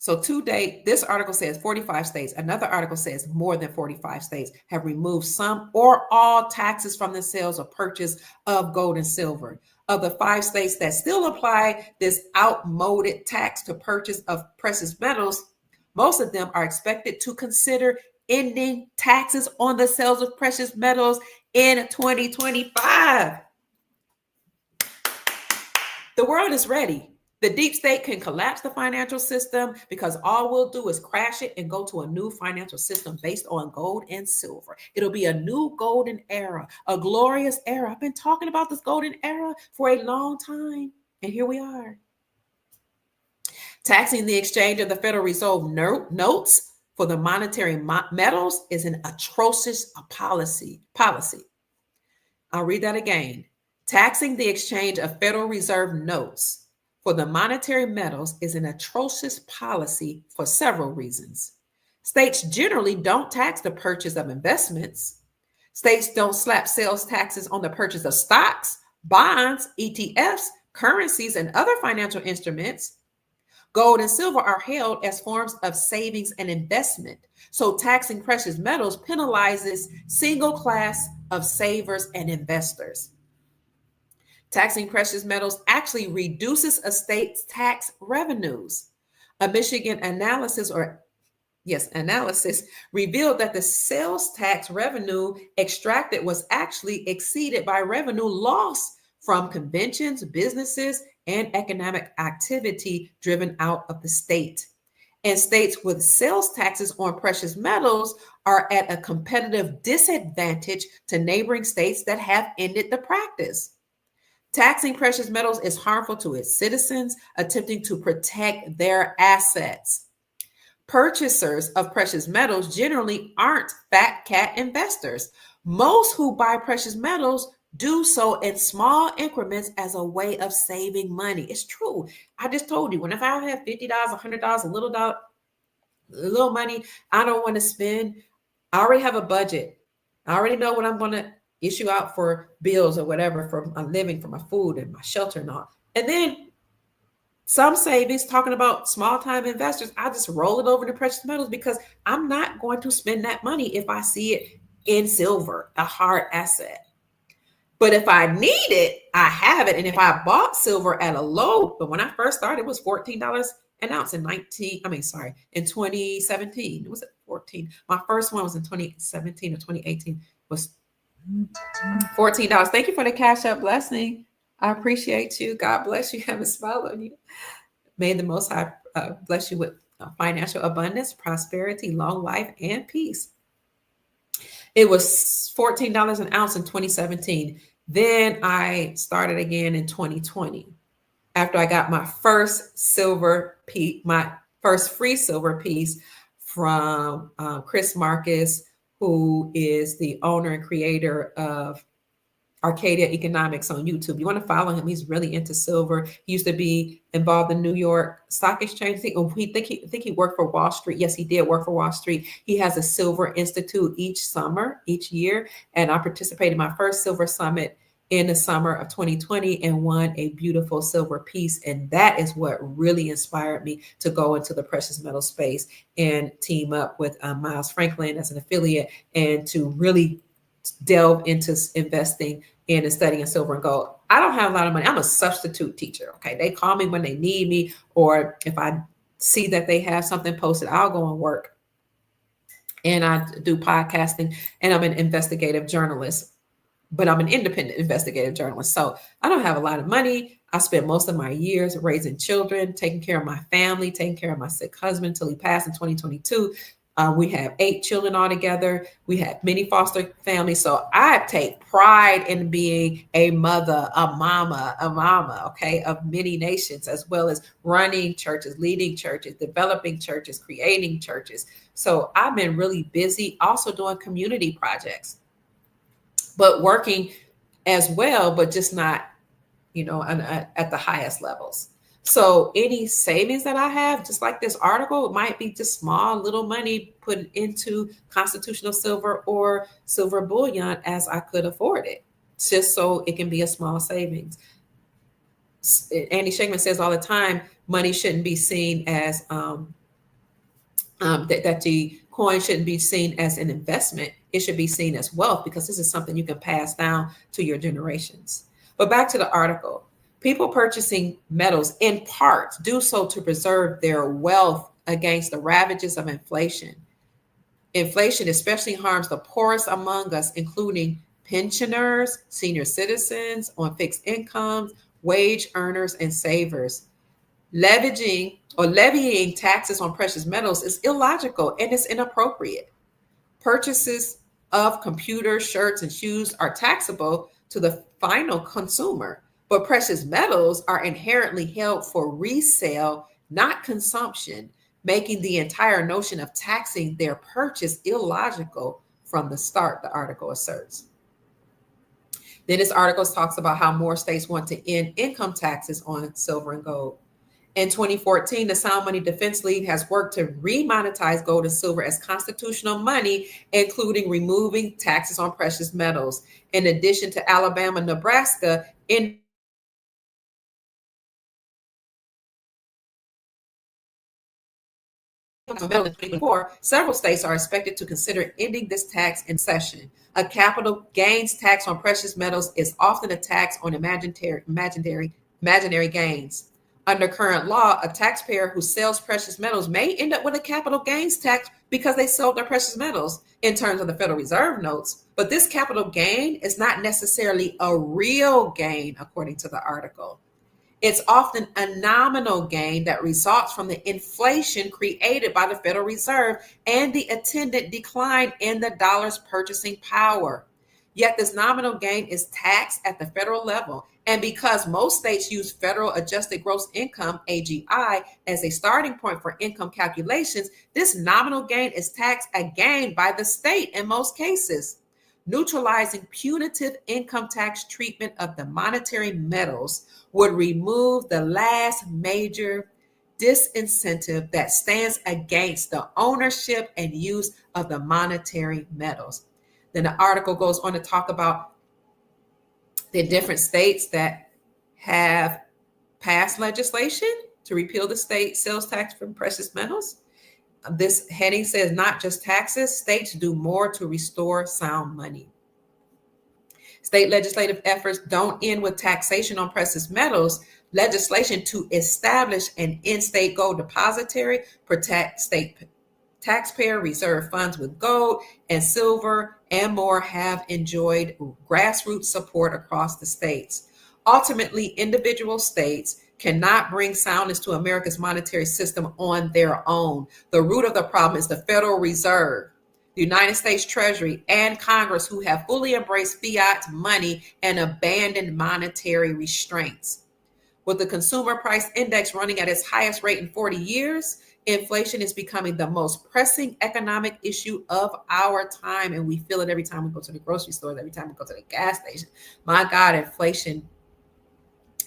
So to date, this article says 45 states. Another article says more than 45 states have removed some or all taxes from the sales or purchase of gold and silver. Of the 5 states that still apply this outmoded tax to purchase of precious metals, most of them are expected to consider ending taxes on the sales of precious metals in 2025. The world is ready. The deep state can collapse the financial system because all we'll do is crash it and go to a new financial system based on gold and silver. It'll be a new golden era, a glorious era. I've been talking about this golden era for a long time, and here we are. Taxing the exchange of the Federal Reserve notes for the monetary metals is an atrocious policy. I'll read that again. Taxing the exchange of Federal Reserve notes for the monetary metals is an atrocious policy for several reasons. States generally don't tax the purchase of investments. States don't slap sales taxes on the purchase of stocks, bonds, ETFs, currencies, and other financial instruments. Gold and silver are held as forms of savings and investment. So taxing precious metals penalizes single class of savers and investors. Taxing precious metals actually reduces a state's tax revenues. A Michigan analysis revealed that the sales tax revenue extracted was actually exceeded by revenue lost from conventions, businesses, and economic activity driven out of the state. And states with sales taxes on precious metals are at a competitive disadvantage to neighboring states that have ended the practice. Taxing precious metals is harmful to its citizens attempting to protect their assets. Purchasers of precious metals generally aren't fat cat investors. Most who buy precious metals do so in small increments as a way of saving money. It's true. I just told you, if I have $50, $100, a little money I don't want to spend, I already have a budget. I already know what I'm going to issue out for bills or whatever, for my living, for my food and my shelter and all. And then some savings, talking about small time investors, I just roll it over to precious metals because I'm not going to spend that money if I see it in silver, a hard asset. But if I need it, I have it. And if I bought silver at a low, but when I first started, it was $14 an ounce in 2017. It was at 14. My first one was in 2017 or 2018 was $14. Thank you for the Cash App blessing. I appreciate you. God bless you. Have a smile on you. May the Most High bless you with financial abundance, prosperity, long life, and peace. It was $14 an ounce in 2017. Then I started again in 2020 after I got my first silver piece, my first free silver piece from Chris Marcus, who is the owner and creator of Arcadia Economics on YouTube. You want to follow him. He's really into silver. He used to be involved in New York Stock Exchange. I think he worked for Wall Street. Yes, he did work for Wall Street. He has a Silver Institute each year. And I participated in my first Silver Summit in the summer of 2020 and won a beautiful silver piece. And that is what really inspired me to go into the precious metal space and team up with Miles Franklin as an affiliate and to really delve into investing in and studying silver and gold. I don't have a lot of money. I'm a substitute teacher. Okay. They call me when they need me, or if I see that they have something posted, I'll go and work. And I do podcasting, and I'm an investigative journalist, but I'm an independent investigative journalist. So I don't have a lot of money. I spent most of my years raising children, taking care of my family, taking care of my sick husband until he passed in 2022. We have 8 children altogether. We have many foster families. So I take pride in being a mother, a mama, okay, of many nations, as well as running churches, leading churches, developing churches, creating churches. So I've been really busy also doing community projects, but working as well, but just not, at the highest levels. So any savings that I have, just like this article, it might be just small little money put into constitutional silver or silver bullion as I could afford it, just so it can be a small savings. Andy Shankman says all the time, money shouldn't be seen as that the coin shouldn't be seen as an investment. It should be seen as wealth, because this is something you can pass down to your generations. But back to the article. People purchasing metals in part do so to preserve their wealth against the ravages of inflation. Inflation especially harms the poorest among us, including pensioners, senior citizens on fixed incomes, wage earners and savers. Levying taxes on precious metals is illogical and it's inappropriate. Purchases of computers, shirts, and shoes are taxable to the final consumer, but precious metals are inherently held for resale, not consumption, making the entire notion of taxing their purchase illogical from the start, the article asserts. Then this article talks about how more states want to end income taxes on silver and gold. In 2014, the Sound Money Defense League has worked to remonetize gold and silver as constitutional money, including removing taxes on precious metals. In addition to Alabama, Nebraska, in metal in 2024, several states are expected to consider ending this tax in session. A capital gains tax on precious metals is often a tax on imaginary gains. Under current law, a taxpayer who sells precious metals may end up with a capital gains tax because they sold their precious metals in terms of the Federal Reserve notes. But this capital gain is not necessarily a real gain, according to the article. It's often a nominal gain that results from the inflation created by the Federal Reserve and the attendant decline in the dollar's purchasing power. Yet this nominal gain is taxed at the federal level. And because most states use federal adjusted gross income, AGI, as a starting point for income calculations, this nominal gain is taxed again by the state in most cases. Neutralizing punitive income tax treatment of the monetary metals would remove the last major disincentive that stands against the ownership and use of the monetary metals. Then the article goes on to talk about the different states that have passed legislation to repeal the state sales tax for precious metals. This heading says not just taxes, states do more to restore sound money. State legislative efforts don't end with taxation on precious metals. Legislation to establish an in-state gold depository, protect state taxpayer reserve funds with gold and silver and more have enjoyed grassroots support across the states. Ultimately, individual states cannot bring soundness to America's monetary system on their own. The root of the problem is the Federal Reserve, the United States Treasury, and Congress, who have fully embraced fiat money and abandoned monetary restraints. With the consumer price index running at its highest rate in 40 years, inflation is becoming the most pressing economic issue of our time. And we feel it every time we go to the grocery stores, every time we go to the gas station. My God, inflation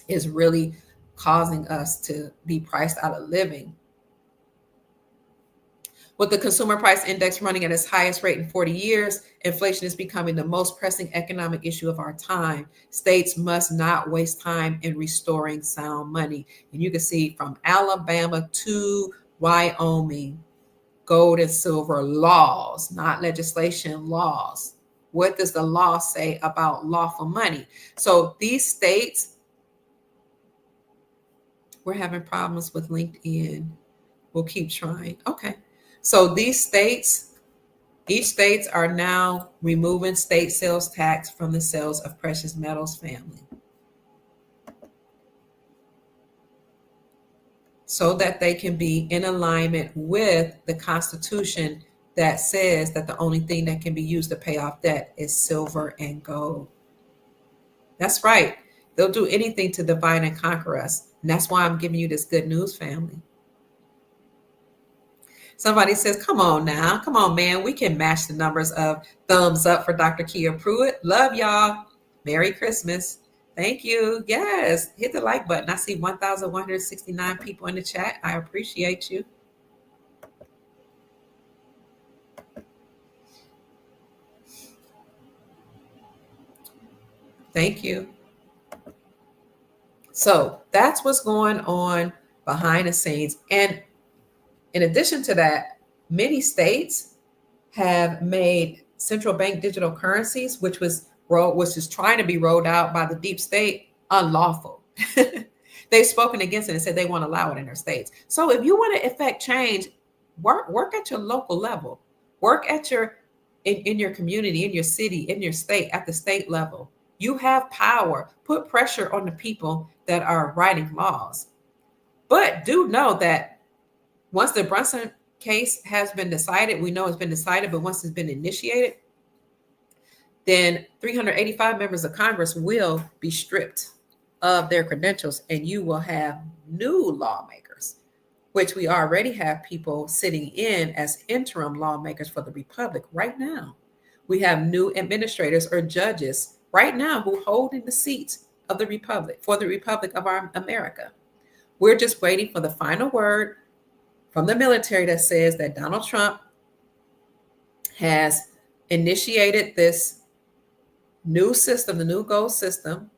is really causing us to be priced out of living. With the consumer price index running at its highest rate in 40 years, inflation is becoming the most pressing economic issue of our time. States must not waste time in restoring sound money. And you can see from Alabama to Wyoming, gold and silver laws, not legislation, laws. What does the law say about lawful money? So these states, we're having problems with LinkedIn. We'll keep trying. Okay. So these states, each states are now removing state sales tax from the sales of precious metals, family, so that they can be in alignment with the Constitution that says that the only thing that can be used to pay off debt is silver and gold. That's right. They'll do anything to divide and conquer us. And that's why I'm giving you this good news, family. Somebody says, come on now. Come on, man. We can match the numbers of thumbs up for Dr. Kia Pruitt. Love y'all. Merry Christmas. Thank you. Yes. Hit the like button. I see 1,169 people in the chat. I appreciate you. Thank you. So that's what's going on behind the scenes. And in addition to that, many states have made central bank digital currencies, which is trying to be rolled out by the deep state, unlawful. They've spoken against it and said they won't allow it in their states. So if you want to effect change, work at your local level, work at in your community, in your city, in your state, at the state level. You have power. Put pressure on the people that are writing laws. But do know that once the Brunson case has been decided, we know it's been decided, but once it's been initiated, then 385 members of Congress will be stripped of their credentials, and you will have new lawmakers, which we already have people sitting in as interim lawmakers for the Republic right now. We have new administrators or judges right now who hold in the seats of the Republic, for the Republic of our America. We're just waiting for the final word from the military that says that Donald Trump has initiated this new system, the new gold system,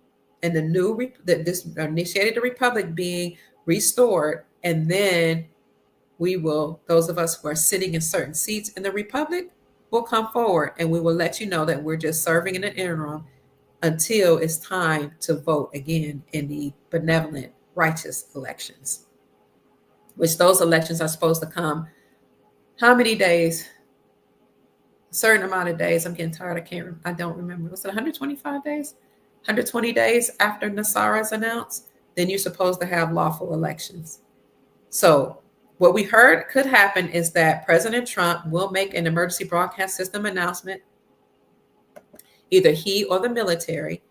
and this initiated the Republic being restored. And then we will, those of us who are sitting in certain seats in the Republic, will come forward and we will let you know that we're just serving in an interim until it's time to vote again in the benevolent, righteous elections, which those elections are supposed to come. How many days? A certain amount of days. I'm getting tired. I don't remember. Was it 125 days? 120 days after Nassar is announced, then you're supposed to have lawful elections. So what we heard could happen is that President Trump will make an emergency broadcast system announcement, either he or the military.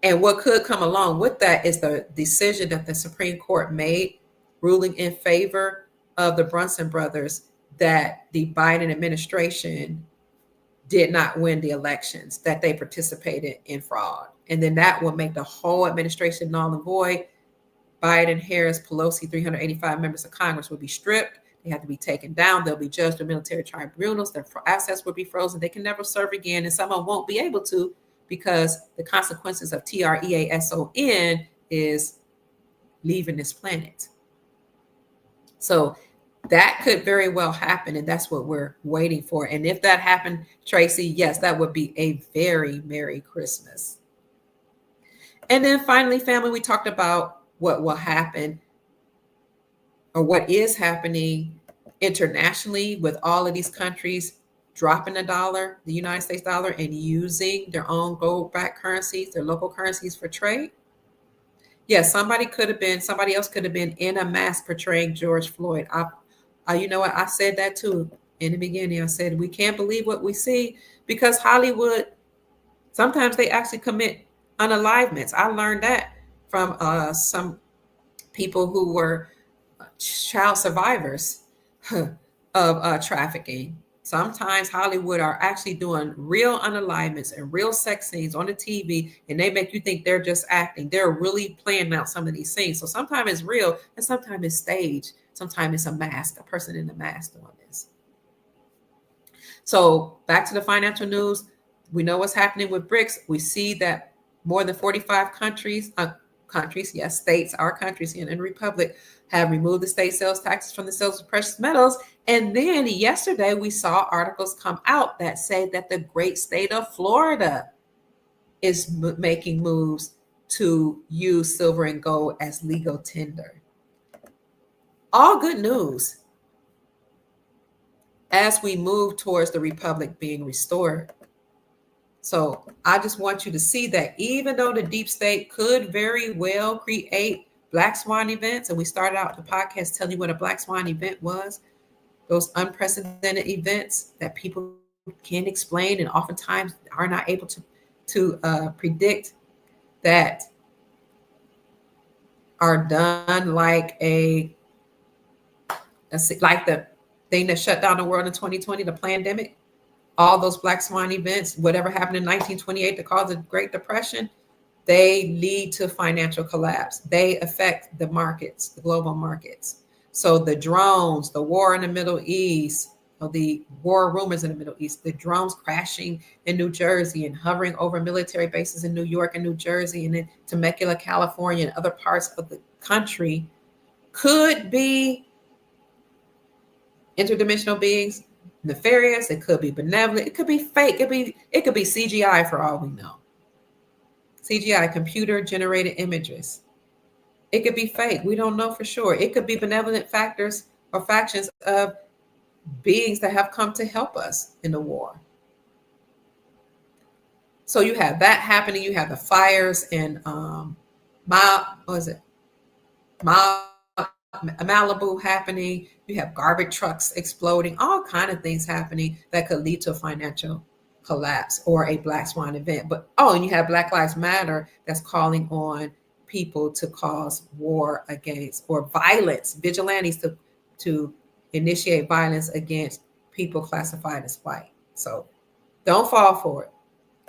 And what could come along with that is the decision that the Supreme Court made, ruling in favor of the Brunson brothers, that the Biden administration did not win the elections, that they participated in fraud. And then that will make the whole administration null and void. Biden, Harris, Pelosi, 385 members of Congress will be stripped. They have to be taken down. They'll be judged in military tribunals. Their assets will be frozen. They can never serve again. And some of them won't be able to, because the consequences of TREASON is leaving this planet. So that could very well happen. And that's what we're waiting for. And if that happened, Tracy, yes, that would be a very Merry Christmas. And then finally, family, we talked about what will happen or what is happening internationally with all of these countries dropping the dollar, the United States dollar, and using their own gold-backed currencies, their local currencies for trade. Yes, somebody else could have been in a mask portraying George Floyd. You know what? I said that too in the beginning. I said, we can't believe what we see, because Hollywood, sometimes they actually commit unalivements. I learned that from some people who were child survivors of trafficking. Sometimes Hollywood are actually doing real unalivements and real sex scenes on the TV, and they make you think they're just acting. They're really playing out some of these scenes. So sometimes it's real and sometimes it's staged. Sometimes it's a mask, a person in a mask doing this. So back to the financial news. We know what's happening with BRICS. We see that more than 45 countries, yes, states, our countries in the Republic, have removed the state sales taxes from the sales of precious metals. And then yesterday we saw articles come out that say that the great state of Florida is making moves to use silver and gold as legal tender. All good news as we move towards the Republic being restored. So I just want you to see that even though the deep state could very well create Black Swan events, and we started out the podcast telling you what a Black Swan event was, those unprecedented events that people can't explain and oftentimes are not able to predict, that are done like the thing that shut down the world in 2020, the pandemic. All those Black Swan events, whatever happened in 1928 to cause the Great Depression, they lead to financial collapse. They affect the markets, the global markets. So the drones, the war in the Middle East, or the war rumors in the Middle East, the drones crashing in New Jersey and hovering over military bases in New York and New Jersey and in Temecula, California, and other parts of the country could be interdimensional beings, nefarious. It could be benevolent. It could be fake. It could be CGI for all we know. CGI, computer generated images. It could be fake. We don't know for sure. It could be benevolent factors or factions of beings that have come to help us in the war. So you have that happening. You have the fires in Malibu happening. You have garbage trucks exploding, all kind of things happening that could lead to a financial collapse or a black swan event. But and you have Black Lives Matter that's calling on people to cause war against or violence, vigilantes to initiate violence against people classified as white. So don't fall for it.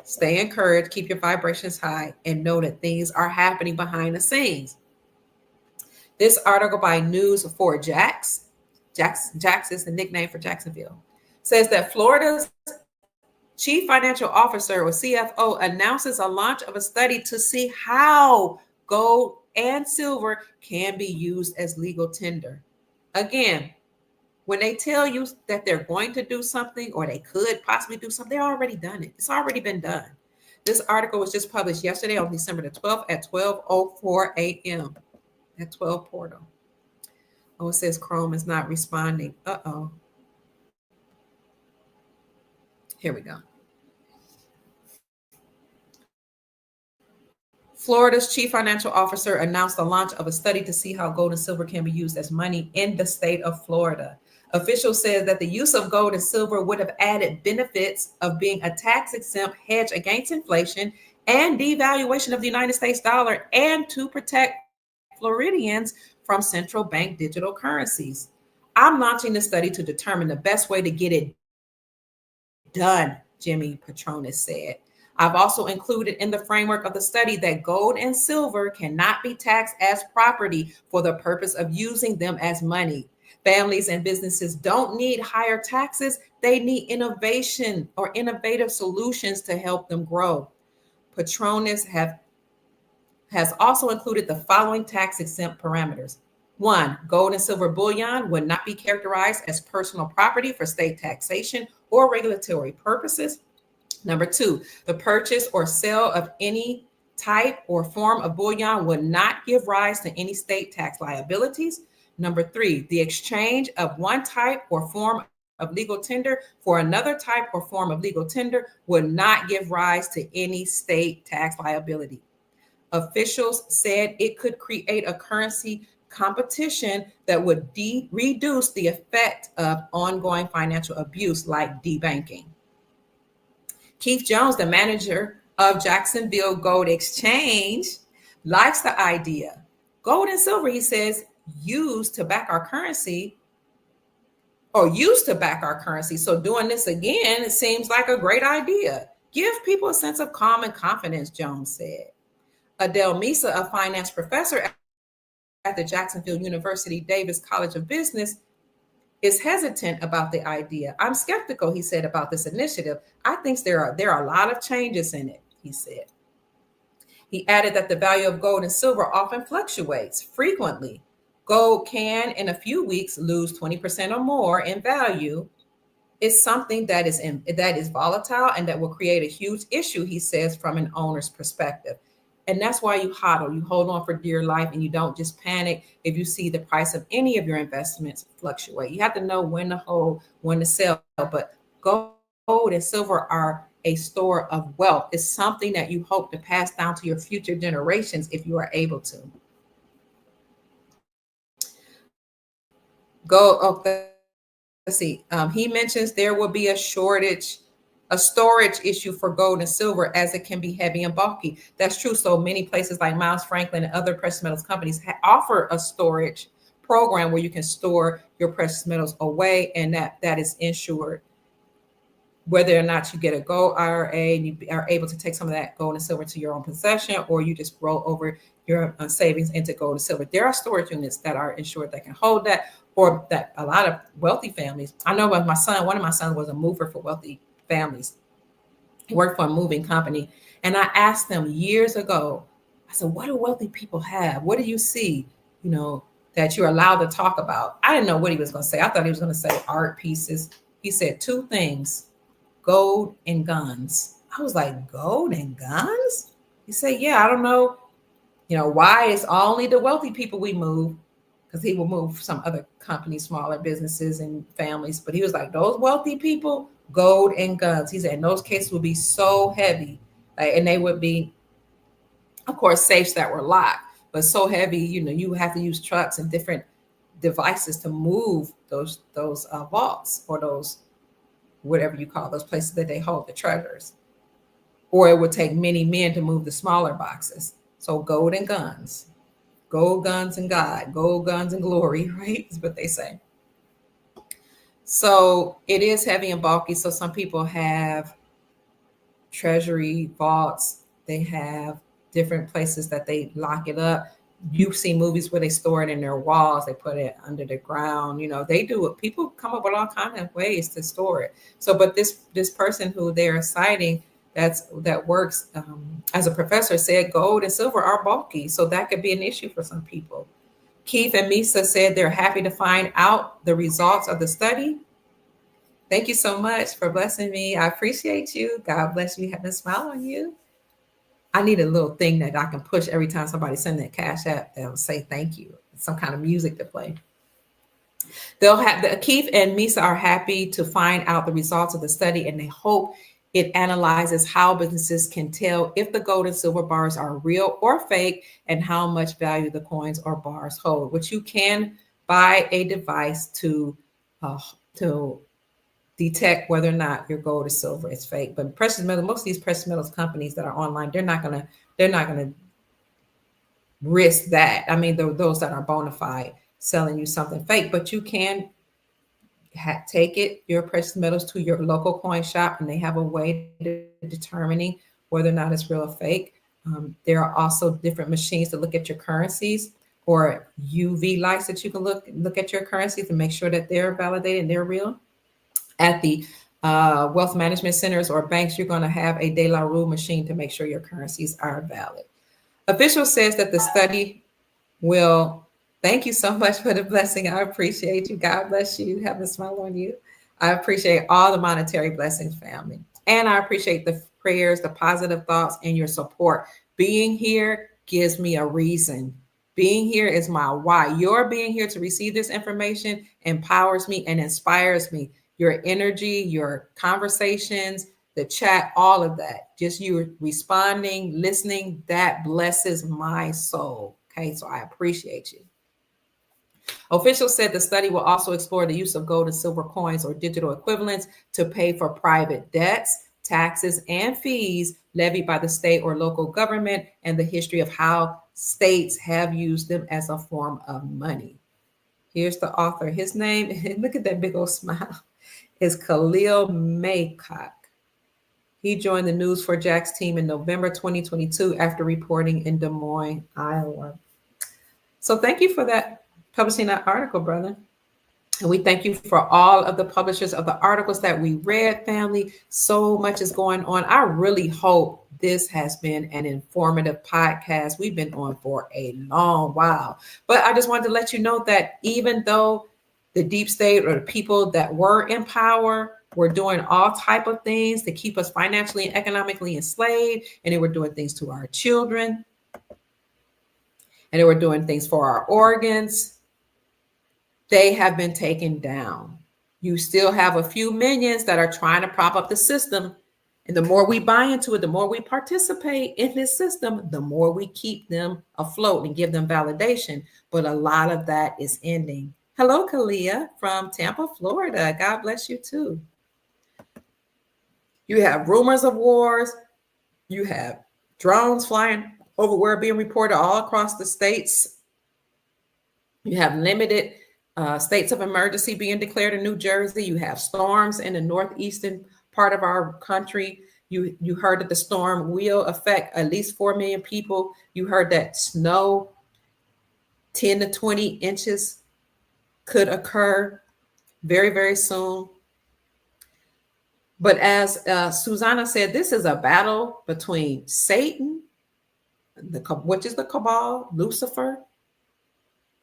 Stay encouraged, keep your vibrations high, and know that things are happening behind the scenes. This article by News4Jax, Jax is the nickname for Jacksonville, says that Florida's Chief Financial Officer, or CFO, announces a launch of a study to see how gold and silver can be used as legal tender. Again, when they tell you that they're going to do something or they could possibly do something, they've already done it. It's already been done. This article was just published yesterday on December the 12th at 12:04 a.m. at 12 portal. Oh, it says Chrome is not responding. Uh-oh. Here we go. Florida's Chief Financial Officer announced the launch of a study to see how gold and silver can be used as money in the state of Florida. Officials said that the use of gold and silver would have added benefits of being a tax-exempt hedge against inflation and devaluation of the United States dollar, and to protect Floridians from central bank digital currencies. I'm launching the study to determine the best way to get it done, Jimmy Patronis said. I've also included in the framework of the study that gold and silver cannot be taxed as property for the purpose of using them as money. Families and businesses don't need higher taxes. They need innovation or innovative solutions to help them grow. Patronis has also included the following tax-exempt parameters. 1, gold and silver bullion would not be characterized as personal property for state taxation or regulatory purposes. Number 2, the purchase or sale of any type or form of bullion would not give rise to any state tax liabilities. Number 3, the exchange of one type or form of legal tender for another type or form of legal tender would not give rise to any state tax liability. Officials said it could create a currency competition that would reduce the effect of ongoing financial abuse like debanking. Keith Jones, the manager of Jacksonville Gold Exchange, likes the idea. Gold and silver, he says, used to back our currency. So doing this again, it seems like a great idea. Give people a sense of calm and confidence, Jones said. Adele Mesa, a finance professor at the Jacksonville University Davis College of Business, is hesitant about the idea. I'm skeptical, he said, about this initiative. I think there are a lot of changes in it, he said. He added that the value of gold and silver often fluctuates frequently. Gold can, in a few weeks, lose 20% or more in value. It's something that is volatile and that will create a huge issue, he says, from an owner's perspective. And that's why you hodl, you hold on for dear life, and you don't just panic if you see the price of any of your investments fluctuate. You have to know when to hold, when to sell. But gold and silver are a store of wealth. It's something that you hope to pass down to your future generations if you are able to. Let's see. He mentions there will be a storage issue for gold and silver, as it can be heavy and bulky. That's true. So many places like Miles Franklin and other precious metals companies offer a storage program where you can store your precious metals away, and that is insured. Whether or not you get a gold IRA and you are able to take some of that gold and silver to your own possession, or you just roll over your savings into gold and silver. There are storage units that are insured that can hold that, or that a lot of wealthy families. I know one of my sons was a mover for wealthy families. He worked for a moving company. And I asked them years ago, I said, what do wealthy people have? What do you see, that you're allowed to talk about? I didn't know what he was going to say. I thought he was going to say art pieces. He said 2 things, gold and guns. I was like, gold and guns? He said, yeah, I don't know, why it's only the wealthy people we move, because he will move some other companies, smaller businesses and families. But he was like, those wealthy people, gold and guns. He said, in those cases would be so heavy, and they would be, of course, safes that were locked. but so heavy, you have to use trucks and different devices to move those vaults, or those, whatever you call those places that they hold the treasures. Or it would take many men to move the smaller boxes. So gold and guns, gold, guns, and God, gold, guns, and glory, right? Is what they say. So it is heavy and bulky. So some people have treasury vaults. They have different places that they lock it up. You've seen movies where they store it in their walls. They put it under the ground. They do it. People come up with all kinds of ways to store it. So, but this person who they're citing that works as a professor said gold and silver are bulky. So that could be an issue for some people. Keith and Misa said they're happy to find out the results of the study. Thank you so much for blessing me. I appreciate you. God bless you. Having a smile on you. I need a little thing that I can push every time somebody sends that Cash App that will say thank you. Some kind of music to play. They'll have Keith and Misa are happy to find out the results of the study, and they hope it analyzes how businesses can tell if the gold and silver bars are real or fake, and how much value the coins or bars hold. Which you can buy a device to detect whether or not your gold or silver is fake. But precious metal, most of these precious metals companies that are online, they're not gonna risk that. I mean, those that are bona fide selling you something fake, but you can take your precious metals to your local coin shop, and they have a way to determining whether or not it's real or fake. There are also different machines to look at your currencies, or UV lights that you can look at your currencies and make sure that they're validated and they're real. At the wealth management centers or banks, you're going to have a De La Rue machine to make sure your currencies are valid. Official says that the study will. Thank you so much for the blessing. I appreciate you. God bless you. Have a smile on you. I appreciate all the monetary blessings, family. And I appreciate the prayers, the positive thoughts, and your support. Being here gives me a reason. Being here is my why. Your being here to receive this information empowers me and inspires me. Your energy, your conversations, the chat, all of that. Just you responding, listening, that blesses my soul. Okay, so I appreciate you. Officials said the study will also explore the use of gold and silver coins or digital equivalents to pay for private debts, taxes, and fees levied by the state or local government, and the history of how states have used them as a form of money. Here's the author. His name, look at that big old smile, is Khalil Maycock. He joined the News4Jax team in November 2022 after reporting in Des Moines, Iowa. So thank you for that, publishing that article, brother. And we thank you for all of the publishers of the articles that we read, family. So much is going on. I really hope this has been an informative podcast. We've been on for a long while, but I just wanted to let you know that even though the deep state or the people that were in power were doing all type of things to keep us financially and economically enslaved, and they were doing things to our children, and they were doing things for our organs, they have been taken down. You still have a few minions that are trying to prop up the system. And the more we buy into it, the more we participate in this system, the more we keep them afloat and give them validation. But a lot of that is ending. Hello, Kalia from Tampa, Florida. God bless you too. You have rumors of wars. You have drones flying over where being reported all across the states. You have limited states of emergency being declared in New Jersey. You have storms in the northeastern part of our country. You heard that the storm will affect at least 4 million people. You heard that snow, 10 to 20 inches could occur very, very soon. But as Susanna said, this is a battle between Satan, which is the cabal, Lucifer,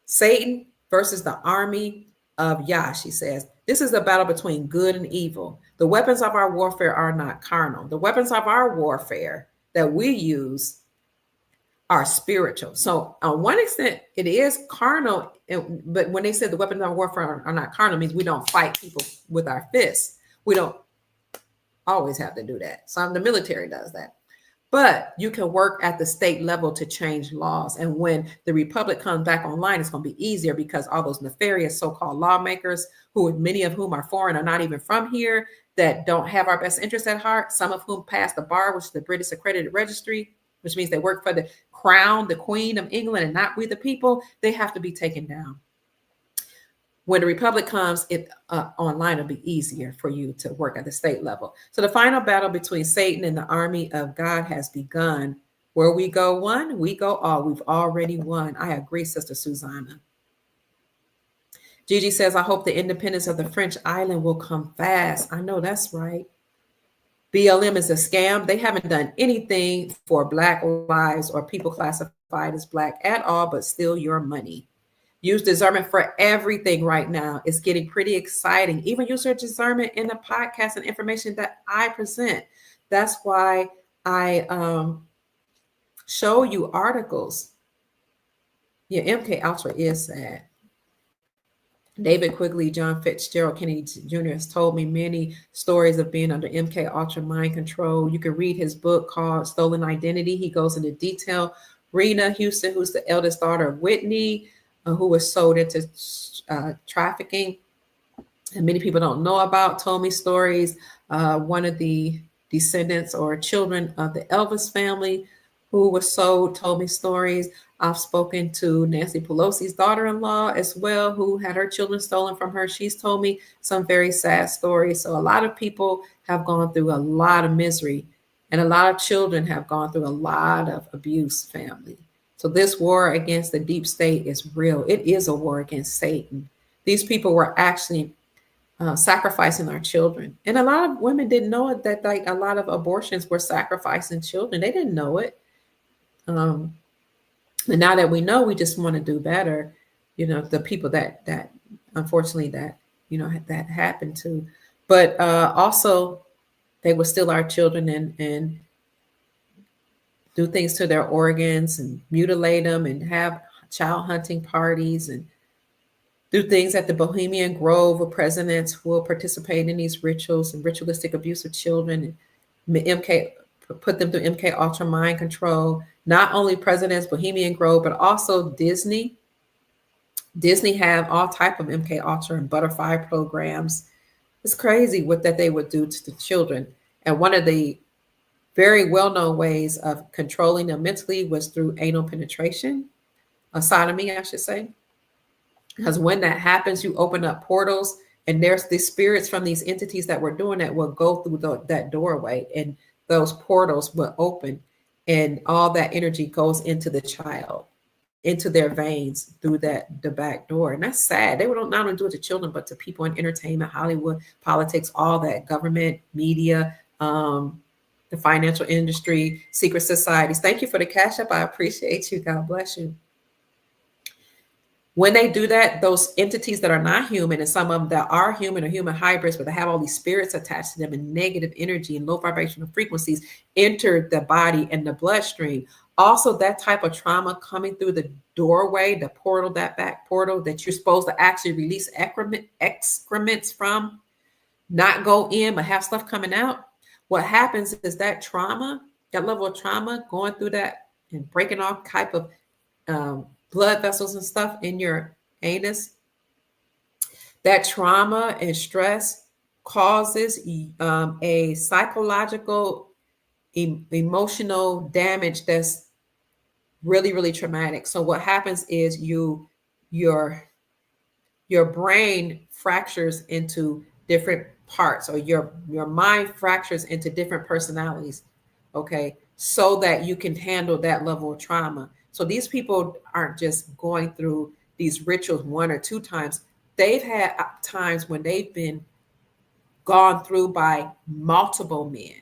Satan versus the army of Yah, she says. This is a battle between good and evil. The weapons of our warfare are not carnal. The weapons of our warfare that we use are spiritual. So on one extent, it is carnal. But when they said the weapons of our warfare are not carnal, it means we don't fight people with our fists. We don't always have to do that. Some the military does that. But you can work at the state level to change laws. And when the republic comes back online, it's going to be easier because all those nefarious so-called lawmakers, who many of whom are foreign, are not even from here, that don't have our best interests at heart, some of whom passed the bar, which is the British Accredited Registry, which means they work for the crown, the Queen of England, and not we the people, they have to be taken down. When the republic comes, it online will be easier for you to work at the state level. So the final battle between Satan and the army of God has begun. Where we go one, we go all. We've already won. I agree, Sister Susanna. Gigi says, I hope the independence of the French island will come fast. I know that's right. BLM is a scam. They haven't done anything for Black lives or people classified as Black at all, but steal your money. Use discernment for everything right now. It's getting pretty exciting. Even use your discernment in the podcast and information that I present. That's why I show you articles. Yeah, MK Ultra is sad. David Quigley, John Fitzgerald Kennedy Jr. has told me many stories of being under MK Ultra mind control. You can read his book called Stolen Identity. He goes into detail. Rena Houston, who's the eldest daughter of Whitney, who was sold into trafficking, and many people don't know about, told me stories. One of the descendants or children of the Elvis family who was sold told me stories. I've spoken to Nancy Pelosi's daughter-in-law as well, who had her children stolen from her. She's told me some very sad stories. So a lot of people have gone through a lot of misery, and a lot of children have gone through a lot of abuse, family. So this war against the deep state is real. It is a war against Satan. These people were actually sacrificing our children. And a lot of women didn't know it, that like a lot of abortions were sacrificing children. They didn't know it. And now that we know, we just want to do better. You know, the people that unfortunately that, you know, that happened to. But also they were still our children and do things to their organs and mutilate them and have child hunting parties and do things at the Bohemian Grove where presidents will participate in these rituals and ritualistic abuse of children. And put them through MK Ultra mind control. Not only presidents, Bohemian Grove, but also Disney. Disney have all type of MK Ultra and butterfly programs. It's crazy what that they would do to the children. And one of the very well-known ways of controlling them mentally was through anal penetration, sodomy, I should say. Because when that happens, you open up portals, and there's the spirits from these entities that were doing that will go through that doorway, and those portals will open, and all that energy goes into the child, into their veins through the back door. And that's sad. They would not only do it to children, but to people in entertainment, Hollywood, politics, all that, government, media, the financial industry, secret societies. Thank you for the cash up. I appreciate you. God bless you. When they do that, those entities that are not human, and some of them that are human or human hybrids, but they have all these spirits attached to them and negative energy and low vibrational frequencies enter the body and the bloodstream. Also, that type of trauma coming through the doorway, the portal, that back portal that you're supposed to actually release excrements from, not go in, but have stuff coming out. What happens is that trauma, that level of trauma going through that and breaking all type of blood vessels and stuff in your anus, that trauma and stress causes a psychological, emotional damage that's really, really traumatic. So what happens is your brain fractures into different parts, or your mind fractures into different personalities, okay, so that you can handle that level of trauma. So these people aren't just going through these rituals one or two times. They've had times when they've been gone through by multiple men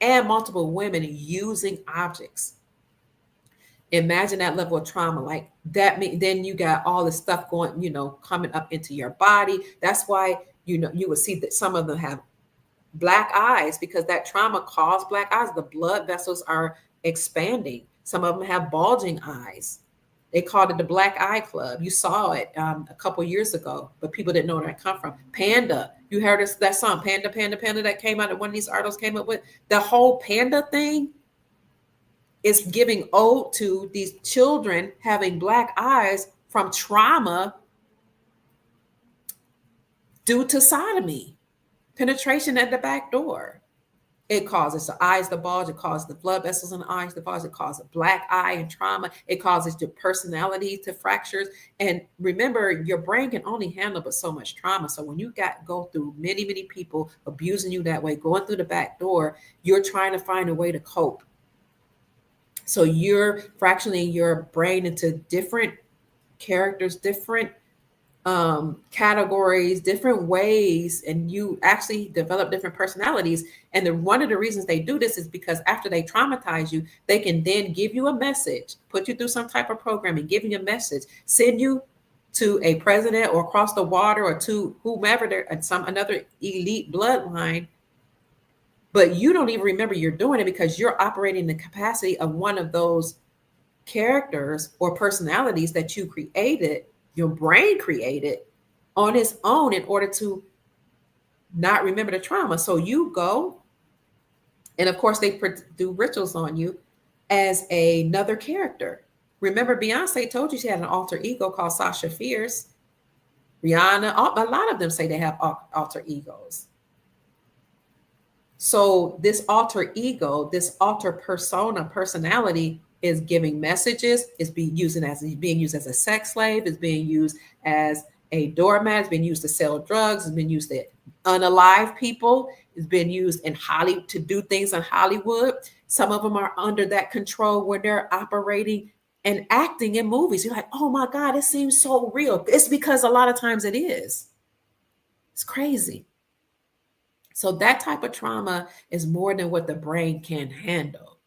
and multiple women using objects. Imagine that level of trauma like that. Then you got all this stuff going, coming up into your body. That's why, you would see that some of them have black eyes, because that trauma caused black eyes. The blood vessels are expanding. Some of them have bulging eyes. They called it the Black Eye Club. You saw it a couple years ago, but people didn't know where it come from. Panda, you heard that song, Panda, Panda, Panda, that came out of one of these artists came up with. The whole panda thing it's giving ode to these children having black eyes from trauma due to sodomy, penetration at the back door. It causes the eyes to bulge. It causes the blood vessels in the eyes to bulge. It causes a black eye and trauma. It causes your personality to fractures. And remember, your brain can only handle but so much trauma. So when you go through many, many people abusing you that way, going through the back door, you're trying to find a way to cope. So you're fractioning your brain into different characters, different categories, different ways, and you actually develop different personalities. And one of the reasons they do this is because after they traumatize you, they can then give you a message, put you through some type of programming, give you a message, send you to a president or across the water or to whomever, another elite bloodline. But you don't even remember you're doing it because you're operating the capacity of one of those characters or personalities that you created, your brain created on its own in order to not remember the trauma. So you go, and of course they do rituals on you as another character. Remember, Beyonce told you she had an alter ego called Sasha Fierce. Rihanna, a lot of them say they have alter egos. So this alter ego, this alter persona, personality is giving messages, is being used as a sex slave, is being used as a doormat, it's being used to sell drugs, it's been used to unalive people, it's been used in Hollywood to do things in Hollywood. Some of them are under that control where they're operating and acting in movies. You're like, oh my God, it seems so real. It's because a lot of times it is. It's crazy. So that type of trauma is more than what the brain can handle.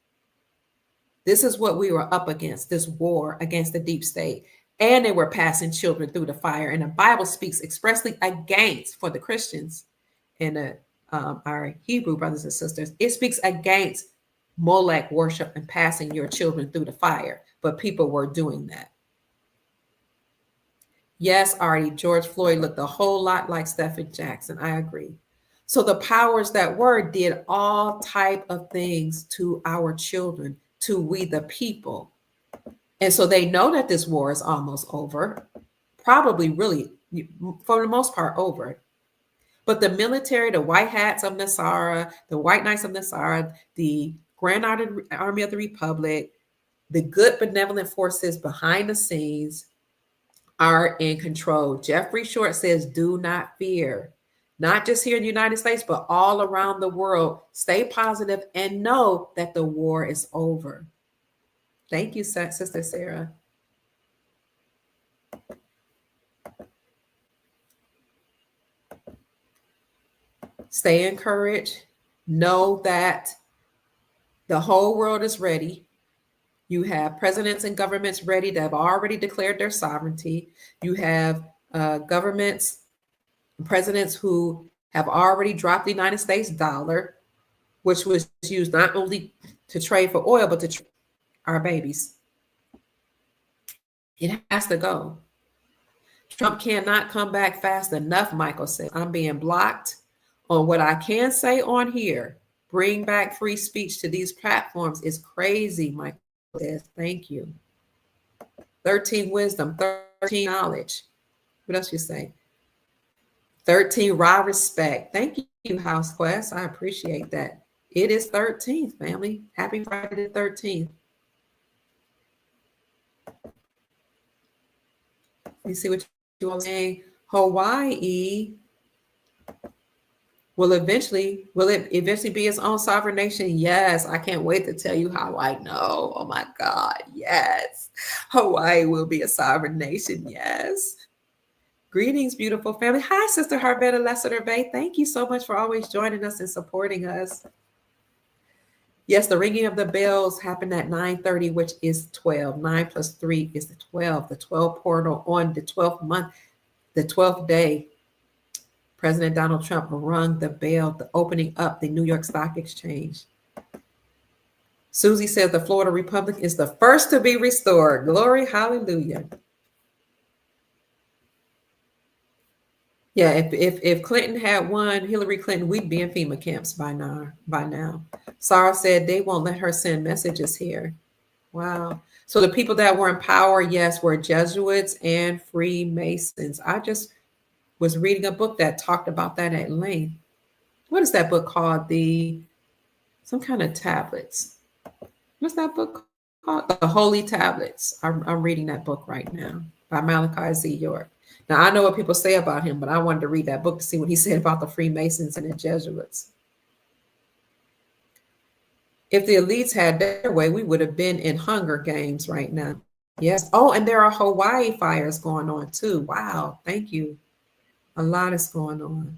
This is what we were up against, this war against the deep state. And they were passing children through the fire. And the Bible speaks expressly against, for the Christians and our Hebrew brothers and sisters, it speaks against Molech worship and passing your children through the fire. But people were doing that. Yes, Artie, George Floyd looked a whole lot like Stephen Jackson. I agree. So the powers that were did all type of things to our children, to we the people. And so they know that this war is almost over, probably really, for the most part, over. But the military, the white hats of Nasara, the white knights of Nasara, the Grand Army of the Republic, the good benevolent forces behind the scenes are in control. Jeffrey Short says, do not fear. Not just here in the United States, but all around the world. Stay positive and know that the war is over. Thank you, Sister Sarah. Stay encouraged. Know that the whole world is ready. You have presidents and governments ready that have already declared their sovereignty. You have governments, presidents who have already dropped the United States dollar, which was used not only to trade for oil, but to trade our babies. It has to go. Trump cannot come back fast enough, Michael said. I'm being blocked on what I can say on here. Bring back free speech to these platforms is crazy, Michael says. Thank you. 13 wisdom, 13 knowledge. What else you say? 13 raw respect. Thank you, House Quest. I appreciate that. It is 13th, family. Happy Friday the 13th. You see what you are saying? Hawaii will it eventually be its own sovereign nation? Yes. I can't wait to tell you how I know. Oh my God. Yes. Hawaii will be a sovereign nation. Yes. Greetings, beautiful family. Hi, Sister Harvetta Lessiter Bay. Thank you so much for always joining us and supporting us. Yes, the ringing of the bells happened at 9:30, which is 12. 9 plus 3 is the 12. The 12 portal on the 12th month, the 12th day. President Donald Trump rung the bell, the opening up the New York Stock Exchange. Susie says the Florida Republic is the first to be restored. Glory, hallelujah. Yeah, if Clinton had won, Hillary Clinton, we'd be in FEMA camps by now. Sarah said they won't let her send messages here. Wow. So the people that were in power, yes, were Jesuits and Freemasons. I just was reading a book that talked about that at length. What is that book called? Some kind of tablets. What's that book called? The Holy Tablets. I'm reading that book right now by Malachi Z. York. Now I know what people say about him, but I wanted to read that book to see what he said about the Freemasons and the Jesuits. If the elites had their way, we would have been in Hunger Games right now. Yes. Oh, and there are Hawaii fires going on too. Wow. Thank you. A lot is going on.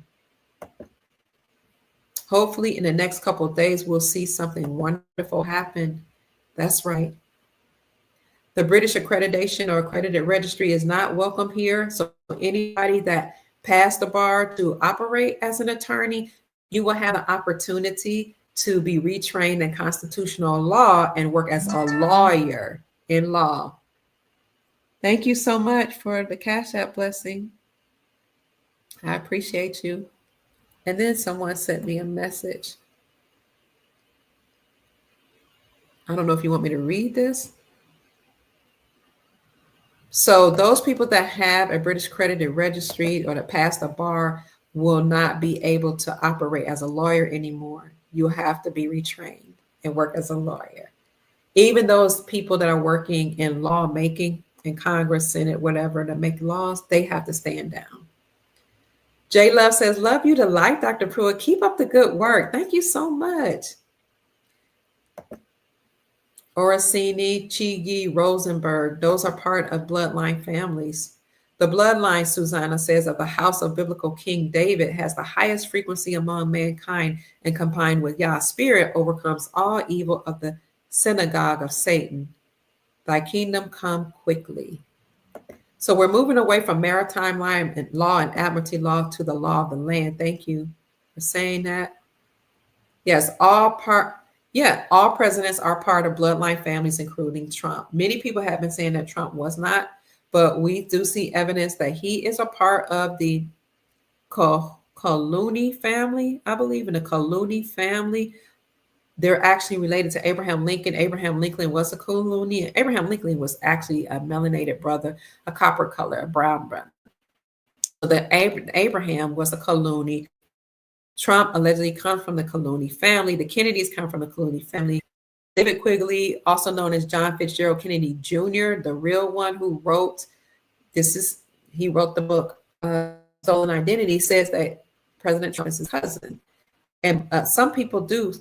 Hopefully in the next couple of days, we'll see something wonderful happen. That's right. The British accreditation or accredited registry is not welcome here. So anybody that passed the bar to operate as an attorney, you will have an opportunity to be retrained in constitutional law and work as a lawyer in law. Thank you so much for the Cash App blessing. I appreciate you. And then someone sent me a message. I don't know if you want me to read this. So those people that have a British accredited registry or that passed the bar will not be able to operate as a lawyer anymore. You'll have to be retrained and work as a lawyer. Even those people that are working in lawmaking in Congress, Senate, whatever, to make laws, they have to stand down. J Love says, love you to life, Dr. Pruitt. Keep up the good work. Thank you so much. Orsini, Chigi, Rosenberg, those are part of bloodline families. The bloodline, Susanna says, of the house of biblical King David has the highest frequency among mankind, and combined with Yah's spirit overcomes all evil of the synagogue of Satan. Thy kingdom come quickly. So we're moving away from maritime law and admiralty law to the law of the land. Thank you for saying that. Yes, all presidents are part of bloodline families, including Trump. Many people have been saying that Trump was not, but we do see evidence that he is a part of the Clooney family. I believe in the Clooney family. They're actually related to Abraham Lincoln. Abraham Lincoln was a Clooney. Abraham Lincoln was actually a melanated brother, a copper color, a brown brother. So that Abraham was a Clooney. Trump allegedly comes from the Clooney family. The Kennedys come from the Clooney family. David Quigley, also known as John Fitzgerald Kennedy Jr., the real one who wrote he wrote the book Stolen Identity, says that President Trump is his cousin. And some people do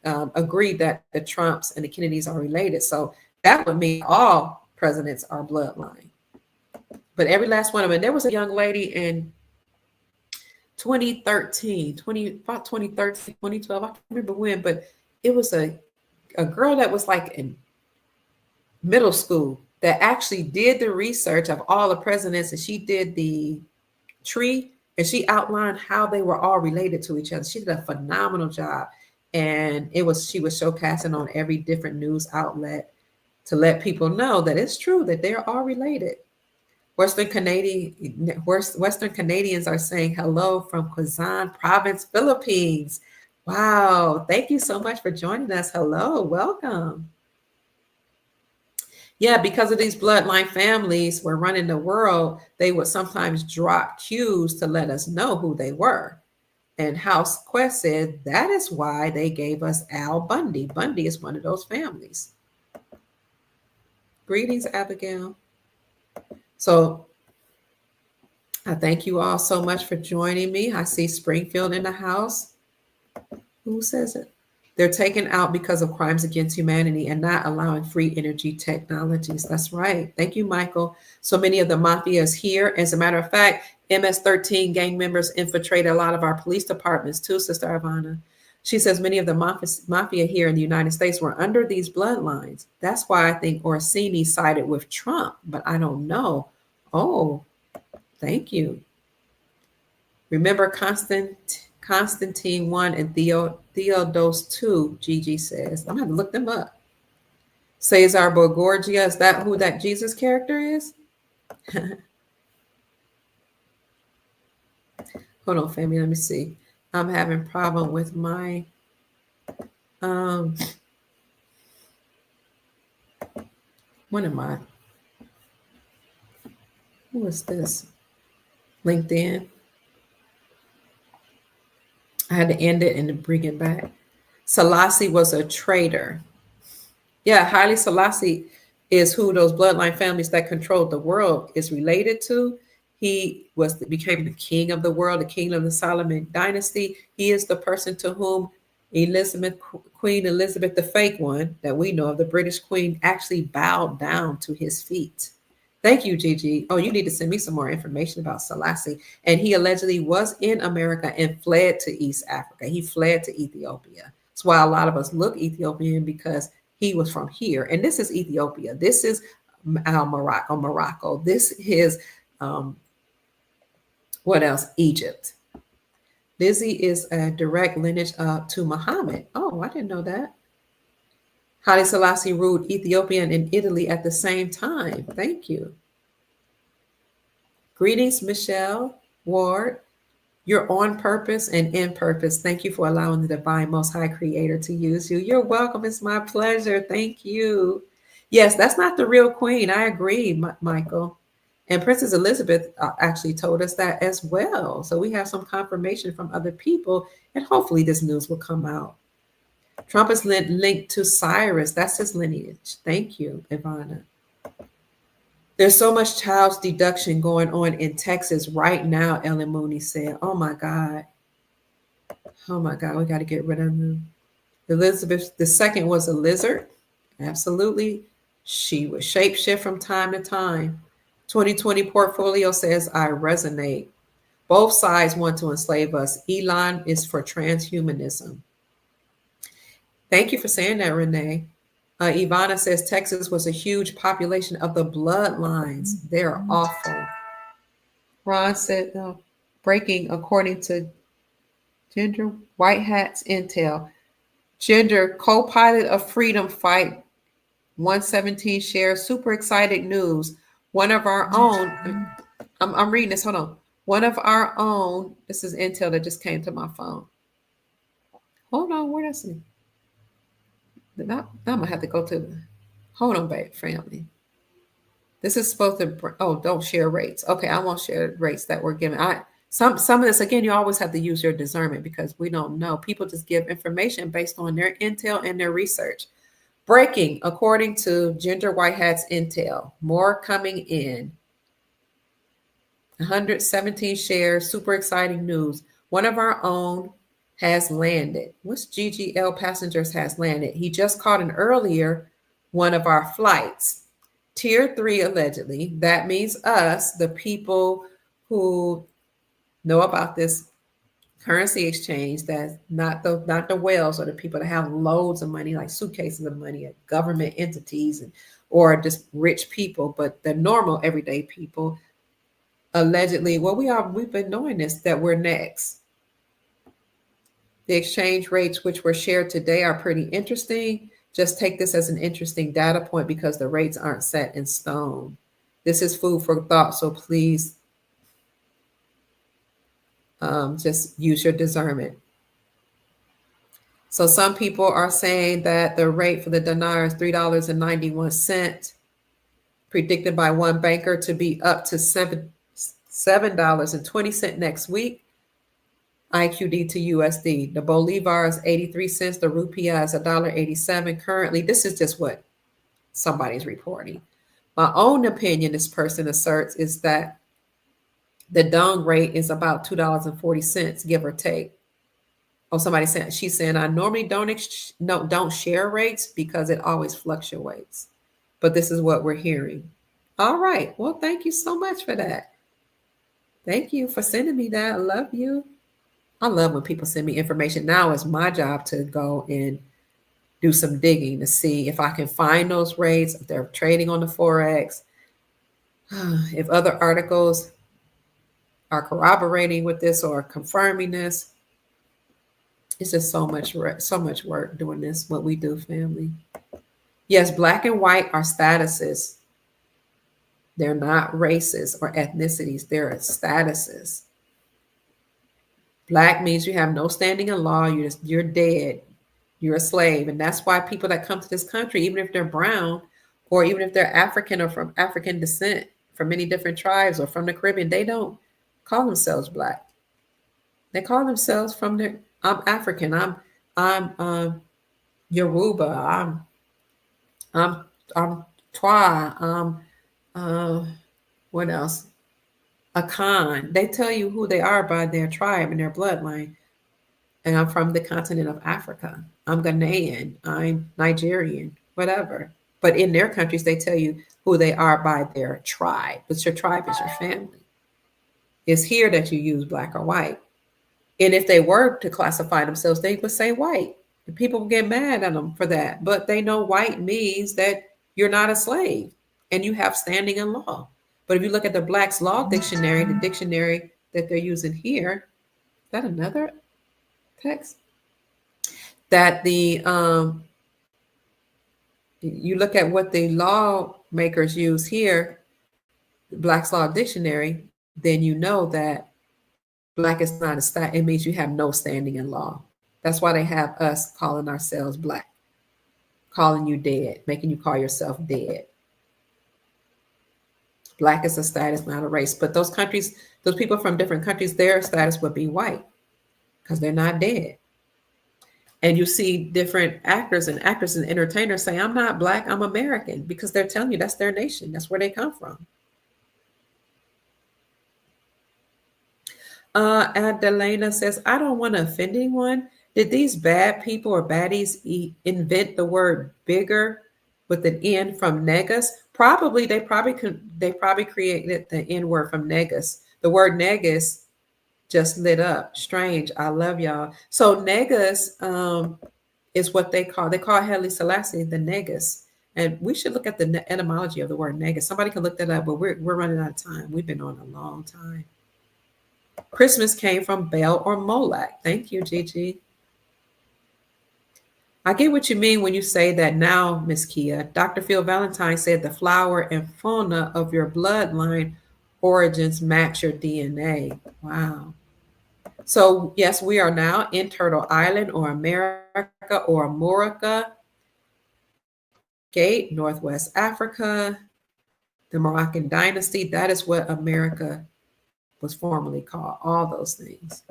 agree that the Trumps and the Kennedys are related. So that would mean all presidents are bloodline. But every last one of them. There was a young lady in 2013, 2012, I can't remember when, but it was a girl that was like in middle school that actually did the research of all the presidents, and she did the tree, and she outlined how they were all related to each other. She did a phenomenal job, and she was showcasing on every different news outlet to let people know that it's true that they're all related. Western Canadians are saying hello from Quezon Province, Philippines. Wow. Thank you so much for joining us. Hello. Welcome. Yeah, because of these bloodline families were running the world, they would sometimes drop cues to let us know who they were. And House Quest said that is why they gave us Al Bundy. Bundy is one of those families. Greetings, Abigail. So I thank you all so much for joining me. I see Springfield in the house. Who says it? They're taken out because of crimes against humanity and not allowing free energy technologies. That's right. Thank you, Michael. So many of the mafia is here. As a matter of fact, MS-13 gang members infiltrated a lot of our police departments too, Sister Ivana. She says many of the mafia here in the United States were under these bloodlines. That's why I think Orsini sided with Trump, but I don't know. Oh, thank you. Remember Constantine 1 and Theodose 2, Gigi says. I'm going to look them up. Cesar Borgia, is that who that Jesus character is? Hold on, family, let me see. I'm having a problem with my What am I? Who is this? LinkedIn. I had to end it and bring it back. Selassie was a traitor. Yeah, Haile Selassie is who those bloodline families that controlled the world is related to. He became the king of the world, the king of the Solomon dynasty. He is the person to whom Queen Elizabeth, the fake one that we know of, the British queen, actually bowed down to his feet. Thank you, Gigi. Oh, you need to send me some more information about Selassie. And he allegedly was in America and fled to East Africa. He fled to Ethiopia. That's why a lot of us look Ethiopian, because he was from here. And this is Ethiopia. This is Morocco. This is, what else? Egypt. Lizzie is a direct lineage to Muhammad. Oh, I didn't know that. Haile Selassie ruled Ethiopia and Italy at the same time. Thank you. Greetings, Michelle Ward. You're on purpose and in purpose. Thank you for allowing the divine Most High Creator to use you. You're welcome. It's my pleasure. Thank you. Yes, that's not the real queen. I agree, Michael. And Princess Elizabeth actually told us that as well. So we have some confirmation from other people, and hopefully this news will come out. Trump is linked to Cyrus. That's his lineage. Thank you, Ivana. There's so much child deduction going on in Texas right now, Ellen Mooney said. Oh, my God. Oh, my God. We got to get rid of them. Elizabeth II was a lizard. Absolutely. She would shapeshift from time to time. 2020 portfolio says, I resonate. Both sides want to enslave us. Elon is for transhumanism. Thank you for saying that, Renee. Ivana says Texas was a huge population of the bloodlines. They're awful. Ron said, breaking according to Gender White Hats Intel. Gender co-pilot of Freedom Fight 117 shares super excited news. One of our own, I'm reading this, hold on. One of our own, this is Intel that just came to my phone. Hold on, where does it? Now I'm gonna have to go to, hold on, babe, family. This is supposed to, don't share rates. Okay, I won't share rates that we're giving. Some of this, again, you always have to use your discernment because we don't know. People just give information based on their intel and their research. Breaking, according to Gender White Hats Intel, more coming in. 117 shares, super exciting news. One of our own has landed. What's GGL Passengers has landed? He just caught an earlier one of our flights. Tier 3, allegedly. That means us, the people who know about this currency exchange, that's not the whales or the people that have loads of money, like suitcases of money at government entities or just rich people, but the normal everyday people, allegedly, we've been doing this, that we're next. The exchange rates which were shared today are pretty interesting. Just take this as an interesting data point because the rates aren't set in stone. This is food for thought, so please just use your discernment. So some people are saying that the rate for the dinar is $3.91, predicted by one banker to be up to $7.20 next week. IQD to USD. The Bolivar is 83 cents. The Rupiah is $1.87 currently. This is just what somebody's reporting. My own opinion, this person asserts, is that the dong rate is about $2.40, give or take. Oh, somebody said, she's saying, I normally don't share rates because it always fluctuates. But this is what we're hearing. All right. Well, thank you so much for that. Thank you for sending me that. I love you. I love when people send me information. Now it's my job to go and do some digging to see if I can find those rates, if they're trading on the Forex, if other articles are corroborating with this or confirming this. It's just so much work doing this, what we do, family. Yes, black and white are statuses. They're not races or ethnicities. They're statuses. Black means you have no standing in law. You're dead. You're a slave. And that's why people that come to this country, even if they're brown or even if they're African or from African descent, from many different tribes or from the Caribbean, they don't call themselves Black. They call themselves from their, I'm African, I'm Yoruba, I'm Twa, what else? Akan. They tell you who they are by their tribe and their bloodline. And I'm from the continent of Africa. I'm Ghanaian, I'm Nigerian, whatever. But in their countries, they tell you who they are by their tribe. But your tribe is your family. It's here that you use Black or white. And if they were to classify themselves, they would say white. And people would get mad at them for that. But they know white means that you're not a slave and you have standing in law. But if you look at the Black's Law Dictionary, the dictionary that they're using here, is that another text? That the you look at what the lawmakers use here, Black's Law Dictionary, then you know that Black is not a stat. It means you have no standing in law. That's why they have us calling ourselves Black, calling you dead, making you call yourself dead. Black is a status, not a race. But those countries, those people from different countries, their status would be white because they're not dead. And you see different actors and actresses and entertainers say, I'm not Black, I'm American, because they're telling you that's their nation. That's where they come from. Adelena says, I don't want to offend anyone. Did these bad people or baddies invent the word bigger with an N from negus? Probably, they probably created the N word from negus. The word negus just lit up. Strange. I love y'all. So negus is what they call Haile Selassie the negus. And we should look at the etymology of the word negus. Somebody can look that up, but we're running out of time. We've been on a long time. Christmas came from Bel or Moloch. Thank you, Gigi. I get what you mean when you say that now, Miss Kia. Dr. Phil Valentine said the flower and fauna of your bloodline origins match your DNA. Wow. So yes, we are now in Turtle Island or America or Amurica Gate, Northwest Africa, the Moroccan dynasty. That is what America was formerly called, all those things.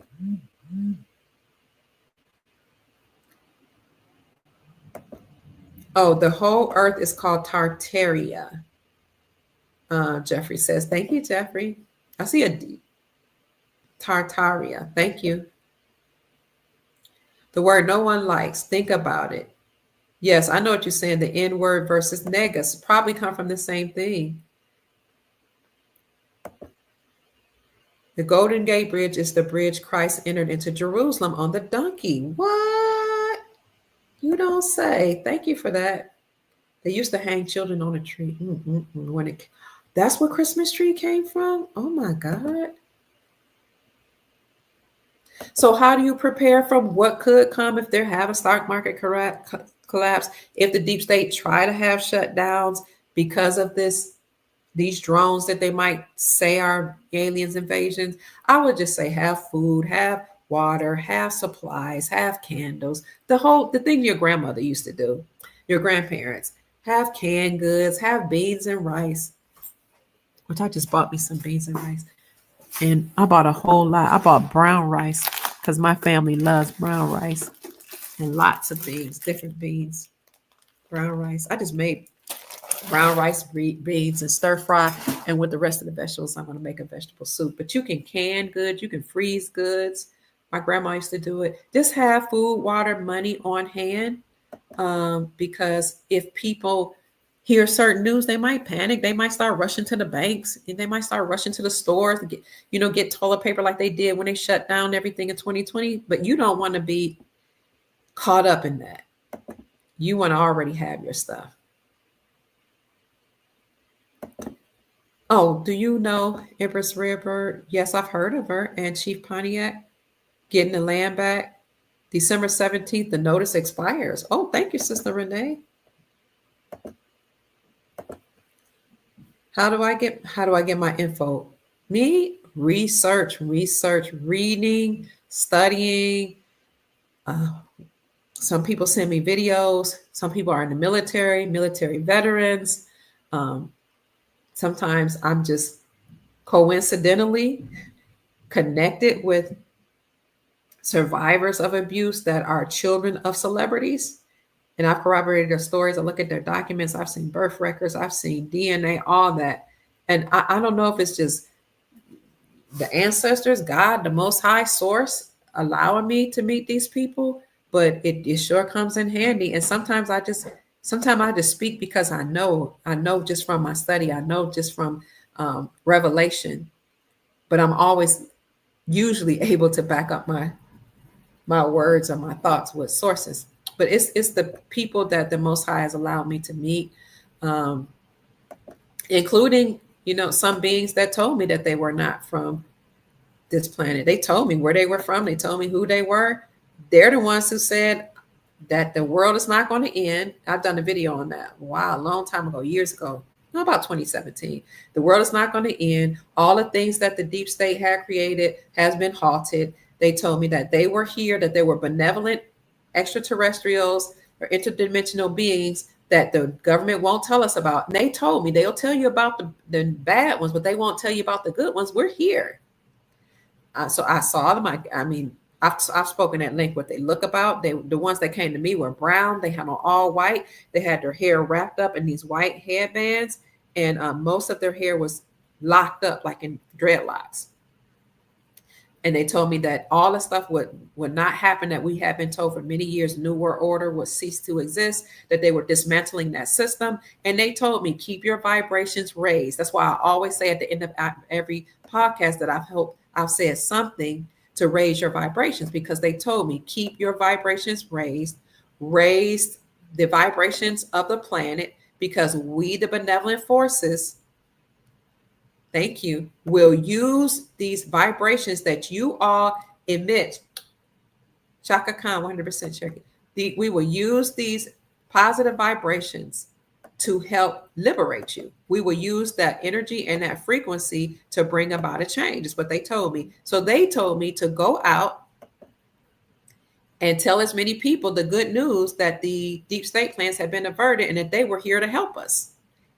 Oh, the whole earth is called Tartaria. Jeffrey says, thank you, Jeffrey. I see a D. Tartaria, thank you. The word no one likes, think about it. Yes, I know what you're saying. The N word versus negus probably come from the same thing. The Golden Gate Bridge is the bridge Christ entered into Jerusalem on the donkey. What? You don't say. Thank you for that. They used to hang children on a tree. That's where Christmas tree came from? Oh my God. So how do you prepare for what could come if they have a stock market collapse? If the deep state try to have shutdowns because of these drones that they might say are aliens invasions, I would just say have food, have water, have supplies, have candles, the thing your grandmother used to do, your grandparents, have canned goods, have beans and rice, which I just bought me some beans and rice. And I bought a whole lot. I bought brown rice because my family loves brown rice and lots of beans, different beans, brown rice. I just made brown rice, beans, and stir fry. And with the rest of the vegetables, I'm going to make a vegetable soup. But you can can goods, you can freeze goods. My grandma used to do it. Just have food, water, money on hand. Because if people hear certain news, they might panic. They might start rushing to the banks and they might start rushing to the stores to get toilet paper like they did when they shut down everything in 2020. But you don't want to be caught up in that. You want to already have your stuff. Oh, do you know Empress Redbird? Yes, I've heard of her. And Chief Pontiac getting the land back. December 17th, the notice expires. Oh, thank you, Sister Renee. How do I get my info? Me, research, reading, studying. Some people send me videos. Some people are in the military veterans. Sometimes I'm just coincidentally connected with survivors of abuse that are children of celebrities. And I've corroborated their stories. I look at their documents. I've seen birth records. I've seen DNA, all that. And I don't know if it's just the ancestors, God, the Most High Source, allowing me to meet these people, but it sure comes in handy. And sometimes I just speak because I know just from my study, I know just from revelation, but I'm always usually able to back up my words or my thoughts with sources. But it's the people that the Most High has allowed me to meet, including, some beings that told me that they were not from this planet. They told me where they were from. They told me who they were. They're the ones who said that the world is not going to end. I've done a video on that. Wow, a long time ago, years ago. No, about 2017. The world is not going to end. All the things that the deep state had created has been halted. They told me that they were here, that they were benevolent extraterrestrials or interdimensional beings that the government won't tell us about. And they told me they'll tell you about the bad ones, but they won't tell you about the good ones. We're here. So I saw them. I've spoken at length what they look about. The ones that came to me were brown. They had on all white. They had their hair wrapped up in these white headbands, and most of their hair was locked up like in dreadlocks. And they told me that all the stuff would not happen that we have been told for many years. New World Order would cease to exist, that they were dismantling that system. And they told me, keep your vibrations raised. That's why I always say at the end of every podcast that I've said something to raise your vibrations, because they told me, keep your vibrations raised the vibrations of the planet, because we, the benevolent forces, thank you, will use these vibrations that you all emit. Chaka Khan, 100% check it. We will use these positive vibrations to help liberate you. We will use that energy and that frequency to bring about a change, is what they told me. So they told me to go out and tell as many people the good news that the deep state plans had been averted and that they were here to help us.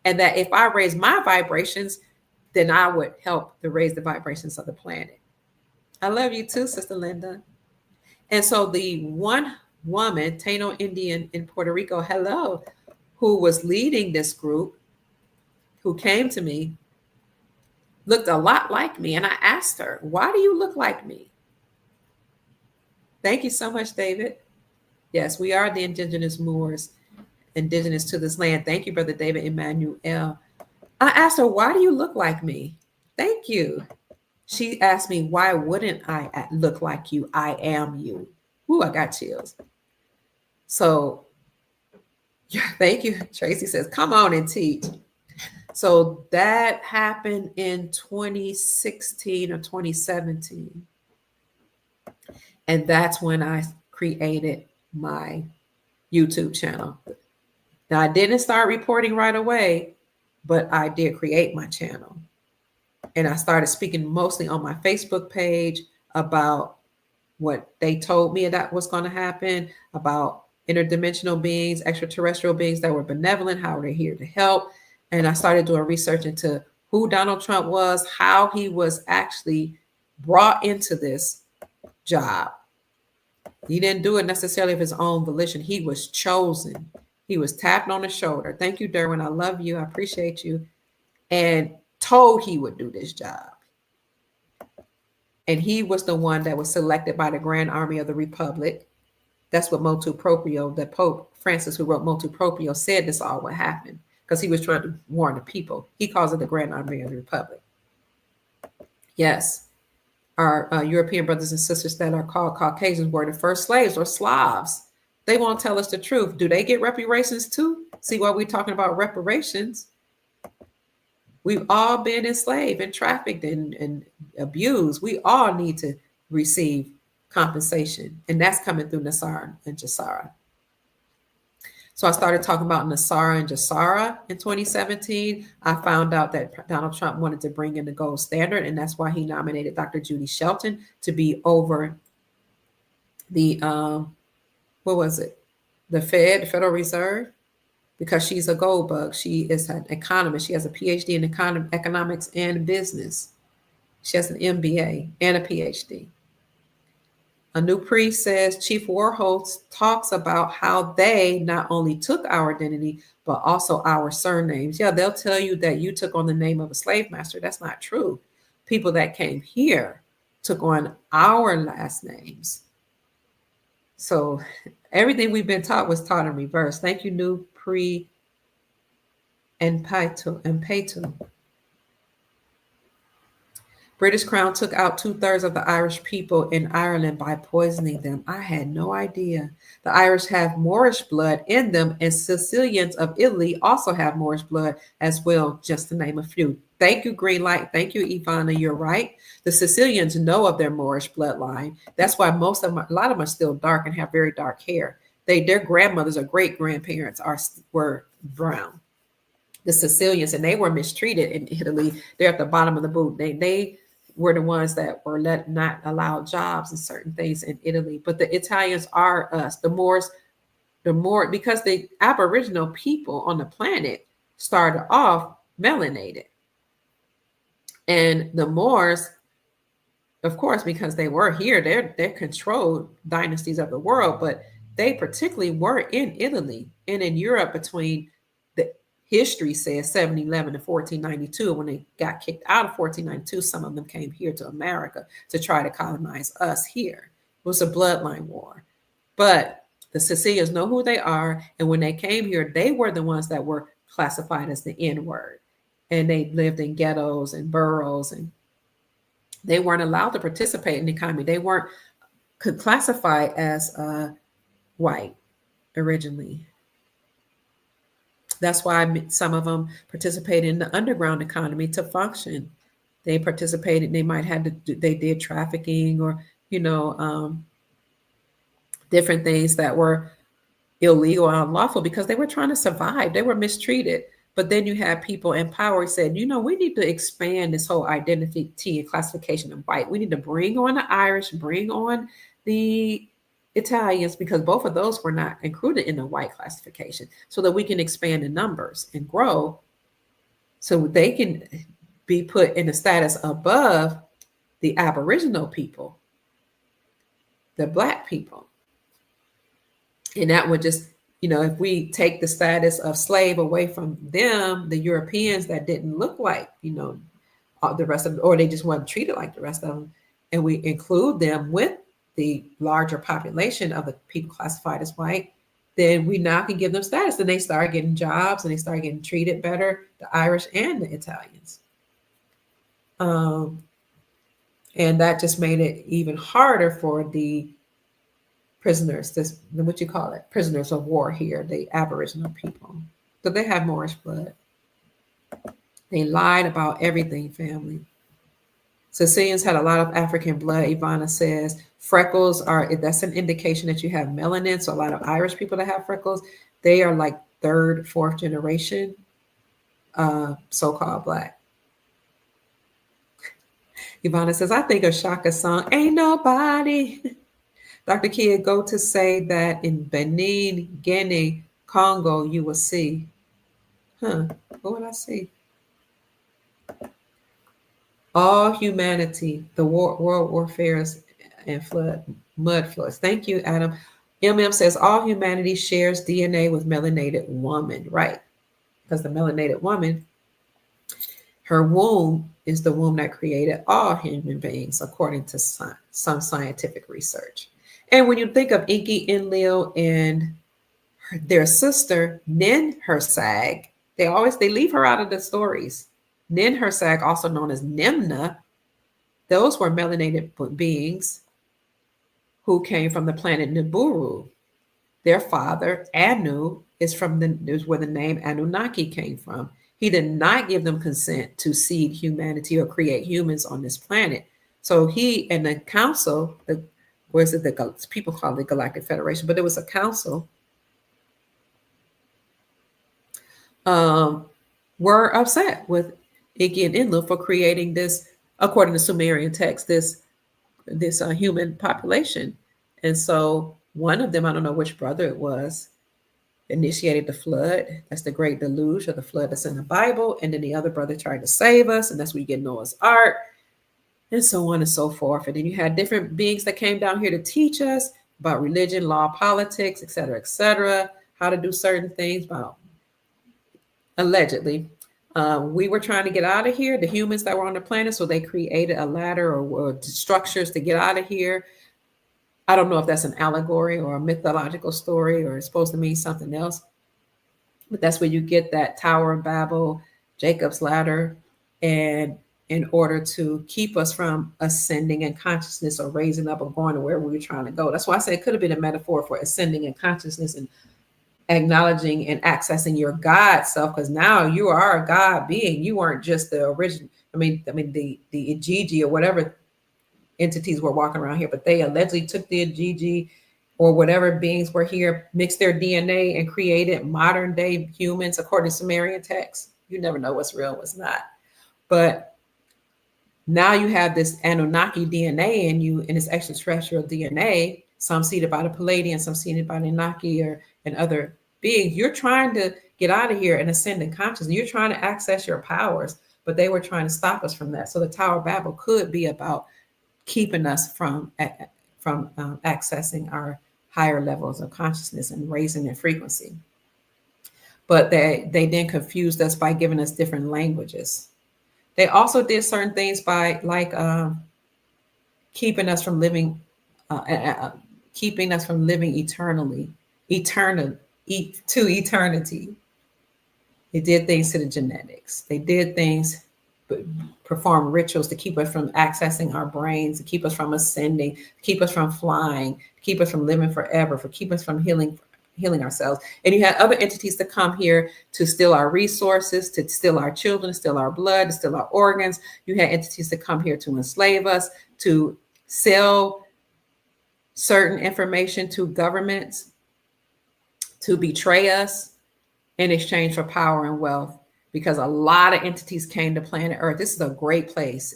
And that if I raise my vibrations, then I would help to raise the vibrations of the planet. I love you too, Sister Linda. And so the one woman, Taino Indian in Puerto Rico, hello, who was leading this group, who came to me, looked a lot like me. And I asked her, why do you look like me? Thank you so much, David. Yes, we are the indigenous Moors, indigenous to this land. Thank you, Brother David Emmanuel. I asked her, why do you look like me? Thank you. She asked me, why wouldn't I look like you? I am you. Ooh, I got chills. So thank you. Tracy says, come on and teach. So that happened in 2016 or 2017. And that's when I created my YouTube channel. Now, I didn't start reporting right away, but I did create my channel. And I started speaking mostly on my Facebook page about what they told me that was going to happen, about interdimensional beings, extraterrestrial beings that were benevolent, how they're here to help. And I started doing research into who Donald Trump was, how he was actually brought into this job. He didn't do it necessarily of his own volition. He was chosen. He was tapped on the shoulder. Thank you, Derwin. I love you. I appreciate you. And told he would do this job. And he was the one that was selected by the Grand Army of the Republic. That's what Motu Proprio, the Pope Francis, who wrote Motu Proprio, said this all would happen, because he was trying to warn the people. He calls it the Grand Army of the Republic. Yes. Our European brothers and sisters that are called Caucasians were the first slaves, or Slavs. They won't tell us the truth. Do they get reparations too? See why we're talking about reparations? We've all been enslaved and trafficked and abused. We all need to receive compensation. And that's coming through NESARA and GESARA. So I started talking about NESARA and GESARA in 2017. I found out that Donald Trump wanted to bring in the gold standard, and that's why he nominated Dr. Judy Shelton to be over the, what was it? The Federal Reserve, because she's a gold bug. She is an economist. She has a PhD in economics and business. She has an MBA and a PhD. Anupri says Chief Warhol talks about how they not only took our identity, but also our surnames. Yeah, they'll tell you that you took on the name of a slave master. That's not true. People that came here took on our last names. So everything we've been taught was taught in reverse. Thank you, Nupri and Paytu. British Crown took out 2/3 of the Irish people in Ireland by poisoning them. I had no idea. The Irish have Moorish blood in them, and Sicilians of Italy also have Moorish blood as well, just to name a few. Thank you, Green Light. Thank you, Ivana. You're right. The Sicilians know of their Moorish bloodline. That's why most of them, a lot of them are still dark and have very dark hair. Their grandmothers or great grandparents were brown. The Sicilians, and they were mistreated in Italy. They're at the bottom of the boot. They were the ones that were not allowed jobs and certain things in Italy. But the Italians are us. The Moors, because the Aboriginal people on the planet started off melanated. And the Moors, of course, because they were here, they're controlled dynasties of the world, but they particularly were in Italy and in Europe between the history says 711 to 1492. When they got kicked out of 1492, some of them came here to America to try to colonize us here. It was a bloodline war. But the Sicilians know who they are. And when they came here, they were the ones that were classified as the N-word. And they lived in ghettos and boroughs, and they weren't allowed to participate in the economy. They weren't classified as white originally. That's why some of them participated in the underground economy to function. They participated, they might have to, they did trafficking or, different things that were illegal or unlawful because they were trying to survive. They were mistreated. But then you have people in power who said, we need to expand this whole identity and classification of white. We need to bring on the Irish, bring on the Italians, because both of those were not included in the white classification, so that we can expand the numbers and grow so they can be put in a status above the Aboriginal people, the Black people. And that would just, if we take the status of slave away from them, the Europeans that didn't look like, the rest of them, or they just weren't treated like the rest of them, and we include them with the larger population of the people classified as white, then we now can give them status. And they start getting jobs and they start getting treated better, the Irish and the Italians. And that just made it even harder for the prisoners, prisoners of war here, the Aboriginal people. So they have Moorish blood. They lied about everything, family. Sicilians had a lot of African blood, Ivana says. Freckles that's an indication that you have melanin. So a lot of Irish people that have freckles, they are like 3rd, 4th generation so-called Black. Ivana says, I think of Shaka's song, Ain't Nobody. Dr. Kia, go to say that in Benin, Guinea, Congo, you will see. What would I see? All humanity, the world warfares and mud floods. Thank you, Adam. MM says all humanity shares DNA with melanated woman, right? Because the melanated woman, her womb is the womb that created all human beings, according to some scientific research. And when you think of Enki, Enlil, and their sister, Ninhursag, they leave her out of the stories. Ninhursag, also known as Nimna, those were melanated beings who came from the planet Nibiru. Their father, Anu, is where the name Anunnaki came from. He did not give them consent to seed humanity or create humans on this planet. So he and the council, people call it the Galactic Federation, but it was a council, were upset with Enki and Enlil for creating this, according to Sumerian text, this human population. And so one of them, I don't know which brother it was, initiated the flood. That's the great deluge, or the flood that's in the Bible. And then the other brother tried to save us, and that's where you get Noah's Ark, and so on and so forth. And then you had different beings that came down here to teach us about religion, law, politics, et cetera, how to do certain things. About allegedly, we were trying to get out of here, the humans that were on the planet, so they created a ladder or structures to get out of here. I don't know if that's an allegory or a mythological story, or it's supposed to mean something else, but that's where you get that Tower of Babel, Jacob's ladder, and in order to keep us from ascending in consciousness or raising up or going to where we were trying to go. That's why I say it could have been a metaphor for ascending in consciousness and acknowledging and accessing your God self, because now you are a God being. You weren't just the original. I mean the Igigi or whatever entities were walking around here, but they allegedly took the Igigi or whatever beings were here, mixed their DNA, and created modern day humans according to Sumerian texts. You never know what's real, what's not. But now you have this Anunnaki DNA in you, and it's extraterrestrial DNA. Some seeded by the Palladian, some seeded by the Anunnaki and other beings. You're trying to get out of here and ascend in consciousness. You're trying to access your powers, but they were trying to stop us from that. So the Tower of Babel could be about keeping us from accessing our higher levels of consciousness and raising their frequency. But they then confused us by giving us different languages. They also did certain things by keeping us from living eternally to eternity. They did things to the genetics. They did things, perform rituals to keep us from accessing our brains, to keep us from ascending, to keep us from flying, to keep us from living forever, to keep us from healing ourselves. And you had other entities to come here to steal our resources, to steal our children, to steal our blood, to steal our organs. You had entities to come here to enslave us, to sell certain information to governments, to betray us in exchange for power and wealth, because a lot of entities came to planet Earth. This is a great place.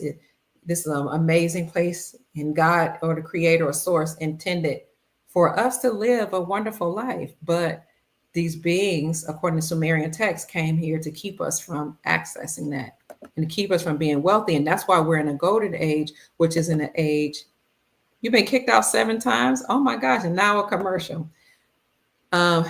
This is an amazing place, and God, or the creator or source, intended for us to live a wonderful life. But these beings, according to Sumerian texts, came here to keep us from accessing that and to keep us from being wealthy. And that's why we're in a golden age, which is in an age. You've been kicked out 7 times. Oh my gosh. And now a commercial. Now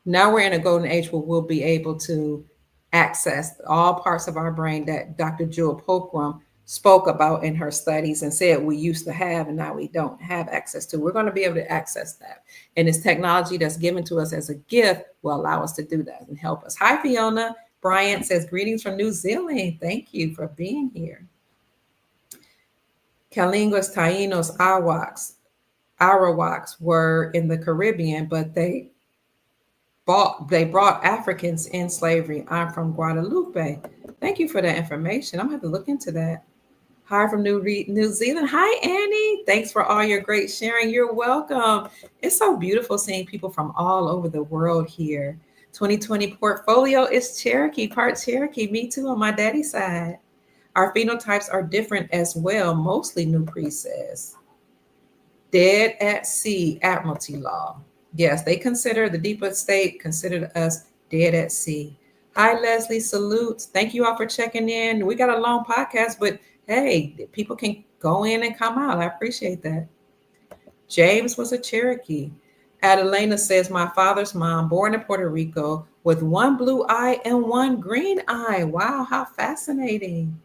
we're in a golden age where we'll be able to access all parts of our brain that Dr. Jewel Pookrum spoke about in her studies and said we used to have and now we don't have access to. We're going to be able to access that. And this technology that's given to us as a gift will allow us to do that and help us. Hi, Fiona. Bryant says, greetings from New Zealand. Thank you for being here. Kalingas, Tainos, Arawaks were in the Caribbean, but they brought Africans in slavery. I'm from Guadalupe. Thank you for that information. I'm going to have to look into that. Hi from New Zealand. Hi, Annie. Thanks for all your great sharing. You're welcome. It's so beautiful seeing people from all over the world here. 2020 portfolio is Cherokee, part Cherokee. Me too on my daddy's side. Our phenotypes are different as well. Mostly, New Priest says. Dead at sea, Admiralty law. Yes, they consider the deep state, considered us dead at sea. Hi, Leslie. Salutes. Thank you all for checking in. We got a long podcast, but hey, people can go in and come out. I appreciate that. James was a Cherokee. Adelena says, my father's mom, born in Puerto Rico, with one blue eye and one green eye. Wow, how fascinating.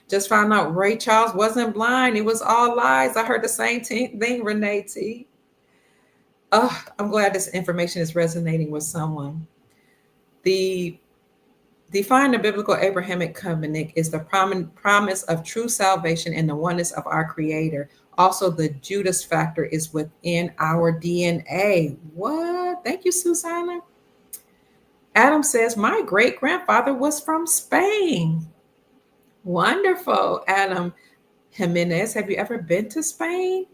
Just found out Ray Charles wasn't blind. It was all lies. I heard the same thing, Renee T. Oh, I'm glad this information is resonating with someone. Define the biblical Abrahamic covenant is the promise of true salvation and the oneness of our Creator. Also, the Judas factor is within our DNA. What? Thank you, Susanna. Adam says, my great-grandfather was from Spain. Wonderful, Adam Jimenez. Have you ever been to Spain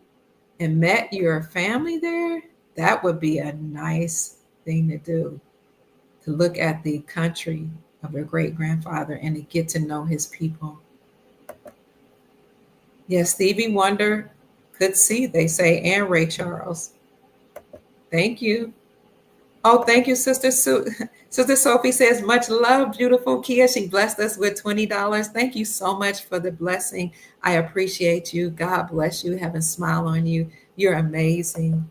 and met your family there? That would be a nice thing to do, to look at the country of your great-grandfather and to get to know his people. Yes, Stevie Wonder could see, they say, and Ray Charles. Thank you. Oh, thank you, Sister Sue. Sister Sophie says, much love, beautiful Kia. She blessed us with $20. Thank you so much for the blessing. I appreciate you. God bless you. Have a smile on you. You're amazing.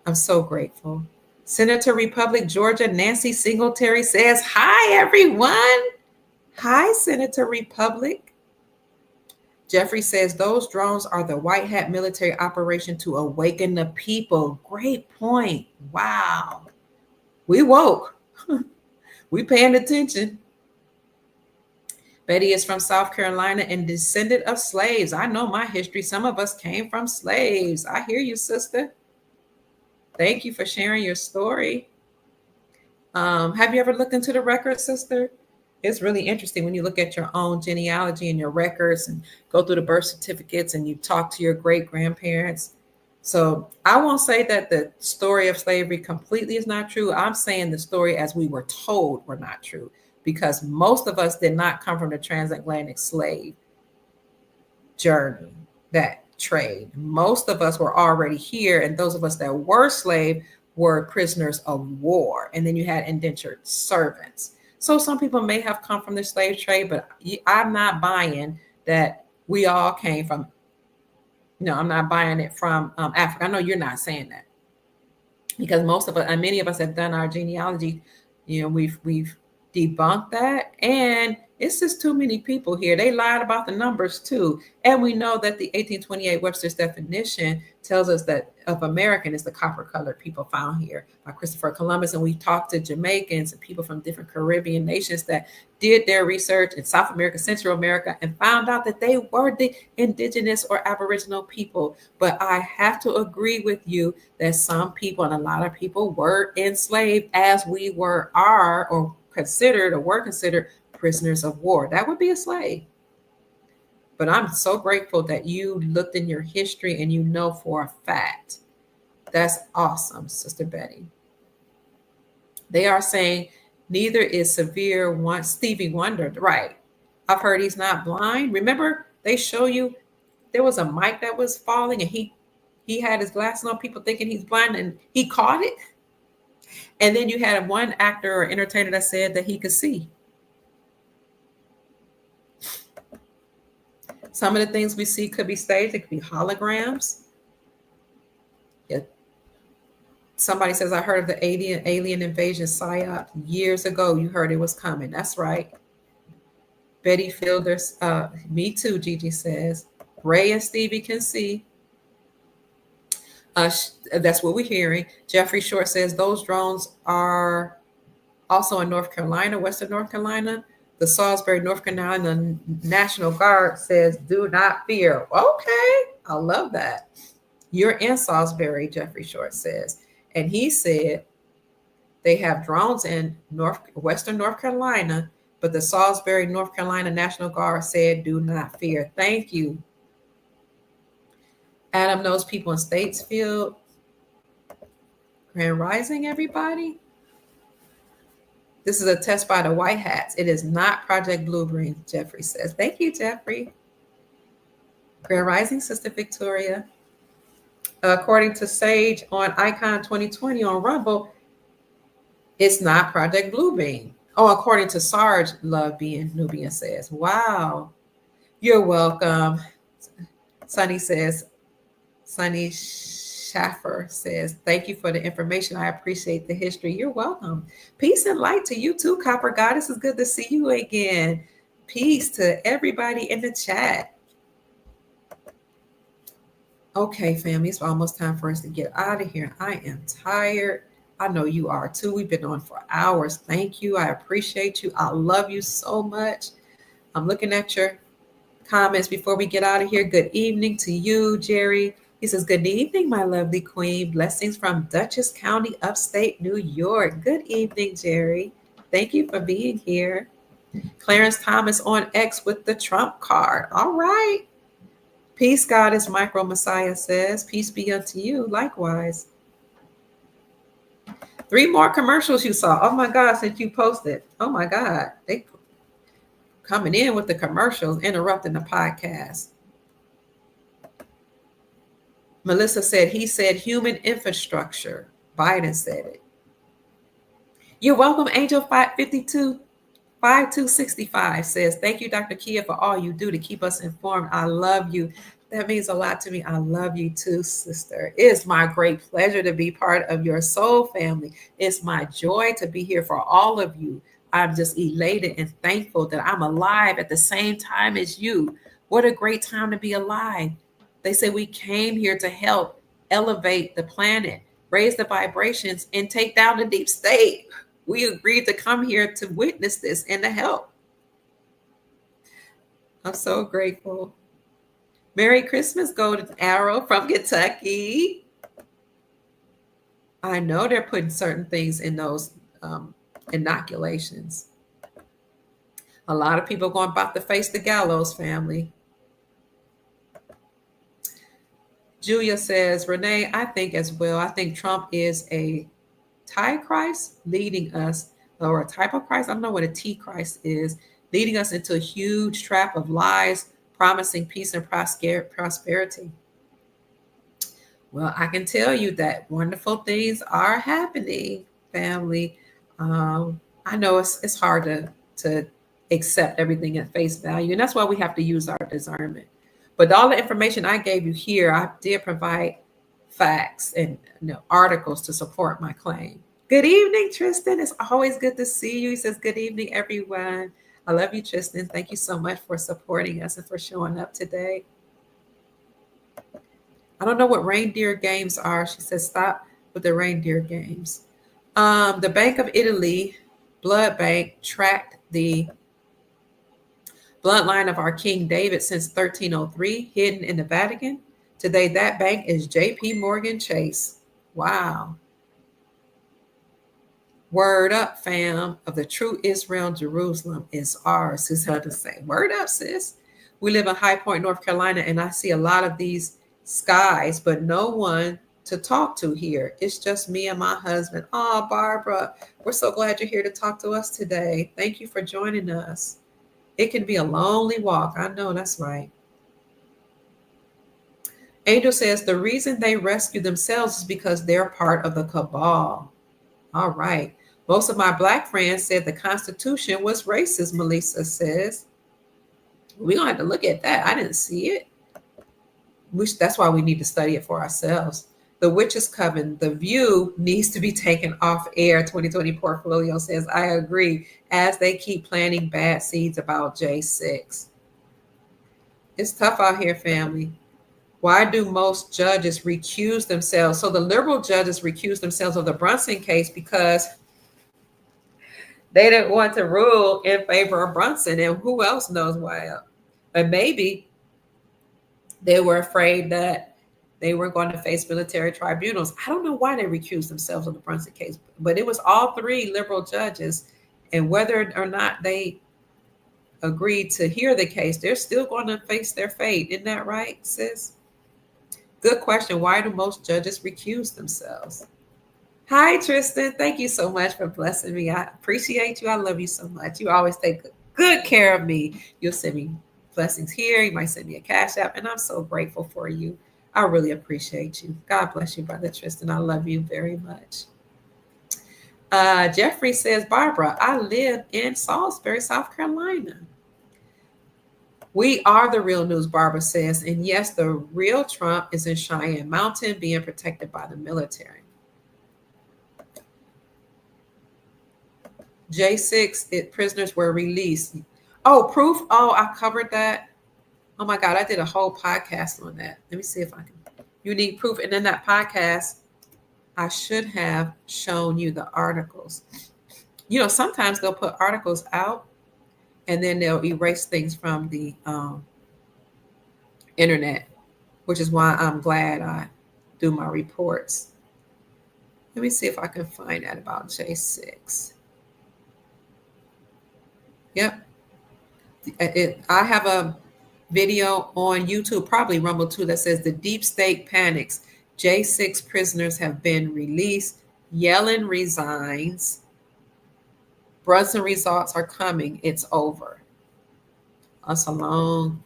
I'm so grateful. Senator Republic Georgia Nancy Singletary says, hi, everyone. Hi, Senator Republic. Jeffrey says, those drones are the white hat military operation to awaken the people. Great point. Wow. We woke. We paying attention. Betty is from South Carolina and descendant of slaves. I know my history. Some of us came from slaves. I hear you, sister. Thank you for sharing your story. Have you ever looked into the records, sister? It's really interesting when you look at your own genealogy and your records and go through the birth certificates and you talk to your great grandparents. So I won't say that the story of slavery completely is not true. I'm saying the story as we were told were not true, because most of us did not come from the transatlantic slave journey, that trade. Most of us were already here, and those of us that were slave were prisoners of war. And then you had indentured servants. So some people may have come from the slave trade, but I'm not buying that we all came from. No, I'm not buying it from Africa. I know you're not saying that, because most of us, and many of us have done our genealogy. You know, we've debunked that, and it's just too many people here. They lied about the numbers too, and we know that the 1828 Webster's definition tells us that of American is the copper-colored people found here by Christopher Columbus. And we talked to Jamaicans and people from different Caribbean nations that did their research in South America, Central America, and found out that they were the indigenous or Aboriginal people. But I have to agree with you that some people, and a lot of people, were enslaved as we were, or were considered prisoners of war. That would be a slave. But I'm so grateful that you looked in your history and you know for a fact. That's awesome, Sister Betty. They are saying neither is severe one. Stevie Wonder, right? I've heard he's not blind. Remember, they show you there was a mic that was falling and he had his glasses on, people thinking he's blind, and he caught it. And then you had one actor or entertainer that said that he could see. Some of the things we see could be staged. It could be holograms. Yeah. Somebody says, I heard of the alien invasion psyop years ago. You heard it was coming. That's right. Betty Fielders, me too, Gigi says. Ray and Stevie can see. That's what we're hearing. Jeffrey Short says those drones are also in North Carolina, Western North Carolina. The Salisbury, North Carolina National Guard says, do not fear. Okay, I love that. You're in Salisbury, Jeffrey Short says. And he said they have drones in Western North Carolina, but the Salisbury, North Carolina National Guard said, do not fear. Thank you. Adam knows people in Statesfield. Grand Rising, everybody. This is a test by the White Hats. It is not Project Blueprint, Jeffrey says. Thank you, Jeffrey. Grand Rising, Sister Victoria. According to Sage on Icon 2020 on Rumble, it's not Project Bluebeam. Oh, according to Sarge, Love Being Nubian says. Wow. You're welcome. Sunny Schaffer says, thank you for the information. I appreciate the history. You're welcome. Peace and light to you too, Copper Goddess. It's good to see you again. Peace to everybody in the chat. Okay, family, it's almost time for us to get out of here. I am tired. I know you are too. We've been on for hours. Thank you. I appreciate you. I love you so much. I'm looking at your comments before we get out of here. Good evening to you, Jerry. He says, good evening, my lovely queen. Blessings from Dutchess County, upstate New York. Good evening, Jerry. Thank you for being here. Clarence Thomas on X with the Trump card. All right. Peace, Goddess Micro Messiah says, peace be unto you. Likewise. 3 more commercials you saw. Oh my God, since you posted. Oh my God. They coming in with the commercials, interrupting the podcast. Melissa said, he said human infrastructure. Biden said it. You're welcome. Angel 5265 says, thank you, Dr. Kia, for all you do to keep us informed. I love you. That means a lot to me. I love you too, sister. It's my great pleasure to be part of your soul family. It's my joy to be here for all of you. I'm just elated and thankful that I'm alive at the same time as you. What a great time to be alive. They say we came here to help elevate the planet, raise the vibrations, and take down the deep state. We agreed to come here to witness this and to help. I'm so grateful. Merry Christmas, Golden Arrow from Kentucky. I know they're putting certain things in those inoculations. A lot of people going about to face the gallows, family. Julia says, Renee, I think as well. I think Trump is a Christ leading us, or a type of Christ. I don't know what a T Christ is, leading us into a huge trap of lies, promising peace and prosperity. Well, I can tell you that wonderful things are happening, family. I know it's hard to accept everything at face value, and that's why we have to use our discernment. But all the information I gave you here, I did provide facts and articles to support my claim. Good evening, Tristan. It's always good to see you. He says, good evening, everyone. I love you, Tristan. Thank you so much for supporting us and for showing up today. I don't know what reindeer games are. She says, stop with the reindeer games. The Bank of Italy blood bank tracked the bloodline of our King David since 1303, hidden in the Vatican. Today, that bank is J.P. Morgan Chase. Wow. Word up, fam, of the true Israel, Jerusalem is ours, is how to say. Word up, sis. We live in High Point, North Carolina, and I see a lot of these skies, but no one to talk to here. It's just me and my husband. Oh, Barbara, we're so glad you're here to talk to us today. Thank you for joining us. It can be a lonely walk. I know, that's right. Angel says the reason they rescue themselves is because they're part of the cabal. All right. Most of my Black friends said the Constitution was racist, Melissa says. We're going to have to look at that. I didn't see it. That's why we need to study it for ourselves. The Witches Coven, The View needs to be taken off air. 2020 Portfolio says, I agree, as they keep planting bad seeds about J6. It's tough out here, family. Why do most judges recuse themselves? So the liberal judges recuse themselves of the Brunson case because they didn't want to rule in favor of Brunson. And who else knows why? And maybe they were afraid that they were going to face military tribunals. I don't know why they recused themselves of the Brunson case, but it was all three liberal judges. And whether or not they agreed to hear the case, they're still going to face their fate. Isn't that right, sis? Good question. Why do most judges recuse themselves? Hi, Tristan. Thank you so much for blessing me. I appreciate you. I love you so much. You always take good care of me. You'll send me blessings here. You might send me a cash app, and I'm so grateful for you. I really appreciate you. God bless you, Brother Tristan. I love you very much. Jeffrey says, Barbara, I live in Salisbury, South Carolina. We are the real news, Barbara says. And yes, the real Trump is in Cheyenne Mountain being protected by the military. J6, prisoners were released. Oh, proof. Oh, I covered that. Oh my God, I did a whole podcast on that. Let me see if I can. You need proof. And in that podcast, I should have shown you the articles. You know, sometimes they'll put articles out and then they'll erase things from the internet, which is why I'm glad I do my reports. Let me see if I can find that about J6. Yep. I have a video on YouTube, probably Rumble too, that says the deep state panics. J6 prisoners have been released. Yellen resigns. Brunson results are coming. It's over. Us alone.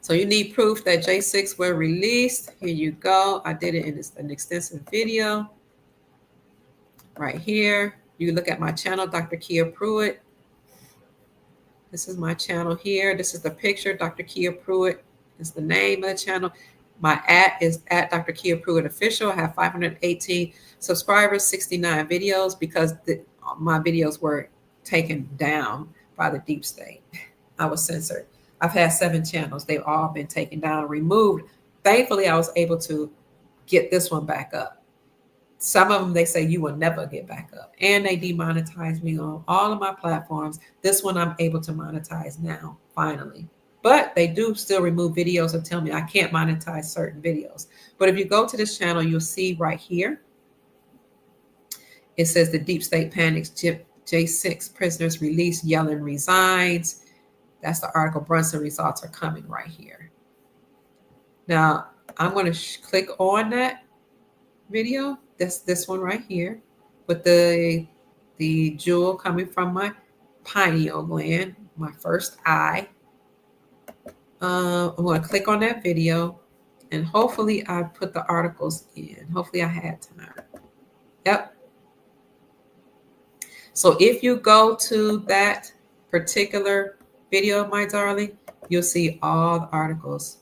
So you need proof that J6 were released. Here you go. I did it in an extensive video right here. You look at my channel, Dr. Kia Pruitt. This is my channel here. This is the picture, Dr. Kia Pruitt is the name of the channel. My is at Dr. Kia Pruitt Official. I have 518 subscribers, 69 videos because my videos were taken down by the deep state. I was censored. I've had 7 channels. They've all been taken down, removed. Thankfully, I was able to get this one back up. Some of them, they say you will never get back up. And they demonetize me on all of my platforms. This one I'm able to monetize now, finally. But they do still remove videos and tell me I can't monetize certain videos. But if you go to this channel, you'll see right here, it says the deep state panics, J6 prisoners released, Yellen resigns. That's the article. Brunson results are coming right here. Now, I'm going to click on that video. This one right here with the jewel coming from my pineal gland, my first eye. I'm going to click on that video, and hopefully I put the articles in. Hopefully I had time. Yep. So if you go to that particular video, my darling, you'll see all the articles.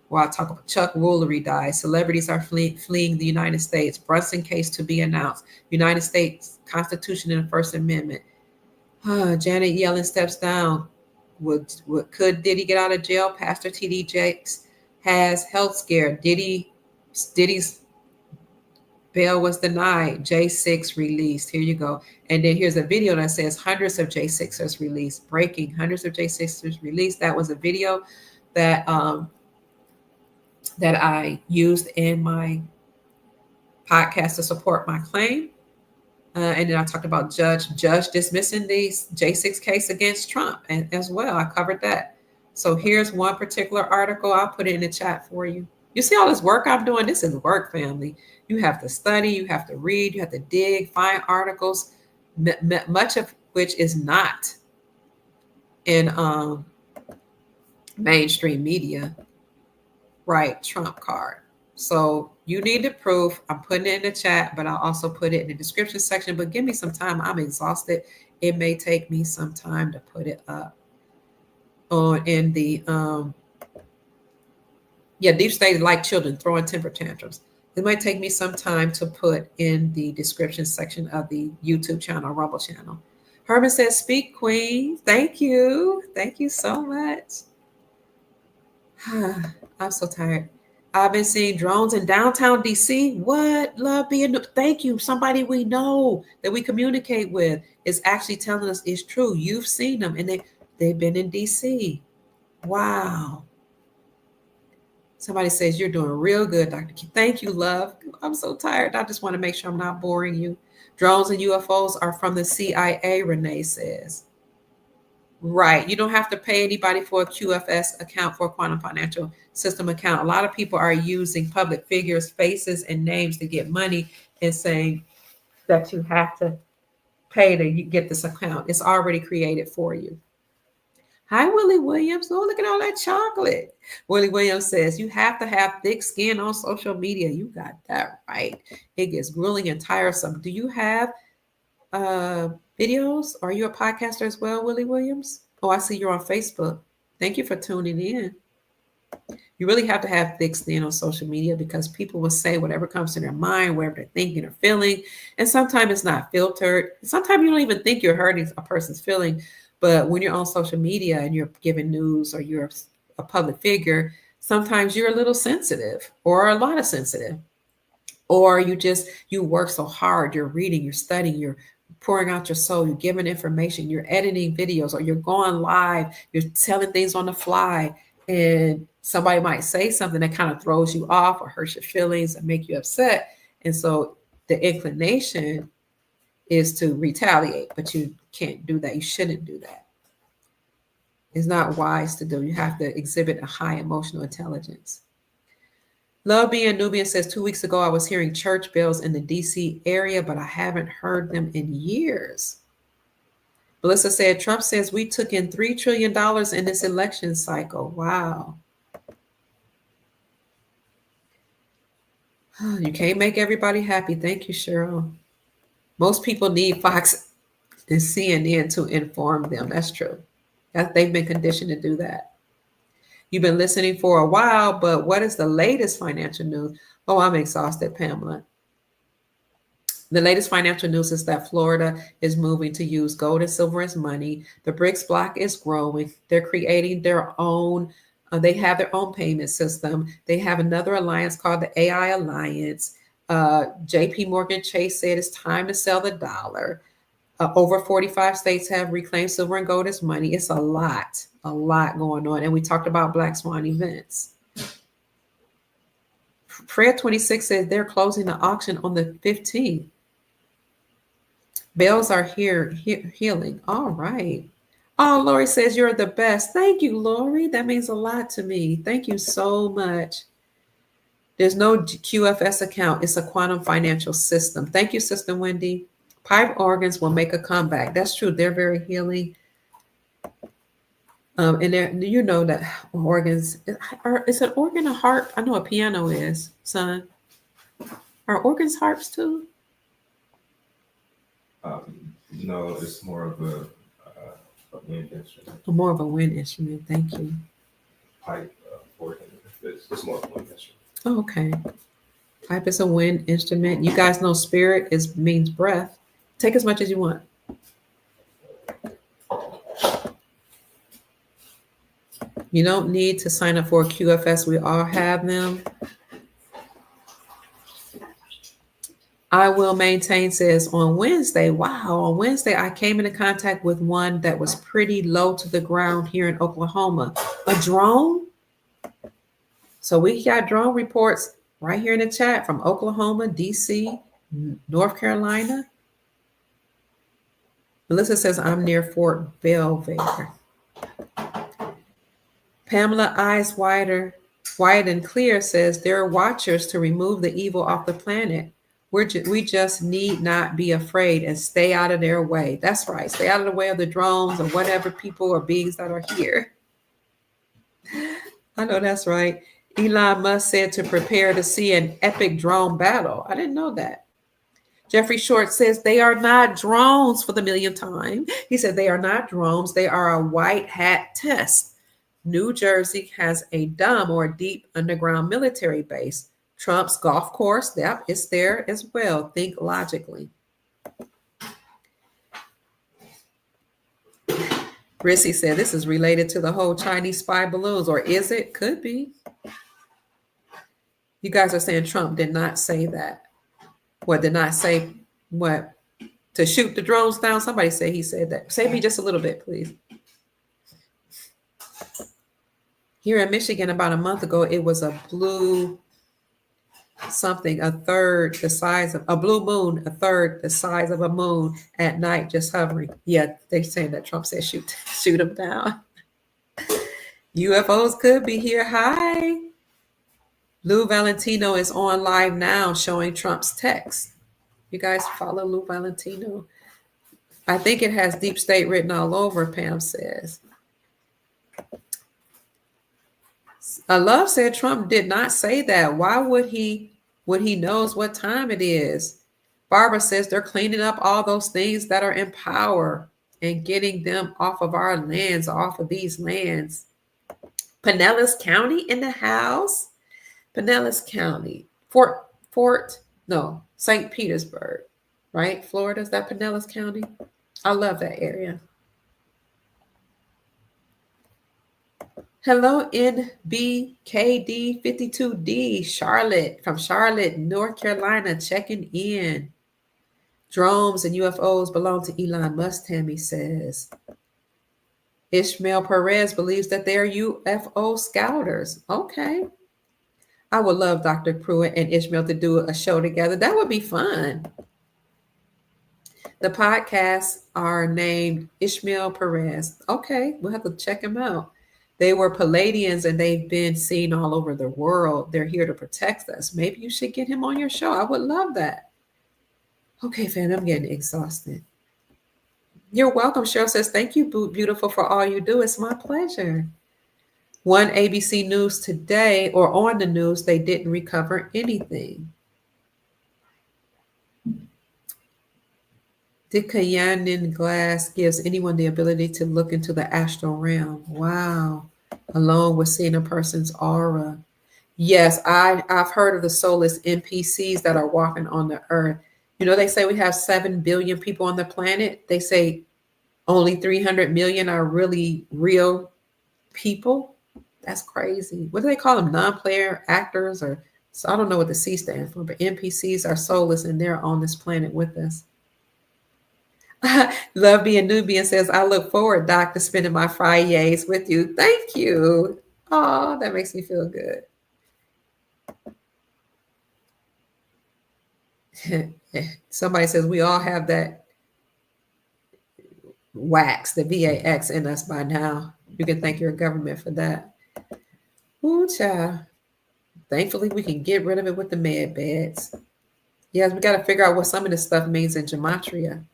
Well, I talk about Chuck Woolery dies. Celebrities are fleeing the United States. Brunson case to be announced. United States Constitution and the First Amendment. Janet Yellen steps down. Could Diddy get out of jail? Pastor T.D. Jakes has health scare. Diddy's bail was denied. J6 released. Here you go. And then here's a video that says hundreds of J6ers released. Breaking, hundreds of J6ers released. That was a video that that I used in my podcast to support my claim. And then I talked about judge dismissing the J6 case against Trump and as well. I covered that. So here's one particular article. I'll put it in the chat for you. You see all this work I'm doing? This is work, family. You have to study, you have to read, you have to dig, find articles, much of which is not in mainstream media. Right, Trump card. So you need the proof. I'm putting it in the chat, but I'll also put it in the description section. But give me some time. I'm exhausted. It may take me some time to put it up on in the deep state like children throwing temper tantrums. It might take me some time to put in the description section of the YouTube channel, Rumble channel. Herman says, "Speak, Queen." Thank you. Thank you so much. I'm so tired. I've been seeing drones in downtown DC. What? Love being. Thank you. Somebody we know that we communicate with is actually telling us it's true. You've seen them, and they've been in DC. Wow. Somebody says you're doing real good, Dr. Key. Thank you, love. I'm so tired. I just want to make sure I'm not boring you. Drones and UFOs are from the CIA, Renee says. Right. You don't have to pay anybody for a QFS account, for a quantum financial system account. A lot of people are using public figures, faces, and names to get money and saying that you have to pay to get this account. It's already created for you. Hi, Willie Williams. Oh, look at all that chocolate. Willie Williams says you have to have thick skin on social media. You got that right. It gets grueling and tiresome. Do you have videos? Are you a podcaster as well, Willie Williams? Oh, I see you're on Facebook. Thank you for tuning in. You really have to have thick skin on social media because people will say whatever comes to their mind, whatever they're thinking or feeling. And sometimes it's not filtered. Sometimes you don't even think you're hurting a person's feeling. But when you're on social media and you're giving news or you're a public figure, sometimes you're a little sensitive or a lot of sensitive. Or you work so hard, you're reading, you're studying, you're pouring out your soul, you're giving information, you're editing videos, or you're going live, you're telling things on the fly, and somebody might say something that kind of throws you off or hurts your feelings and make you upset. And so the inclination is to retaliate, but you can't do that. You shouldn't do that. It's not wise to do. You have to exhibit a high emotional intelligence. Love Being Nubian says 2 weeks ago, I was hearing church bells in the DC area, but I haven't heard them in years. Melissa said, Trump says we took in $3 trillion in this election cycle. Wow. You can't make everybody happy. Thank you, Cheryl. Most people need Fox and CNN to inform them. That's true. They've been conditioned to do that. You've been listening for a while, but what is the latest financial news? Oh, I'm exhausted, Pamela. The latest financial news is that Florida is moving to use gold and silver as money. The BRICS bloc is growing. They're creating their own, they have their own payment system. They have another alliance called the AI Alliance. JP Morgan Chase said it's time to sell the dollar. Over 45 states have reclaimed silver and gold as money. It's a lot going on. And we talked about Black Swan events. Fred 26 says they're closing the auction on the 15th. Bells are here healing. All right. Oh, Lori says you're the best. Thank you, Lori. That means a lot to me. Thank you so much. There's no QFS account. It's a quantum financial system. Thank you, Sister Wendy. Pipe organs will make a comeback. That's true. They're very healing. And there, you know that organs, is an organ a harp? I know a piano is, son. Are organs harps too? No, it's more of a wind instrument. More of a wind instrument. Thank you. Pipe organ. It's more of a wind instrument. Oh, okay. Pipe is a wind instrument. You guys know spirit means breath. Take as much as you want. You don't need to sign up for a QFS. We all have them. I Will Maintain says on Wednesday, wow, on Wednesday, I came into contact with one that was pretty low to the ground here in Oklahoma. A drone? So we got drone reports right here in the chat from Oklahoma, DC, North Carolina. Melissa says, I'm near Fort Belvedere. Pamela Eyes Wide and Clear says, there are watchers to remove the evil off the planet. We just need not be afraid and stay out of their way. That's right. Stay out of the way of the drones or whatever people or beings that are here. I know that's right. Elon Musk said to prepare to see an epic drone battle. I didn't know that. Jeffrey Short says they are not drones for the millionth time. He said they are not drones. They are a white hat test. New Jersey has a dumb or deep underground military base. Trump's golf course, yep, it's there as well. Think logically. Rissy said this is related to the whole Chinese spy balloons, or is it? Could be. You guys are saying Trump did not say that. What, did not say what? To shoot the drones down? Somebody say he said that. Save me just a little bit, please. Here in Michigan, about a month ago, it was a blue something, a third the size of a blue moon, a third the size of a moon at night, just hovering. Yeah, they're saying that Trump said shoot them down. UFOs could be here. Hi. Lou Valentino is on live now showing Trump's text. You guys follow Lou Valentino? I think it has deep state written all over, Pam says. Love said Trump did not say that. Why would he when he knows what time it is? Barbara says they're cleaning up all those things that are in power and getting them off of our lands, off of these lands. Pinellas County in the house. Pinellas County. St. Petersburg, right? Florida, is that Pinellas County? I love that area. Hello, NBKD52D, Charlotte, from Charlotte, North Carolina, checking in. Drones and UFOs belong to Elon Musk, Tammy says. Ishmael Perez believes that they're UFO scouters. Okay. I would love Dr. Pruitt and Ishmael to do a show together. That would be fun. The podcasts are named Ishmael Perez. Okay, we'll have to check them out. They were Palladians and they've been seen all over the world. They're here to protect us. Maybe you should get him on your show. I would love that. Okay, fam, I'm getting exhausted. You're welcome. Cheryl says, thank you, beautiful, for all you do. It's my pleasure. One ABC News today, or on the news, they didn't recover anything. Dikayanin glass gives anyone the ability to look into the astral realm. Wow. Along with seeing a person's aura. Yes, I've heard of the soulless NPCs that are walking on the earth. You know, they say we have 7 billion people on the planet. They say only 300 million are really real people. That's crazy. What do they call them? Non-player actors, or so I don't know what the C stands for, but NPCs are soulless and they're on this planet with us. Love being Nubian says, I look forward, Doc, to spending my Fridays with you. Thank you. Oh, that makes me feel good. Somebody says we all have that wax, the VAX in us by now. You can thank your government for that. Ooh, child. Thankfully, we can get rid of it with the med beds. Yes, we got to figure out what some of this stuff means in gematria.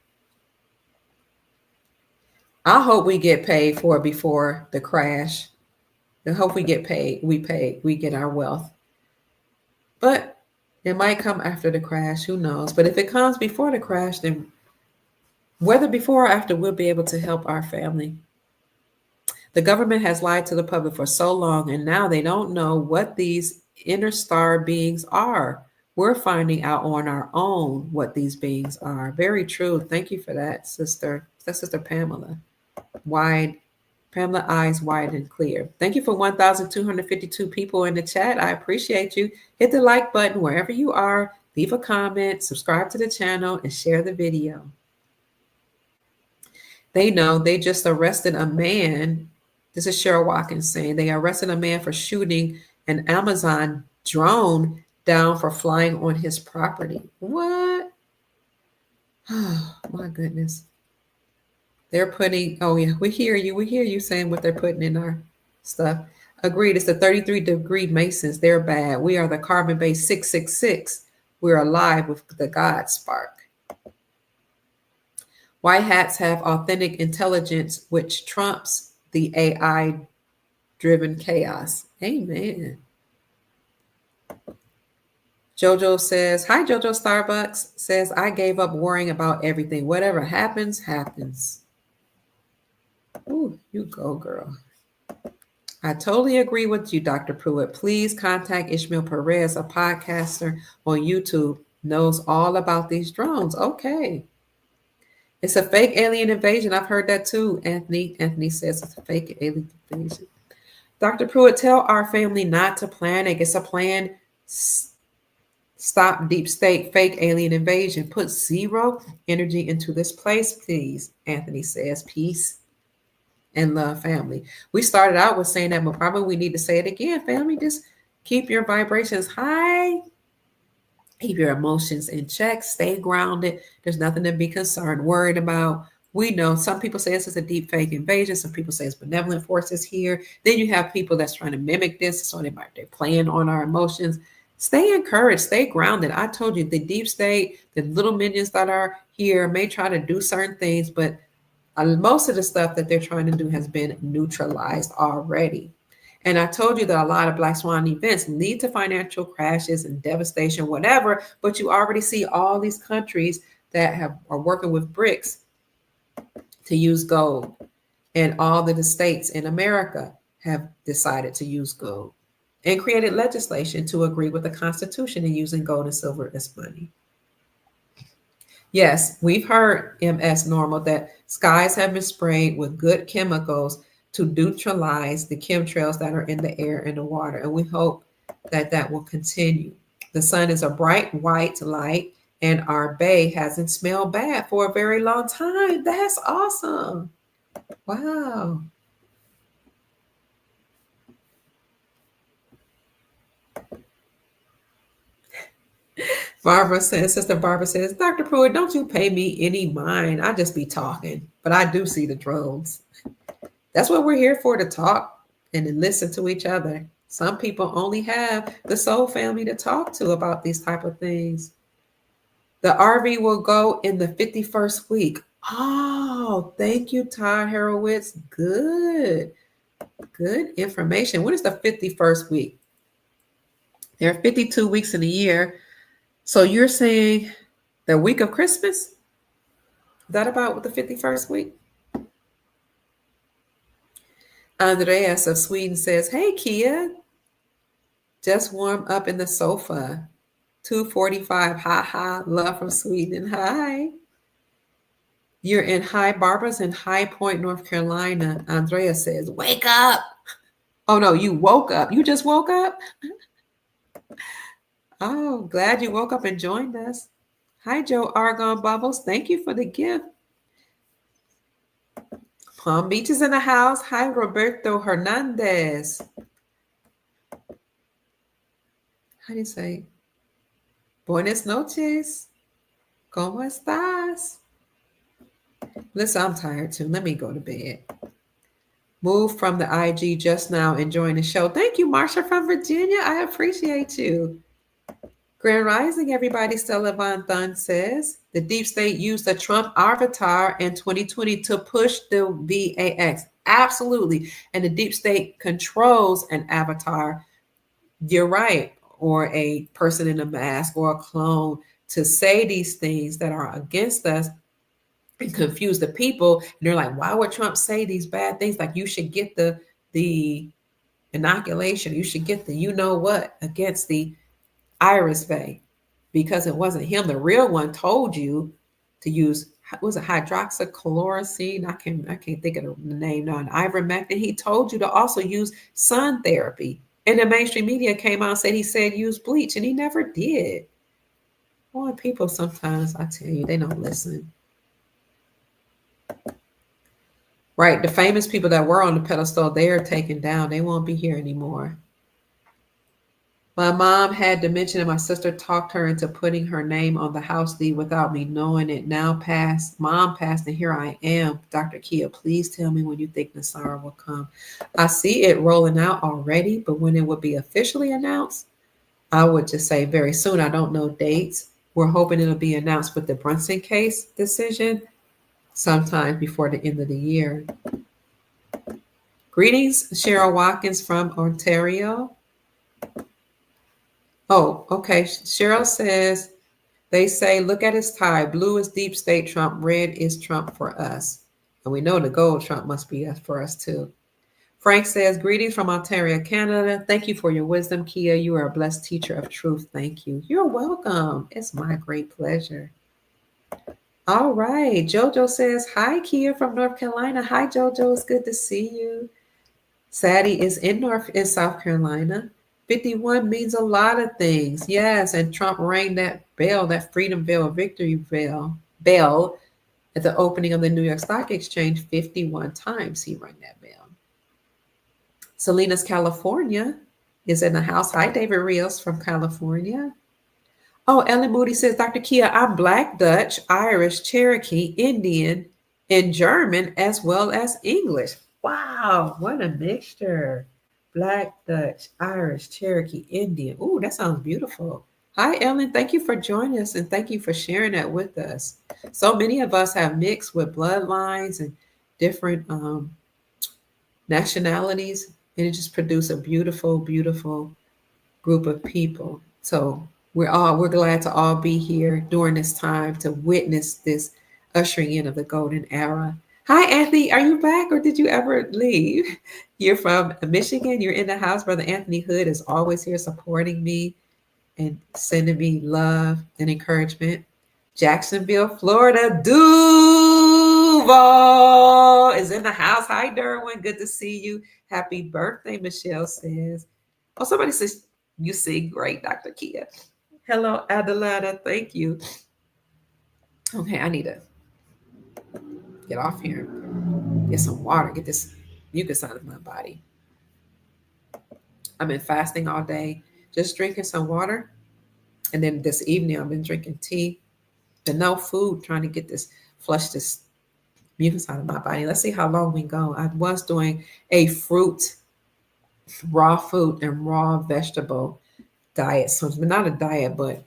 I hope we get paid for it before the crash. I hope we get paid. We get our wealth. But it might come after the crash. Who knows? But if it comes before the crash, then whether before or after, we'll be able to help our family. The government has lied to the public for so long, and now they don't know what these inner star beings are. We're finding out on our own what these beings are. Very true. Thank you for that, sister. That's Sister Pamela. Pamela eyes wide and clear. Thank you for 1,252 people in the chat. I appreciate you. Hit the like button wherever you are. Leave a comment, subscribe to the channel, and share the video. They know they just arrested a man. This is Cheryl Watkins saying they arrested a man for shooting an Amazon drone down for flying on his property. What? Oh, my goodness. They're putting, oh yeah, we hear you saying what they're putting in our stuff. Agreed, it's the 33-degree Masons. They're bad. We are the carbon-based 666. We're alive with the God spark. White hats have authentic intelligence, which trumps the AI-driven chaos. Amen. Jojo says, hi, Jojo Starbucks says, I gave up worrying about everything. Whatever happens, happens. Ooh, you go, girl. I totally agree with you, Dr. Pruitt. Please contact Ishmael Perez, a podcaster on YouTube, knows all about these drones. Okay. It's a fake alien invasion. I've heard that too, Anthony. Anthony says it's a fake alien invasion. Dr. Pruitt, tell our family not to panic. It's a plan. Stop deep state fake alien invasion. Put zero energy into this place, please. Anthony says, peace and love, family. We started out with saying that, but probably we need to say it again, family. Just keep your vibrations high. Keep your emotions in check. Stay grounded. There's nothing to be concerned, worried about. We know some people say this is a deep fake invasion. Some people say it's benevolent forces here. Then you have people that's trying to mimic this. So they're playing on our emotions. Stay encouraged. Stay grounded. I told you the deep state, the little minions that are here may try to do certain things, but most of the stuff that they're trying to do has been neutralized already. And I told you that a lot of Black Swan events lead to financial crashes and devastation, whatever, but you already see all these countries that are working with BRICS to use gold. And all the states in America have decided to use gold and created legislation to agree with the Constitution and using gold and silver as money. Yes, we've heard, MS Normal, that skies have been sprayed with good chemicals to neutralize the chemtrails that are in the air and the water. And we hope that that will continue. The sun is a bright white light and our bay hasn't smelled bad for a very long time. That's awesome. Wow. Barbara says, Sister Barbara says, Dr. Pruitt, don't you pay me any mind. I just be talking, but I do see the drones. That's what we're here for, to talk and to listen to each other. Some people only have the soul family to talk to about these type of things. The RV will go in the 51st week. Oh, thank you, Todd Horowitz. Good information. When is the 51st week? There are 52 weeks in a year. So you're saying the week of Christmas? that about the 51st week? Andreas of Sweden says, hey, Kia, just warm up in the sofa. 2:45, ha ha, love from Sweden, hi. You're in High Barbara's in High Point, North Carolina. Andrea says, wake up. Oh, no, you woke up. You just woke up? Oh, glad you woke up and joined us. Hi, Joe Argon Bubbles. Thank you for the gift. Palm Beach is in the house. Hi, Roberto Hernandez. How do you say? Buenas noches. ¿Cómo estás? Listen, I'm tired too. Let me go to bed. Moved from the IG just now, enjoying the show. Thank you, Marsha from Virginia. I appreciate you. Grand Rising, everybody. Stella Von Thun says the deep state used the Trump avatar in 2020 to push the VAX. Absolutely. And the deep state controls an avatar. You're right. Or a person in a mask or a clone to say these things that are against us and confuse the people. And they're like, why would Trump say these bad things? Like you should get the inoculation. You should get the you know what against the Iris Bay, because it wasn't him. The real one told you to use, was it hydroxychloroquine? I can't think of the name now. And ivermectin. He told you to also use sun therapy. And the mainstream media came out and said he said use bleach, and he never did. Boy, people sometimes, I tell you, they don't listen. Right, the famous people that were on the pedestal, they are taken down. They won't be here anymore. My mom had dementia and my sister talked her into putting her name on the house deed without me knowing it. Now passed, mom passed, and here I am. Dr. Kia, please tell me when you think Nasara will come. I see it rolling out already, but when it will be officially announced, I would just say very soon. I don't know dates. We're hoping it'll be announced with the Brunson case decision sometime before the end of the year. Greetings, Cheryl Watkins from Ontario. Oh, okay. Cheryl says, they say, look at his tie. Blue is deep state Trump. Red is Trump for us. And we know the gold Trump must be for us too. Frank says, greetings from Ontario, Canada. Thank you for your wisdom, Kia. You are a blessed teacher of truth. Thank you. You're welcome. It's my great pleasure. All right. Jojo says, hi, Kia from North Carolina. Hi, Jojo. It's good to see you. Sadie is in South Carolina. 51 means a lot of things. Yes, and Trump rang that bell, that freedom bell, victory bell at the opening of the New York Stock Exchange 51 times he rang that bell. Salinas, California is in the house. Hi, David Rios from California. Oh, Ellen Moody says, Dr. Kia, I'm Black, Dutch, Irish, Cherokee, Indian, and German, as well as English. Wow, what a mixture. Black, Dutch, Irish, Cherokee, Indian. Ooh, that sounds beautiful. Hi, Ellen. Thank you for joining us, and thank you for sharing that with us. So many of us have mixed with bloodlines and different nationalities, and it just produced a beautiful, beautiful group of people. So we're glad to all be here during this time to witness this ushering in of the golden era. Hi, Anthony. Are you back or did you ever leave? You're from Michigan. You're in the house. Brother Anthony Hood is always here supporting me and sending me love and encouragement. Jacksonville, Florida. Duval is in the house. Hi, Derwin. Good to see you. Happy birthday, Michelle says. Oh, somebody says you sing great, Dr. Kia. Hello, Adelada. Thank you. Okay, I need to get off here, get some water, get this mucus out of my body. I've been fasting all day, just drinking some water. And then this evening, I've been drinking tea, but no food, trying to get flush this mucus out of my body. Let's see how long we go. I was doing a raw fruit and raw vegetable diet. So it's not a diet, but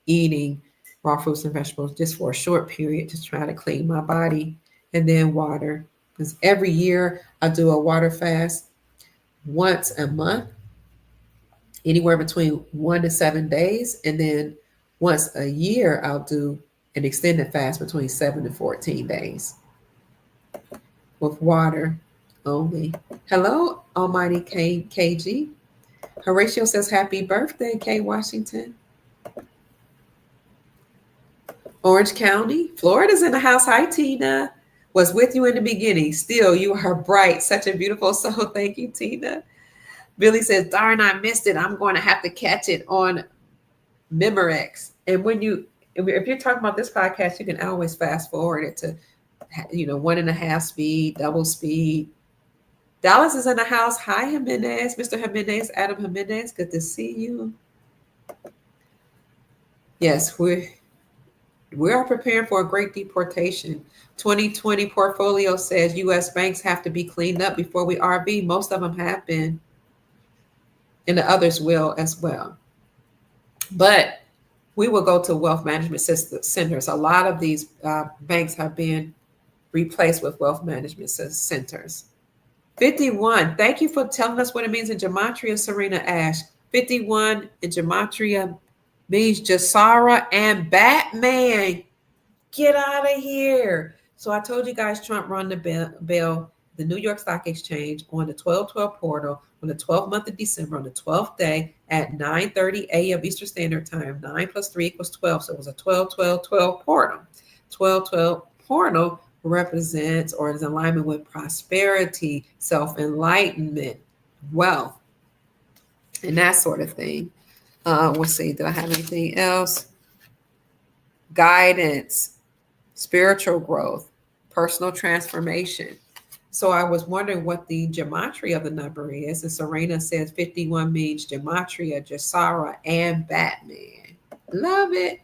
eating raw fruits and vegetables just for a short period to try to clean my body. And then water, because every year I do a water fast once a month, anywhere between 1 to 7 days. And then once a year, I'll do an extended fast between 7 and 14 days with water only. Hello, Almighty KG. Horatio says, happy birthday, K. Washington. Orange County, Florida's in the house. Hi, Tina. Was with you in the beginning. Still, you are bright. Such a beautiful soul. Thank you, Tina. Billy says, darn, I missed it. I'm going to have to catch it on Memorex. And if you're talking about this podcast, you can always fast forward it to, 1.5 speed, double speed. Dallas is in the house. Hi, Jimenez. Mr. Jimenez, Adam Jimenez. Good to see you. Yes, we are preparing for a great deportation. 2020 portfolio says U.S. banks have to be cleaned up before we RV. Most of them have been, and the others will as well. But we will go to wealth management centers. A lot of these banks have been replaced with wealth management centers. 51. Thank you for telling us what it means in gematria, Serena Ash. 51 in gematria means Jasara and Batman. Get out of here. So I told you guys Trump rung the bell, the New York Stock Exchange on the 12/12 portal on the 12th month of December on the 12th day at 9:30 a.m. Eastern Standard Time. 9 + 3 = 12. So it was a 12/12/12 portal. 12/12 portal represents or is in alignment with prosperity, self-enlightenment, wealth, and that sort of thing. We'll see. Do I have anything else? Guidance, spiritual growth, personal transformation. So I was wondering what the gematria of the number is. And Serena says 51 means gematria, Jasara, and Batman. Love it.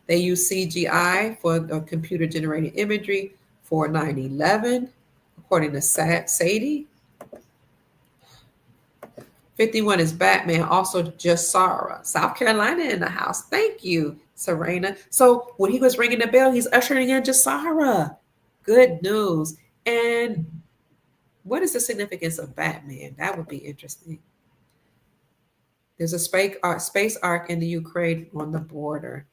They use CGI for computer-generated imagery for 9/11, according to Sadie. 51 is Batman, also Jasara. South Carolina in the house. Thank you, Serena. So when he was ringing the bell, he's ushering in Jasara. Good news. And what is the significance of Batman? That would be interesting. There's a space ark in the Ukraine on the border.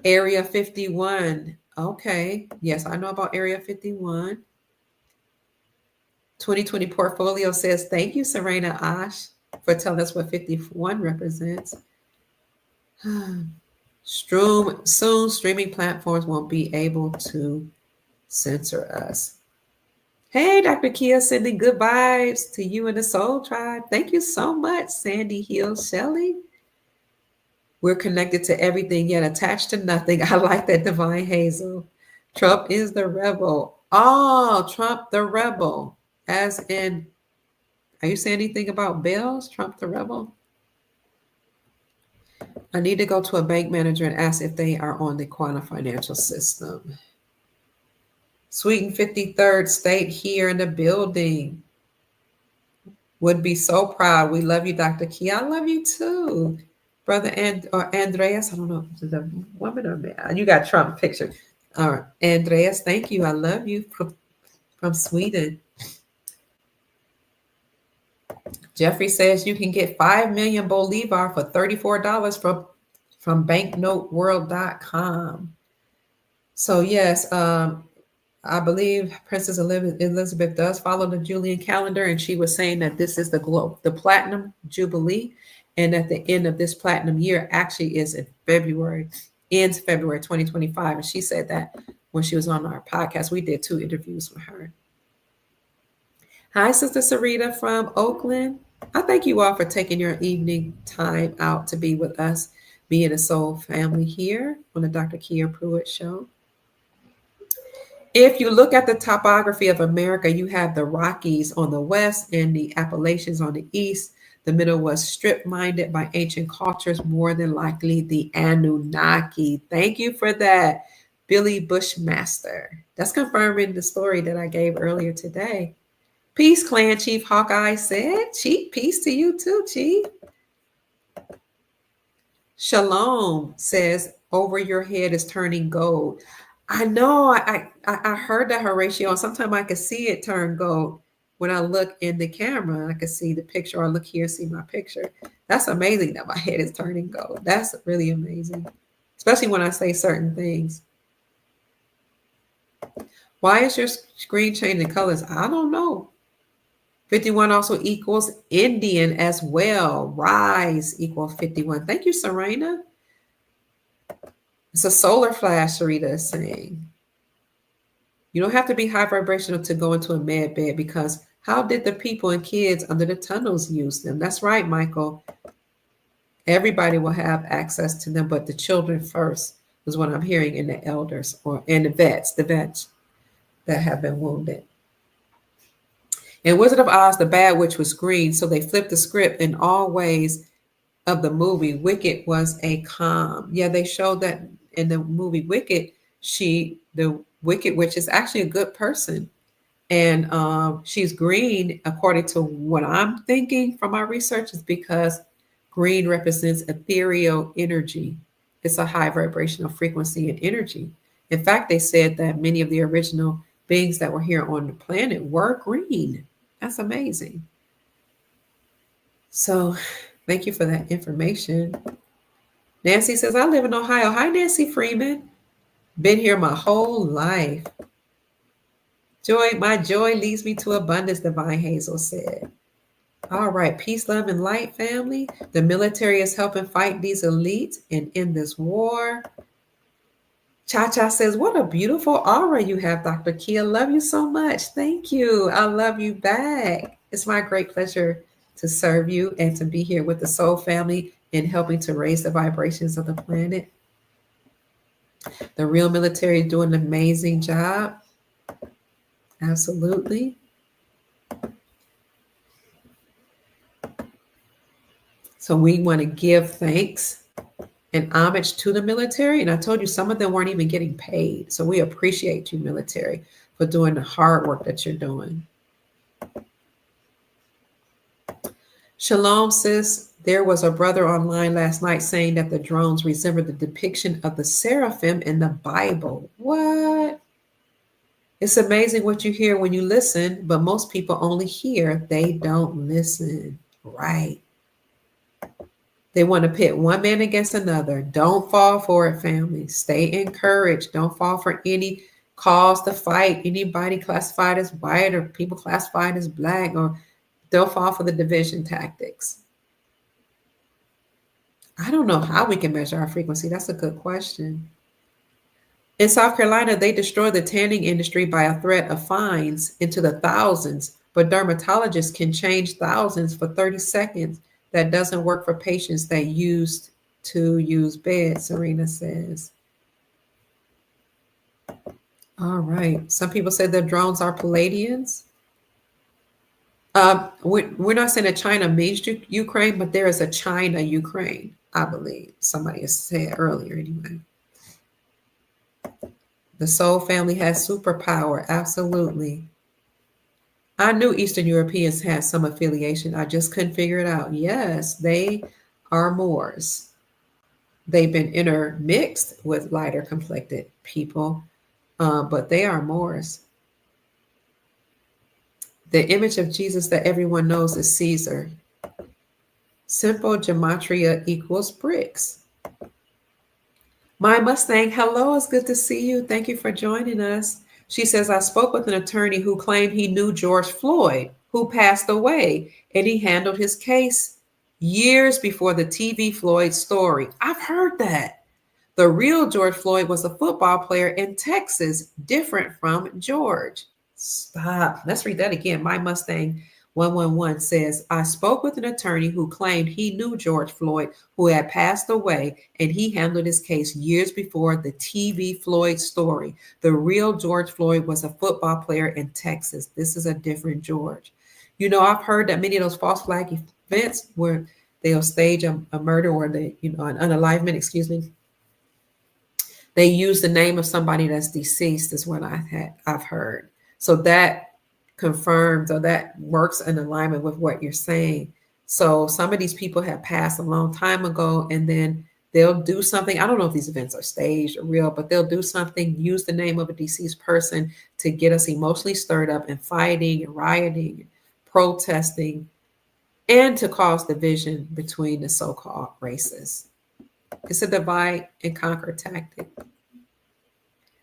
Area 51. Okay. Yes, I know about Area 51. 2020 portfolio says, thank you, Serena Ash, for telling us what 51 represents. Soon, streaming platforms won't be able to censor us. Hey, Dr. Kia, sending good vibes to you and the Soul Tribe. Thank you so much, Sandy Hill Shelley. We're connected to everything yet attached to nothing. I like that, Divine Hazel. Trump is the rebel. Oh, Trump the rebel. As in, are you saying anything about bills? Trump the rebel? I need to go to a bank manager and ask if they are on the quantum financial system. Sweden 53rd State here in the building. Would be so proud. We love you, Dr. Key. I love you too. Brother Andreas, I don't know if it's a woman or man. You got Trump picture. All right. Andreas, thank you. I love you from Sweden. Jeffrey says you can get 5 million Bolivar for $34 from banknoteworld.com. So yes, I believe Princess Elizabeth does follow the Julian calendar, and she was saying that this is the platinum jubilee, and at the end of this platinum year actually is in February, ends February 2025. And she said that when she was on our podcast. We did 2 interviews with her. Hi, Sister Sarita from Oakland. I thank you all for taking your evening time out to be with us, me and the Soul family here on the Dr. Kia Pruitt Show. If you look at the topography of America, you have the Rockies on the west and the Appalachians on the east. The middle was strip-minded by ancient cultures, more than likely the Anunnaki. Thank you for that, Billy Bushmaster. That's confirming the story that I gave earlier today. Peace, Clan Chief Hawkeye said. Chief, peace to you too, Chief. Shalom says, over your head is turning gold. I know, I heard that, Horatio, and sometimes I can see it turn gold when I look in the camera. I can see the picture, or I look here, see my picture. That's amazing that my head is turning gold. That's really amazing. especially when I say certain things. Why is your screen changing colors? I don't know. 51 also equals Indian as well. Rise equals 51. Thank you, Serena. It's a solar flash, Sarita is saying. You don't have to be high vibrational to go into a med bed, because how did the people and kids under the tunnels use them? That's right, Michael. Everybody will have access to them, but the children first is what I'm hearing, in the elders and the vets that have been wounded. In Wizard of Oz, the bad witch was green, so they flipped the script. In all ways of the movie, Wicked was a calm. Yeah, they showed that in the movie Wicked, the Wicked Witch is actually a good person. And she's green, according to what I'm thinking from my research, is because green represents ethereal energy. It's a high vibrational frequency and energy. In fact, they said that many of the original beings that were here on the planet were green. That's amazing. So thank you for that information. Nancy says, I live in Ohio. Hi, Nancy Freeman. Been here my whole life. My joy leads me to abundance, Divine Hazel said. All right, peace, love, and light, family. The military is helping fight these elites and end this war. Cha-Cha says, what a beautiful aura you have, Dr. Kia. Love you so much. Thank you. I love you back. It's my great pleasure to serve you and to be here with the Soul family in helping to raise the vibrations of the planet. The real military is doing an amazing job. Absolutely. So we want to give thanks and homage to the military. And I told you some of them weren't even getting paid. So we appreciate you, military, for doing the hard work that you're doing. Shalom, sis. There was a brother online last night saying that the drones resemble the depiction of the seraphim in the Bible. What? It's amazing what you hear when you listen, but most people only hear, they don't listen. Right. They want to pit one man against another. Don't fall for it, family. Stay encouraged. Don't fall for any cause to fight anybody classified as white or people classified as black, or don't fall for the division tactics. I don't know how we can measure our frequency. That's a good question. In South Carolina, they destroyed the tanning industry by a threat of fines into the thousands, but dermatologists can change thousands for 30 seconds. That doesn't work for patients that used to use beds, Serena says. All right. Some people say the drones are Palladians. We're not saying that China means Ukraine, but there is a China Ukraine, I believe. Somebody has said earlier anyway. The Soul family has superpower. Absolutely. I knew Eastern Europeans had some affiliation. I just couldn't figure it out. Yes, they are Moors. They've been intermixed with lighter complected people, but they are Moors. The image of Jesus that everyone knows is Caesar. Simple gematria equals bricks. My Mustang, hello, it's good to see you. Thank you for joining us. She says, I spoke with an attorney who claimed he knew George Floyd, who passed away, and he handled his case years before the TV Floyd story. I've heard that. The real George Floyd was a football player in Texas, different from George. Stop. Let's read that again. My Mustang 111 says, I spoke with an attorney who claimed he knew George Floyd, who had passed away, and he handled his case years before the TV Floyd story. The real George Floyd was a football player in Texas. This is a different George. You know, I've heard that many of those false flag events where they'll stage a murder or an unalivement, excuse me. They use the name of somebody that's deceased is what I've heard. So that confirms, or that works in alignment with what you're saying. So some of these people have passed a long time ago, and then they'll do something. I don't know if these events are staged or real, but they'll do something, use the name of a deceased person to get us emotionally stirred up and fighting and rioting, and protesting, and to cause division between the so-called races. It's a divide and conquer tactic.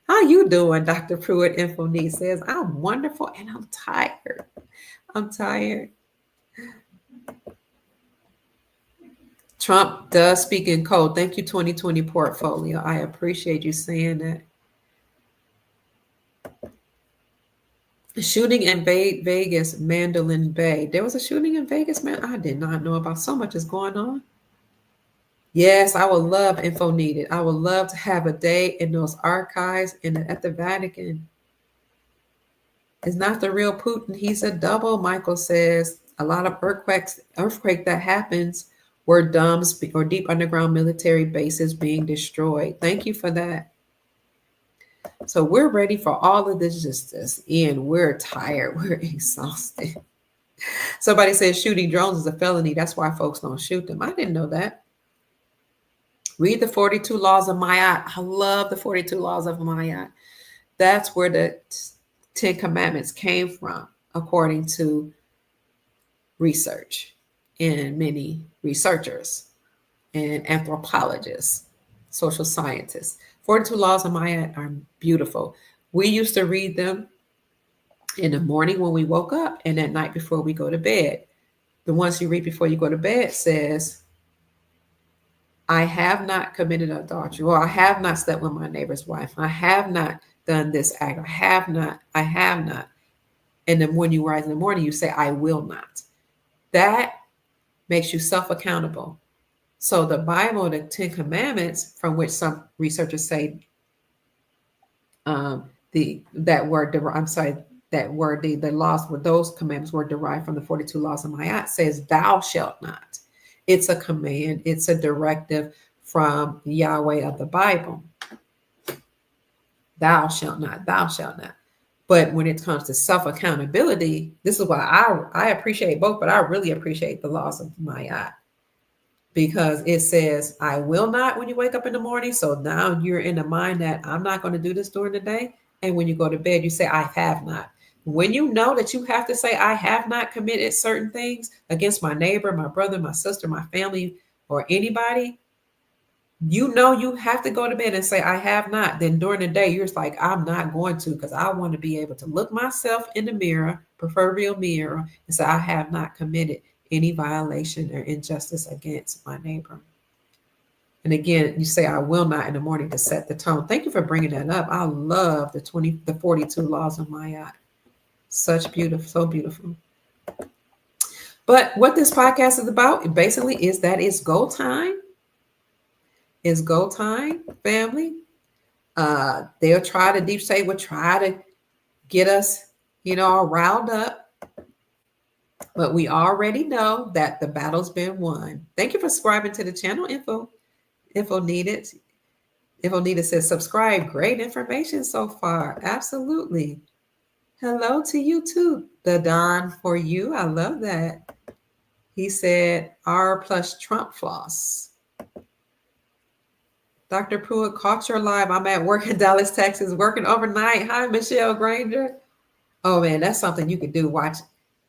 How you doing, Dr. Pruitt? Info says, I'm wonderful and I'm tired. I'm tired. Trump does speak in code. Thank you, 2020 portfolio. I appreciate you saying that. Shooting in Vegas, Mandalay Bay. There was a shooting in Vegas, man. I did not know about. So much is going on. Yes, I would love info needed. I would love to have a day in those archives at the Vatican. It's not the real Putin. He's a double, Michael says. A lot of earthquake that happens were DUMBs or deep underground military bases being destroyed. Thank you for that. So we're ready for all of this justice, and we're tired. We're exhausted. Somebody says shooting drones is a felony. That's why folks don't shoot them. I didn't know that. Read the 42 Laws of Ma'at. I love the 42 Laws of Ma'at. That's where the 10 Commandments came from, according to research and many researchers and anthropologists, social scientists. 42 Laws of Ma'at are beautiful. We used to read them in the morning when we woke up and at night before we go to bed. The ones you read before you go to bed says, I have not committed adultery, or I have not slept with my neighbor's wife. I have not done this act. I have not. And then when you rise in the morning, you say, I will not. That makes you self-accountable. So the Bible, the 10 Commandments, from which some researchers say the laws with those commandments were derived from the 42 Laws of Ma'at, says, thou shalt not. It's a command. It's a directive from Yahweh of the Bible. Thou shalt not, thou shalt not. But when it comes to self-accountability, this is why I appreciate both, but I really appreciate the Laws of Ma'at, because it says, I will not when you wake up in the morning. So now you're in the mind that I'm not going to do this during the day. And when you go to bed, you say, I have not. When you know that you have to say, I have not committed certain things against my neighbor, my brother, my sister, my family, or anybody, you know you have to go to bed and say, I have not. Then during the day, you're just like, I'm not going to, because I want to be able to look myself in the mirror, proverbial mirror, and say, I have not committed any violation or injustice against my neighbor. And again, you say, I will not in the morning to set the tone. Thank you for bringing that up. I love the 42 Laws of Ma'at. Such beautiful, so beautiful. But what this podcast is about basically is that it's go time. It's go time, family. They'll try to, deep state will try to get us, all riled up. But we already know that the battle's been won. Thank you for subscribing to the channel. Info needed. Info needed says subscribe. Great information so far. Absolutely. Hello to you too, the Don for you. I love that. He said R plus Trump floss. Dr. Pruitt caught your live. I'm at work in Dallas, Texas, working overnight. Hi, Michelle Granger. Oh man, that's something you could do. Watch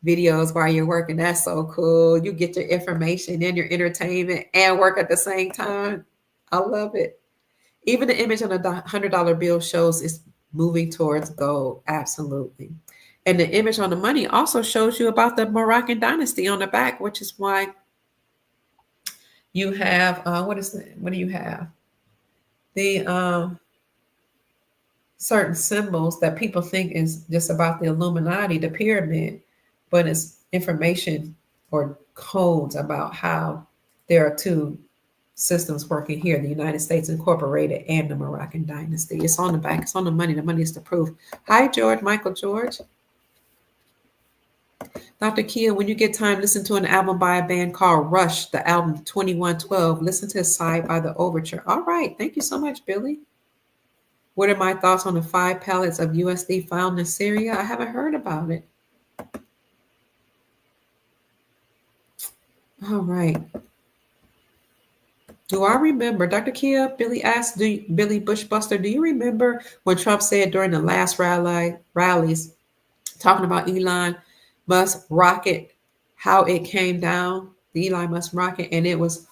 videos while you're working. That's so cool. You get your information and your entertainment and work at the same time. I love it. Even the image on a $100 bill shows it's moving towards gold. Absolutely. And the image on the money also shows you about the Moroccan dynasty on the back, which is why you have, what do you have? The certain symbols that people think is just about the Illuminati, the pyramid, but it's information or codes about how there are two systems working here, the United States Incorporated and the Moroccan dynasty. It's on the back. It's on the money. The money is the proof. Hi, George. Michael George. Dr. Kia, when you get time, listen to an album by a band called Rush, the album 2112. Listen to Side by the Overture. All right. Thank you so much, Billy. What are my thoughts on the 5 pallets of USD found in Syria? I haven't heard about it. All right. Do I remember, Dr. Kia, Billy asked, Billy Bushbuster, do you remember when Trump said during the last rallies, talking about Elon Musk rocket, how it came down, the Elon Musk rocket, and it was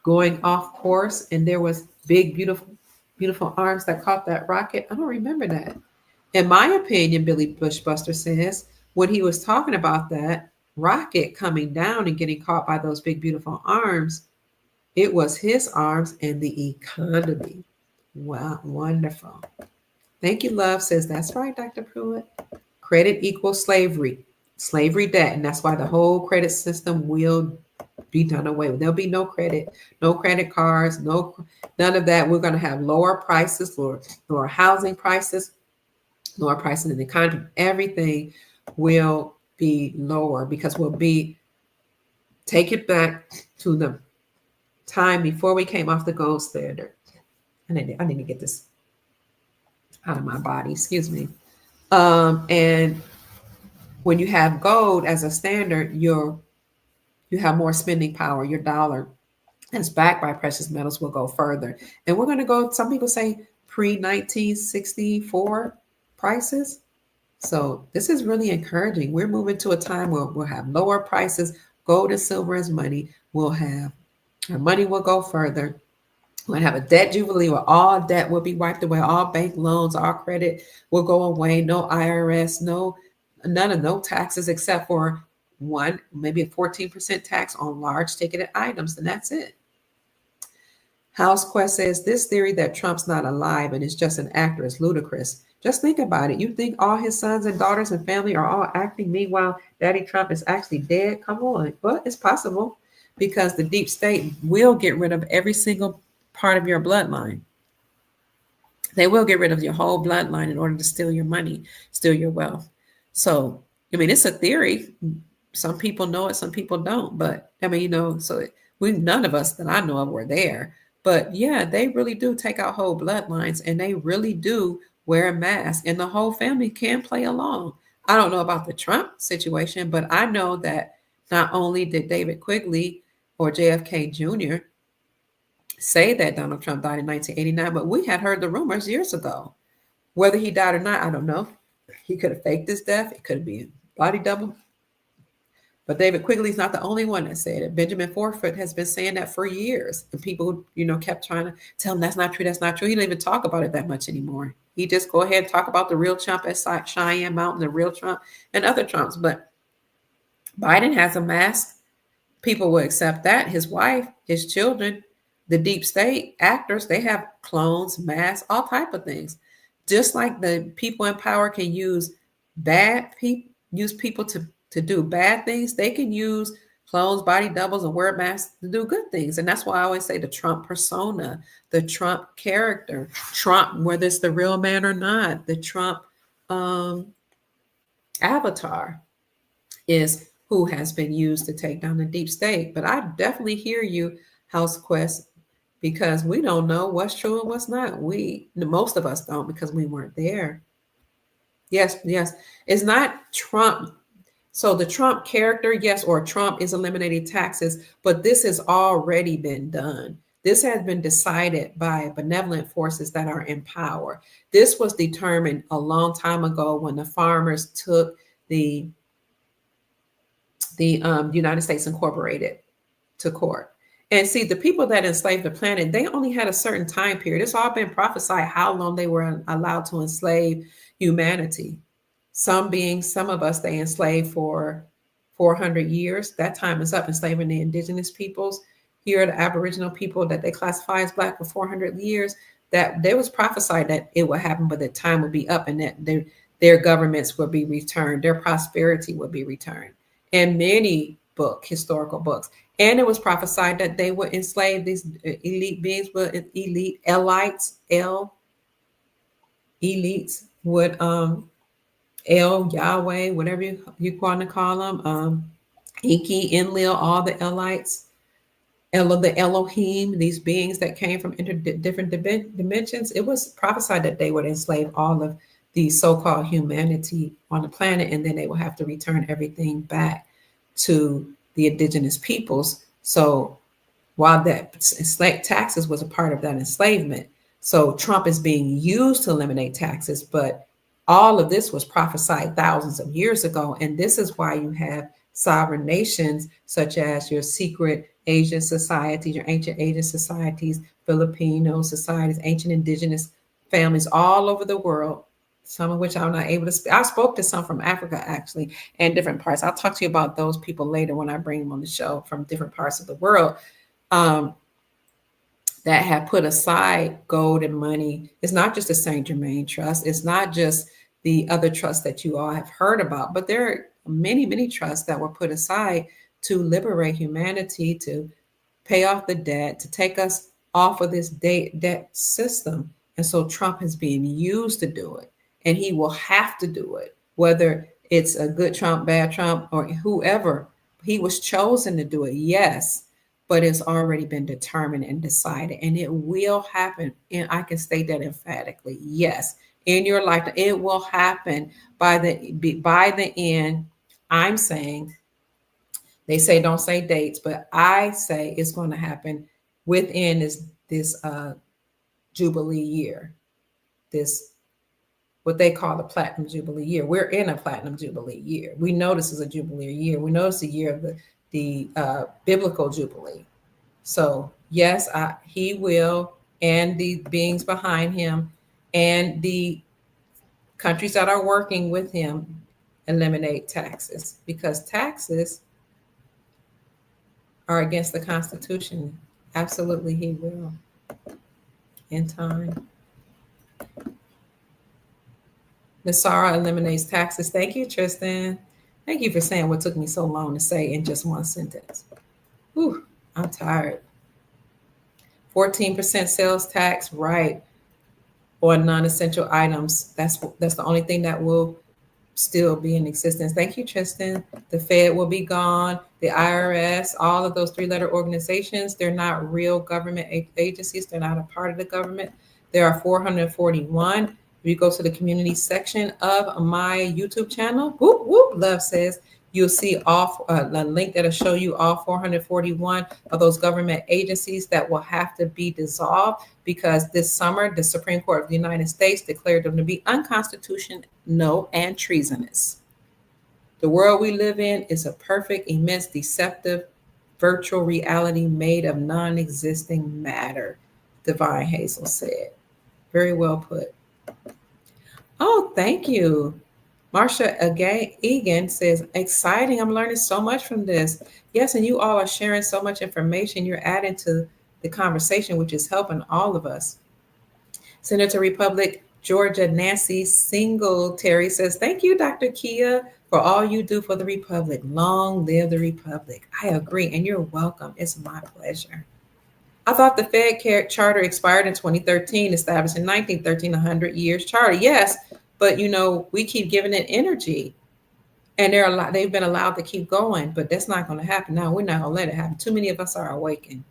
going off course, and there was big, beautiful arms that caught that rocket. I don't remember that. In my opinion, Billy Bushbuster says when he was talking about that rocket coming down and getting caught by those big, beautiful arms, it was his arms and the economy. Wow, wonderful. Thank you, love. Says that's right, Dr. Pruitt. Credit equals slavery debt, and that's why the whole credit system will be done away with. There'll be no credit cards, none of that. We're going to have lower prices, lower housing prices, lower prices in the economy. Everything will be lower because we'll be take it back to the time before we came off the gold standard. I need to get this out of my body. Excuse me. And when you have gold as a standard, you have more spending power. Your dollar that's backed by precious metals will go further. And we're going to go, some people say pre-1964 prices. So this is really encouraging. We're moving to a time where we'll have lower prices. Gold and silver as money. Our money will go further. We'll have a debt jubilee where all debt will be wiped away. All bank loans, all credit will go away. No IRS, no taxes except for one, maybe a 14% tax on large ticketed items, and that's it. HouseQuest says this theory that Trump's not alive and is just an actor is ludicrous. Just think about it. You think all his sons and daughters and family are all acting, meanwhile Daddy Trump is actually dead? Come on. Well, it's possible because the deep state will get rid of every single part of your bloodline. They will get rid of your whole bloodline in order to steal your money, steal your wealth. So, I mean, it's a theory. Some people know it, some people don't. But I mean, so none of us that I know of were there. But yeah, they really do take out whole bloodlines, and they really do wear a mask, and the whole family can play along. I don't know about the Trump situation, but I know that not only did David Quigley or JFK Jr. say that Donald Trump died in 1989, but we had heard the rumors years ago. Whether he died or not, I don't know. He could have faked his death. It could be a body double. But David Quigley's not the only one that said it. Benjamin Forford has been saying that for years. And people, kept trying to tell him that's not true, that's not true. He don't even talk about it that much anymore. He just go ahead and talk about the real Trump at Cheyenne Mountain, the real Trump, and other Trumps. But Biden has a mask. People will accept that. His wife, his children, the deep state actors, they have clones, masks, all type of things. Just like the people in power can use people to do bad things, they can use clones, body doubles, and wear masks to do good things. And that's why I always say the Trump persona, the Trump character, Trump, whether it's the real man or not, the Trump avatar is who has been used to take down the deep state. But I definitely hear you, HouseQuest, because we don't know what's true and what's not. Most of us don't because we weren't there. Yes. It's not Trump. So the Trump character, yes, or Trump is eliminating taxes, but this has already been done. This has been decided by benevolent forces that are in power. This was determined a long time ago when the farmers took the United States Incorporated to court. And see, the people that enslaved the planet, they only had a certain time period. It's all been prophesied how long they were allowed to enslave humanity. Some of us, they enslaved for 400 years. That time is up, enslaving the indigenous peoples. Here, the Aboriginal people that they classify as Black for 400 years, that there was prophesied that it would happen, but the time would be up and that their governments would be returned. Their prosperity would be returned. And many historical books. And it was prophesied that they would enslave these elite beings, but elites would Yahweh, whatever you want to call them, Enki, Enlil, all the Elites, the Elohim, these beings that came from different dimensions. It was prophesied that they would enslave all of the so-called humanity on the planet, and then they will have to return everything back to the indigenous peoples. So while that taxes was a part of that enslavement, so Trump is being used to eliminate taxes, but all of this was prophesied thousands of years ago. And this is why you have sovereign nations such as your secret Asian societies, your ancient Asian societies, Filipino societies, ancient indigenous families all over the world, some of which I'm not able to speak. I spoke to some from Africa, actually, and different parts. I'll talk to you about those people later when I bring them on the show from different parts of the world. That have put aside gold and money. It's not just the Saint Germain Trust. It's not just the other trusts that you all have heard about, but there are many, many trusts that were put aside to liberate humanity, to pay off the debt, to take us off of this debt system. And so Trump is being used to do it, and he will have to do it, whether it's a good Trump, bad Trump, or whoever. He was chosen to do it, yes, but it's already been determined and decided, and it will happen. And I can state that emphatically. Yes, in your lifetime, it will happen by the end. I'm saying, they say don't say dates, but I say it's going to happen within this Jubilee year, this what they call the Platinum Jubilee year. We're in a Platinum Jubilee year. We know this is a Jubilee year. We know it's the year of the biblical Jubilee. So yes, he will, and the beings behind him and the countries that are working with him eliminate taxes, because taxes are against the Constitution. Absolutely, he will in time. Nasara eliminates taxes. Thank you, Tristan. Thank you for saying what took me so long to say in just one sentence. Whew, I'm tired. 14% sales tax, right, on non-essential items. That's the only thing that will still be in existence. Thank you, Tristan. The Fed will be gone. The IRS, all of those three-letter organizations, they're not real government agencies. They're not a part of the government. There are 441. If you go to the community section of my YouTube channel, whoop, whoop, Love says, you'll see a link that'll show you all 441 of those government agencies that will have to be dissolved, because this summer, the Supreme Court of the United States declared them to be unconstitutional and treasonous. The world we live in is a perfect, immense, deceptive, virtual reality made of non-existing matter, Divine Hazel said. Very well put. Oh, thank you. Marsha Egan says, exciting. I'm learning so much from this. Yes, and you all are sharing so much information. You're adding to the conversation, which is helping all of us. Senator Republic Georgia Nancy Singletary says, thank you, Dr. Kia, for all you do for the Republic. Long live the Republic. I agree, and you're welcome. It's my pleasure. I thought the Fed charter expired in 2013, established in 1913, 100 years charter. Yes, but we keep giving it energy, and they've been allowed to keep going, but that's not going to happen. Now, we're not going to let it happen. Too many of us are awakened.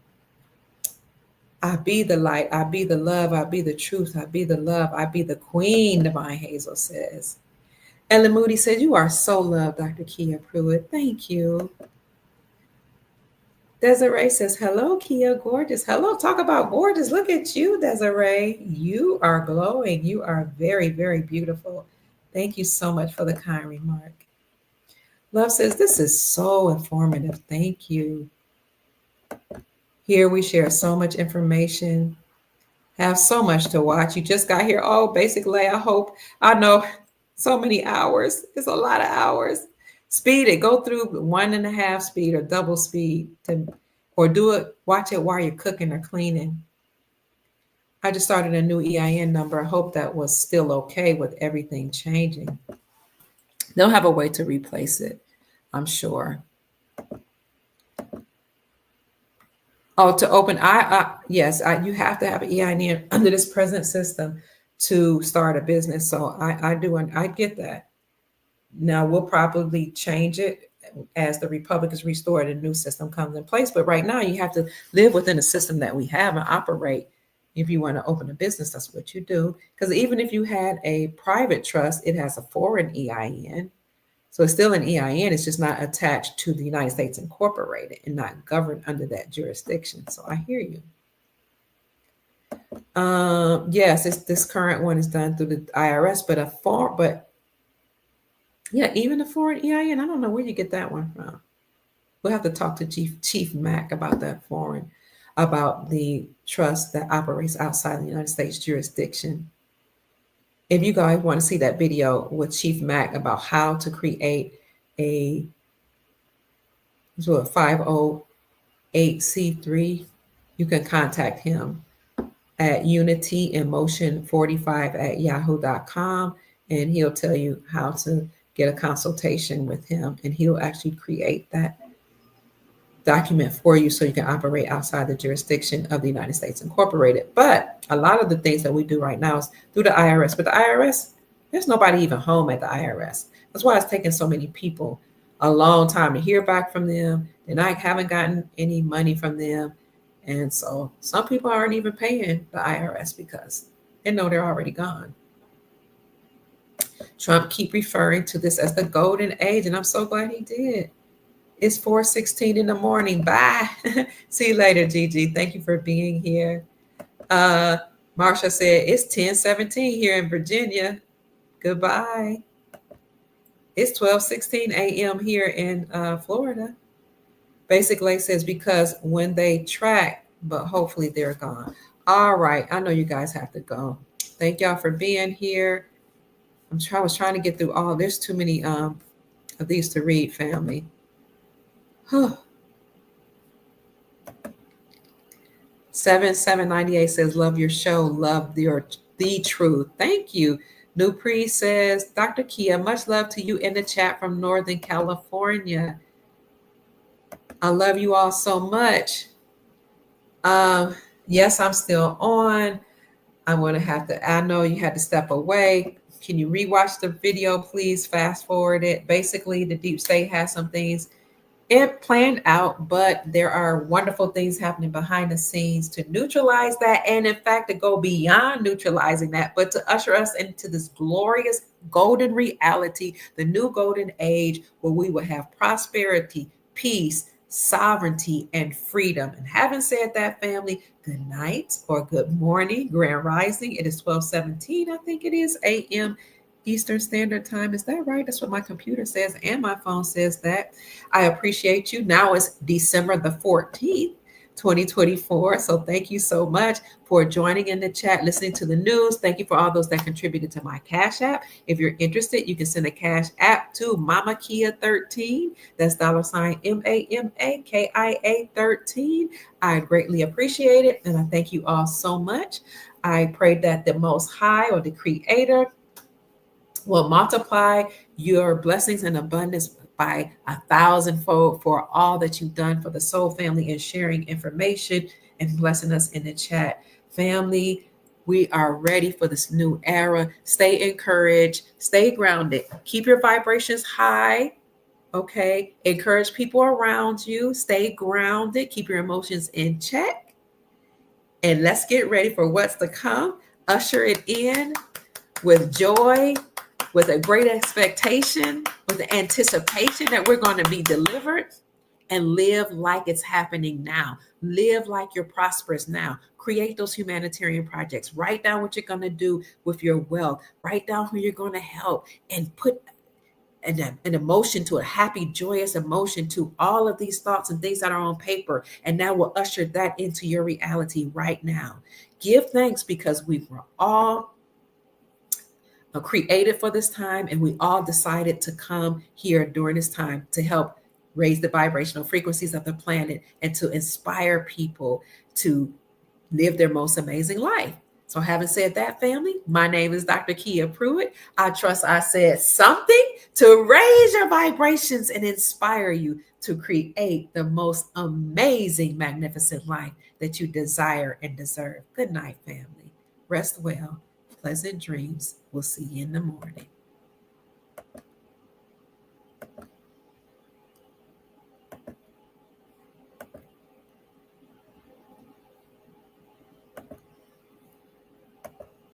I be the light. I be the love. I be the truth. I be the love. I be the queen, Divine Hazel says. Ellen Moody says, you are so loved, Dr. Kia Pruitt. Thank you. Desiree says, hello, Kia, gorgeous. Hello, talk about gorgeous. Look at you, Desiree. You are glowing. You are very, very beautiful. Thank you so much for the kind remark. Love says, this is so informative. Thank you. Here we share so much information, have so much to watch. You just got here. Oh, basically, I know so many hours. It's a lot of hours. Speed it. Go through 1.5 speed or double speed, or do it. Watch it while you're cooking or cleaning. I just started a new EIN number. I hope that was still okay with everything changing. They'll have a way to replace it, I'm sure. Oh, to open, yes, you have to have an EIN under this present system to start a business. So I do, and I get that. Now we'll probably change it as the Republic is restored and a new system comes in place. But right now you have to live within the system that we have and operate. If you want to open a business, that's what you do. Because even if you had a private trust, it has a foreign EIN. So it's still an EIN. It's just not attached to the United States Incorporated and not governed under that jurisdiction. So I hear you. Yes, this current one is done through the IRS, but yeah, even a foreign EIN, I don't know where you get that one from. We'll have to talk to Chief Mack about that foreign, about the trust that operates outside the United States jurisdiction. If you guys want to see that video with Chief Mack about how to create a 508c3, you can contact him at unityemotion45@yahoo.com, and he'll tell you how to get a consultation with him, and he'll actually create that document for you so you can operate outside the jurisdiction of the United States Incorporated. But a lot of the things that we do right now is through the IRS. But the IRS, there's nobody even home at the IRS. That's why it's taking so many people a long time to hear back from them. And I haven't gotten any money from them. And so some people aren't even paying the IRS because they know they're already gone. Trump keep referring to this as the golden age, and I'm so glad he did. It's 4:16 in the morning. Bye. See you later, Gigi. Thank you for being here. Marsha said, it's 10:17 here in Virginia. Goodbye. It's 12:16 a.m. here in Florida. Basic Lake says, because when they track, but hopefully they're gone. All right. I know you guys have to go. Thank y'all for being here. I was trying to get through all. There's too many of these to read, family. 7798 says, love your show. Love the truth. Thank you. New Priest says, Dr. Kia, much love to you in the chat from Northern California. I love you all so much. Yes, I'm still on. I'm going to have to, I know you had to step away. Can you rewatch the video, please? Fast forward it. Basically, the deep state has some things planned out, but there are wonderful things happening behind the scenes to neutralize that. And in fact, to go beyond neutralizing that, but to usher us into this glorious golden reality, the new golden age, where we will have prosperity, peace, sovereignty, and freedom. And having said that, family, good night or good morning, grand rising. It is 12:17, I think it is, a.m. Eastern Standard Time. Is that right? That's what my computer says, and my phone says that. I appreciate you. Now it's December the 14th, 2024. So thank you so much for joining in the chat, listening to the news. Thank you for all those that contributed to my Cash App. If you're interested, you can send a Cash App to Mama Kia 13. That's $MAMAKIA 13. I greatly appreciate it, and I thank you all so much. I pray that the Most High, or the Creator, will multiply your blessings and abundance by 1,000-fold for all that you've done for the Soul Family and sharing information and blessing us in the chat. Family, we are ready for this new era. Stay encouraged, stay grounded, keep your vibrations high. Okay. Encourage people around you, stay grounded, keep your emotions in check. And let's get ready for what's to come. Usher it in with joy, with a great expectation, with the anticipation that we're going to be delivered, and live like it's happening now. Live like you're prosperous now. Create those humanitarian projects. Write down what you're going to do with your wealth. Write down who you're going to help, and put an emotion to a happy, joyous emotion to all of these thoughts and things that are on paper. And now we'll usher that into your reality right now. Give thanks, because we were all created for this time, and we all decided to come here during this time to help raise the vibrational frequencies of the planet and to inspire people to live their most amazing life. So having said that, family, my name is Dr. Kia Pruitt. I trust I said something to raise your vibrations and inspire you to create the most amazing, magnificent life that you desire and deserve. Good night, family. Rest well. Pleasant dreams. We'll see you in the morning.